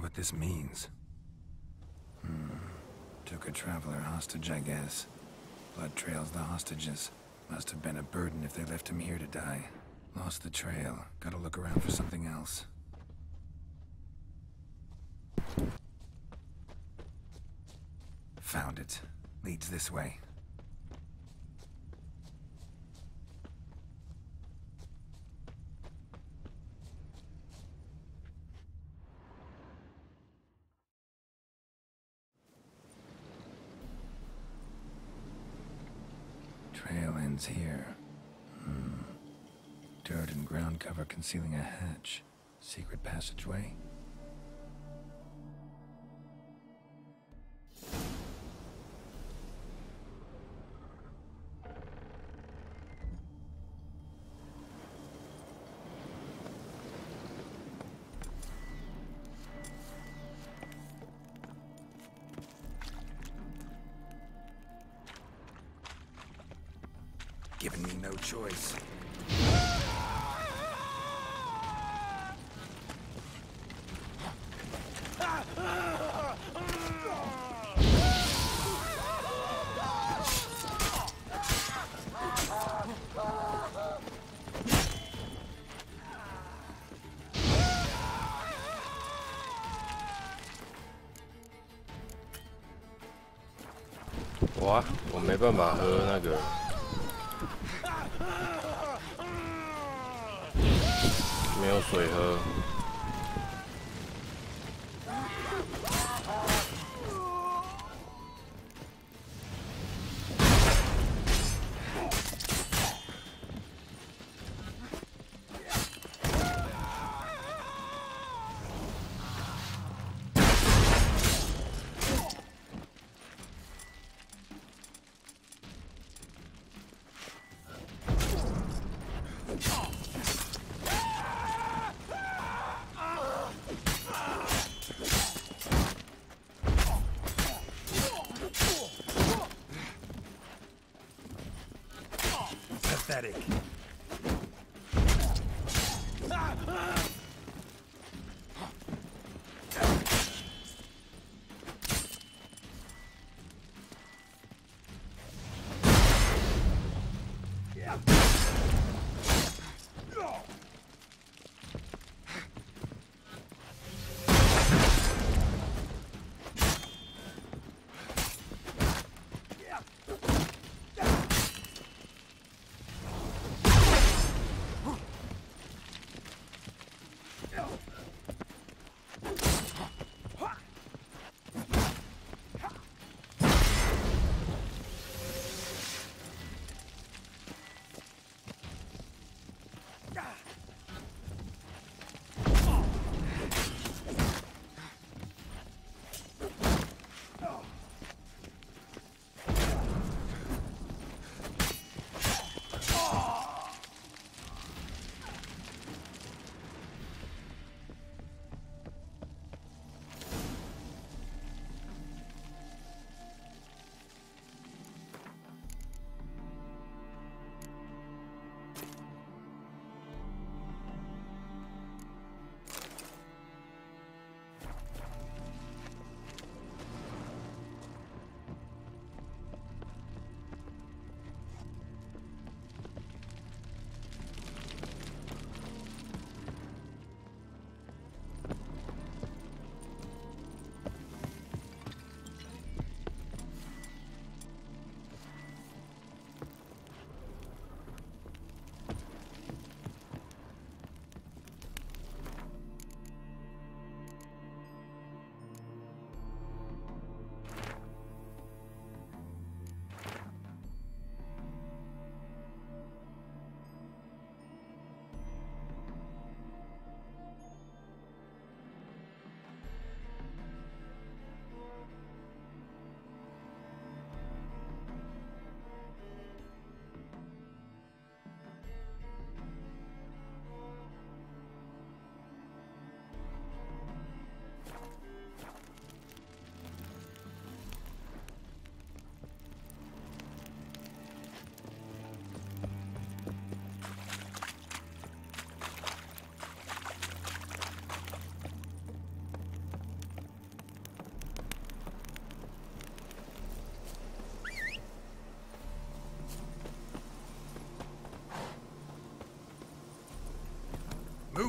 What this means. Took a traveler hostage, I guess. Blood trails the hostages. Must have been a burden if they left him here to die. Lost the trail. Gotta look around for something else. Found it. Leads this way. Trail ends here. Dirt and ground cover concealing a hatch. Secret passageway. Giving me no choice.哇，我没办法喝那个。 没有水喝。Pathetic.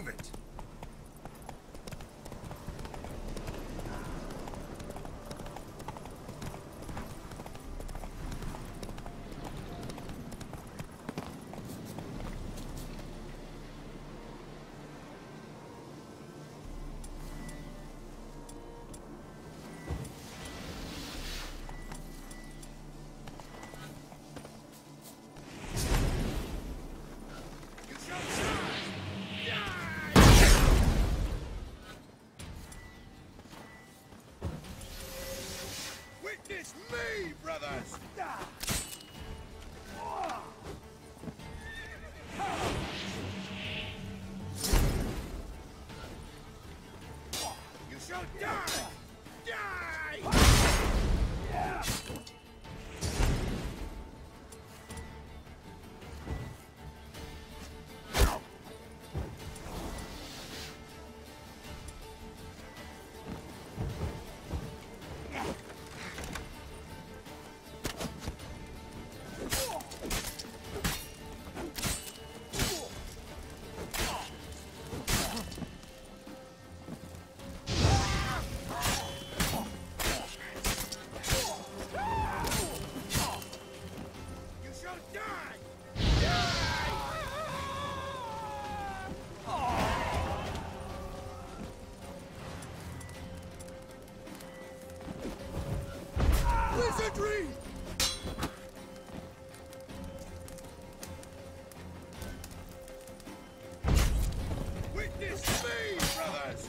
Prove it! Witness me, brothers! You shall die! Die! Wizardry! Witness me, brothers!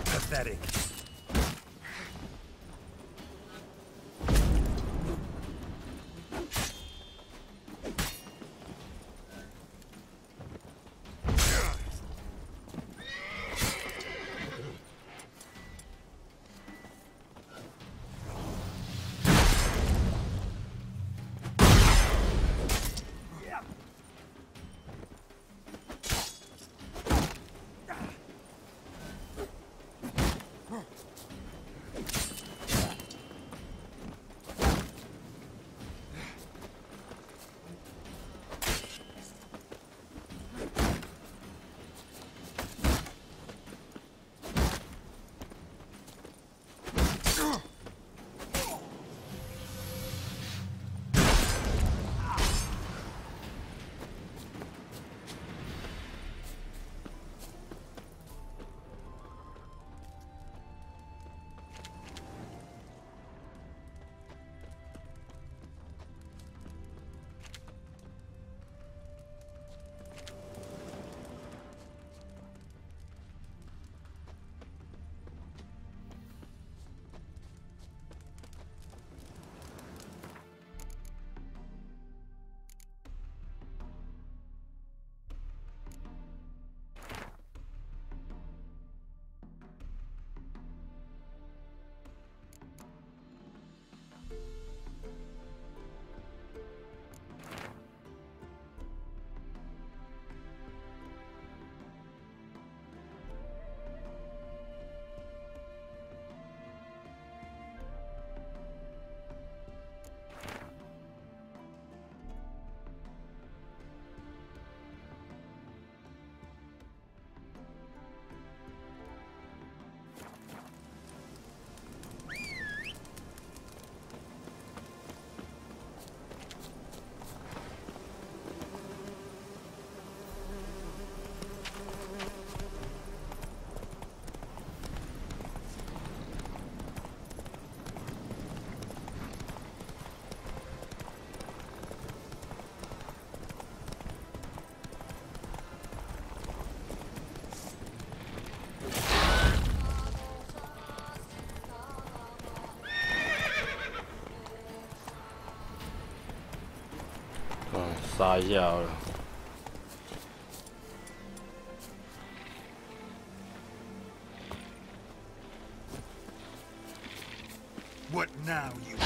Pathetic. 杀一下好了。 What now, you?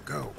Go.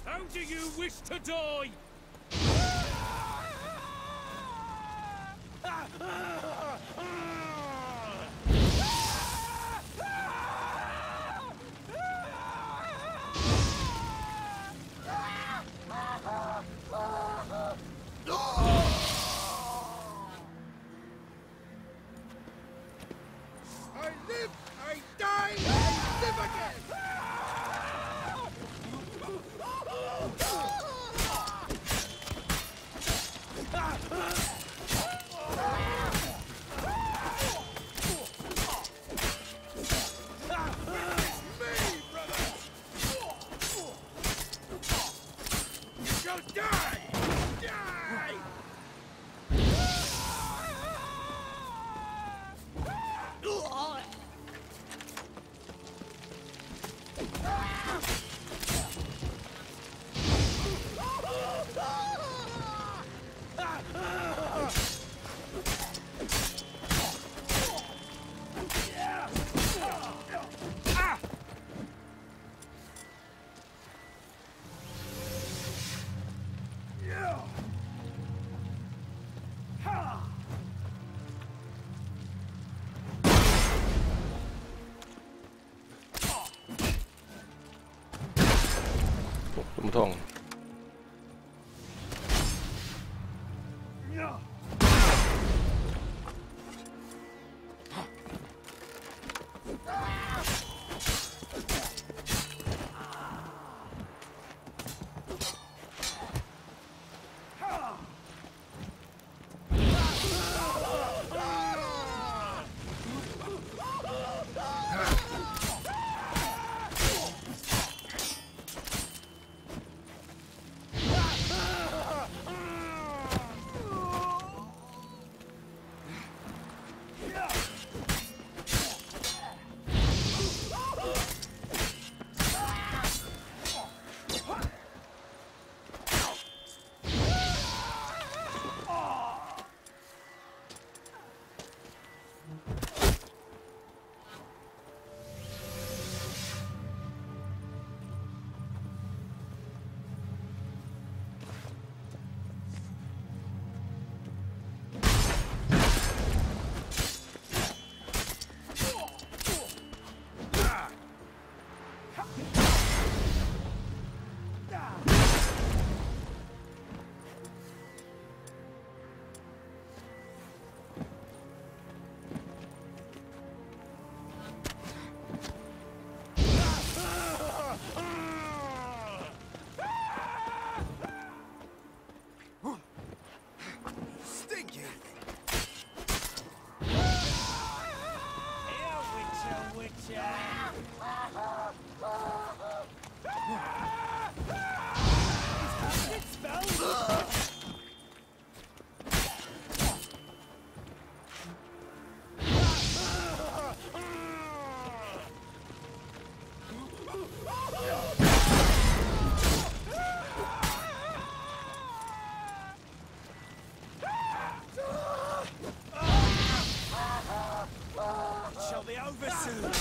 How do you wish to die? I live, I die, I live again!这么痛。over soon.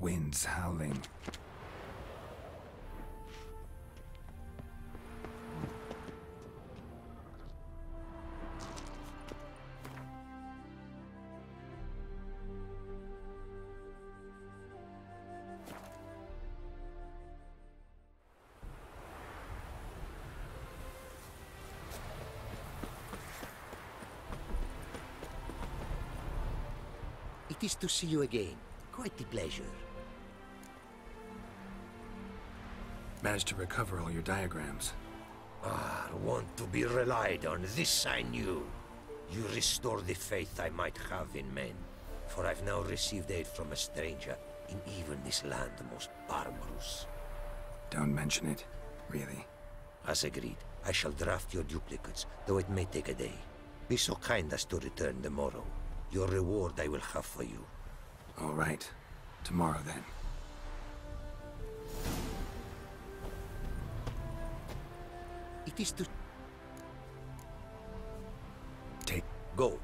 Winds howling. It is to see you again. Quite the pleasure. Managed to recover all your diagrams. Ah, want to be relied on. This I knew. You restore the faith I might have in men. For I've now received aid from a stranger in even this land most barbarous. Don't mention it, really. As agreed, I shall draft your duplicates, though it may take a day. Be so kind as to return tomorrow. Your reward I will have for you. All right. Tomorrow, then. It is to... Take... Go.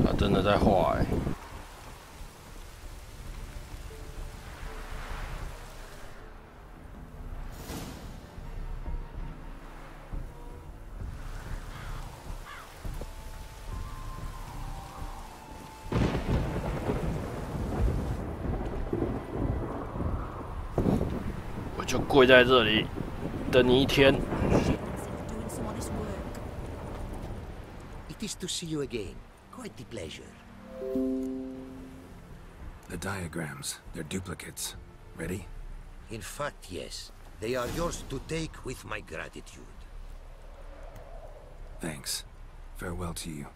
他真的在画哎。我就跪在这里等你一天。It is to see you again. Quite the pleasure. The diagrams, they're duplicates. Ready? In fact, yes. They are yours to take with my gratitude. Thanks. Farewell to you.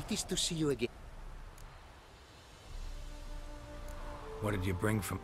It is to see you again. What did you bring from...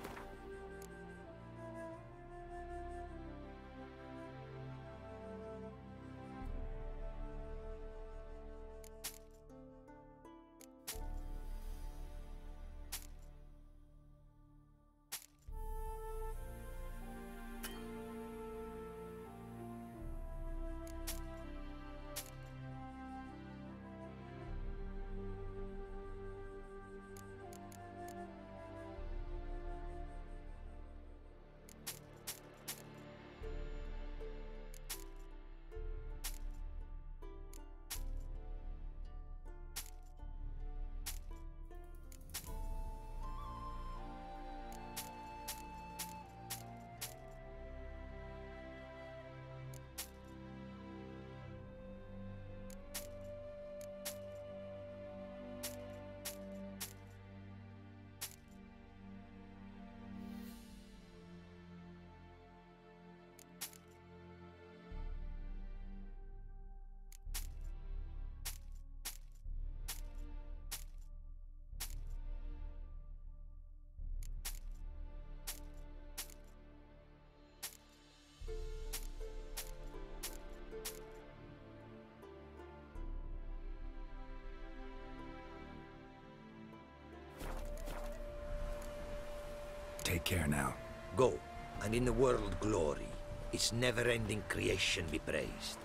Take care now. Go, and in the world glory, its never-ending creation be praised.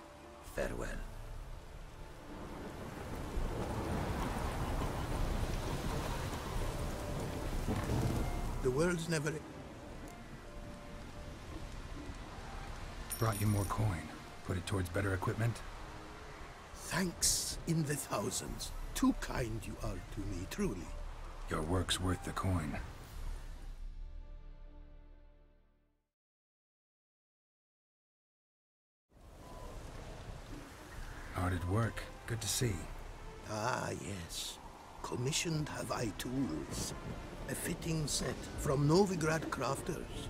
Farewell. The world's never... Brought you more coin. Put it towards better equipment? Thanks in the thousands. Too kind you are to me, truly. Your work's worth the coin. Hard at work. Good to see. Ah, yes. Commissioned have I tools. A fitting set from Novigrad crafters.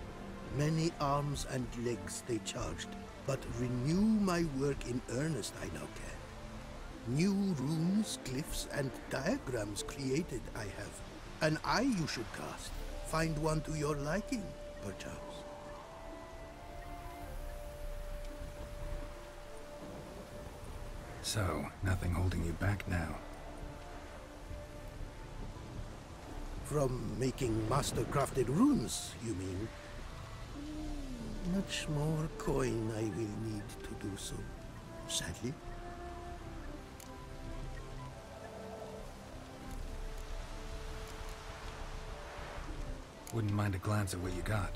Many arms and legs they charged, but renew my work in earnest I now can. New runes, glyphs, and diagrams created I have. An eye you should cast. Find one to your liking, perchance. So, nothing holding you back now? From making master-crafted runes, you mean? Much more coin I will need to do so, sadly. Wouldn't mind a glance at what you got.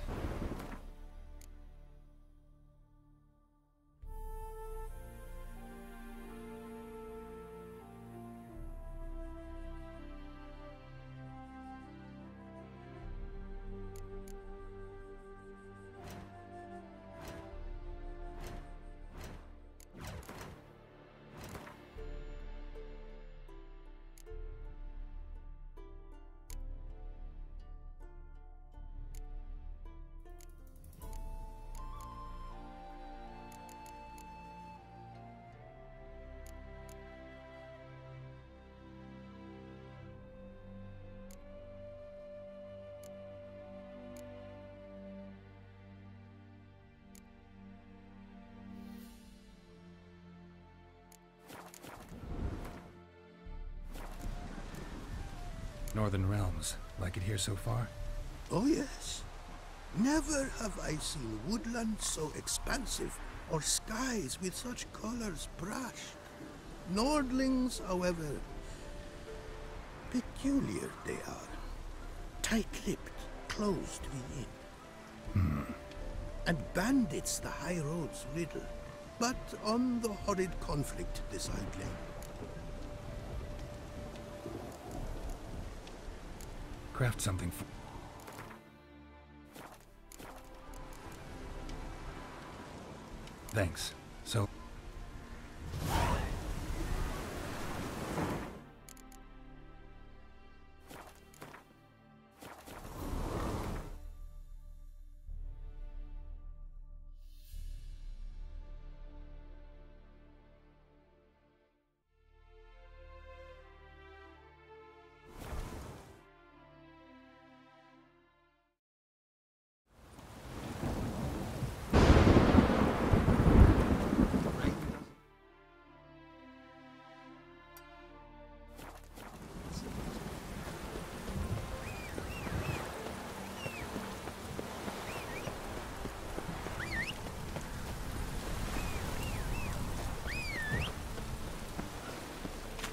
Northern Realms. Like it here so far? Oh yes. Never have I seen woodland so expansive, or skies with such colors brushed. Nordlings, however, peculiar they are. Tight-lipped, closed within. And bandits the high roads riddle, but on the horrid conflict decidedly. Craft something for... Thanks. So...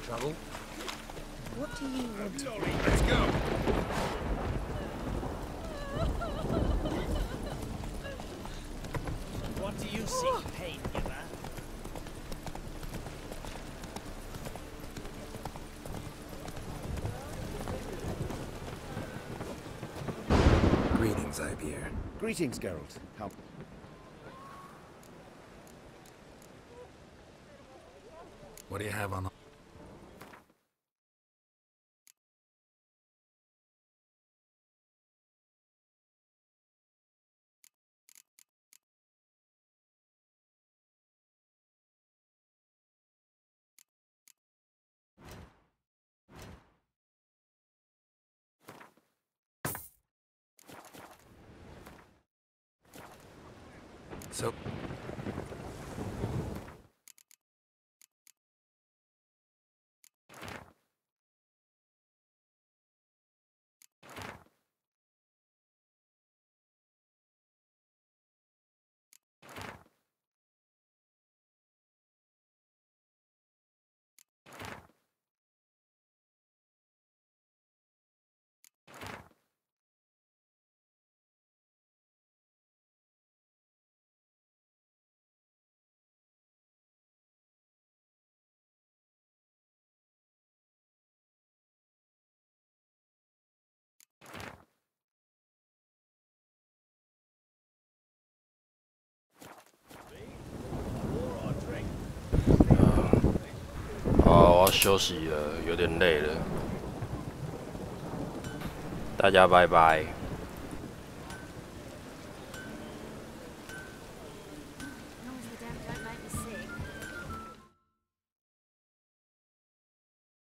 Trouble? What do you want? Let's go! What do you seek, pain giver? Greetings, Ibeer. Greetings, Geralt. How... What do you have on... So... 要休息了，有点累了。大家拜拜。